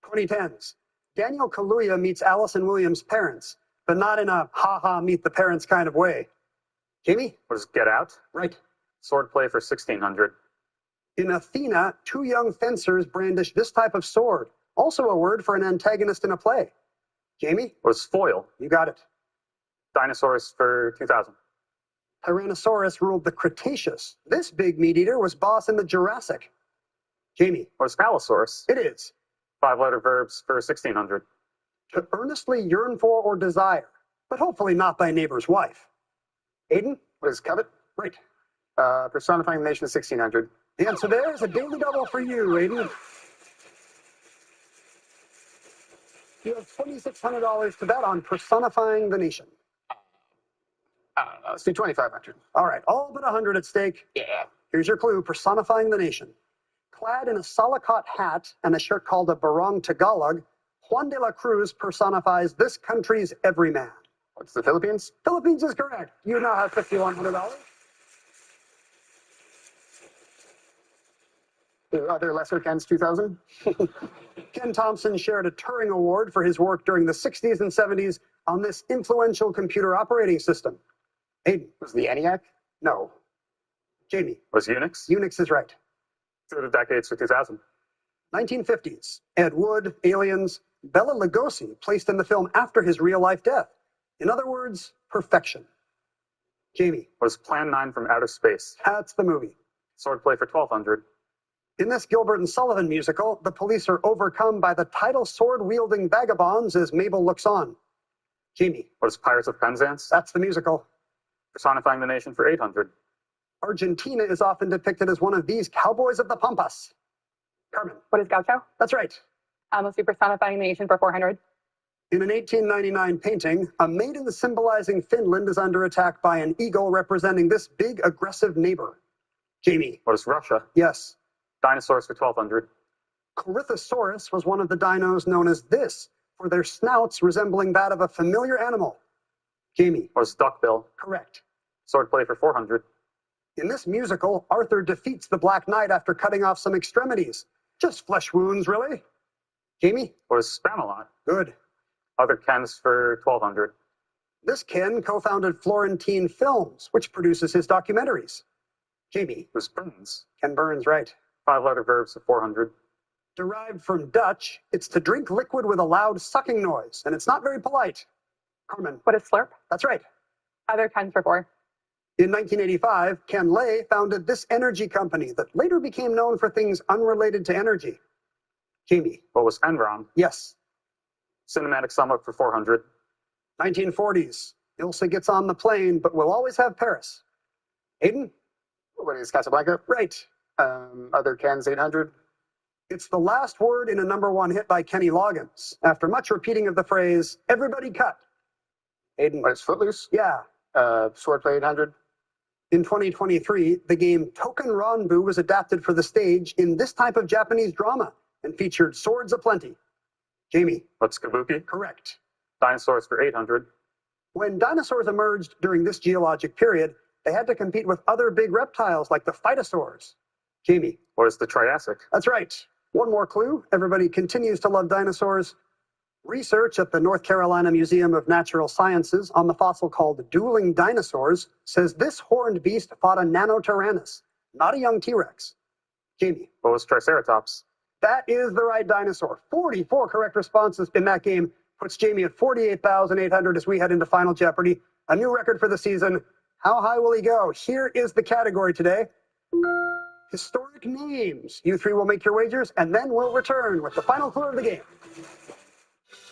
2010s. Daniel Kaluuya meets Allison Williams' parents, but not in a ha-ha meet the parents kind of way. Jamie? What is Get Out? Right. Swordplay for 1600. In Athena, 2 young fencers brandish this type of sword, also a word for an antagonist in a play. Jamie? What is foil? You got it. Dinosaurs for 2000. Tyrannosaurus ruled the Cretaceous. This big meat eater was boss in the Jurassic. Jamie. What is Allosaurus? It is. 5-letter verbs for 1600. To earnestly yearn for or desire, but hopefully not thy neighbor's wife. Aiden? What is covet? Right. Personifying the nation is 1600. The answer there is a daily double for you, Aiden. You have $2,600 to bet on personifying the nation. Let's do 2,500. All right, all but 100 at stake. Yeah. Here's your clue, personifying the nation. Clad in a Salakot hat and a shirt called a Barong Tagalog, Juan de la Cruz personifies this country's everyman. What's the Philippines? Philippines is correct. You now have $5,100. The other lesser Ken's 2000. Ken Thompson shared a Turing Award for his work during the 60s and 70s on this influential computer operating system. Aiden. Was the ENIAC? No. Jamie. Was Unix? Unix is right. Through the decades to 2000. 1950s. Ed Wood, Aliens. Bela Lugosi placed in the film after his real-life death. In other words, perfection. Jamie. Was Plan 9 from Outer Space? That's the movie. Swordplay for 1200. In this Gilbert and Sullivan musical, the police are overcome by the title sword-wielding vagabonds as Mabel looks on. Jamie. Was Pirates of Penzance? That's the musical. Personifying the nation for 800. Argentina is often depicted as one of these cowboys of the Pampas. Carmen. What is Gaucho? That's right. Let's be personifying the nation for 400. In an 1899 painting, a maiden symbolizing Finland is under attack by an eagle representing this big, aggressive neighbor. Jamie. What is Russia? Yes. Dinosaurs for 1200. Corythosaurus was one of the dinos known as this, for their snouts resembling that of a familiar animal. Jamie. What is Duckbill? Correct. Swordplay for 400. In this musical, Arthur defeats the Black Knight after cutting off some extremities. Just flesh wounds, really. Jamie? What is Spamalot? Good. Other Kens for 1200. This Ken co-founded Florentine Films, which produces his documentaries. Jamie? Was Burns? Ken Burns, right. 5-letter verbs for 400. Derived from Dutch, it's to drink liquid with a loud sucking noise, and it's not very polite. Carmen? What is Slurp? That's right. Other Kens for 4. In 1985, Ken Lay founded this energy company that later became known for things unrelated to energy. Jamie? What was Enron? Yes. Cinematic sum up for 400. 1940s. Ilsa gets on the plane, but we'll always have Paris. Aiden? What is Casablanca? Right. Other Ken's 800. It's the last word in a #1 hit by Kenny Loggins, after much repeating of the phrase, everybody cut. Aiden? What is Footloose? Yeah. Swordplay 800. In 2023, the game Token Ranbu was adapted for the stage in this type of Japanese drama and featured swords aplenty. Jamie? What's Kabuki? Correct. Dinosaurs for 800. When dinosaurs emerged during this geologic period, they had to compete with other big reptiles like the phytosaurs. Jamie? What is the Triassic? That's right. One more clue. Everybody continues to love dinosaurs. Research at the North Carolina Museum of Natural Sciences on the fossil called dueling dinosaurs says this horned beast fought a Nanotyrannus, not a young T-Rex. Jamie? What was Triceratops? That is the right dinosaur. 44 correct responses in that game puts Jamie at 48,800 as we head into Final Jeopardy. A new record for the season. How high will he go? Here is the category today. Historic names. You three will make your wagers, and then we'll return with the final clue of the game.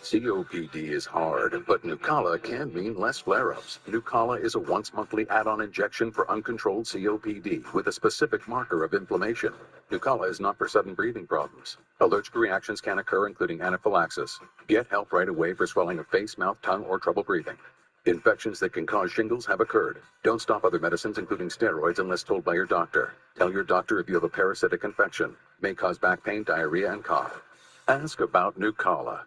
COPD is hard, but Nucala can mean less flare-ups. Nucala is a once-monthly add-on injection for uncontrolled COPD with a specific marker of inflammation. Nucala is not for sudden breathing problems. Allergic reactions can occur, including anaphylaxis. Get help right away for swelling of face, mouth, tongue, or trouble breathing. Infections that can cause shingles have occurred. Don't stop other medicines, including steroids, unless told by your doctor. Tell your doctor if you have a parasitic infection. May cause back pain, diarrhea, and cough. Ask about Nucala.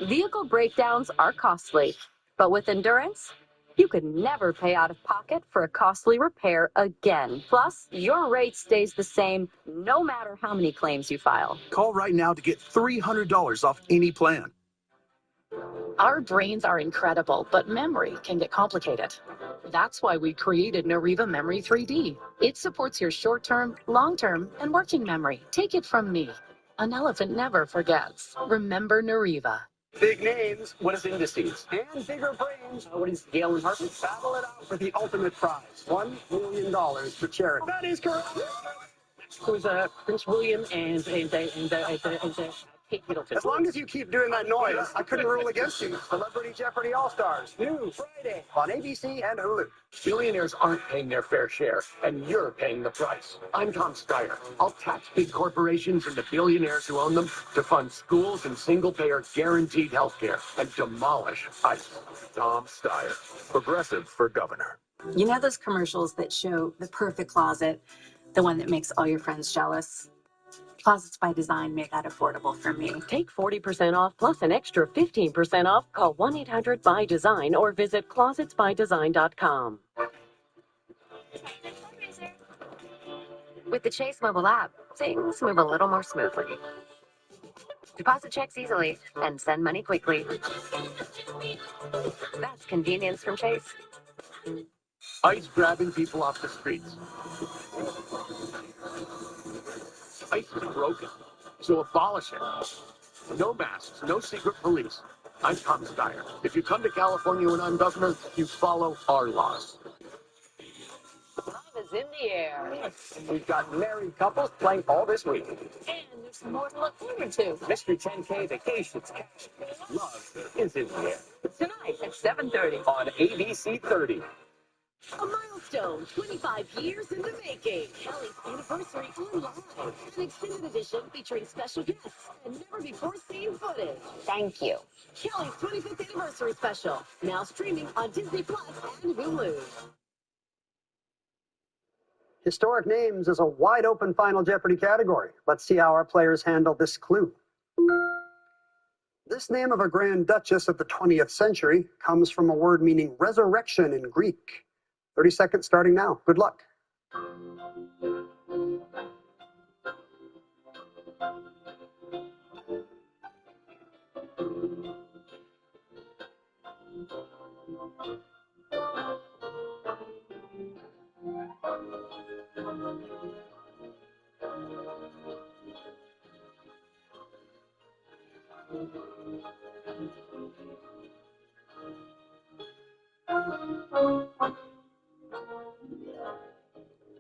Vehicle breakdowns are costly, but with Endurance, you could never pay out of pocket for a costly repair again. Plus, your rate stays the same no matter how many claims you file. Call right now to get $300 off any plan. Our brains are incredible, but memory can get complicated. That's why we created Nariva Memory 3D. It supports your short-term, long-term, and working memory. Take it from me. An elephant never forgets. Remember Nariva. Big names. What is indices? And bigger brains. What is Gale and Hartman? Battle it out for the ultimate prize. $1 million for charity. That is correct. Who's Prince William and Kate Middleton. As long as you keep doing that noise, I couldn't rule against you. Celebrity Jeopardy All-Stars. New Friday on ABC and Hulu. Billionaires aren't paying their fair share, and you're paying the price. I'm Tom Steyer. I'll tax big corporations and the billionaires who own them to fund schools and single-payer guaranteed health care and demolish ICE. Tom Steyer. Progressive for governor. You know those commercials that show the perfect closet, the one that makes all your friends jealous? Closets by Design made that affordable for me. Take 40% off plus an extra 15% off. Call 1-800-BY-DESIGN or visit closetsbydesign.com. With the Chase mobile app, things move a little more smoothly. Deposit checks easily and send money quickly. That's convenience from Chase. ICE grabbing people off the streets. ICE is broken, so abolish it. No masks, no secret police. I'm Tom Steyer. If you come to California when I'm governor, you follow our laws. Love is in the air. We've got married couples playing all this week. And there's more to look forward to. Mystery 10K Vacations Cash. Love is in the air. Tonight at 7:30. On ABC 30. A milestone, 25 years in the making. Kelly's Anniversary on Live. An extended edition featuring special guests and never-before-seen footage. Thank you. Kelly's 25th Anniversary Special. Now streaming on Disney Plus and Hulu. Historic names is a wide-open Final Jeopardy category. Let's see how our players handle this clue. This name of a Grand Duchess of the 20th century comes from a word meaning resurrection in Greek. 30 seconds starting now. Good luck.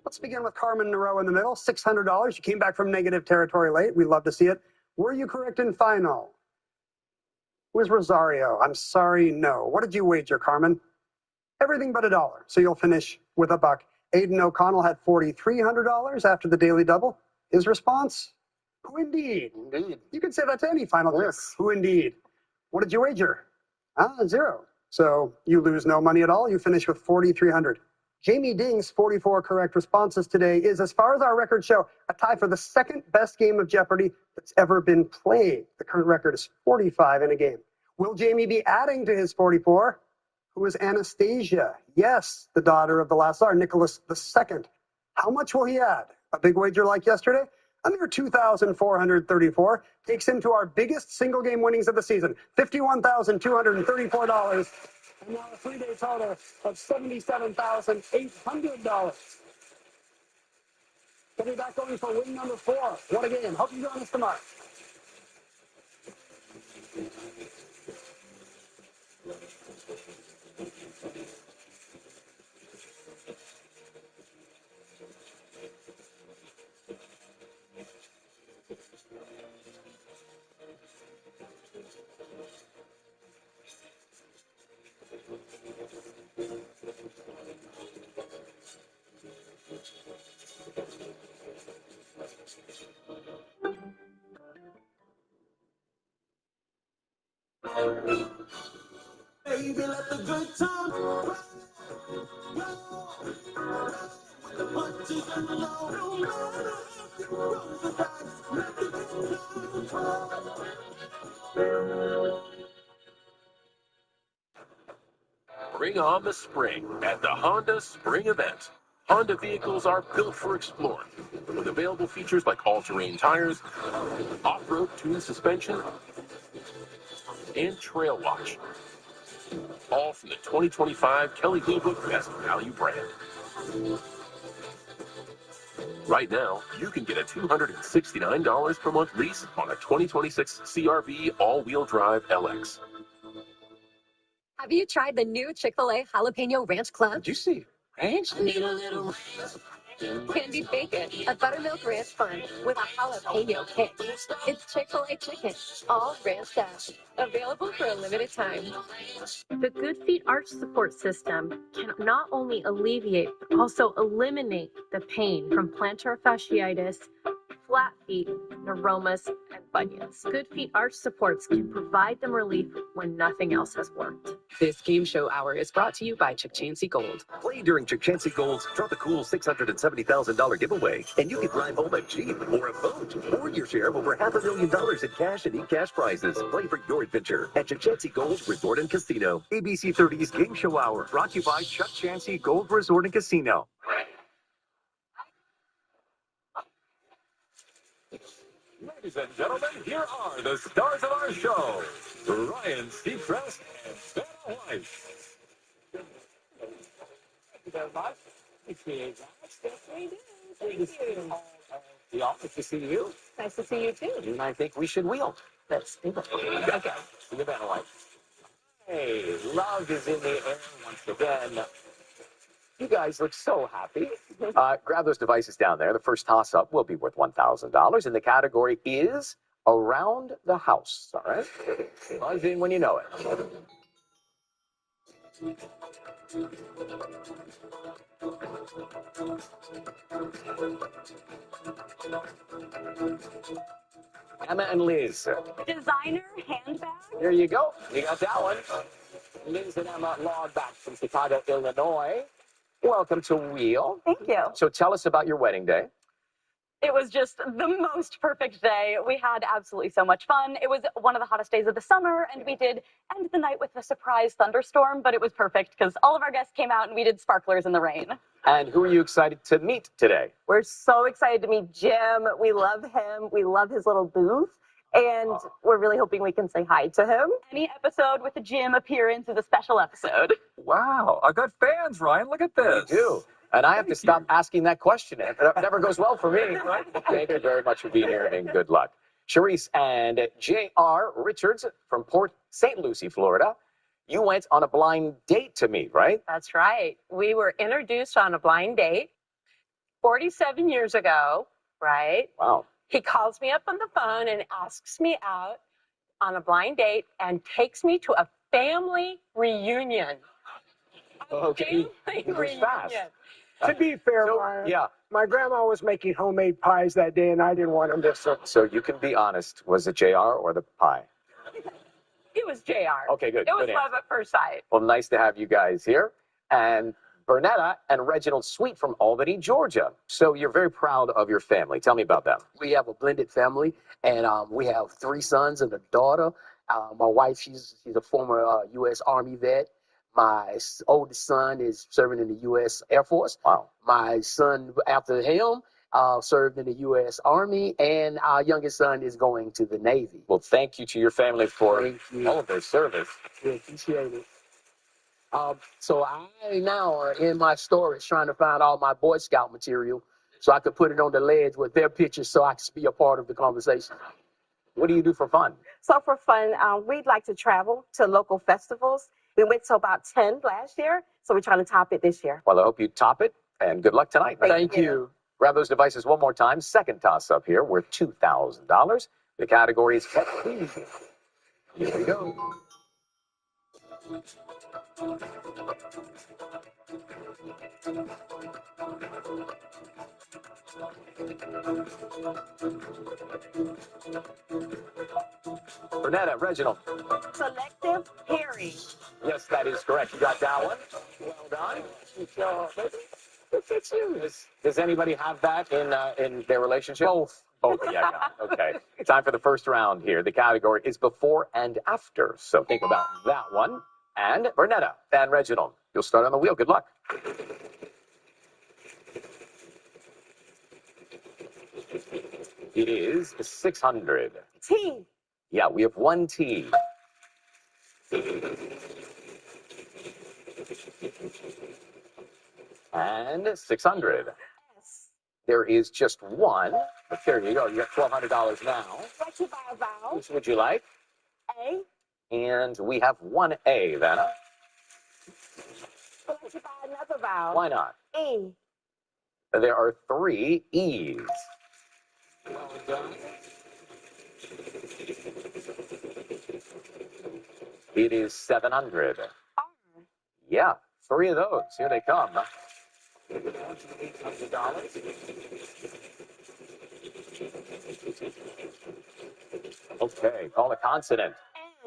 Let's begin with Carmen Nero in the middle. $600. You came back from negative territory late. We love to see it. Were you correct in final? Who's Rosario? I'm sorry, no. What did you wager, Carmen? Everything but $1. So you'll finish with $1. Aiden O'Connell had $4,300 after the daily double. His response? Who indeed? Indeed. You can say that to any final. Yes. Who indeed? What did you wager? $0. So you lose no money at all. You finish with $4,300. Jamie Ding's 44 correct responses today is, as far as our records show, a tie for the second best game of Jeopardy that's ever been played. The current record is 45 in a game. Will Jamie be adding to his 44? Who is Anastasia? Yes, the daughter of the last czar, Nicholas II. How much will he add? A big wager like yesterday? A mere $2,434 takes him to our biggest single game winnings of the season, $51,234. And now a three-day total of $77,800. We'll be back going for win number 4. What a game. Hope you join us tomorrow. Baby, let the good time roll. With the punches and the low, no matter if you roll the dice, let the good times roll. Bring on the spring at the Honda Spring Event. Honda vehicles are built for exploring, with available features like all-terrain tires, off-road tuned suspension, and Trail Watch. All from the 2025 Kelley Blue Book Best Value brand. Right now, you can get a $269 per month lease on a 2026 CR-V all-wheel drive LX. Have you tried the new Chick-fil-A Jalapeno Ranch Club? Did you see ranch? Need a little ranch. Candy bacon, a buttermilk ranch bun with a jalapeno kick. It's Chick-fil-A chicken, all ranched up. Available for a limited time. The Good Feet Arch Support System can not only alleviate, but also eliminate the pain from plantar fasciitis, flat feet, neuromas, and bunions. Good Feet Arch Supports can provide them relief when nothing else has worked. This game show hour is brought to you by Chukchansi Gold. Play during Chukchansi Gold's Draw the Cool $670,000 giveaway, and you can drive home a Jeep or a boat, or your share of over $500,000 in cash and e-cash prizes. Play for your adventure at Chukchansi Gold Resort and Casino. ABC 30's Game Show Hour, brought to you by Chukchansi Gold Resort and Casino. Ladies and gentlemen, here are the stars of our show, Ryan Seacrest and Vanna White. Thank you very much. Appreciate that. Yes, we do. Thank you. Y'all, nice to see you. Nice to see you too. And I think we should wheel. Let's do it. Okay. See you, Vanna White. Hey, love is in the air once again. You guys look so happy. Grab those devices down there. The first toss-up will be worth $1,000, and the category is Around the House. All right? Buzz in when you know it. Emma and Liz. Designer handbag? There you go. You got that one. Liz and Emma log back from Chicago, Illinois. Welcome to Wheel. Thank you. So tell us about your wedding day. It was just the most perfect day. We had absolutely so much fun. It was one of the hottest days of the summer, and we did end the night with a surprise thunderstorm, but it was perfect because all of our guests came out and we did sparklers in the rain. And who are you excited to meet today? We're so excited to meet Jim. We love him. We love his little booth. And we're really hoping we can say hi to him. Any episode with a Jim appearance is a special episode. Wow, I got fans, Ryan. Look at this. You do. And I have to stop asking that question. It never goes well for me. Thank you very much for being here and good luck. Charisse and J.R. Richards from Port St. Lucie, Florida. You went on a blind date to meet, right? That's right. We were introduced on a blind date 47 years ago, right? Wow. He calls me up on the phone and asks me out on a blind date and takes me to a family reunion. Okay. It was fast. To be fair, Ryan, yeah. my grandma was making homemade pies that day, and I didn't want to miss her. So you can be honest. Was it JR or the pie? It was JR. Okay, good. It was Good love at first sight. Well, nice to have you guys here. And Bernetta and Reginald Sweet from Albany, Georgia. So you're very proud of your family. Tell me about them. We have a blended family, and we have 3 sons and a daughter. My wife, she's a former U.S. Army vet. My oldest son is serving in the U.S. Air Force. Wow. My son, after him, served in the U.S. Army, and our youngest son is going to the Navy. Well, thank you to your family for all of their service. We appreciate it. So I now are in my storage trying to find all my Boy Scout material so I could put it on the ledge with their pictures so I can be a part of the conversation. What do you do for fun? So for fun, we'd like to travel to local festivals. We went to about 10 last year, so we're trying to top it this year. Well, I hope you top it, and good luck tonight. Thank you. Grab those devices one more time. Second toss-up here worth $2,000. The category is pet peeve. Here we go. Bernetta, Reginald. Selective hearing. Yes, that is correct. You got that one. Well done. Does anybody have that in their relationship? Both. Both, yeah. Okay. Time for the first round here. The category is before and after. So think about that one. And Bernetta and Reginald, you'll start on the wheel. Good luck. It is 600. T. Yeah, we have 1 T. And 600. There is just one. But there you go. You got $1,200 now. Like to buy a vowel. Which would you like? A. And we have 1A, Vanna. Like to buy another vowel. Why not? E. There are 3 E's. Well done. It is 700. Yeah, 3 of those. Here they come. Okay, call a consonant.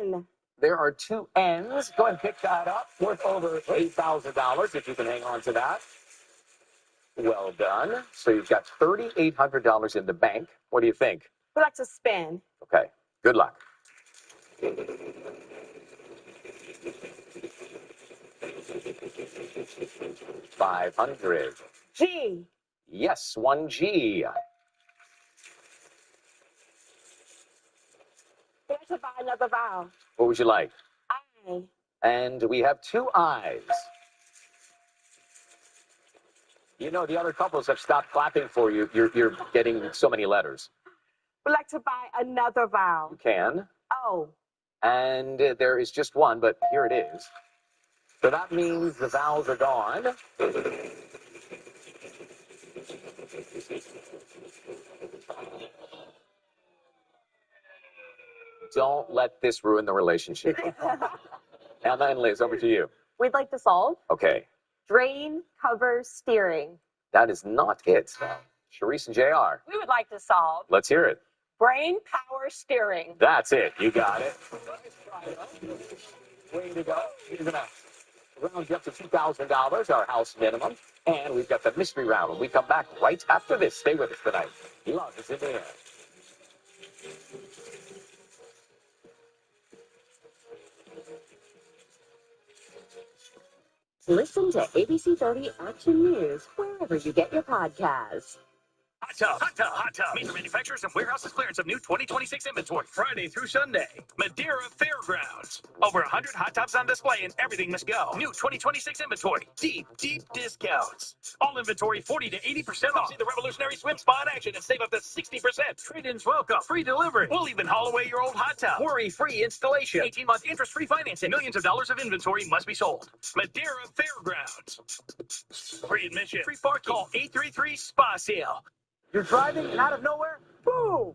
N. There are 2 N's. Go ahead and pick that up. Worth over $8,000 if you can hang on to that. Well done. So you've got $3,800 in the bank. What do you think? We like to spin. Okay, good luck. $500. G. Yes, 1 G. to buy another vow. What would you like? I And we have 2 eyes. You know, the other couples have stopped clapping for you. You're getting so many letters. would like to buy another vow. You can. Oh. And there is just one, but here it is. So that means the vowels are gone. Don't let this ruin the relationship. Emma and Liz, over to you. We'd like to solve Okay, drain, cover, steering. that is not it. Charisse and JR, We would like to solve let's hear it. brain power steering. That's it. You got it. Way to go. You're going to round you up to $2,000, our house minimum. And we've got the mystery round when we come back right after this. Stay with us tonight. Love is in the air. Listen to ABC 30 Action News wherever you get your podcasts. Hot tub, hot tub, hot tub. Major manufacturers and warehouses clearance of new 2026 inventory. Friday through Sunday. Madeira Fairgrounds. Over 100 hot tubs on display and everything must go. New 2026 inventory. Deep, deep discounts. All inventory 40 to 80% off. See the revolutionary swim spa in action and save up to 60%. Trade-ins welcome. Free delivery. We'll even haul away your old hot tub. Worry-free installation. 18-month interest-free financing. Millions of dollars of inventory must be sold. Madeira Fairgrounds. Free admission. Free parking. Call 833-SPA-SALE. You're driving and out of nowhere, boom!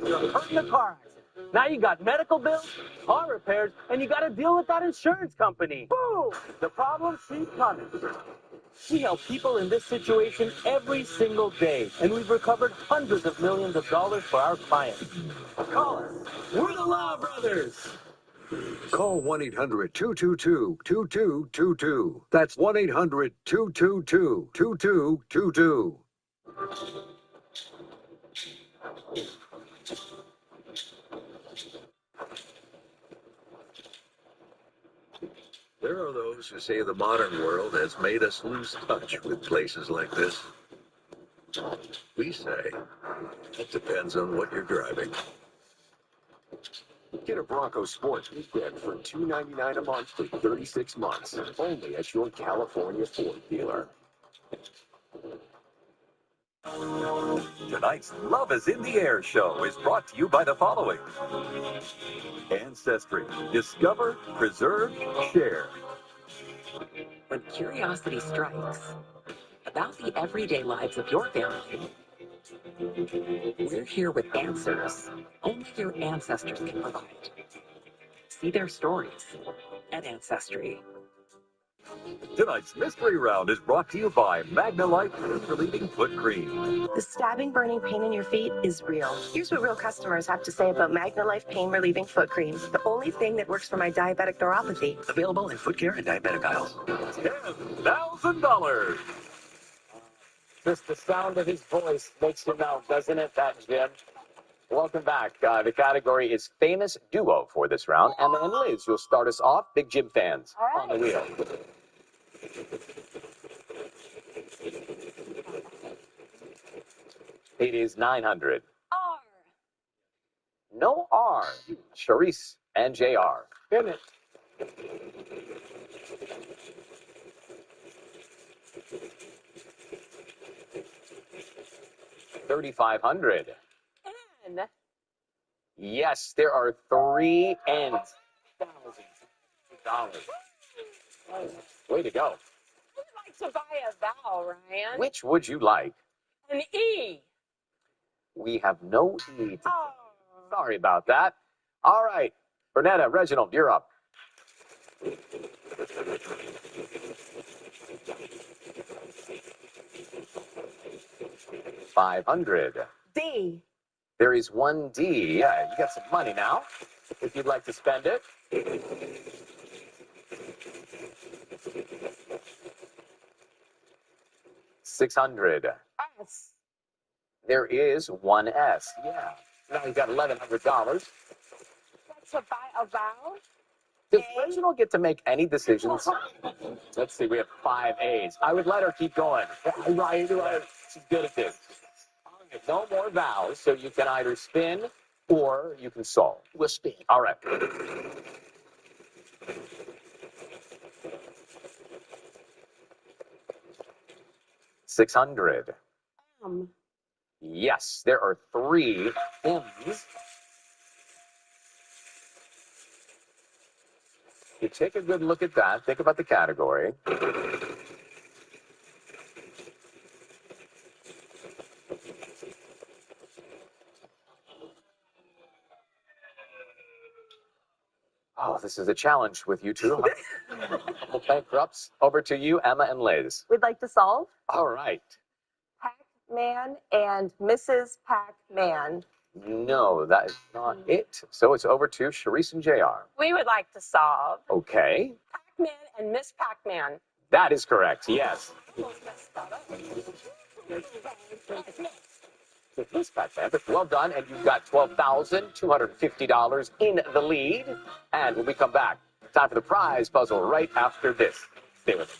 You're hurt in a car accident. Now you got medical bills, car repairs, and you got to deal with that insurance company. Boom! The problems keep coming. We help people in this situation every single day, and we've recovered hundreds of millions of dollars for our clients. Call us. We're the Law Brothers. Call 1-800-222-2222. That's 1-800-222-2222. There are those who say the modern world has made us lose touch with places like this. We say it depends on what you're driving. Get a Bronco Sport weekend for $299 a month for 36 months. Only at your California Ford dealer. Tonight's Love is in the Air show is brought to you by the following. Ancestry. Discover, preserve, share. When curiosity strikes about the everyday lives of your family, we're here with answers only your ancestors can provide. See their stories at Ancestry. Tonight's mystery round is brought to you by Magna Life Relieving Foot Cream. The stabbing, burning pain in your feet is real. Here's what real customers have to say about Magna Life Pain Relieving Foot Cream. The only thing that works for my diabetic neuropathy. Available in foot care and diabetic aisles. $10,000. Just the sound of his voice makes you know, doesn't it, that Jim? Welcome back. The category is Famous Duo for this round. Emma and Liz, you'll start us off. Big Jim fans on the wheel. It is 900. R. No R. Charisse and JR. Spin it. $3,500. N. Yes, there are 3 N's. $1,000. Way to go. I'd like to buy a vowel, Ryan. Which would you like? An E. We have no E. Sorry about that. All right. Bernetta, Reginald, you're up. $500. D. There is 1 D. Yeah, you got some money now, if you'd like to spend it. $600. S. There is 1 S. Yeah. Now you've got $1,100. Like to buy a vowel. Does Reginald get to make any decisions? Let's see, we have 5 A's. I would let her keep going. Right. She's good at this. No more vowels, so you can either spin or you can solve. We'll spin. All right. $600. Yes, there are 3 M's. You take a good look at that. Think about the category. Oh, this is a challenge with you two. Bankrupts. Over to you, Emma and Liz. We'd like to solve All right. Pac-Man and Mrs. Pac-Man. No, that is not it. So it's over to Sharice and JR. We would like to solve Okay. Pac-Man and Miss Pac-Man. That is correct, yes. Miss Pac-Man, but well done, and you've got $12,250 in the lead. And when we come back, time for the prize puzzle right after this. Stay with us.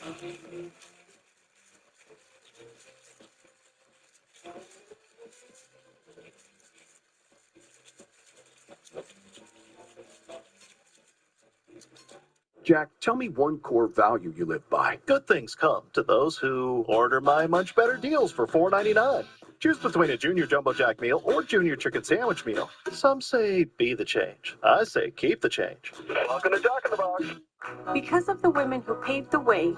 Jack, tell me one core value you live by. Good things come to those who order my much better deals for $4.99. Choose between a Junior Jumbo Jack meal or Junior Chicken Sandwich meal. Some say be the change. I say keep the change. Welcome to Jack in the Box. Because of the women who paved the way,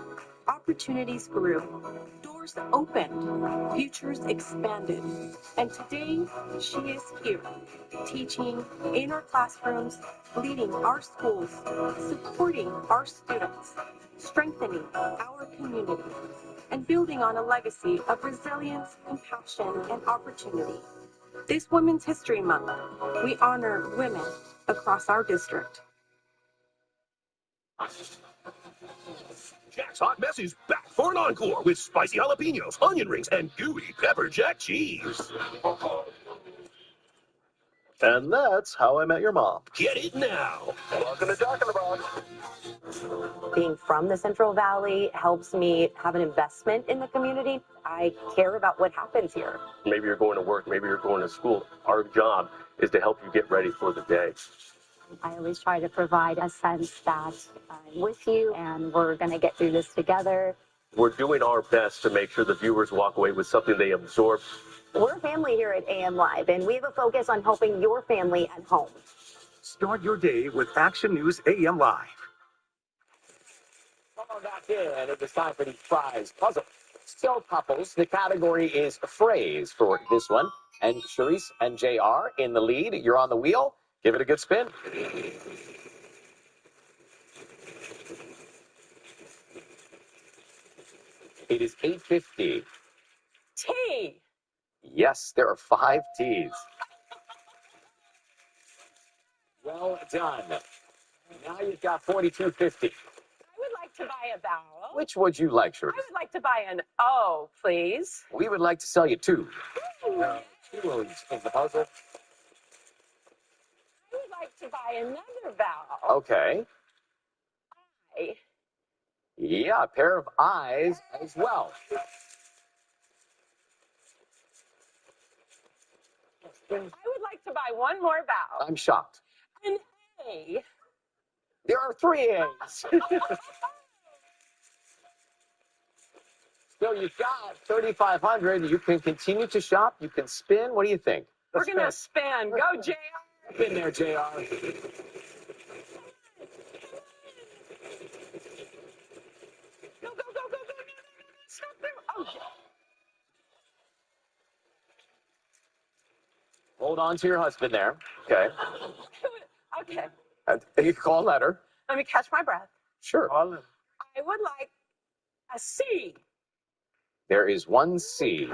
opportunities grew, doors opened, futures expanded. And today, she is here, teaching in our classrooms, leading our schools, supporting our students, strengthening our community, and building on a legacy of resilience, compassion, and opportunity. This Women's History Month, we honor women across our district. Jack's Hot Mess is back for an encore with spicy jalapenos, onion rings, and gooey pepper jack cheese. And that's how I met your mom. Get it now. Welcome to Jack in the Box. Being from the Central Valley helps me have an investment in the community. I care about what happens here. Maybe you're going to work, maybe you're going to school. Our job is to help you get ready for the day. I always try to provide a sense that I'm with you and we're going to get through this together. We're doing our best to make sure the viewers walk away with something they absorb. We're a family here at AM Live, and we have a focus on helping your family at home. Start your day with Action News AM Live. Come on back in. It is time for the prize puzzle. Still couples. The category is phrase for this one. And Sharice and JR in the lead. You're on the wheel. Give it a good spin. It is 8:50. T. Yes, there are 5 T's. Well done. Now you've got $42.50. I would like to buy a vowel. Which would you like, Sharice? I would like to buy an O, please. We would like to sell you 2. Ooh. 2 O's in the puzzle. I would like to buy another vowel. Okay. I. Yeah, a pair of eyes as well. I would like to buy one more vowel. I'm shocked. An A. There are 3 A's. So you've got $3,500. You can continue to shop. You can spin. What do you think? We're going to spin. Go, JR. Been there, JR. Go, go, go, go, go. No, stop there. Oh, yeah. Hold on to your husband there. Okay. Okay. You can call a letter. Let me catch my breath. Sure. I would like a C. There is 1 C.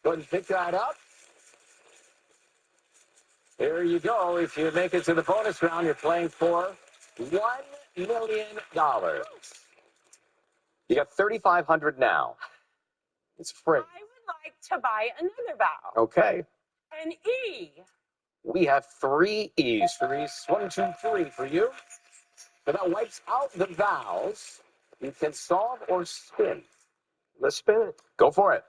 Go ahead and pick that up. There you go. If you make it to the bonus round, you're playing for $1 million. You got $3,500 now. It's free. I would like to buy another vowel. Okay. An E. We have 3 E's. Sharice, 1, 2, 3 for you. So that wipes out the vowels. You can solve or spin. Let's spin it. Go for it.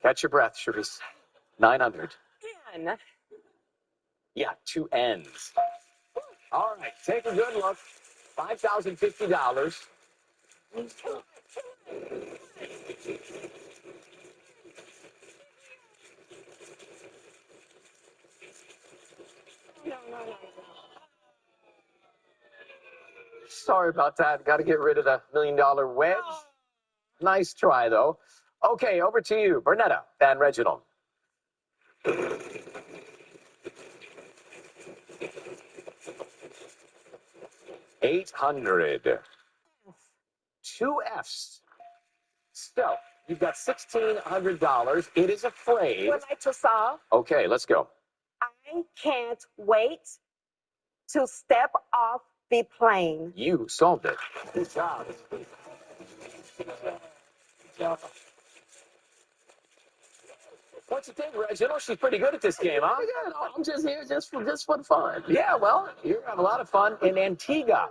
Catch your breath, Sharice. 900. Man. Yeah, 2 N's. All right, take a good look. $5,050. Sorry about that. Got to get rid of the $1 million wedge. Nice try, though. Okay, over to you, Bernetta and Reginald. 800. 2 F's. So, you've got $1,600. It is a phrase. Would like to solve. Okay, let's go. I can't wait to step off the plane. You solved it. Good job. What you think, Reginald? She's pretty good at this game, huh? Yeah, no, I'm just here just for the fun. Yeah, well, you're going to have a lot of fun in Antigua.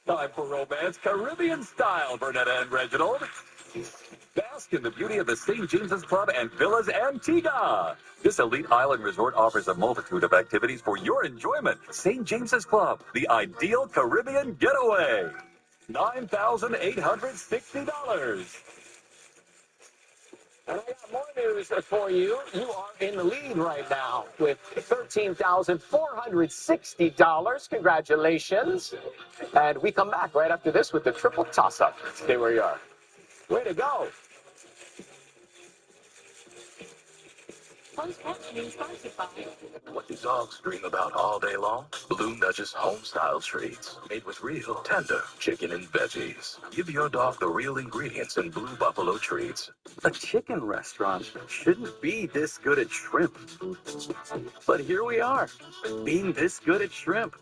Time for romance, Caribbean style, Bernetta and Reginald. Bask in the beauty of the St. James's Club and Villas Antigua. This elite island resort offers a multitude of activities for your enjoyment. St. James's Club, the ideal Caribbean getaway. $9,860. And I got more news for you. You are in the lead right now with $13,460. Congratulations. And we come back right after this with the triple toss-up. Stay where you are. Way to go. Closed captioning sponsored by. What do dogs dream about all day long? Blue Nudge's home-style treats, made with real, tender chicken and veggies. Give your dog the real ingredients in Blue Buffalo treats. A chicken restaurant shouldn't be this good at shrimp. But here we are, being this good at shrimp.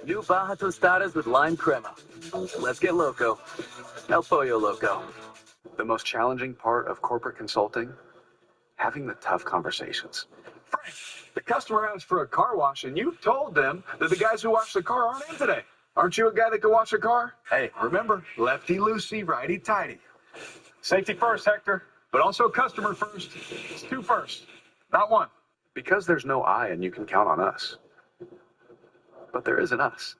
New Baja Tostadas with lime crema. Let's get loco. El Pollo Loco. The most challenging part of corporate consulting? Having the tough conversations. Frank, the customer asked for a car wash, and you told them that the guys who wash the car aren't in today. Aren't you a guy that can wash a car? Hey, remember, lefty-loosey, righty-tighty. Safety first, Hector, but also customer first. It's 2 first, not 1. Because there's no I and you can count on us. But there is an us.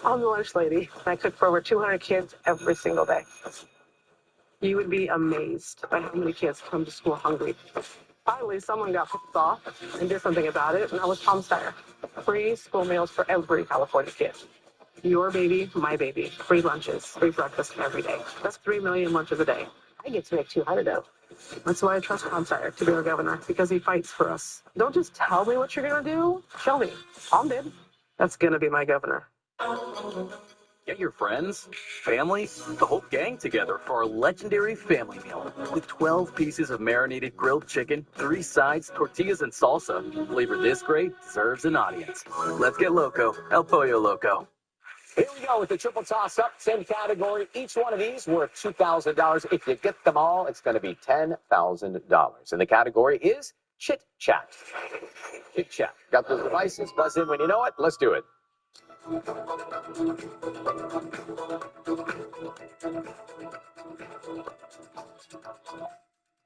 I'm the lunch lady. I cook for over 200 kids every single day. You would be amazed by how many kids come to school hungry. Finally, someone got pissed off and did something about it, and that was Tom Steyer. Free school meals for every California kid. Your baby, my baby. Free lunches, free breakfast every day. That's 3 million lunches a day. I get to make 200 though. That's why I trust Tom Steyer to be our governor, because he fights for us. Don't just tell me what you're going to do. Show me. Tom did. That's going to be my governor. Get your friends, family, the whole gang together for our legendary family meal. With 12 pieces of marinated grilled chicken, 3 sides, tortillas, and salsa. Flavor this great deserves an audience. Let's get loco. El Pollo Loco. Here we go with the triple toss-up. Same category. Each one of these worth $2,000. If you get them all, it's going to be $10,000. And the category is Chit Chat. Chit Chat. Got those devices? Buzz in when you know it. Let's do it.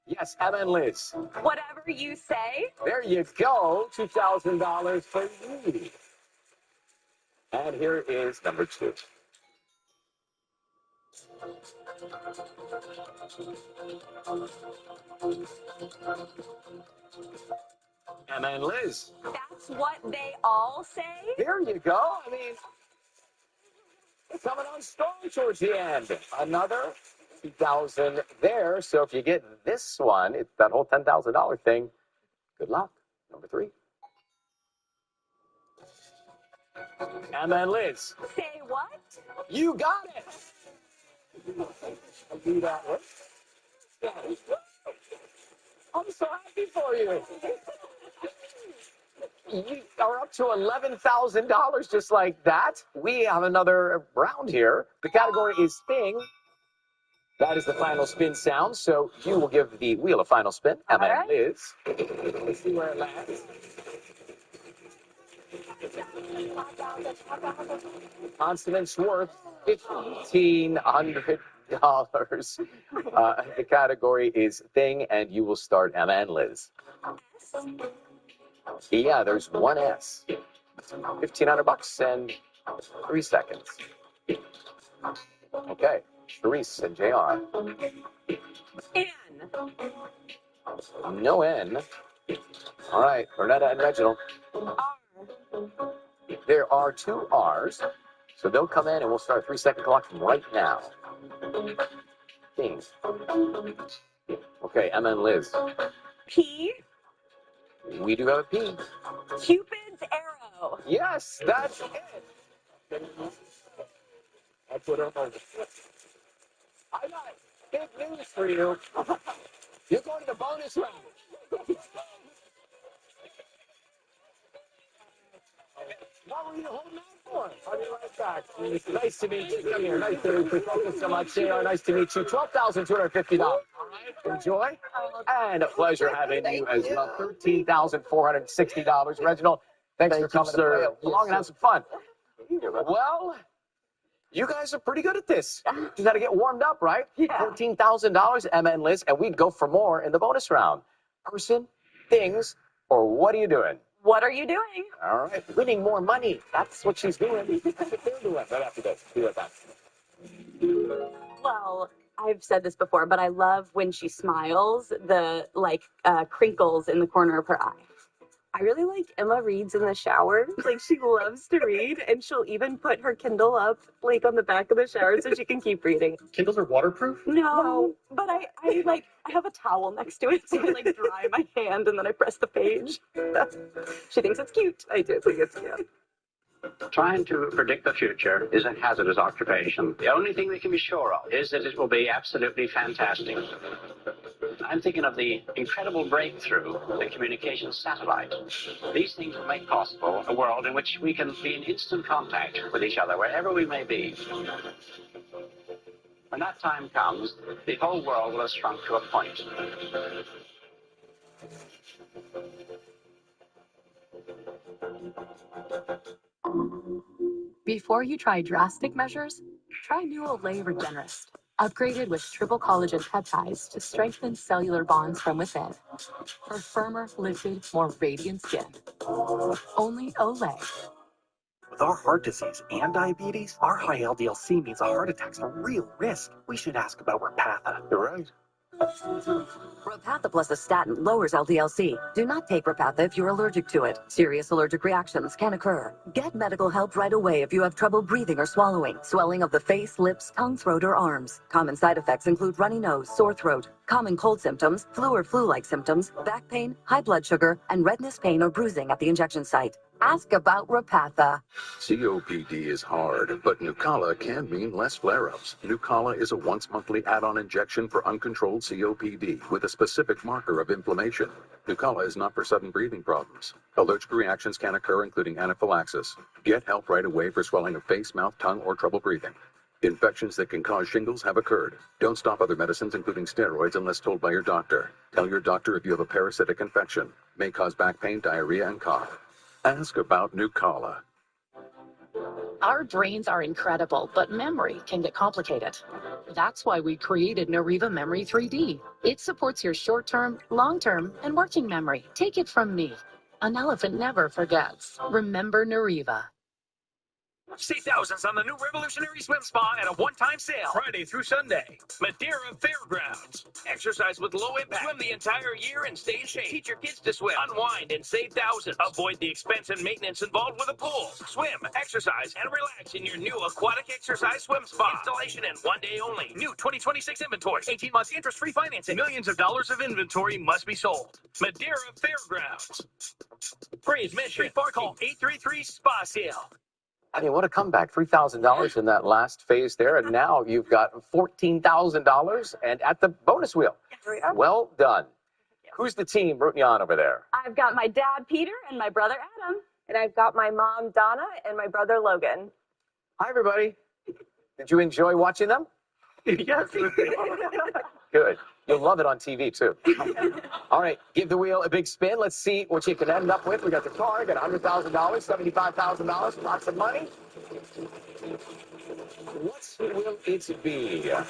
Yes, Emma and Liz. Whatever you say. There you go. $2,000 for you. And here is number 2. Emma and Liz. That's what they all say? There you go. I mean, it's coming on strong towards the end. Another 2,000 there. So if you get this one, it's that whole $10,000 thing. Good luck. Number 3. Emma and Liz. Say what? You got it. I'll do that one. I'm so happy for you. You are up to $11,000 just like that. We have another round here. The category is spin. That is the final spin sound. So you will give the wheel a final spin. Emma and Liz. Let's see where it lands. Consonants worth $1,500. The category is thing, and you will start, Emma and Liz. Yeah, there's one S. $1,500 and 3 seconds. Okay, Therese and JR. N. No N. All right, Bernetta and Reginald. R. There are 2 R's, so they'll come in and we'll start a 3-second clock from right now. Things. Okay, Emma and Liz. P. We do have a P. Cupid's arrow. Yes, that's it. That's what I'm over. I got big news for you. You're going to the bonus round. What were you holding out for? I'll be right back. Nice to meet you. Come here. Nice to meet you. Thank you so much. JR, nice to meet you. $12,250. All right. Enjoy. And a pleasure having you as well. $13,460. Reginald, thanks for coming to play along and have some fun. Well, you guys are pretty good at this. You got to get warmed up, right? Yeah. $14,000, Emma and Liz, and we'd go for more in the bonus round. Person, things, or what are you doing? What are you doing? All right, winning more money. That's what she's doing. That's what they're doing. Right after this. Be right back. Well, I've said this before, but I love when she smiles, the crinkles in the corner of her eye. I really like Emma reads in the shower. Like, she loves to read, and she'll even put her Kindle up, like, on the back of the shower so she can keep reading. Kindles are waterproof? No, but I have a towel next to it, so I dry my hand and then I press the page. She thinks it's cute. I do think it's cute. Trying to predict the future is a hazardous occupation. The only thing we can be sure of is that it will be absolutely fantastic. I'm thinking of the incredible breakthrough, the communications satellite. These things will make possible a world in which we can be in instant contact with each other, wherever we may be. When that time comes, the whole world will have shrunk to a point. Before you try drastic measures, try new Olay Regenerist, upgraded with triple collagen peptides to strengthen cellular bonds from within. For firmer, lifted, more radiant skin. Only Olay. With our heart disease and diabetes, our high LDL-C means a heart attack's a real risk. We should ask about Repatha. You're right. Repatha plus a statin lowers LDL-C. Do not take Repatha if you're allergic to it. Serious allergic reactions can occur. Get medical help right away if you have trouble breathing or swallowing, swelling of the face, lips, tongue, throat, or arms. Common side effects include runny nose, sore throat. Common cold symptoms, flu or flu-like symptoms, back pain, high blood sugar, and redness, pain, or bruising at the injection site. Ask about Repatha. COPD is hard, but Nucala can mean less flare-ups. Nucala is a once-monthly add-on injection for uncontrolled COPD with a specific marker of inflammation. Nucala is not for sudden breathing problems. Allergic reactions can occur, including anaphylaxis. Get help right away for swelling of face, mouth, tongue, or trouble breathing. Infections that can cause shingles have occurred. Don't stop other medicines, including steroids, unless told by your doctor. Tell your doctor if you have a parasitic infection. May cause back pain, diarrhea, and cough. Ask about Nucala. Our brains are incredible, but memory can get complicated. That's why we created Nariva Memory 3D. It supports your short-term, long-term, and working memory. Take it from me. An elephant never forgets. Remember Nariva. Save thousands on the new Revolutionary Swim Spa at a one-time sale. Friday through Sunday. Madeira Fairgrounds. Exercise with low impact. Swim the entire year and stay in shape. Teach your kids to swim. Unwind and save thousands. Avoid the expense and maintenance involved with a pool. Swim, exercise, and relax in your new aquatic exercise swim spa. Installation and one day only. New 2026 inventory. 18 months interest-free financing. Millions of dollars of inventory must be sold. Madeira Fairgrounds. Free admission. Call 833-SPA-SALE. I mean, what a comeback. $3,000 in that last phase there, and now you've got $14,000 and at the bonus wheel. Well done. Who's the team rooting you on over there? I've got my dad, Peter, and my brother, Adam. And I've got my mom, Donna, and my brother, Logan. Hi, everybody. Did you enjoy watching them? Yes. Good. You'll love it on TV, too. All right, give the wheel a big spin. Let's see what you can end up with. We got the car, got $100,000, $75,000, lots of money. What will it be? All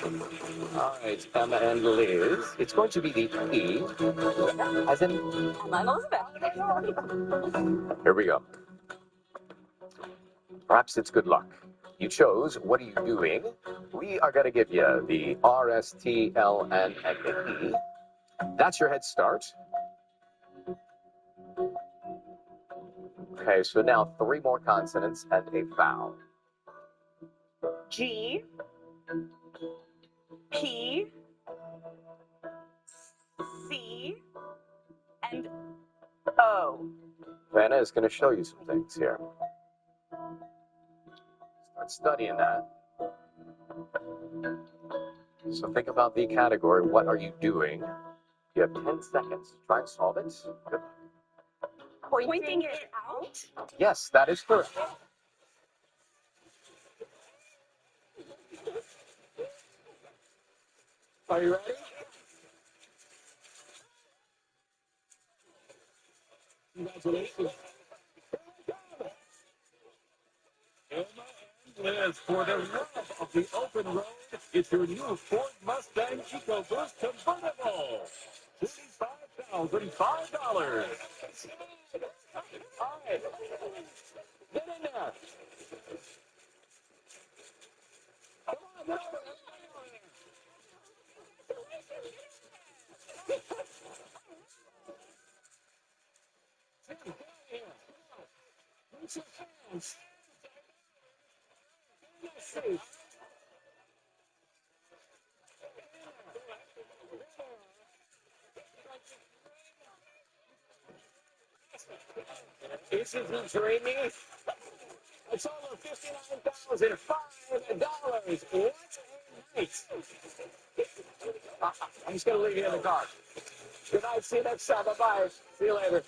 right, Emma and Liz. It's going to be the E, as in Emma and Elizabeth. Here we go. Perhaps it's good luck. You chose What Are You Doing? We are going to give you the R, S, T, L, N, and E. That's your head start. Okay, so now 3 more consonants and a vowel. G, P, C, and O. Vanna is going to show you some things here. Start studying that. So think about the category, what are you doing? You have 10 seconds. Try and solve it. Good. Pointing it out? Yes, that is correct. Are you ready? Congratulations. Emma and Liz, for the love of the open road, it's your new Ford Mustang EcoBoost convertible. $25,005. All right. Get in there. Come on, get over there. Tim, get out here. Reach your hands. Get in that seat. Isn't he dreamy? It's over $59,005. What a night. I'm just going to leave you in the car. Good night. See you next time. Bye-bye. See you later.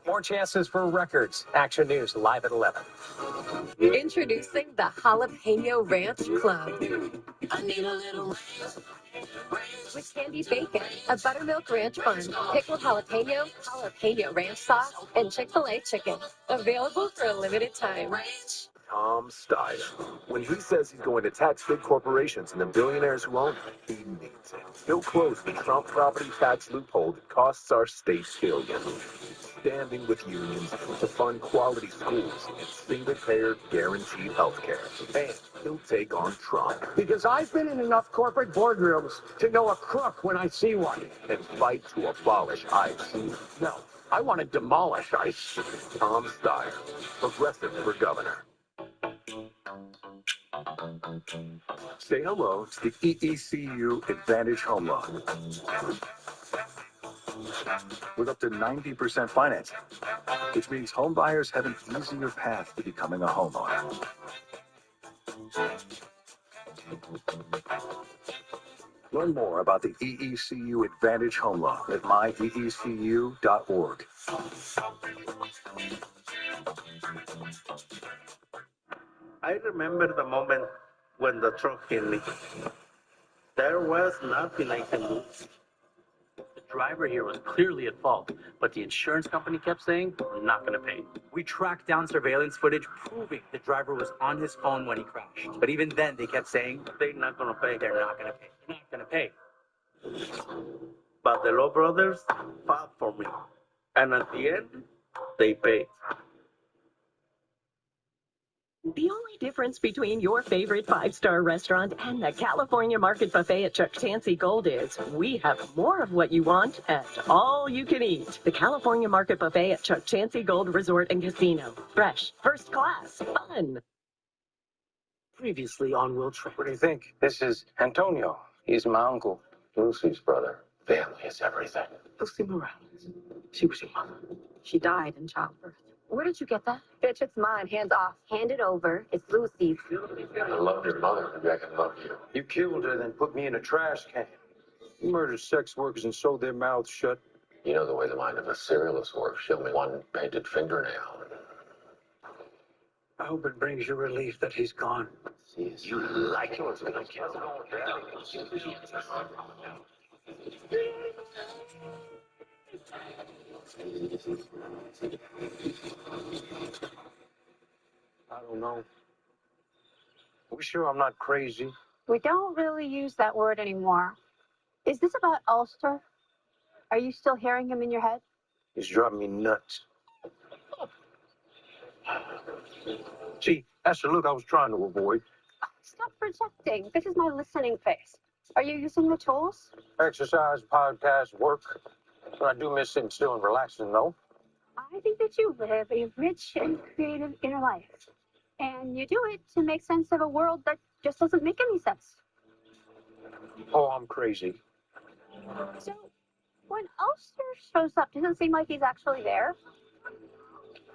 More chances for records. Action News live at 11. Introducing the Jalapeno Ranch Club. I need a little With candied bacon, a buttermilk ranch bun, pickled jalapeno, jalapeno ranch sauce, and Chick-fil-A chicken. Available for a limited time. Tom Steyer. When he says he's going to tax big corporations and the billionaires who own them, he means it. He'll close the Trump property tax loophole that costs our state billions. Standing with unions to fund quality schools and single-payer guaranteed health care. And he'll take on Trump. Because I've been in enough corporate boardrooms to know a crook when I see one. And fight to abolish ICE. No, I want to demolish ICE. Tom Steyer, progressive for governor. Say hello to the EECU Advantage Home Loan. With up to 90% financing, which means home buyers have an easier path to becoming a homeowner. Learn more about the EECU Advantage Home Loan at myeecu.org. I remember the moment when the truck hit me. There was nothing I can do. The driver here was clearly at fault, but the insurance company kept saying, we're not going to pay. We tracked down surveillance footage proving the driver was on his phone when he crashed. But even then, they kept saying, they're not going to pay. They're not going to pay. They're not going to pay. But the Law Brothers fought for me. And at the end, they paid. The only difference between your favorite five-star restaurant and the California Market Buffet at Chuck Chansey Gold is we have more of what you want and all you can eat. The California Market Buffet at Chuck Chansey Gold Resort and Casino. Fresh, first class, fun. Previously on Will Trent. What do you think? This is Antonio. He's my uncle, Lucy's brother. Family is everything. Lucy Morales. She was your mother. She died in childbirth. Where did you get that? Bitch, it's mine. Hands off. Hand it over. It's Lucy's. I love your mother. Maybe I can love you. You killed her, then put me in a trash can. You murdered sex workers and sewed their mouths shut. You know the way the mind of a serialist works. Show me one painted fingernail. I hope it brings you relief that he's gone. You like what's gonna kill him. I don't know. Are we sure I'm not crazy? We don't really use that word anymore. Is this about Ulster? Are you still hearing him in your head? He's driving me nuts. See, that's the look I was trying to avoid. Stop projecting. This is my listening face. Are you using the tools? Exercise, podcast, work. I do miss sitting still and relaxing, though. I think that you live a rich and creative inner life. And you do it to make sense of a world that just doesn't make any sense. Oh, I'm crazy. So, when Ulster shows up, does it seem like he's actually there?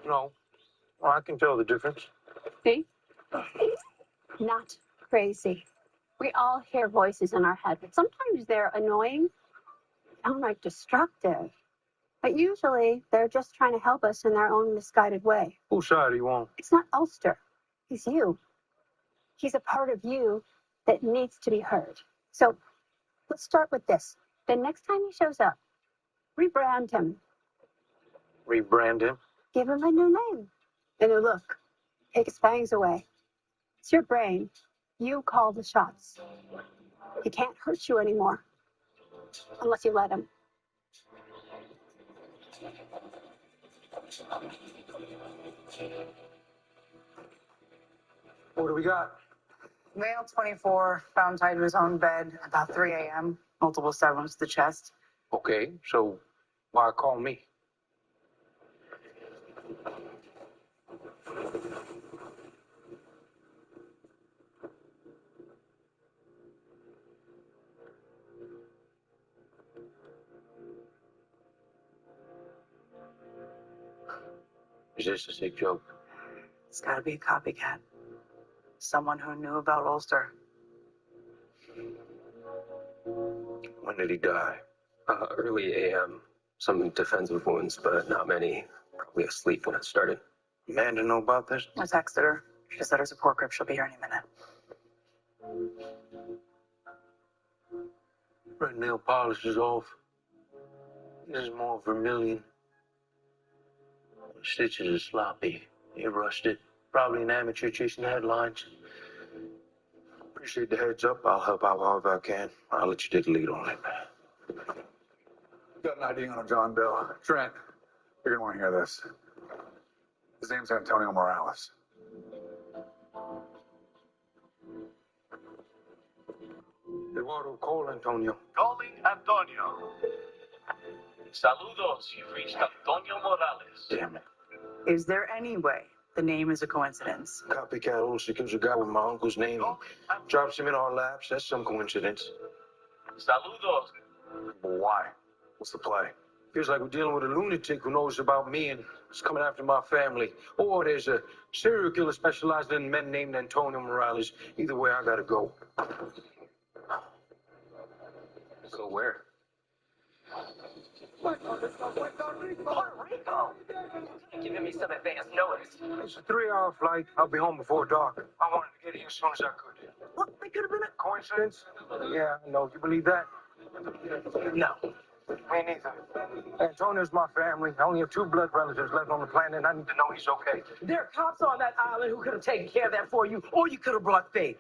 No. Well, I can tell the difference. See? Not crazy. We all hear voices in our head, but sometimes they're annoying, downright destructive. But usually, they're just trying to help us in their own misguided way. Whose side do you want? It's not Ulster. He's you. He's a part of you that needs to be heard. So, let's start with this. The next time he shows up, rebrand him. Rebrand him? Give him a new name, a new look. Take his fangs away. It's your brain. You call the shots. He can't hurt you anymore, unless you let him. What do we got? Male 24, found tied to his own bed about 3 a.m. Multiple stab to the chest. Okay, so why call me? Is this a sick joke? It's got to be a copycat. Someone who knew about Ulster. When did he die? Early AM. Some defensive wounds, but not many. Probably asleep when it started. Amanda know about this? I texted her. She said her support group. She'll be here any minute. Red nail polish is off. This is more vermilion. The stitches are sloppy. They rusted. Probably an amateur chasing headlines. Appreciate the heads up. I'll help out however I can. I'll let you take the lead on it. Got an ID on a John Doe. Trent, you're gonna want to hear this. His name's Antonio Morales. Eduardo, call Antonio. Calling Antonio. Saludos, you've reached Antonio Morales. Damn it. Is there any way the name is a coincidence? Copycat Ulster kills a guy with my uncle's name. Drops him in our laps. That's some coincidence. Saludos. But why? What's the play? Feels like we're dealing with a lunatic who knows about me and is coming after my family. Or there's a serial killer specializing in men named Antonio Morales. Either way, I gotta go. Go where? Puerto Rico? Giving me some advance notice. It's a 3-hour flight. I'll be home before dark. I wanted to get here as soon as I could. What? It could have been a Coincidence? Yeah, I know. You believe that? No. Me neither. Antonio's my family. I only have 2 blood relatives left on the planet, and I need to know he's okay. There are cops on that island who could have taken care of that for you, or you could have brought Faith.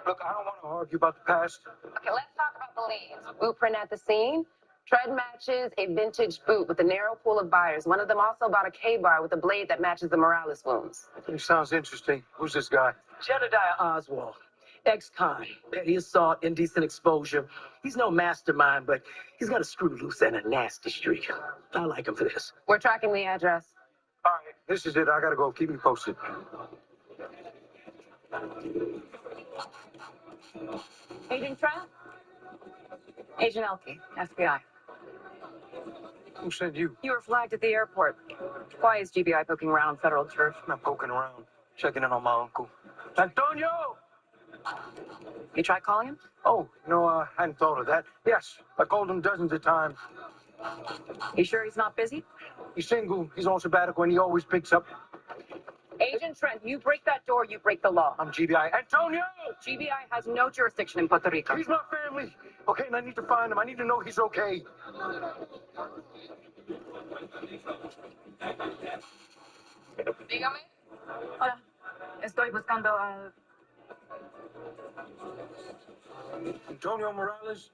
Look, I don't want to argue about the past. Okay, let's talk about the leads. Blueprint at the scene. Tread matches a vintage boot with a narrow pool of buyers. One of them also bought a K-bar with a blade that matches the Morales wounds. It sounds interesting. Who's this guy? Jedediah Oswald, ex-con, petty assault, indecent exposure. He's no mastermind, but he's got a screw loose and a nasty streak. I like him for this. We're tracking the address. All right, this is it. I gotta go. Keep me posted. Agent Trent? Agent Elke, FBI. Who sent you? You were flagged at the airport. Why is GBI poking around on federal turf? I'm not poking around. Checking in on my uncle. Antonio! You tried calling him? Oh, no, I hadn't thought of that. Yes, I called him dozens of times. You sure he's not busy? He's single. He's on sabbatical, and he always picks up. Agent Trent, you break that door, you break the law. I'm GBI. Antonio! GBI has no jurisdiction in Puerto Rico. He's my family. Okay, and I need to find him. I need to know he's okay. Dígame. Hola. Estoy buscando a... Antonio Morales?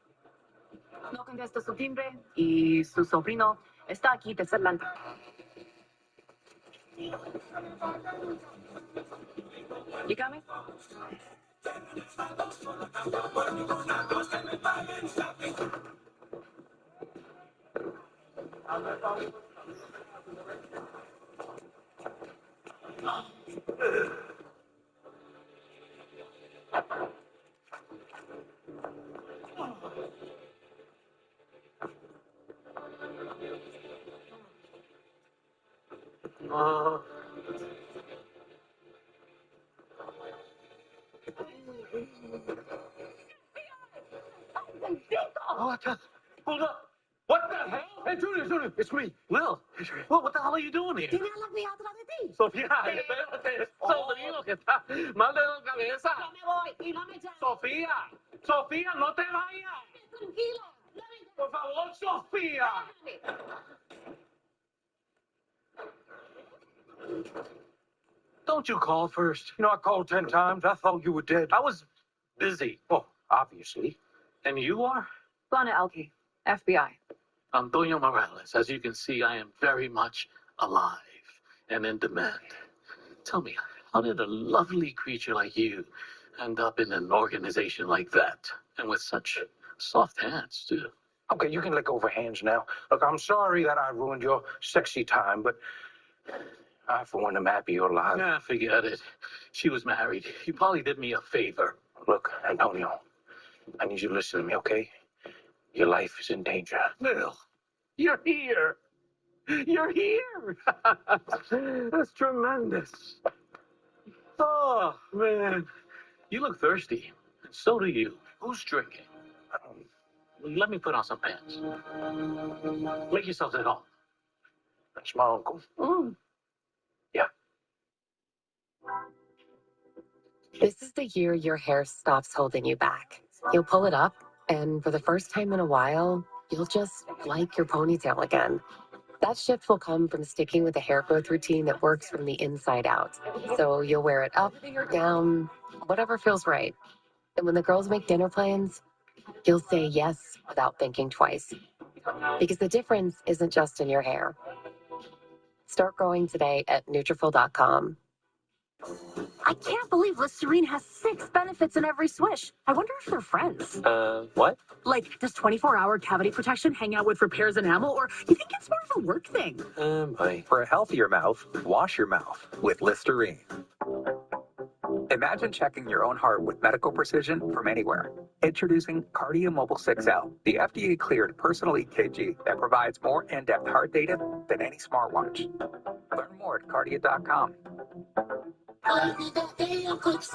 No contesta su timbre y su sobrino está aquí de Atlanta. Dígame. Hold up. What the hell? Hey, Junior, it's me. Will, what the hell are you doing here? Tiene a la criada atrás de ti. Sofía, espérate, sobrino que está mal de la cabeza. Yo me voy y no me llames. Sofía, Sofía, no te vayas. Tranquila. Por favor, Sofía. Don't you call first? You know, I called 10 times. I thought you were dead. I was busy. Oh, obviously. And you are? Juana Elke, FBI. Antonio Morales. As you can see, I am very much alive and in demand. Tell me, how did a lovely creature like you end up in an organization like that? And with such soft hands, too. Okay, you can let go of her hands now. Look, I'm sorry that I ruined your sexy time, but I, for one, am happy you're alive. Yeah, forget it. She was married. You probably did me a favor. Look, Antonio, I need you to listen to me, okay? Your life is in danger. Bill, you're here. You're here. That's tremendous. Oh, man. You look thirsty. And so do you. Who's drinking? Let me put on some pants. Make yourselves at home. That's my uncle. Yeah. This is the year your hair stops holding you back. You'll pull it up, and for the first time in a while, you'll just like your ponytail again. That shift will come from sticking with a hair growth routine that works from the inside out. So you'll wear it up, down, whatever feels right. And when the girls make dinner plans, you'll say yes without thinking twice. Because the difference isn't just in your hair. Start growing today at Nutrafol.com. I can't believe Listerine has 6 benefits in every swish. I wonder if they're friends. What? Like, does 24-hour cavity protection hang out with repairs enamel, or you think it's more of a work thing? For a healthier mouth, wash your mouth with Listerine. Imagine checking your own heart with medical precision from anywhere. Introducing Cardia Mobile 6L, the FDA-cleared personal EKG that provides more in-depth heart data than any smartwatch. Learn more at cardia.com. What's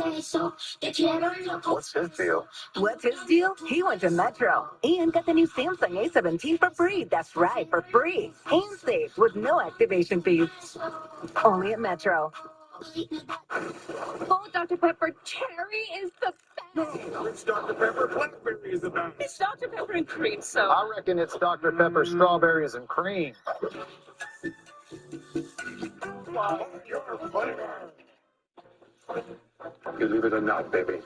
his deal? What's his deal? He went to Metro and got the new Samsung A17 for free. That's right, for free. And safe with no activation fees. Only at Metro. Oh, Dr. Pepper, cherry is the best. No, it's Dr. Pepper. Blackberry is the best. It's Dr. Pepper and cream soda. I reckon it's Dr. Pepper strawberries and cream. Believe it or not, baby,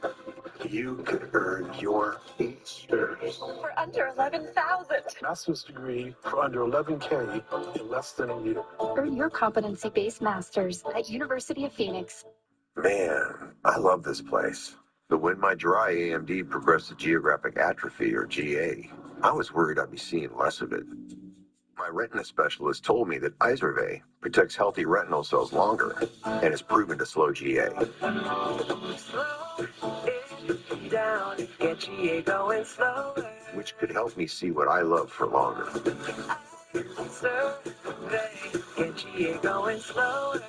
you could earn your Easters. For under 11,000. Master's degree for under 11K in less than a year. Earn your competency-based masters at University of Phoenix. Man, I love this place. But when my dry AMD progressed to geographic atrophy, or GA, I was worried I'd be seeing less of it. My retina specialist told me that Izervay protects healthy retinal cells longer and is proven to slow GA. down, get GA going slower. which could help me see what I love for longer. Izervay, get GA going slower.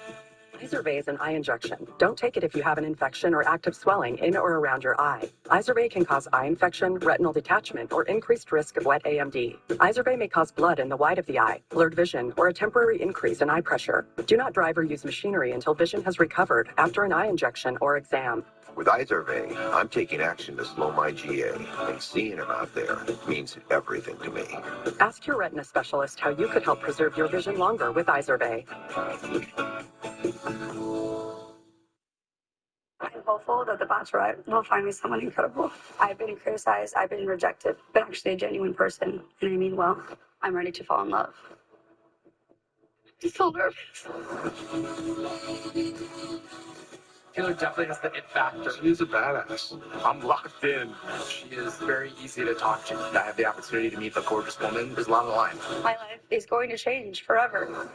Izervay is an eye injection. Don't take it if you have an infection or active swelling in or around your eye. Izervay can cause eye infection, retinal detachment, or increased risk of wet AMD. Izervay may cause blood in the white of the eye, blurred vision, or a temporary increase in eye pressure. Do not drive or use machinery until vision has recovered after an eye injection or exam. With Izervay, I'm taking action to slow my GA, and seeing him out there means everything to me. Ask your retina specialist how you could help preserve your vision longer with Izervay. I'm hopeful that The Bachelorette will find me someone incredible. I've been criticized, I've been rejected, but actually a genuine person, and I mean well. I'm ready to fall in love. I'm so nervous. Taylor definitely has the it factor. She's a badass. I'm locked in. She is very easy to talk to. I have the opportunity to meet the gorgeous woman. There's a lot on the line. My life is going to change forever.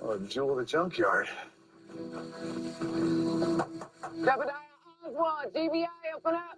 Oh, Jewel of the Junkyard. Jebediah Oswald, GBI, open up.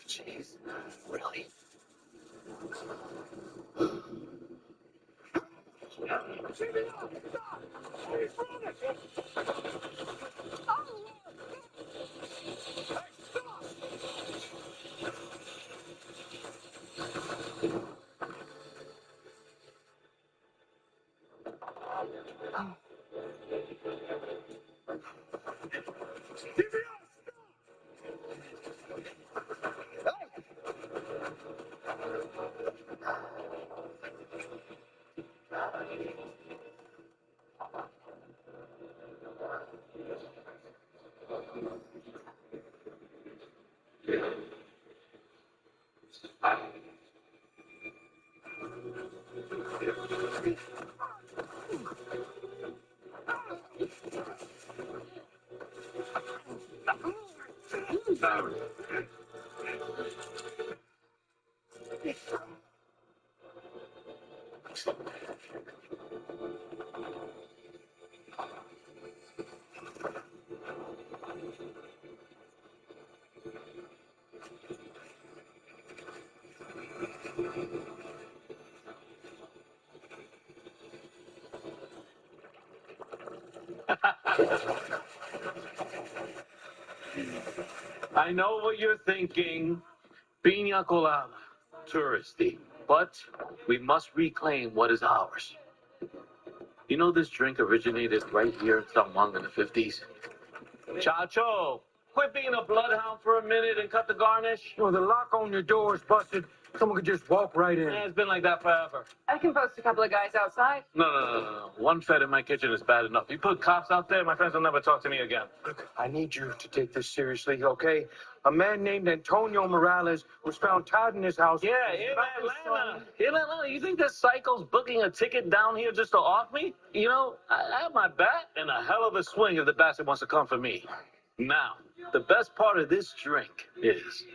Jeez, really? I know what you're thinking. Piña colada. Touristy. But we must reclaim what is ours. You know this drink originated right here in San Juan in the 50s? Chacho, quit being a bloodhound for a minute and cut the garnish. Well, the lock on your door is busted. Someone could just walk right in. Yeah, it's been like that forever. I can post a couple of guys outside. No. One fed in my kitchen is bad enough. You put cops out there, my friends will never talk to me again. Look, I need you to take this seriously, okay? A man named Antonio Morales was found tied in his house. Yeah, in Atlanta. In Atlanta. You think this psycho's booking a ticket down here just to off me? You know, I have my bat and a hell of a swing if the bastard wants to come for me. Now, the best part of this drink is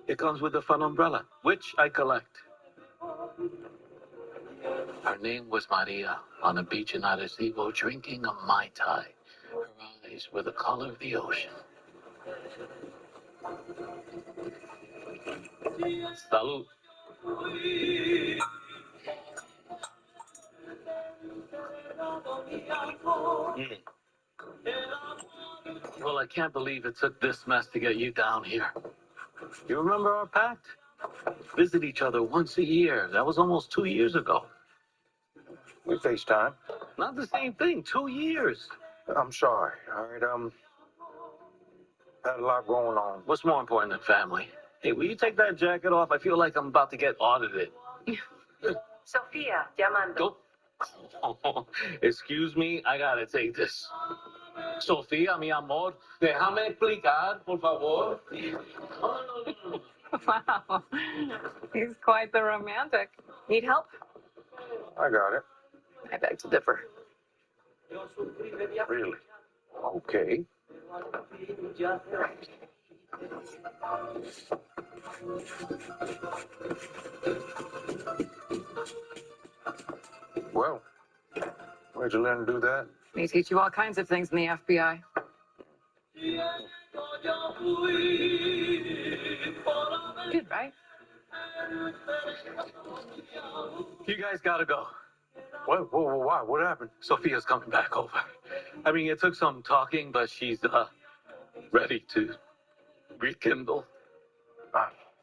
it comes with a fun umbrella, which I collect. Her name was Maria, on a beach in Arecibo, drinking a Mai Tai. Her eyes were the color of the ocean. Salud. Mm. Well, I can't believe it took this mess to get you down here. You remember our pact? Visit each other once a year. That was almost 2 years ago. We FaceTime. Not the same thing. 2 years. I'm sorry. All right, had a lot going on. What's more important than family? Hey, will you take that jacket off? I feel like I'm about to get audited. Sofia, llamando. Go. Excuse me, I gotta take this. Sofía, mi amor, déjame explicar, por favor. Wow. He's quite the romantic. Need help? I got it. I beg to differ. Really? Okay. Well, where'd you learn to do that? They teach you all kinds of things in the FBI. Good, right? You guys gotta go. Why? What happened? Sophia's coming back over. I mean, it took some talking, but she's ready to rekindle.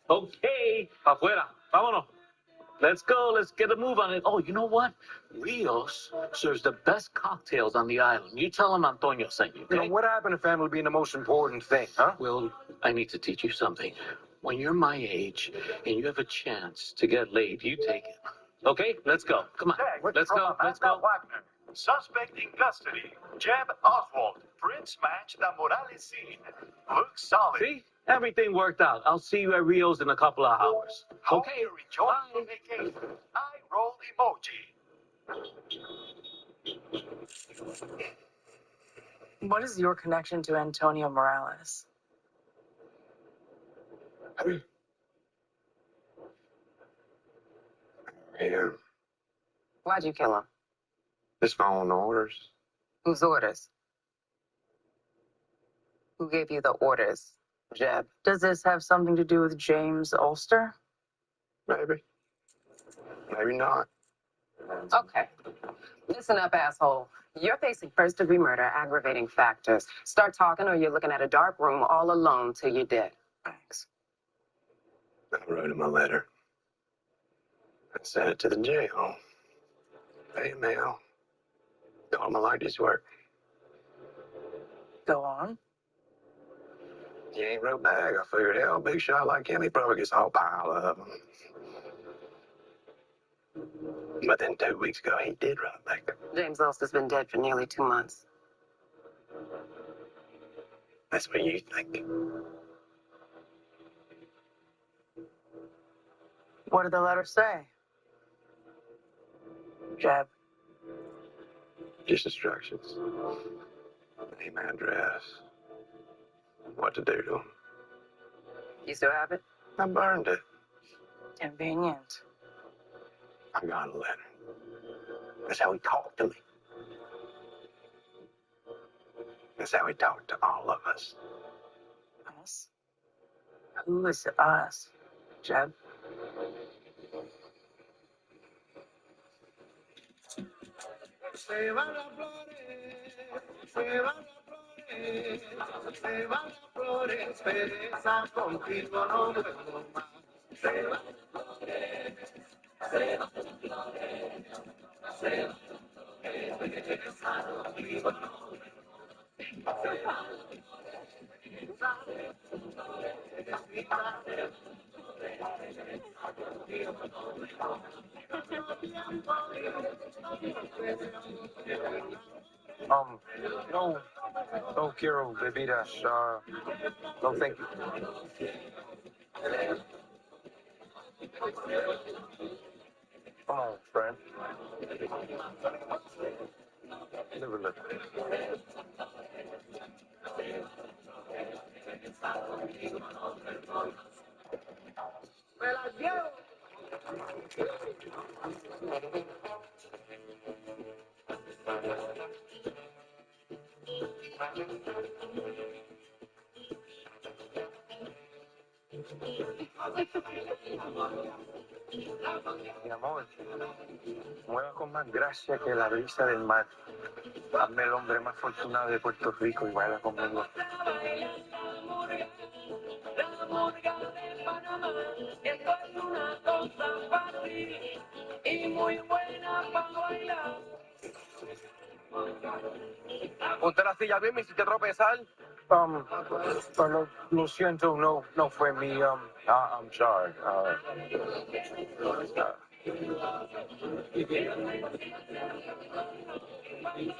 Okay, afuera, vámonos. Let's go. Let's get a move on it. Oh, you know what? Rios serves the best cocktails on the island. You tell him Antonio sent you, okay? You know, what happened to family being the most important thing, huh? Well, I need to teach you something. When you're my age and you have a chance to get laid, you take it. Okay? Let's go. Come on. Let's go. Let's go. Wagner. Suspect in custody. Jeb Oswald. Prince match the Morales scene. Looks solid. See? Everything worked out. I'll see you at Rio's in a couple of hours. Hope you're enjoying the vacation. Eye roll emoji. What is your connection to Antonio Morales? Yeah. Why'd you kill him? Just following the orders. Whose orders? Who gave you the orders, Jeb? Does this have something to do with James Ulster? Maybe. Maybe not. Okay. Listen up, asshole. You're facing first-degree murder, aggravating factors. Start talking or you're looking at a dark room all alone till you're dead. Thanks. I wrote him a letter. I sent it to the jail. Hey, mail. Told him I liked his work. Go on. He ain't wrote back. I figured, hell, big shot like him, he probably gets a whole pile of them. But then 2 weeks ago, he did write back. James Ulster's been dead for nearly 2 months. That's what you think. What did the letter say? Jeb. Just instructions. Name, address. What to do to him. You still have it? I burned it. Convenient. I got a letter. That's how he talked to me. That's how he talked to all of us. Us? Who is us, Jeb? Se van las flores, se van las flores, se van las flores, pereza contigo no puedo más. Se van las flores, se van las flores, se van las flores, pereza contigo no puedo más. Se van las No quiero bebidas. No, thank you. Come on, friend. Live a little. Mi amor, mueva con más gracia que la brisa del mar. Hazme el hombre más afortunado de Puerto Rico y baila conmigo. Ponte la silla bien, me hiciste tropezar. Lo siento, no fue mi, I'm sorry.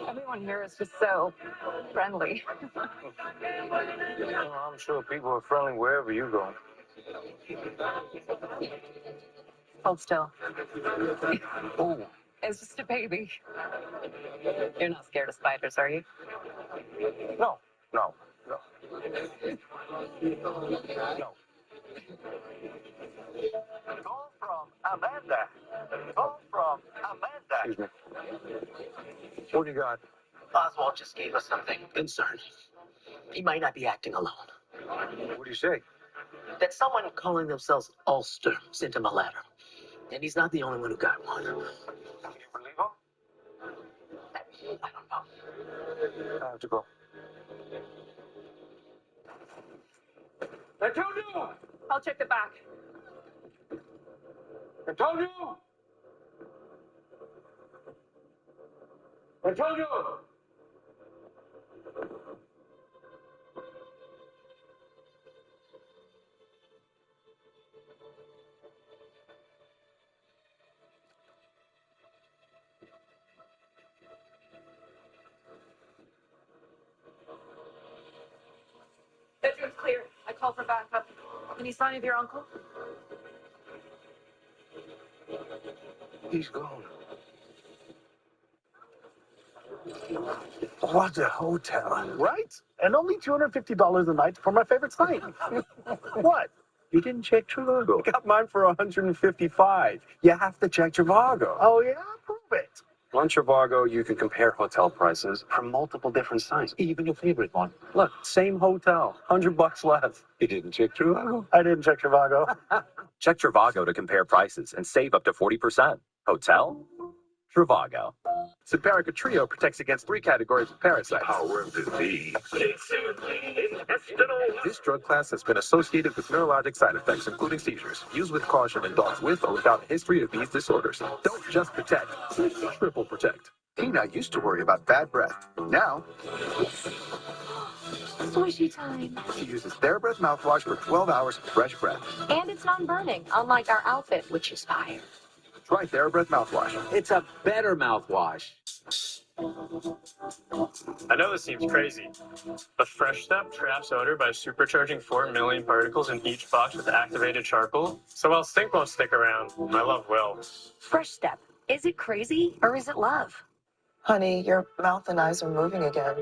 Everyone here is just so friendly. I'm sure people are friendly wherever you go. Hold still. Oh, It's just a baby. You're not scared of spiders, are you? no. No. Call from Amanda. Call from Amanda. Excuse me. What do you got? Oswald just gave us something concerning. He might not be acting alone. What do you say? That someone calling themselves Ulster sent him a letter. And he's not the only one who got one. You believe him? I don't know. I have to go. Antonio! I'll check the back. Antonio! Antonio! Bedroom's clear. I called for backup. Any sign of your uncle? He's gone. What a hotel. Right? And only $250 a night for my favorite site. What? You didn't check Trivago. I got mine for $155. You have to check Trivago. Oh, yeah? Prove it. On Trivago, you can compare hotel prices from multiple different sites, even your favorite one. Look, same hotel, $100 less. You didn't check Trivago? I didn't check Trivago. Check Trivago to compare prices and save up to 40%. Hotel? Trivago. Simparica Trio protects against 3 categories of parasites. Power of the V. This drug class has been associated with neurologic side effects, including seizures. Use with caution in dogs with or without a history of these disorders. Don't just protect, triple protect. Tina used to worry about bad breath. Now, Swishy time. she uses TheraBreath mouthwash for 12 hours fresh breath. And it's non-burning, unlike our outfit, which is fire. Try TheraBreath mouthwash. It's a better mouthwash. I know this seems crazy, but Fresh Step traps odor by supercharging 4 million particles in each box with activated charcoal. So while stink won't stick around, my love will. Fresh Step. Is it crazy or is it love? Honey, your mouth and eyes are moving again.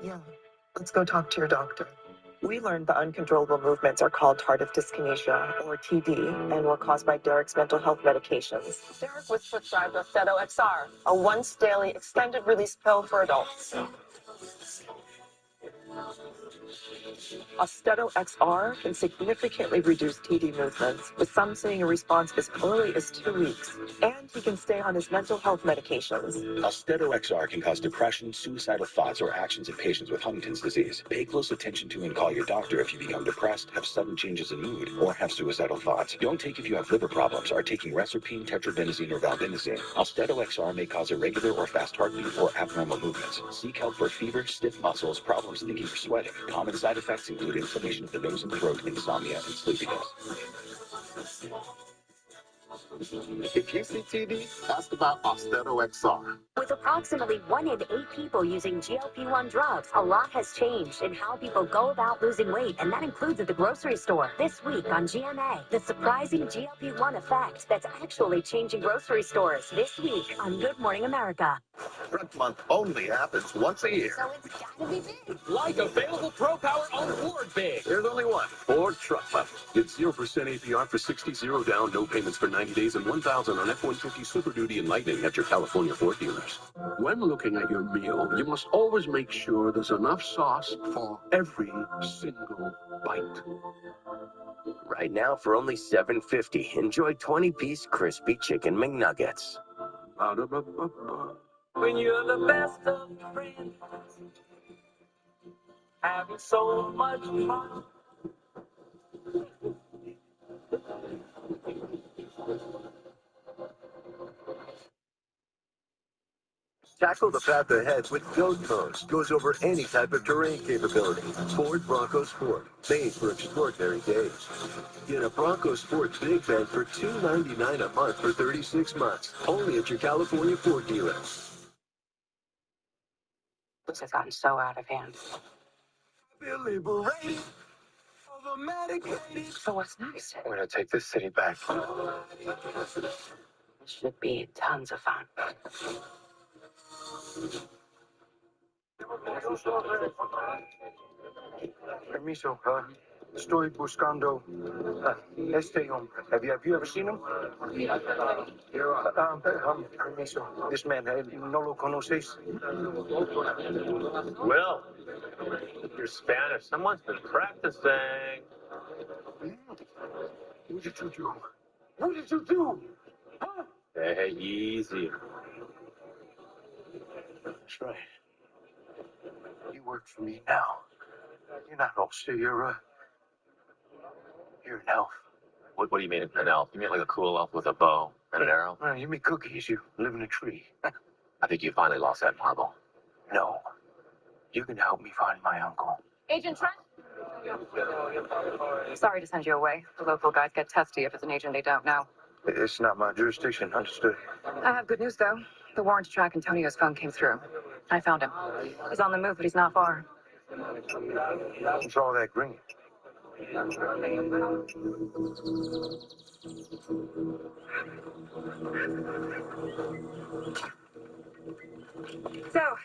Yeah. Let's go talk to your doctor. We learned the uncontrollable movements are called tardive dyskinesia, or TD, and were caused by Derek's mental health medications. Derek was prescribed Austedo XR, a once-daily extended-release pill for adults. Austedo XR can significantly reduce TD movements, with some seeing a response as early as 2 weeks. And he can stay on his mental health medications. Austedo XR can cause depression, suicidal thoughts, or actions in patients with Huntington's disease. Pay close attention to and call your doctor if you become depressed, have sudden changes in mood, or have suicidal thoughts. Don't take if you have liver problems, are taking Reserpine, Tetrabenazine, or Valbenazine. Austedo XR may cause irregular or fast heartbeat or abnormal movements. Seek help for fever, stiff muscles, problems thinking or sweating. Common side effects include inflammation of the nose and throat, insomnia, and sleepiness. If you see TD, ask about Austedo XR. With approximately 1 in 8 people using GLP-1 drugs, a lot has changed in how people go about losing weight, and that includes at the grocery store. This week on GMA, the surprising GLP-1 effect that's actually changing grocery stores. This week on Good Morning America. Prep month only happens once a year. So it's gotta be big. Like available Pro Power on Ford Big. There's only one. Ford truck level. Get 0% APR for 60, 0 down, no payments for 90 days, and $1,000 on F-150 Super Duty and Lightning at your California Ford dealers. When looking at your meal, you must always make sure there's enough sauce for every single bite. Right now, for only $7.50, enjoy 20-piece crispy chicken McNuggets. When you're the best of friends, having so much fun. Tackle the path ahead with Goat Coast. Goes over any type of terrain capability. Ford Bronco Sport, made for extraordinary days. Get a Bronco Sport Big Bend for $299 a month for 36 months. Only at your California Ford dealer. This has gotten so out of hand. Feel liberated, over-medicated. So what's next? We're gonna take this city back. This should be tons of fun. Permiso, estoy buscando este hombre. Have you ever seen him? Permiso. This man, no lo conoces? Well, you're Spanish. Someone's been practicing. What did you do? What did you do? Huh? Hey, easy. That's right. You work for me now. You're not Ulster, you're an elf. What do you mean, an elf? You mean like a cool elf with a bow and an arrow? Well, you make cookies, you live in a tree. I think you finally lost that marble. No. You can help me find my uncle. Agent Trent? Sorry to send you away. The local guys get testy if it's an agent they don't know. It's not my jurisdiction, understood. I have good news, though. The warrant to track Antonio's phone came through. I found him. He's on the move, but he's not far. What's all that green? So,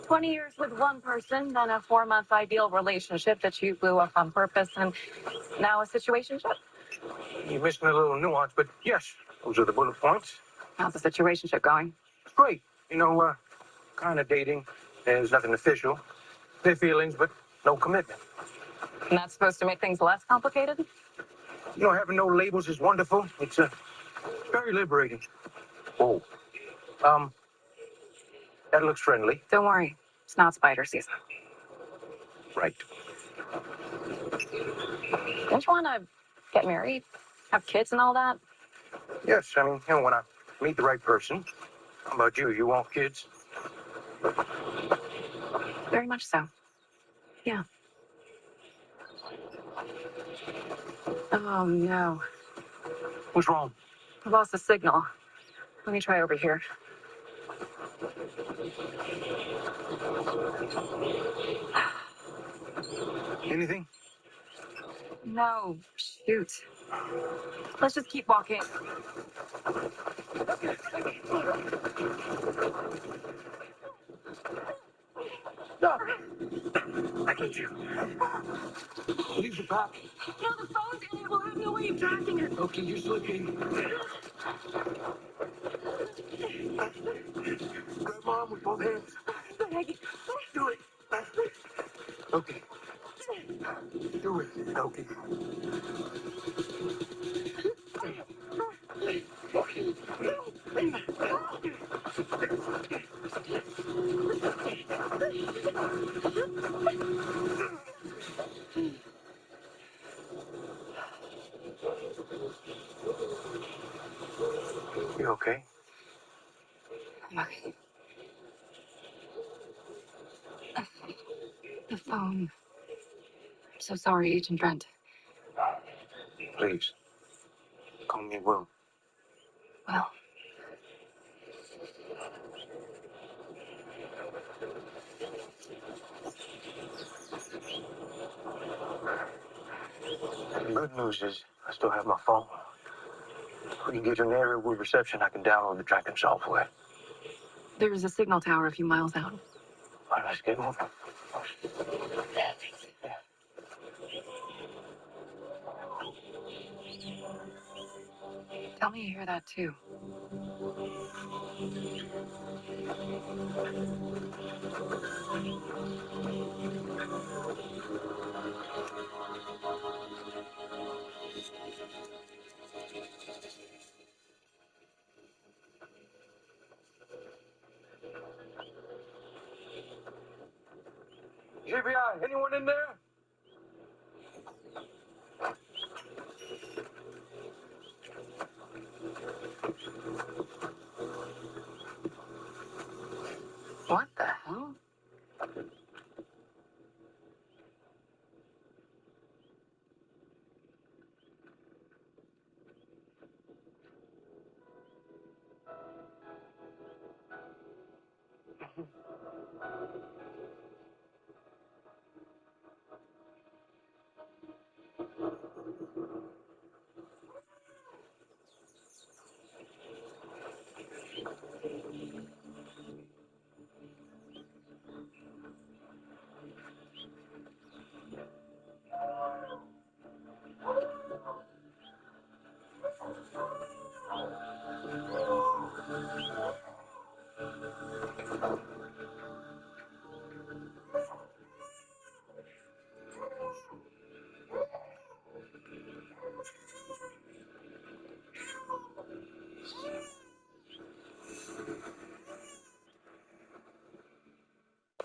20 years with one person, then a 4-month ideal relationship that you blew up on purpose, and now a situationship? You're missing a little nuance, but yes, those are the bullet points. How's the situationship going? It's great. You know, kind of dating. There's nothing official. There are feelings, but no commitment. And that's supposed to make things less complicated? You know, having no labels is wonderful. It's very liberating. Oh. That looks friendly. Don't worry. It's not spider season. Right. Don't you want to get married? Have kids and all that? Yes, I mean, you know, when I meet the right person. How about you? You want kids? Very much so. Yeah. Oh, no. What's wrong? I lost the signal. Let me try over here. Anything? No. Shoot. Let's just keep walking. Stop! I get you. Leave the pack. No, the phone's in it. We'll have no way of tracking it. Okay, you're slipping. Grab Mom with both hands. Do it. Okay. Do it. Okay. You okay? I'm okay. The phone. I'm so sorry, Agent Trent. Please. Call me Will. Well. The good news is I still have my phone. If we can get an area with reception, I can download the tracking software. There's a signal tower a few miles out. All right, let's get moving. Tell me you hear that, too. GBI, anyone in there? What the hell?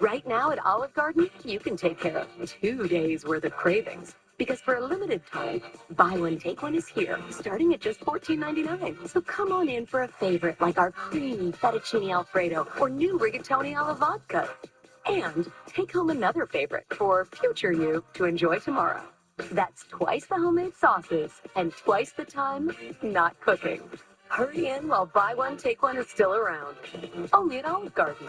Right now at Olive Garden, you can take care of 2 days worth of cravings. Because for a limited time, buy one, take one is here, starting at just $14.99. So come on in for a favorite like our creamy fettuccine Alfredo or new rigatoni alla vodka. And take home another favorite for future you to enjoy tomorrow. That's twice the homemade sauces and twice the time not cooking. Hurry in while buy one, take one is still around. Only at Olive Garden.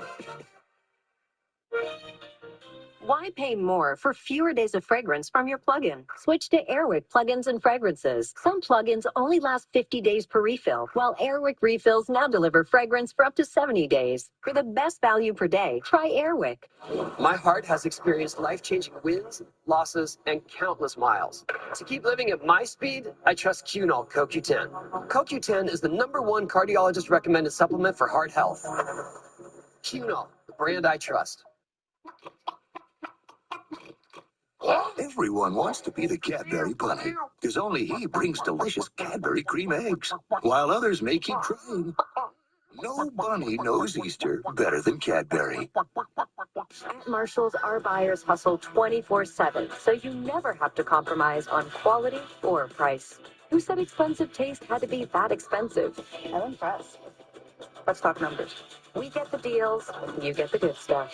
Why pay more for fewer days of fragrance from your plug-in? Switch to Airwick plugins and fragrances. Some plugins only last 50 days per refill, while Airwick refills now deliver fragrance for up to 70 days. For the best value per day, try Airwick. My heart has experienced life-changing wins, losses, and countless miles. To keep living at my speed, I trust Cunol CoQ10. CoQ10 is the #1 cardiologist-recommended supplement for heart health. Cunol, the brand I trust. Everyone wants to be the Cadbury bunny, because only he brings delicious Cadbury cream eggs, while others may keep trying. No bunny knows Easter better than Cadbury. At Marshall's, our buyers hustle 24/7, so you never have to compromise on quality or price. Who said expensive taste had to be that expensive? I'm impressed. Let's talk numbers. We get the deals, you get the good stuff.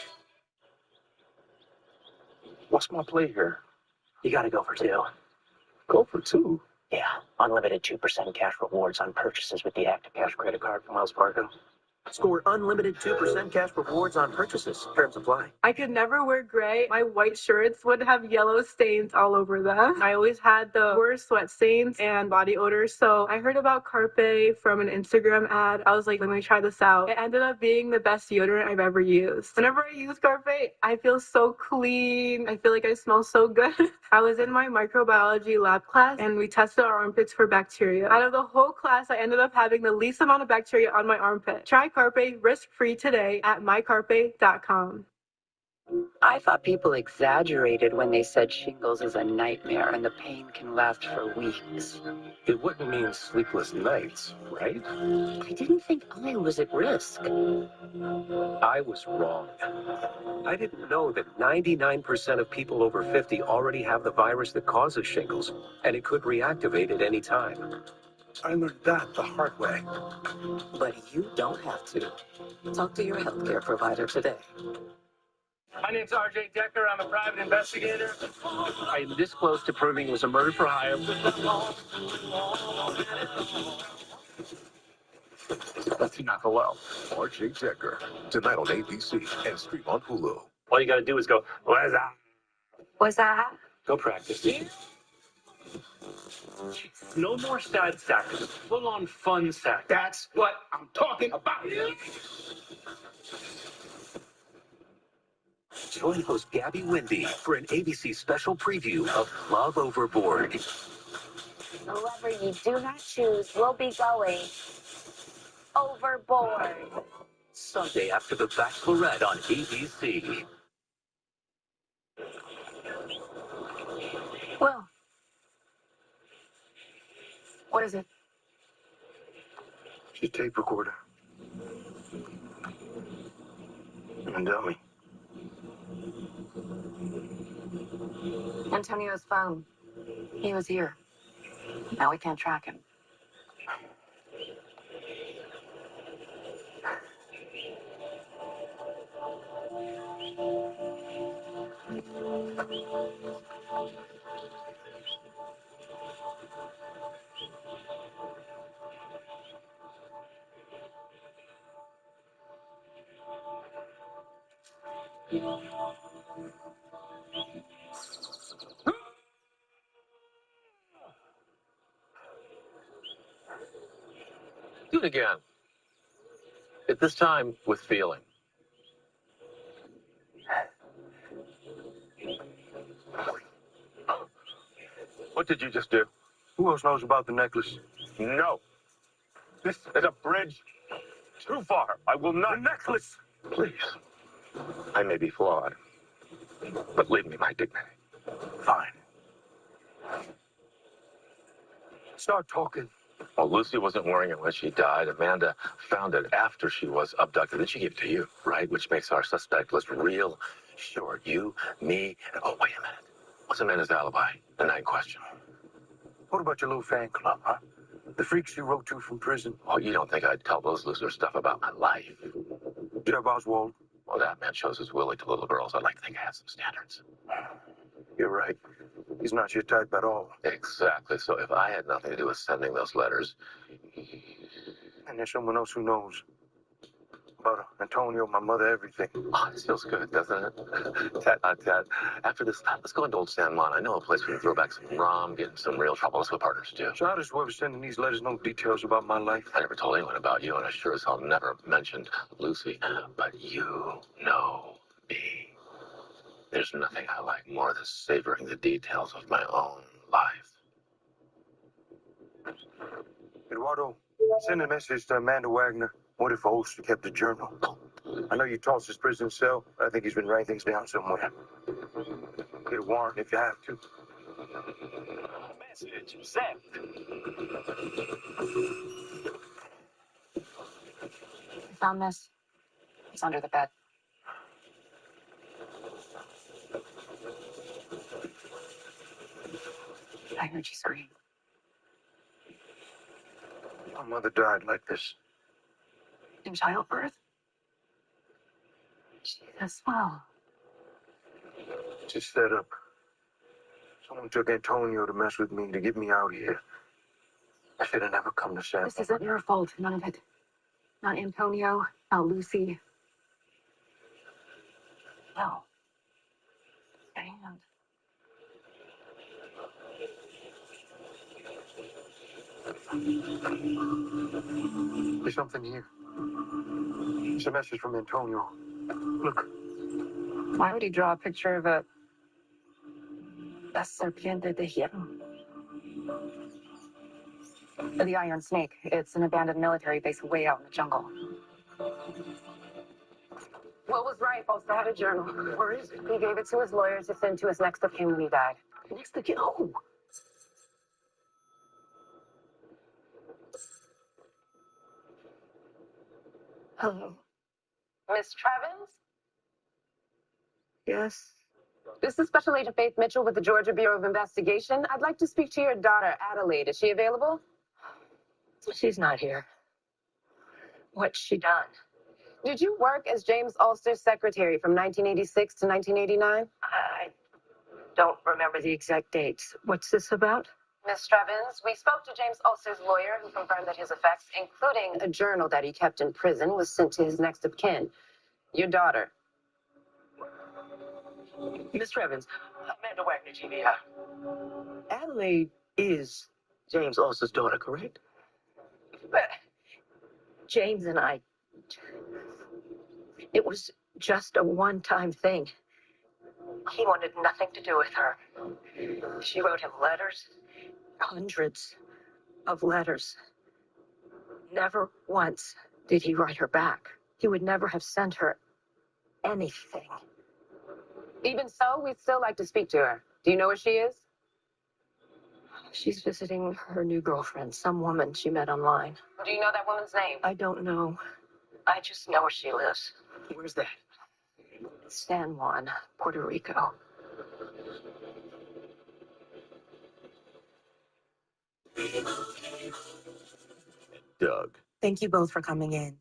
What's my play here? You got to go for 2. Go for 2. Yeah, unlimited 2% cash rewards on purchases with the Active Cash credit card from Wells Fargo. Score unlimited 2% cash rewards on purchases. Terms apply. I could never wear gray. My white shirts would have yellow stains all over them. I always had the worst sweat stains and body odors. So I heard about Carpe from an Instagram ad. I was like, let me try this out. It ended up being the best deodorant I've ever used. Whenever I use Carpe, I feel so clean. I feel like I smell so good. I was in my microbiology lab class and we tested our armpits for bacteria. Out of the whole class, I ended up having the least amount of bacteria on my armpit. Try Carpe risk-free today at mycarpe.com. I thought people exaggerated when they said shingles is a nightmare and the pain can last for weeks. It wouldn't mean sleepless nights, right? I didn't think I was at risk. I was wrong. I didn't know that 99% of people over 50 already have the virus that causes shingles, and it could reactivate at any time. I learned that the hard way. But you don't have to. Talk to your healthcare provider today. My name's RJ Decker. I'm a private investigator. I am this close to proving it was a murder for hire. That's enough. Hello. RJ Decker. Tonight on ABC and stream on Hulu. All you gotta do is go, what's that? What's that? Go practice. No more sad sack. Full on fun sack. That's what I'm talking about. Join host Gabby Wendy for an ABC special preview of Love Overboard. Whoever you do not choose will be going overboard. Sunday after The Bachelorette on ABC. Well, what is it? Your tape recorder. I'm a dummy. Antonio's phone. He was here. Now we can't track him. Do it again. At this time, with feeling. What did you just do? Who else knows about the necklace? No. This is a bridge too far. I will not. The necklace! Please. I may be flawed, but leave me my dignity. Fine. Start talking. Well, Lucy wasn't wearing it when she died. Amanda found it after she was abducted. Then she gave it to you, right? Which makes our suspect list real short. You, me, and oh, wait a minute. What's Amanda's alibi? The night in question. What about your little fan club, huh? The freaks you wrote to from prison. Oh, you don't think I'd tell those losers stuff about my life? Jeb Oswald. Well, that man shows his willy to little girls. I'd like to think I have some standards. You're right. He's not your type at all. Exactly. So if I had nothing to do with sending those letters... And there's someone else who knows. About Antonio, my mother, everything. Oh, this feels good, doesn't it? Tat. After this, let's go into Old San Juan. I know a place we can throw back some rum, get in some real trouble. That's what partners do. So how does whoever sending these letters know details about my life? I never told anyone about you, and I sure as hell never mentioned Lucy. But you know me. There's nothing I like more than savoring the details of my own life. Eduardo, send a message to Amanda Wagner. What if Ulster kept a journal? I know you tossed his prison cell, but I think he's been writing things down somewhere. Get a warrant if you have to. Message sent. I found this. It's under the bed. I heard you scream. My mother died like this. In childbirth? Jesus, well. Just set up. Someone took Antonio to mess with me, to get me out here. I should have never come to San. This isn't your fault, none of it. Not Antonio, not Lucy. No. And there's something here. It's a message from Antonio. Look. why would he draw a picture of a serpiente de hierro? The Iron Snake. It's an abandoned military base way out in the jungle. Will was right. Also had a journal. Where is it? He gave it to his lawyer to send to his next of kin when he died. Next of kin? Oh. Hello. Miss Trevins? Yes. This is Special Agent Faith Mitchell with the Georgia Bureau of Investigation. I'd like to speak to your daughter, Adelaide. Is she available? She's not here. What's she done? Did you work as James Ulster's secretary from 1986 to 1989? I don't remember the exact dates. What's this about? Miss Trevins, we spoke to James Ulster's lawyer, who confirmed that his effects, including a journal that he kept in prison, was sent to his next of kin, your daughter. Miss Trevins, Amanda Wagner, GBI. Adelaide is James Ulster's daughter, correct? But James and I, it was just a one-time thing. He wanted nothing to do with her. She wrote him letters, hundreds of letters. Never once did he write her back. He would never have sent her anything. Even so, we'd still like to speak to her. Do you know where she is? She's visiting her new girlfriend, some woman she met online. Do you know that woman's name? I don't know. I just know where she lives. Where's that? San Juan, Puerto Rico. Doug. Thank you both for coming in.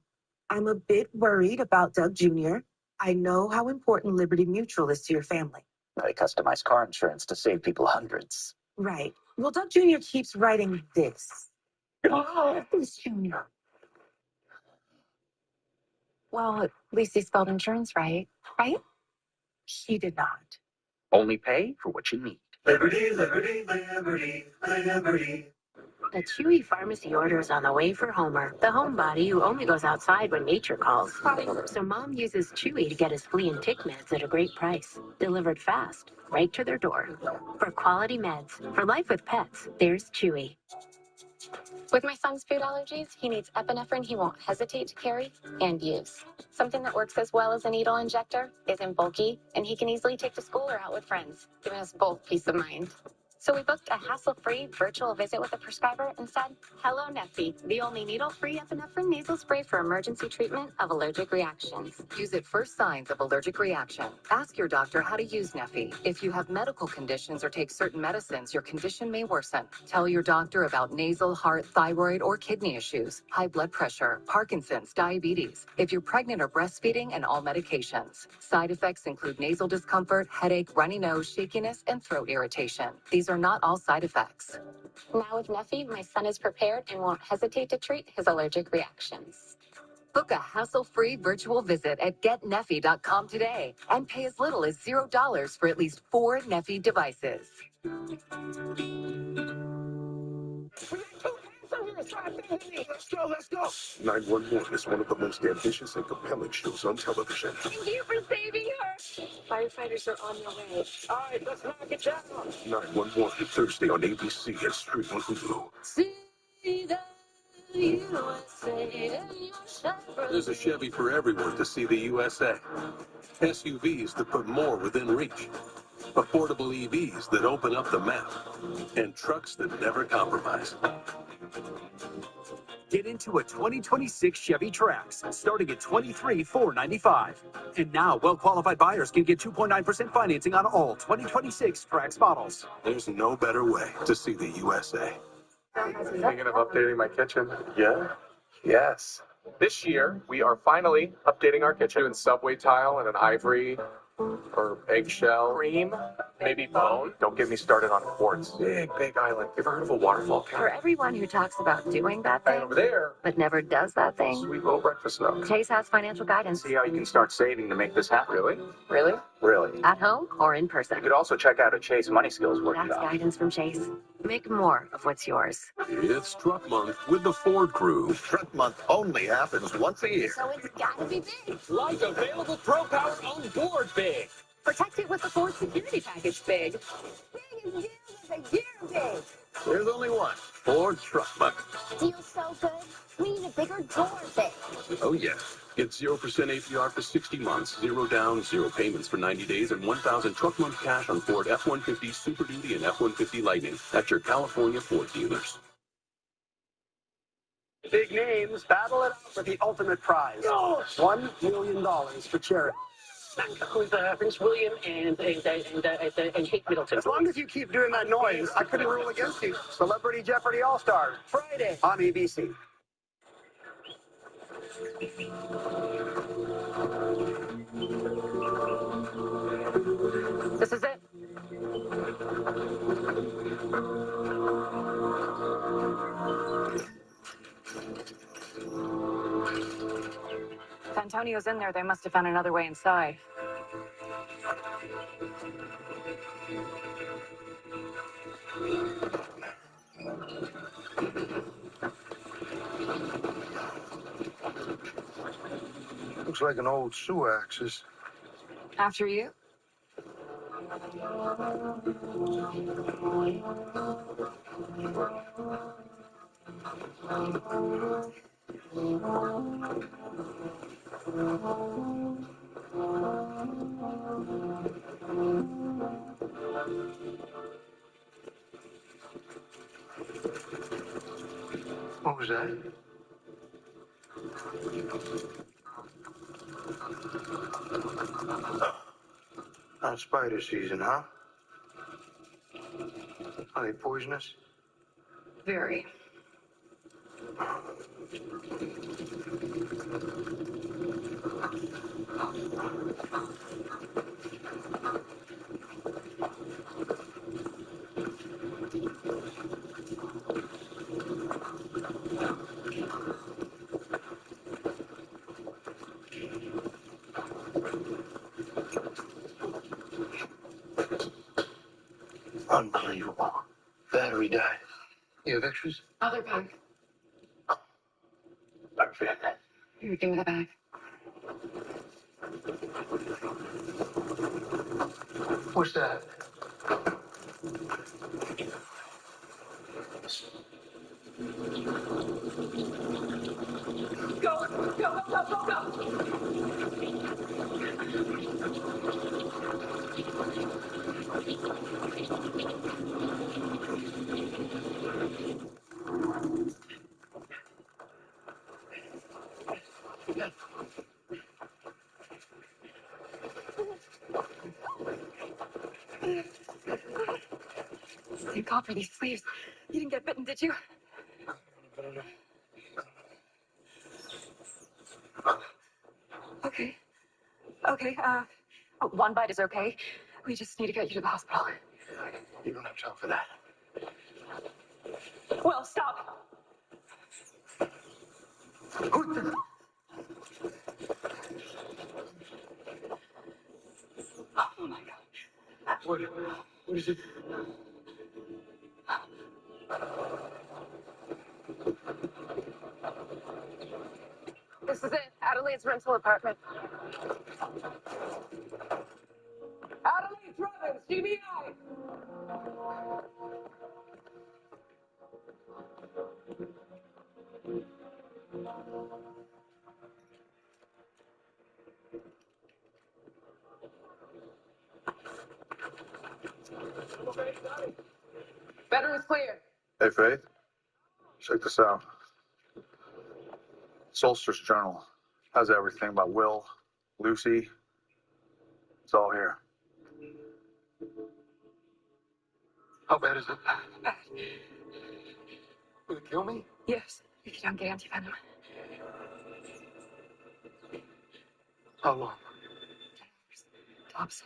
I'm a bit worried about Doug Jr. I know how important Liberty Mutual is to your family. They customize car insurance to save people hundreds. Right. Well, Doug Jr. keeps writing this. Oh, this Junior. Well, at least he spelled insurance right, right? He did not. Only pay for what you need. Liberty, liberty, liberty, liberty. The Chewy pharmacy order is on the way for Homer, the homebody who only goes outside when nature calls. So Mom uses Chewy to get his flea and tick meds at a great price. Delivered fast, right to their door. For quality meds, for life with pets, there's Chewy. With my son's food allergies, he needs epinephrine he won't hesitate to carry and use. Something that works as well as a needle injector, isn't bulky, and he can easily take to school or out with friends, giving us both peace of mind. So we booked a hassle-free virtual visit with a prescriber and said, "Hello, Neffy, the only needle-free epinephrine nasal spray for emergency treatment of allergic reactions." Use it for signs of allergic reaction. Ask your doctor how to use Neffy. If you have medical conditions or take certain medicines, your condition may worsen. Tell your doctor about nasal, heart, thyroid, or kidney issues, high blood pressure, Parkinson's, diabetes, if you're pregnant or breastfeeding, and all medications. Side effects include nasal discomfort, headache, runny nose, shakiness, and throat irritation. These are not all side effects. Now with Neffy, my son is prepared and won't hesitate to treat his allergic reactions. Book a hassle-free virtual visit at getneffy.com today and pay as little as $0 for at least 4 Neffy devices. Let's go. 911 is one of the most ambitious and compelling shows on television. Thank you for saving her. Firefighters are on their way. All right, let's knock it down. 911, Thursday on ABC and stream on Hulu. See the USA. There's a Chevy for everyone to see the USA. SUVs that put more within reach. Affordable EVs that open up the map. And trucks that never compromise. Get into a 2026 Chevy Trax, starting at $23,495. And now, well-qualified buyers can get 2.9% financing on all 2026 Trax models. There's no better way to see the USA. Thinking of updating my kitchen? Yeah. Yes. This year, we are finally updating our kitchen in subway tile and an ivory or eggshell. Cream, maybe bone. Don't get me started on quartz. Big island. You ever heard of a waterfall For everyone who talks about doing that Right thing, over there. but never does that thing, Sweet little breakfast nook. Chase has financial guidance. See how you can start saving to make this happen. Really? Really? Really. At home or in person. You could also check out a Chase Money Skills That's workshop. guidance from Chase. Make more of what's yours. It's Truck Month with the Ford Crew. Truck Month only happens once a year. So it's gotta be big. Like available Pro Power on board big. Protect it with the Ford Security Package big. Big is a year big. There's only one. Ford Truck Month. Deal's so good, we need a bigger door big. Oh, yeah. Get 0% APR for 60 months, 0 down, 0 payments for 90 days, and 1,000 truck month cash on Ford F-150 Super Duty and F-150 Lightning at your California Ford dealers. Big names battle it out for the ultimate prize. $1 million for charity. Who's Prince William and Kate Middleton. As long as you keep doing that noise, I couldn't rule against you. Celebrity Jeopardy All-Stars, Friday on ABC. This is it. If Antonio's in there, they must have found another way inside. Looks like an old sewer axis. After you? What was that? Not spider season, huh? Are they poisonous? Very. Unbelievable. Battery died. You have extras? Other bag. Perfect. Here, give me the bag. What's that? Go, go, go, go, go, go. Thank God for these sleeves. You didn't get bitten, did you? Okay. Okay, one bite is okay. We just need to get you to the hospital. You don't have time for that. Will, stop. Oh my God. What is it? This is it. Adelaide's rental apartment. Adelaide Robbins, GBI. Veterans clear. Hey, Faith. Check this out. Solstice Journal has everything about Will, Lucy. It's all here. How bad is it? Bad. Will it kill me? Yes, if you don't get anti-venom. How long? Tops.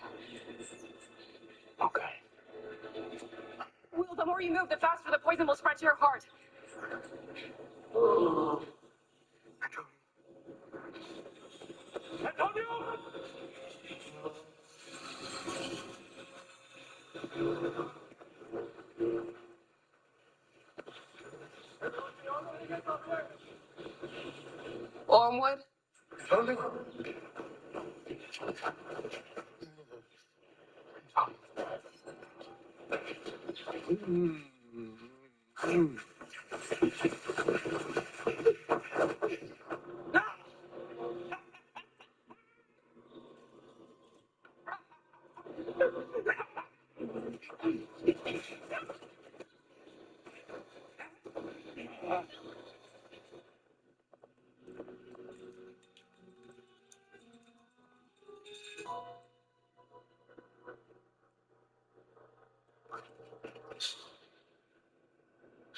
Okay. Will, the more you move, the faster the poison will spread to your heart. Longwood?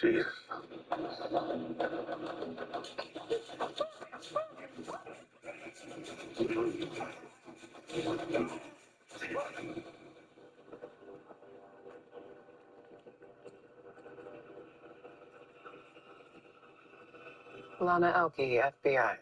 Jesus. Lana Elke, FBI.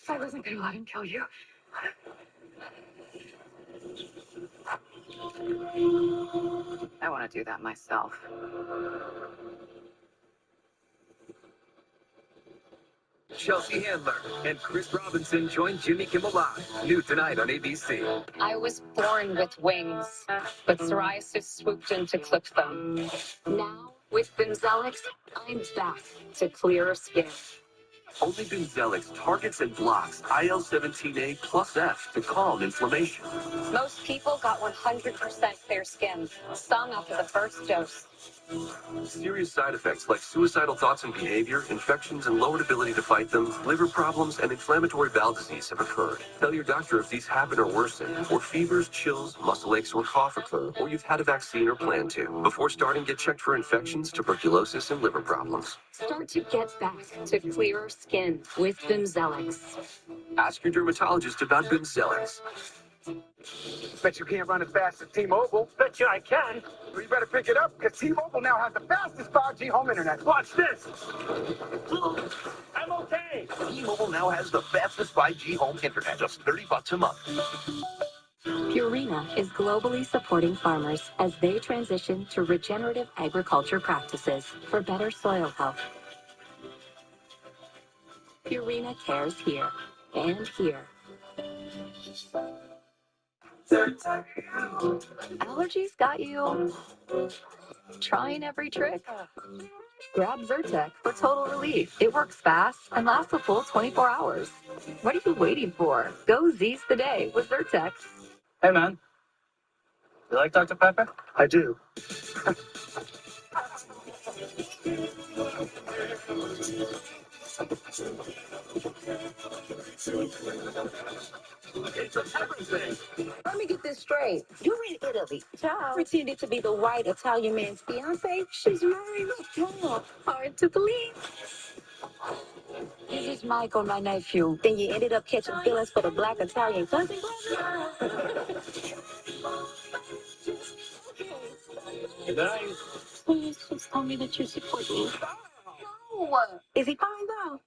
I wasn't gonna let him kill you. I want to do that myself. Chelsea Handler and Chris Robinson join Jimmy Kimmel Live. New tonight on ABC. I was born with wings, but psoriasis swooped in to clip them. Now, with Bimzelx, I'm back to clearer skin. Only Bimzelx targets and blocks IL-17A plus F to calm inflammation. Most people got 100% clear skin, some after the first dose. Serious side effects like suicidal thoughts and behavior, infections and lowered ability to fight them, liver problems, and inflammatory bowel disease have occurred. Tell your doctor if these happen or worsen, or fevers, chills, muscle aches, or cough occur, or you've had a vaccine or plan to. Before starting, get checked for infections, tuberculosis, and liver problems. Start to get back to clearer skin with Bimzelx. Ask your dermatologist about Bimzelx. Bet you can't run as fast as T-Mobile. Bet you I can. Well, you better pick it up, because T-Mobile now has the fastest 5G home internet. Watch this. I'm okay. T-Mobile now has the fastest 5G home internet, just $30 a month. Purina is globally supporting farmers as they transition to regenerative agriculture practices for better soil health. Purina cares here and here. Allergies got you trying every trick? Grab Zyrtec for total relief. It works fast and lasts a full 24 hours. What are you waiting for? Go Z's the day with Zyrtec. Hey, man. You like Dr. Pepper? I do. Let me get this straight. You're in Italy. Ciao. Pretended to be the white Italian man's fiance. She's married with Tom. Hard to believe. This is Michael, my nephew. Then you ended up catching feelings for the black Italian cousin. Nice. Please just tell me that you support me. No. Is he fine though?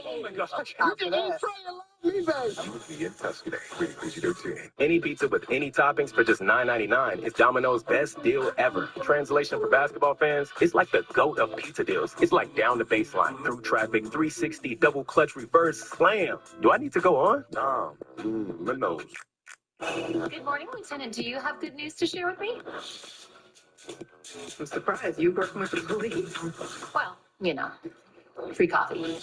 Oh my gosh. You can eat, try and love me, babe. I'm with the in Tuscany. Pretty please you do too. Any pizza with any toppings for just $9.99 is Domino's best deal ever. Translation for basketball fans, it's like the GOAT of pizza deals. It's like down the baseline, through traffic, 360, double clutch, reverse, slam. Do I need to go on? My nose. Good morning, Lieutenant. Do you have good news to share with me? I'm surprised you working with the police. Well, you know, free coffee.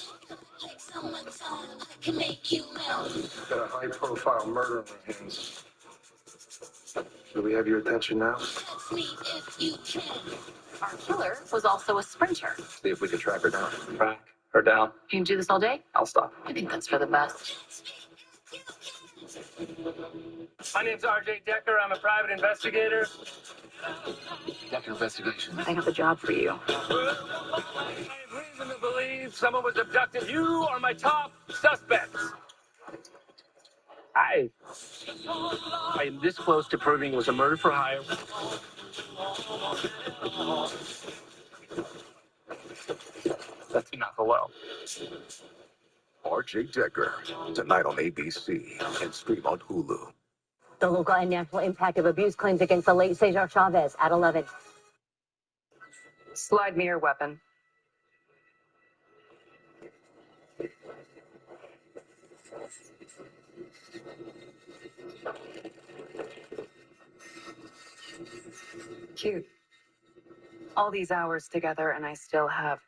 Got a high-profile murder on our hands. Do we have your attention now? Our killer was also a sprinter. See if we can track her down. Track her down. You can do this all day? I'll stop. I think that's for the best. My name's R.J. Decker. I'm a private investigator. Decker Investigations. I have a job for you. I have reason to believe someone was abducted. You are my top suspects. I am this close to proving it was a murder for hire. That's enough. Hello. R.J. Decker. Tonight on ABC and stream on Hulu. The local and national impact of abuse claims against the late Cesar Chavez at 11. Slide me your weapon. Cute. All these hours together, and I still have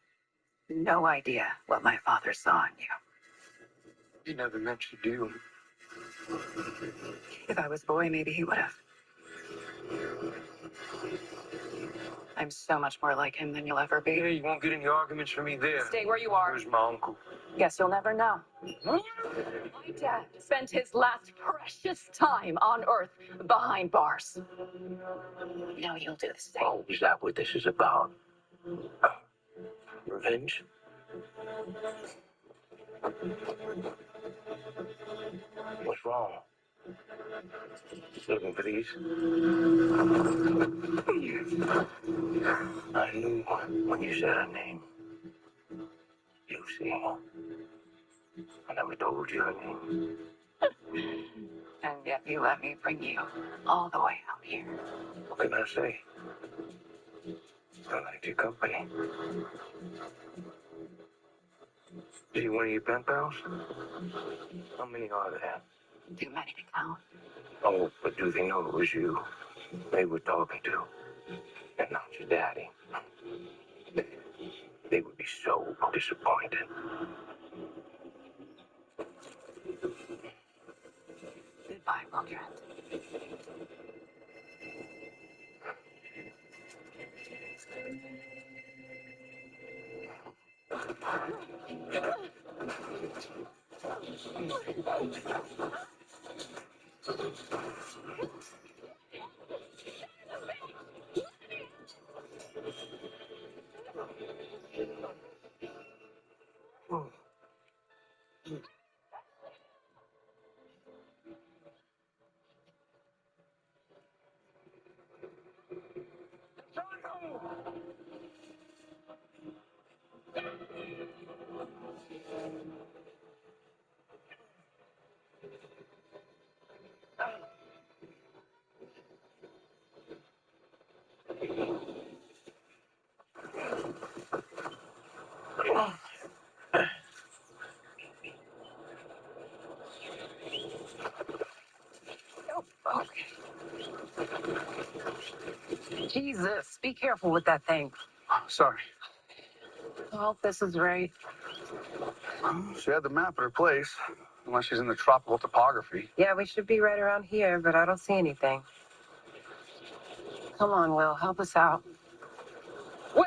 no idea what my father saw in you. He never meant you to do. If I was a boy, maybe he would have. I'm so much more like him than you'll ever be. Yeah, you won't get any arguments from me there. Stay where you are. Where's my uncle? Guess you'll never know. My dad spent his last precious time on Earth behind bars. Now you'll do the same. Oh, is that what this is about? Revenge? What's wrong? Looking for these? I knew when you said her name. Lucy. I never told you her name. And yet you let me bring you all the way out here. What can I say? I like your company. Is he one of your pen pals? How many are there? Too many to count. Oh, but do they know it was you they were talking to? And not your daddy. They would be so disappointed. Goodbye, Mildred. Jesus, be careful with that thing. Sorry. I hope this is right. She had the map at her place, unless she's in the tropical topography. Yeah, we should be right around here, but I don't see anything. Come on, Will, help us out. Will!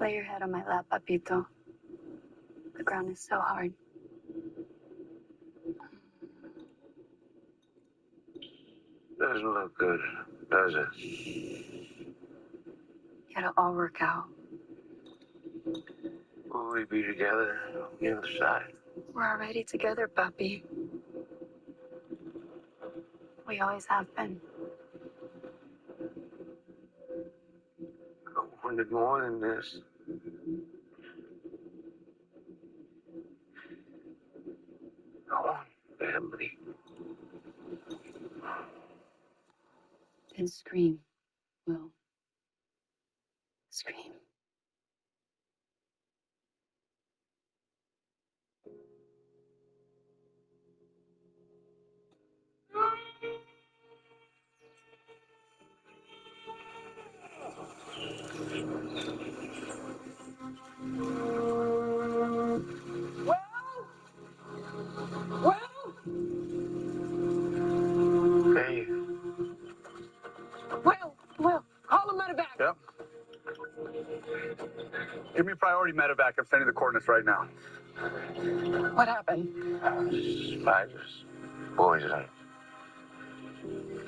Lay your head on my lap, Papito. The ground is so hard. Doesn't look good, does it? It'll all work out. Will we be together on the other side? We're already together, Papi. We always have been. I wanted more than this. I want family. Then scream, Will. Scream. Hey. Will, call him medevac. Yep. Give me priority medevac. I'm sending the coordinates right now. What happened? Spiders. Poison.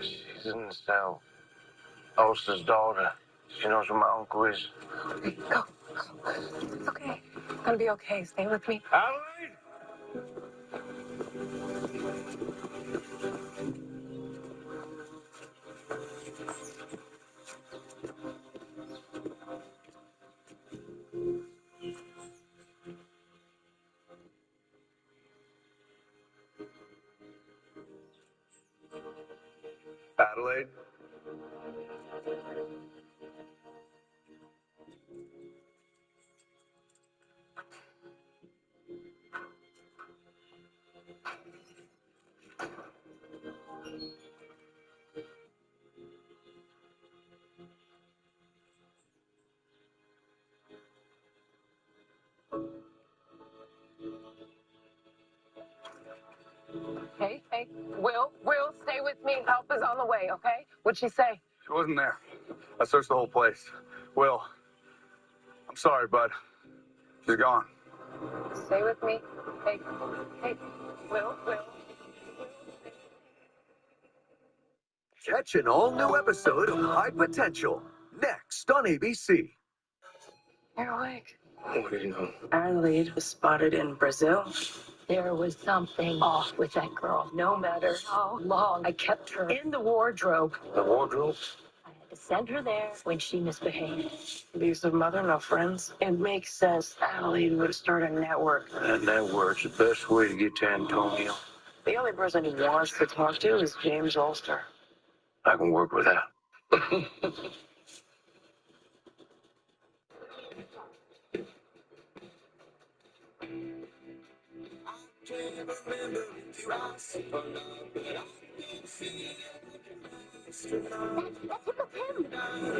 She's in the cell. Ulster's daughter. She knows where my uncle is. Okay, go. It's okay. It's gonna be okay. Stay with me. Adelaide! Adelaide? Hey, Will, stay with me. Help is on the way, okay? What'd she say? She wasn't there. I searched the whole place. Will, I'm sorry, bud. She's gone. Stay with me. Hey, Will. Catch an all-new episode of High Potential, next on ABC. You're awake. What do you know? Adelaide was spotted in Brazil. There was something off with that girl. No matter how long I kept her in the wardrobe. The wardrobe? I had to send her there when she misbehaved. Abusive mother, no friends. It makes sense. Adelaide would start a network. That network's the best way to get to Antonio. The only person he wants to talk to is James Ulster. I can work with that.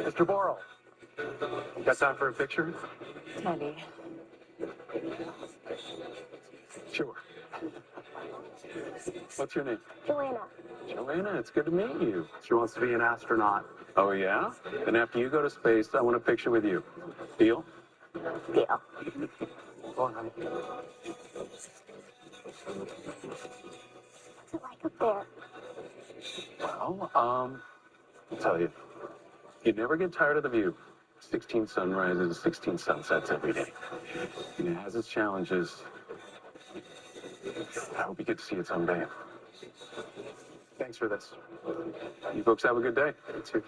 Mr. Borrell, got time for a picture? Teddy. Sure. What's your name? Joanna. Joanna, it's good to meet you. She wants to be an astronaut. Oh, yeah? Then after you go to space, I want a picture with you. Deal? Deal. Go on, honey. What's it like up there? Well, I'll tell you. You never get tired of the view. 16 sunrises, 16 sunsets every day. And it has its challenges. I hope you get to see it someday. Thanks for this. You folks have a good day. You too.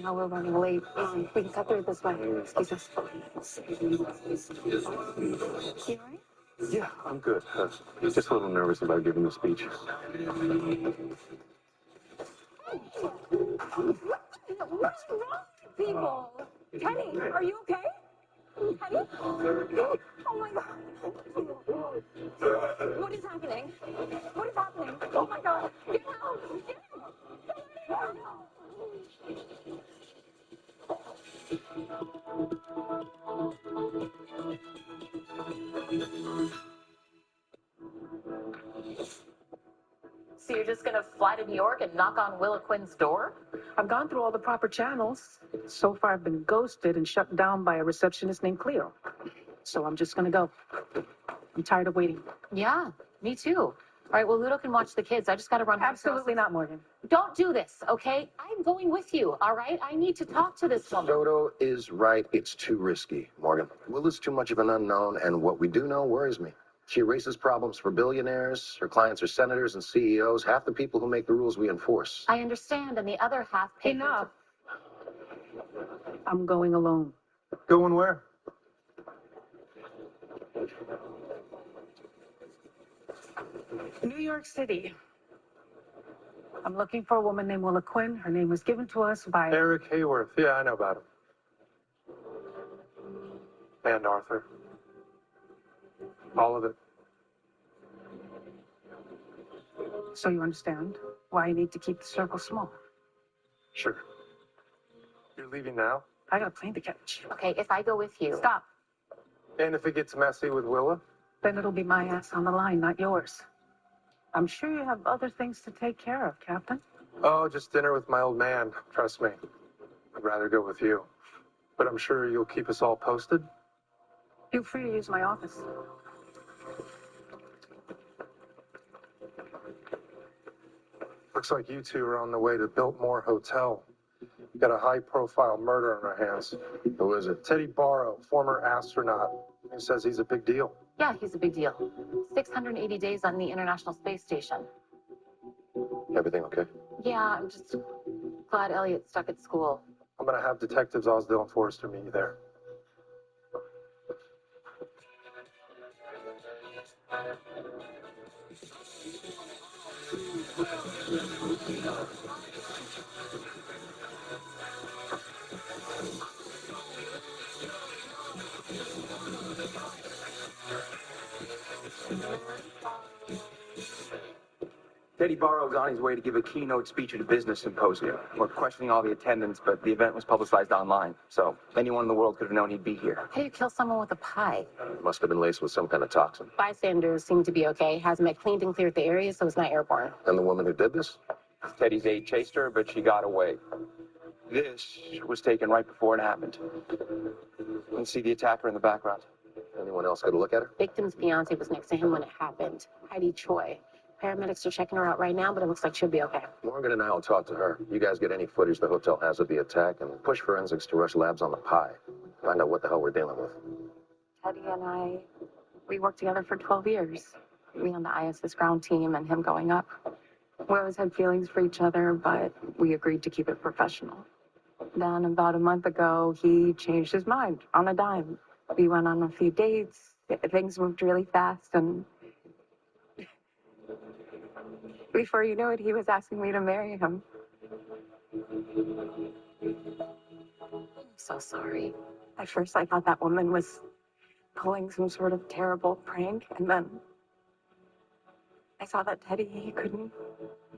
Now we're running late. We can cut through this way. Excuse us. You alright? Yeah, I'm good. Just a little nervous about giving the speech. What's wrong with people? Teddy, are you okay? Teddy? Oh my God. What is happening? What is happening? Oh my God. Get out. Get out. So you're just gonna fly to New York and knock on Willa Quinn's door? I've gone through all the proper channels. So far, I've been ghosted and shut down by a receptionist named Cleo. So I'm just gonna go. I'm tired of waiting. Yeah, me too. All right, well, Ludo can watch the kids. I just gotta run. Absolutely not, Morgan. Don't do this, okay? I'm going with you, all right? I need to talk to this woman. Dodo is right. It's too risky, Morgan. Willa's too much of an unknown, and what we do know worries me. She erases problems for billionaires. Her clients are senators and CEOs, half the people who make the rules we enforce. I understand, and the other half paid. Enough. I'm going alone. Going where? New York City. I'm looking for a woman named Willa Quinn. Her name was given to us by Eric Hayworth. Yeah, I know about him. And Arthur. All of it. So you understand why I need to keep the circle small. Sure. You're leaving now? I got a plane to catch. Okay, if I go with you. Stop. And if it gets messy with Willa? Then it'll be my ass on the line, not yours. I'm sure you have other things to take care of, Captain. Oh, just dinner with my old man. Trust me. I'd rather go with you. But I'm sure you'll keep us all posted. Feel free to use my office. Looks like you two are on the way to Biltmore Hotel. Got a high-profile murder on our hands. Who is it? Teddy Barrow, former astronaut. He says he's a big deal. Yeah, he's a big deal. 680 days on the International Space Station. Everything okay? Yeah, I'm just glad Elliot's stuck at school. I'm gonna have Detectives Osdale and Forrester meet you there. Teddy Barrow's on his way to give a keynote speech at a business symposium. We're questioning all the attendants, but the event was publicized online, so anyone in the world could have known he'd be here. How do you kill someone with a pie? It must have been laced with some kind of toxin. Bystanders seem to be okay. Hazmat cleaned and cleared the area, so it's not airborne. And the woman who did this? Teddy's aide chased her, but she got away. This was taken right before it happened. You can see the attacker in the background. Anyone else got a look at her? Victim's fiance was next to him when it happened. Heidi Choi. Paramedics are checking her out right now, but it looks like she'll be okay. Morgan and I will talk to her. You guys get any footage the hotel has of the attack and push forensics to rush labs on the pie. Find out what the hell we're dealing with. Teddy and we worked together for 12 years. Me on the ISS ground team and him going up. We always had feelings for each other, but we agreed to keep it professional. Then about a month ago, he changed his mind on a dime. We went on a few dates. Things moved really fast, and Before you know it, he was asking me to marry him. I'm so sorry. At first, I thought that woman was pulling some sort of terrible prank, and then I saw that Teddy, he couldn't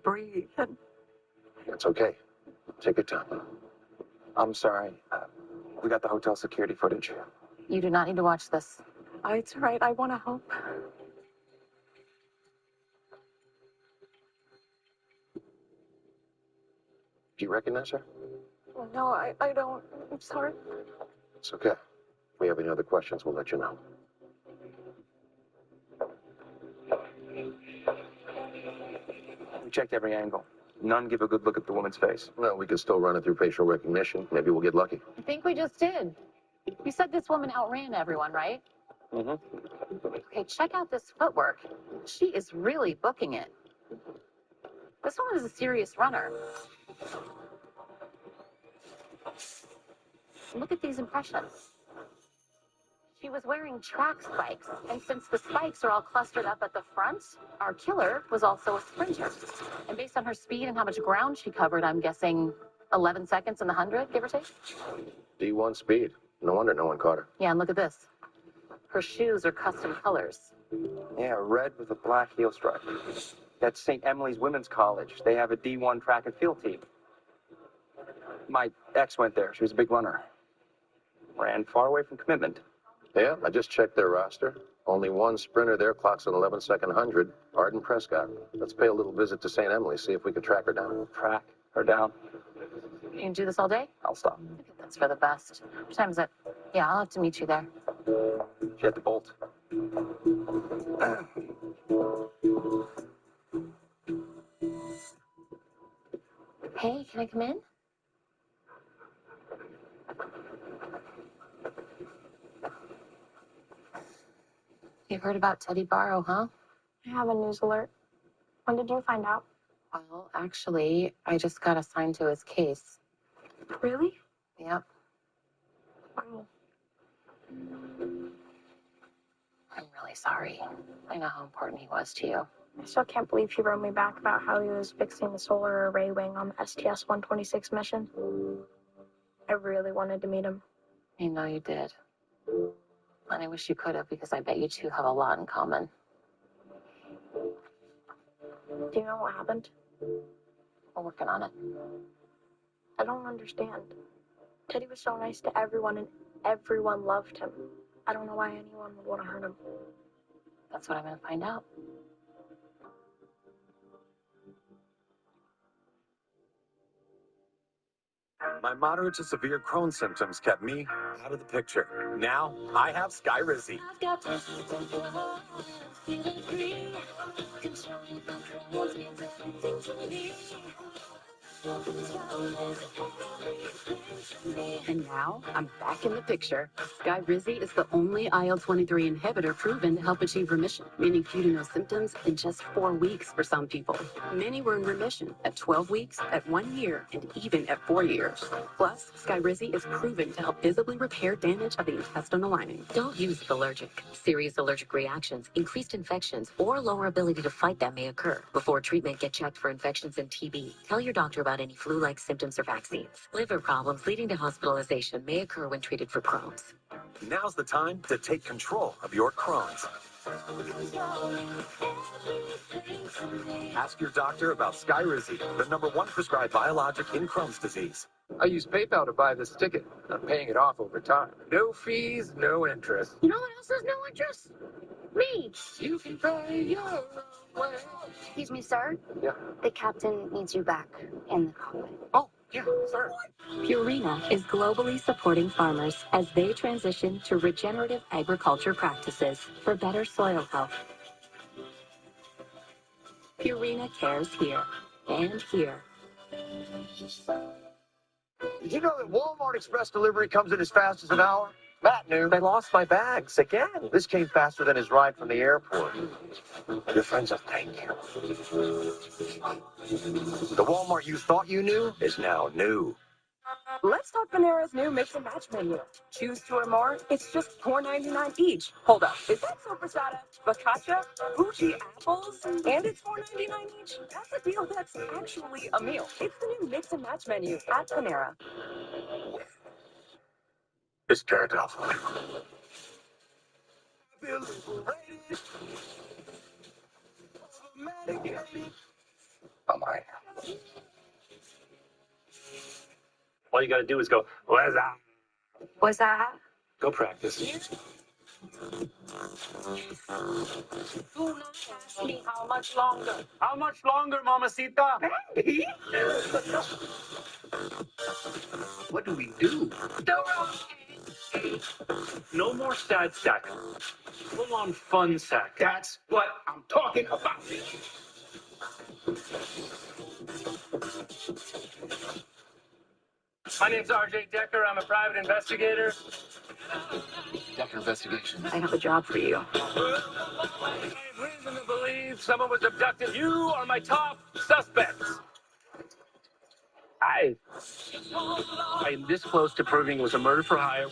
breathe. And It's okay. Take your time. I'm sorry. We got the hotel security footage. you do not need to watch this. Oh, it's all right. I want to help. Do you recognize her? No, I don't. I'm sorry. It's okay. If we have any other questions, we'll let you know. We checked every angle. None give a good look at the woman's face. Well, we can still run it through facial recognition. Maybe we'll get lucky. I think we just did. You said this woman outran everyone, right? Mm-hmm. Okay, check out this footwork. She is really booking it. This woman is a serious runner. Look at these impressions. She was wearing track spikes, and since the spikes are all clustered up at the front, our killer was also a sprinter. And based on her speed and how much ground she covered, I'm guessing 11 seconds in the 100, give or take? D1 speed. No wonder no one caught her. Yeah, and look at this. Her shoes are custom colors. Yeah, red with a black heel stripe. That's St. Emily's Women's College. They have a D1 track and field team. My ex went there. She was a big runner. Ran far away from commitment. Yeah, I just checked their roster. Only one sprinter there clocks an 11-second 100, Arden Prescott. Let's pay a little visit to St. Emily's, see if we can track her down. Track her down? You can do this all day? I'll stop. I think that's for the best. What time is it? Yeah, I'll have to meet you there. She had to bolt. Hey, can I come in? You heard about Teddy Barrow, huh? I have a news alert. When did you find out? Well, actually, I just got assigned to his case. Really? Yep. Wow. I'm really sorry. I know how important he was to you. I still can't believe he wrote me back about how he was fixing the solar array wing on the STS-126 mission. I really wanted to meet him. I know you did. And I wish you could have, because I bet you two have a lot in common. Do you know what happened? We're working on it. I don't understand. Teddy was so nice to everyone, and everyone loved him. I don't know why anyone would want to hurt him. That's what I'm going to find out. My moderate to severe Crohn's symptoms kept me out of the picture. Now I have Skyrizi. And now I'm back in the picture. Skyrizi is the only IL-23 inhibitor proven to help achieve remission, meaning few to no symptoms in just 4 weeks for some people. Many were in remission at 12 weeks, at 1 year, and even at 4 years. Plus, Skyrizi is proven to help visibly repair damage of the intestinal lining. Don't use if allergic. Serious allergic reactions, increased infections, or lower ability to fight them may occur. Before treatment, get checked for infections and TB. Tell your doctor about any flu-like symptoms or vaccines. Liver problems leading to hospitalization may occur when treated for Crohn's. Now's the time to take control of your Crohn's. Ask your doctor about Skyrizi, the #1 prescribed biologic in Crohn's disease. I use PayPal to buy this ticket. I'm paying it off over time. No fees, no interest. You know what else has no interest? Me. You can pay your own way. Excuse me, sir? Yeah. The captain needs you back in the cockpit. Oh, yeah, sir. Purina is globally supporting farmers as they transition to regenerative agriculture practices for better soil health. Purina cares here and here. Did you know that Walmart Express delivery comes in as fast as an hour? Matt knew. I lost my bags again. This came faster than his ride from the airport. Your friends will thank you. The Walmart you thought you knew is now new. Let's talk Panera's new mix and match menu. Choose two or more. It's just $4.99 each. Hold up. Is that sopressata, focaccia, Fuji apples, and it's $4.99 each? That's a deal that's actually a meal. It's the new mix and match menu at Panera. It's Daredevil. Oh my. All you gotta do is go, where's that? What's that? Go practice. Do not ask me how much longer. How much longer, mamacita? What do we do? No more sad sack. Full on fun sack. That's what I'm talking about. My name's RJ Decker. I'm a private investigator. Decker Investigation. I have a job for you. I have reason to believe someone was abducted. You are my top suspects. I'm this close to proving it was a murder for hire.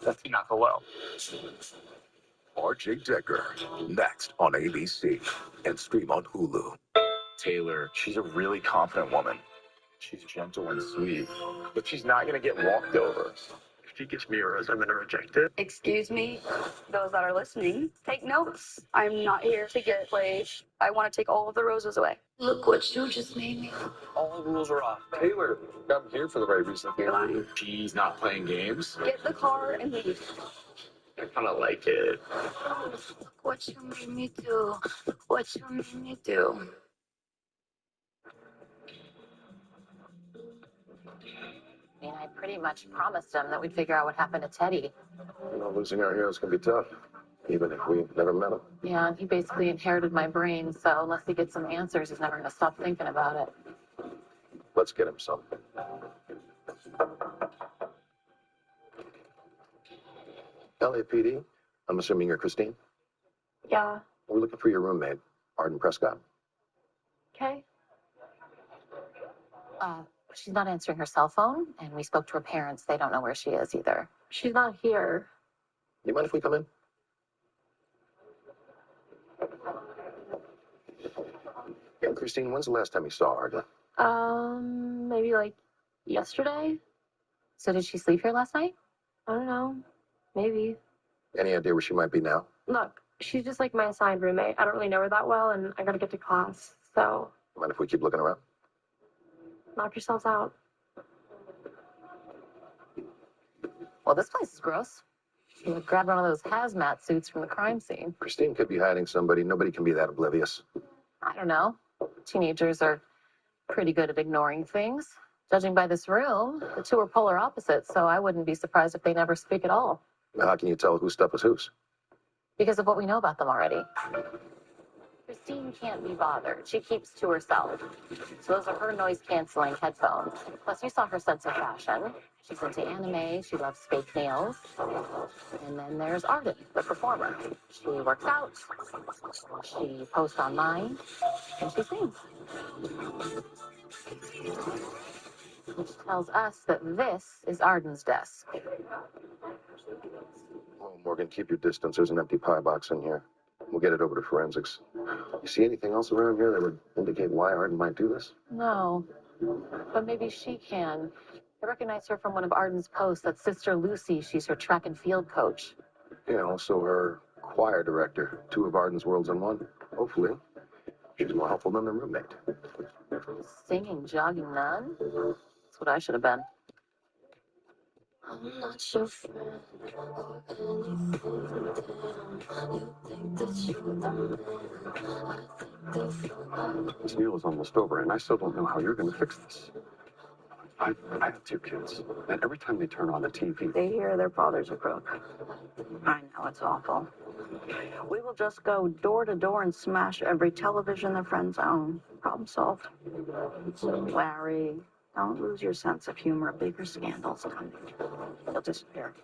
That's not hello. RJ Decker, next on ABC and stream on Hulu. Taylor, she's a really confident woman. She's gentle and sweet, but she's not going to get walked over. If she gets me a rose, I'm going to reject it. Excuse me, those that are listening, take notes. I'm not here to get played. I want to take all of the roses away. Look what you just made me. All rules are off. Taylor, I'm here for the right reason. You're lying. She's not playing games. Get the car and leave. I kind of like it. Look what you made me do. What you made me do. I mean, I pretty much promised him that we'd figure out what happened to Teddy. You know, losing our heroes can be tough, even if we never met him. Yeah, and he basically inherited my brain, so unless he gets some answers, he's never going to stop thinking about it. Let's get him some. LAPD, I'm assuming you're Christine? Yeah, We're looking for your roommate, Arden Prescott. okay. She's not answering her cell phone, and we spoke to her parents. They don't know where she is either. She's not here. You mind if we come in? Yeah, Christine, when's the last time you saw Arden? Maybe like yesterday? So did she sleep here last night? I don't know. Maybe. Any idea where she might be now? Look, she's just like my assigned roommate. I don't really know her that well, and I gotta get to class. So, Mind if we keep looking around? knock yourselves out. Well, this place is gross. She would grab one of those hazmat suits from the crime scene. Christine could be hiding somebody. Nobody can be that oblivious. I don't know. Teenagers are pretty good at ignoring things. Judging by this room, the two are polar opposites, so I wouldn't be surprised if they never speak at all. How can you tell whose stuff is whose? Because of what we know about them already. Christine can't be bothered. She keeps to herself. So those are her noise-canceling headphones. Plus, you saw her sense of fashion. She's into anime. She loves fake nails. And then there's Arden, the performer. She works out. She posts online. And she sings. Which tells us that this is Arden's desk. Oh, Morgan, keep your distance. There's an empty pie box in here. We'll get it over to forensics. You see anything else around here that would indicate why Arden might do this? No, but maybe she can. I recognize her from one of Arden's posts. That's Sister Lucy. She's her track and field coach. Yeah, also her choir director. Two of Arden's worlds in one. Hopefully, she's more helpful than the roommate. Singing jogging nun? That's what I should have been. I'm not your friend or anything. You think that you're the man. I think that This meal is almost over, and I still don't know how you're going to fix this. I have two kids, and every time they turn on the TV, They hear their father's a crook. I know, it's awful. We will just go door to door and smash every television their friends own. Problem solved. Larry, don't lose your sense of humor. Bigger scandals coming. He'll disappear.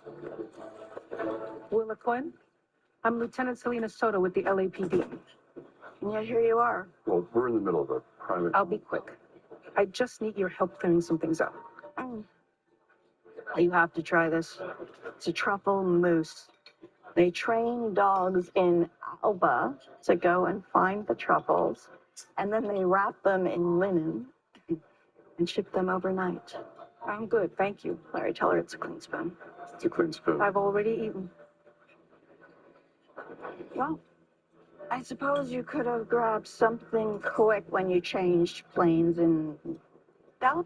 Willa Quinn. I'm Lieutenant Selena Soto with the LAPD. And yet here you are. Well, we're in the middle of a private... I'll be quick. I just need your help clearing some things up. You have to try this. It's a truffle mousse. They train dogs in Alba to go and find the truffles, and then they wrap them in linen and ship them overnight. I'm good, thank you. Larry, tell her it's a clean spoon. It's a clean spoon. I've already eaten. Well, I suppose you could have grabbed something quick when you changed planes in Dallas.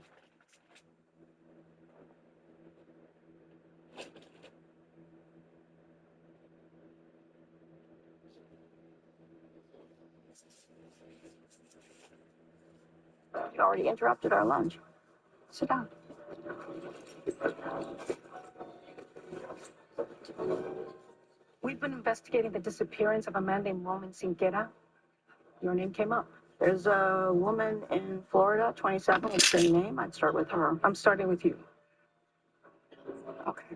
You already interrupted our lunch. Sit down. We've been investigating the disappearance of a man named Roman Sinquera. Your name came up. There's a woman in Florida, 27, with the same name. I'd start with her. I'm starting with you. Okay.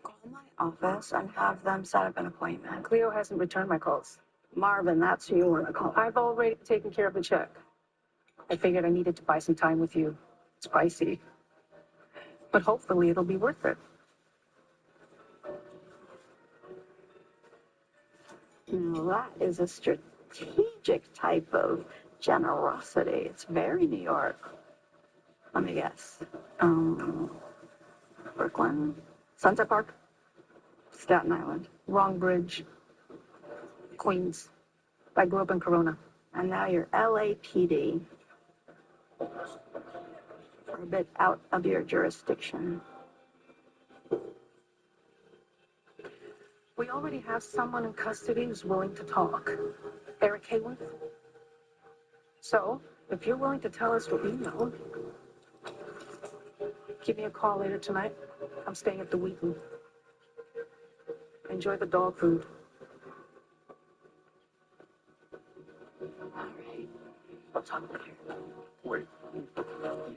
Call my office and have them set up an appointment. Cleo hasn't returned my calls. Marvin, that's who you want to call. I've already taken care of the check. I figured I needed to buy some time with you. It's pricey. But hopefully it'll be worth it. Now that is a strategic type of generosity. It's very New York. Let me guess. Brooklyn? Sunset Park? Staten Island? Wrong bridge. Queens. I grew up in Corona. And now you're LAPD. We're a bit out of your jurisdiction. We already have someone in custody who's willing to talk. Eric Hayworth. So, if you're willing to tell us what you know, give me a call later tonight. I'm staying at the Wheaton. Enjoy the dog food. All right. We'll talk later. Wait.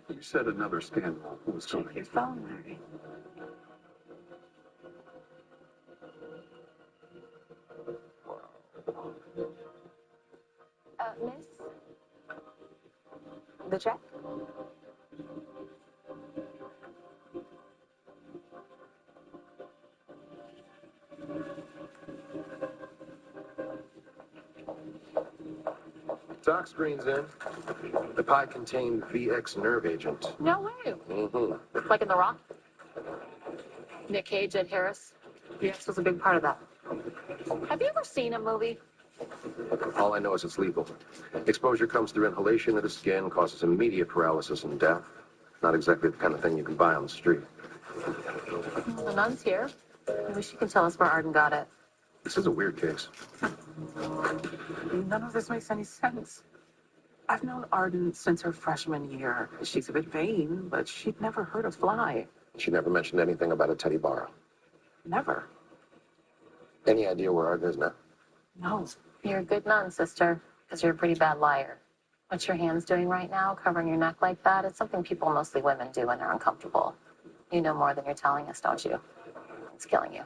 You said another scandal was coming. Check your phone, Larry. Miss? The check? Doc screen's in. The pie contained VX nerve agent. No way. Mm-hmm. Like in The Rock? Nick Cage, Ed Harris. VX was a big part of that. Have you ever seen a movie? All I know is it's lethal. Exposure comes through inhalation of the skin, causes immediate paralysis and death. Not exactly the kind of thing you can buy on the street. The nun's here. Maybe she can tell us where Arden got it. This is a weird case. None of this makes any sense. I've known Arden since her freshman year. She's a bit vain, but she'd never heard of fly. She never mentioned anything about a Teddy Barra. Never. Any idea where Arden is now? No. You're a good nun, sister, because you're a pretty bad liar. What your hand's doing right now, covering your neck like that, it's something people, mostly women, do when they're uncomfortable. You know more than you're telling us, don't you? It's killing you.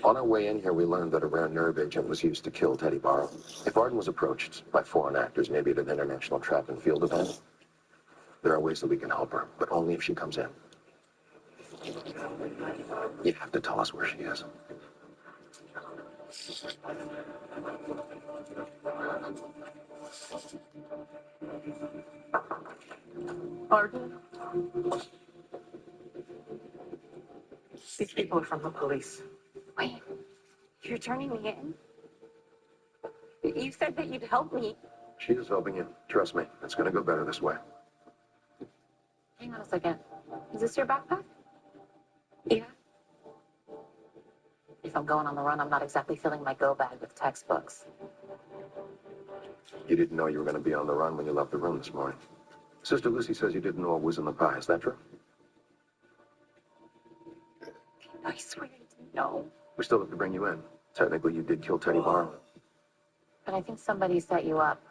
On our way in here, we learned that a rare nerve agent was used to kill Teddy Barra. If Arden was approached by foreign actors, maybe at an international track and field event, there are ways that we can help her, but only if she comes in. You have to tell us where she is. Arden? These people are from the police. Wait, you're turning me in? You said that you'd help me. She is helping you. Trust me, it's going to go better this way. Hang on a second. Is this your backpack? Yeah. If I'm going on the run, I'm not exactly filling my go bag with textbooks. You didn't know you were going to be on the run when you left the room this morning. Sister Lucy says you didn't know what was in the pie. Is that true? I swear I didn't know. We still have to bring you in. Technically, you did kill Teddy Barra. But I think somebody set you up.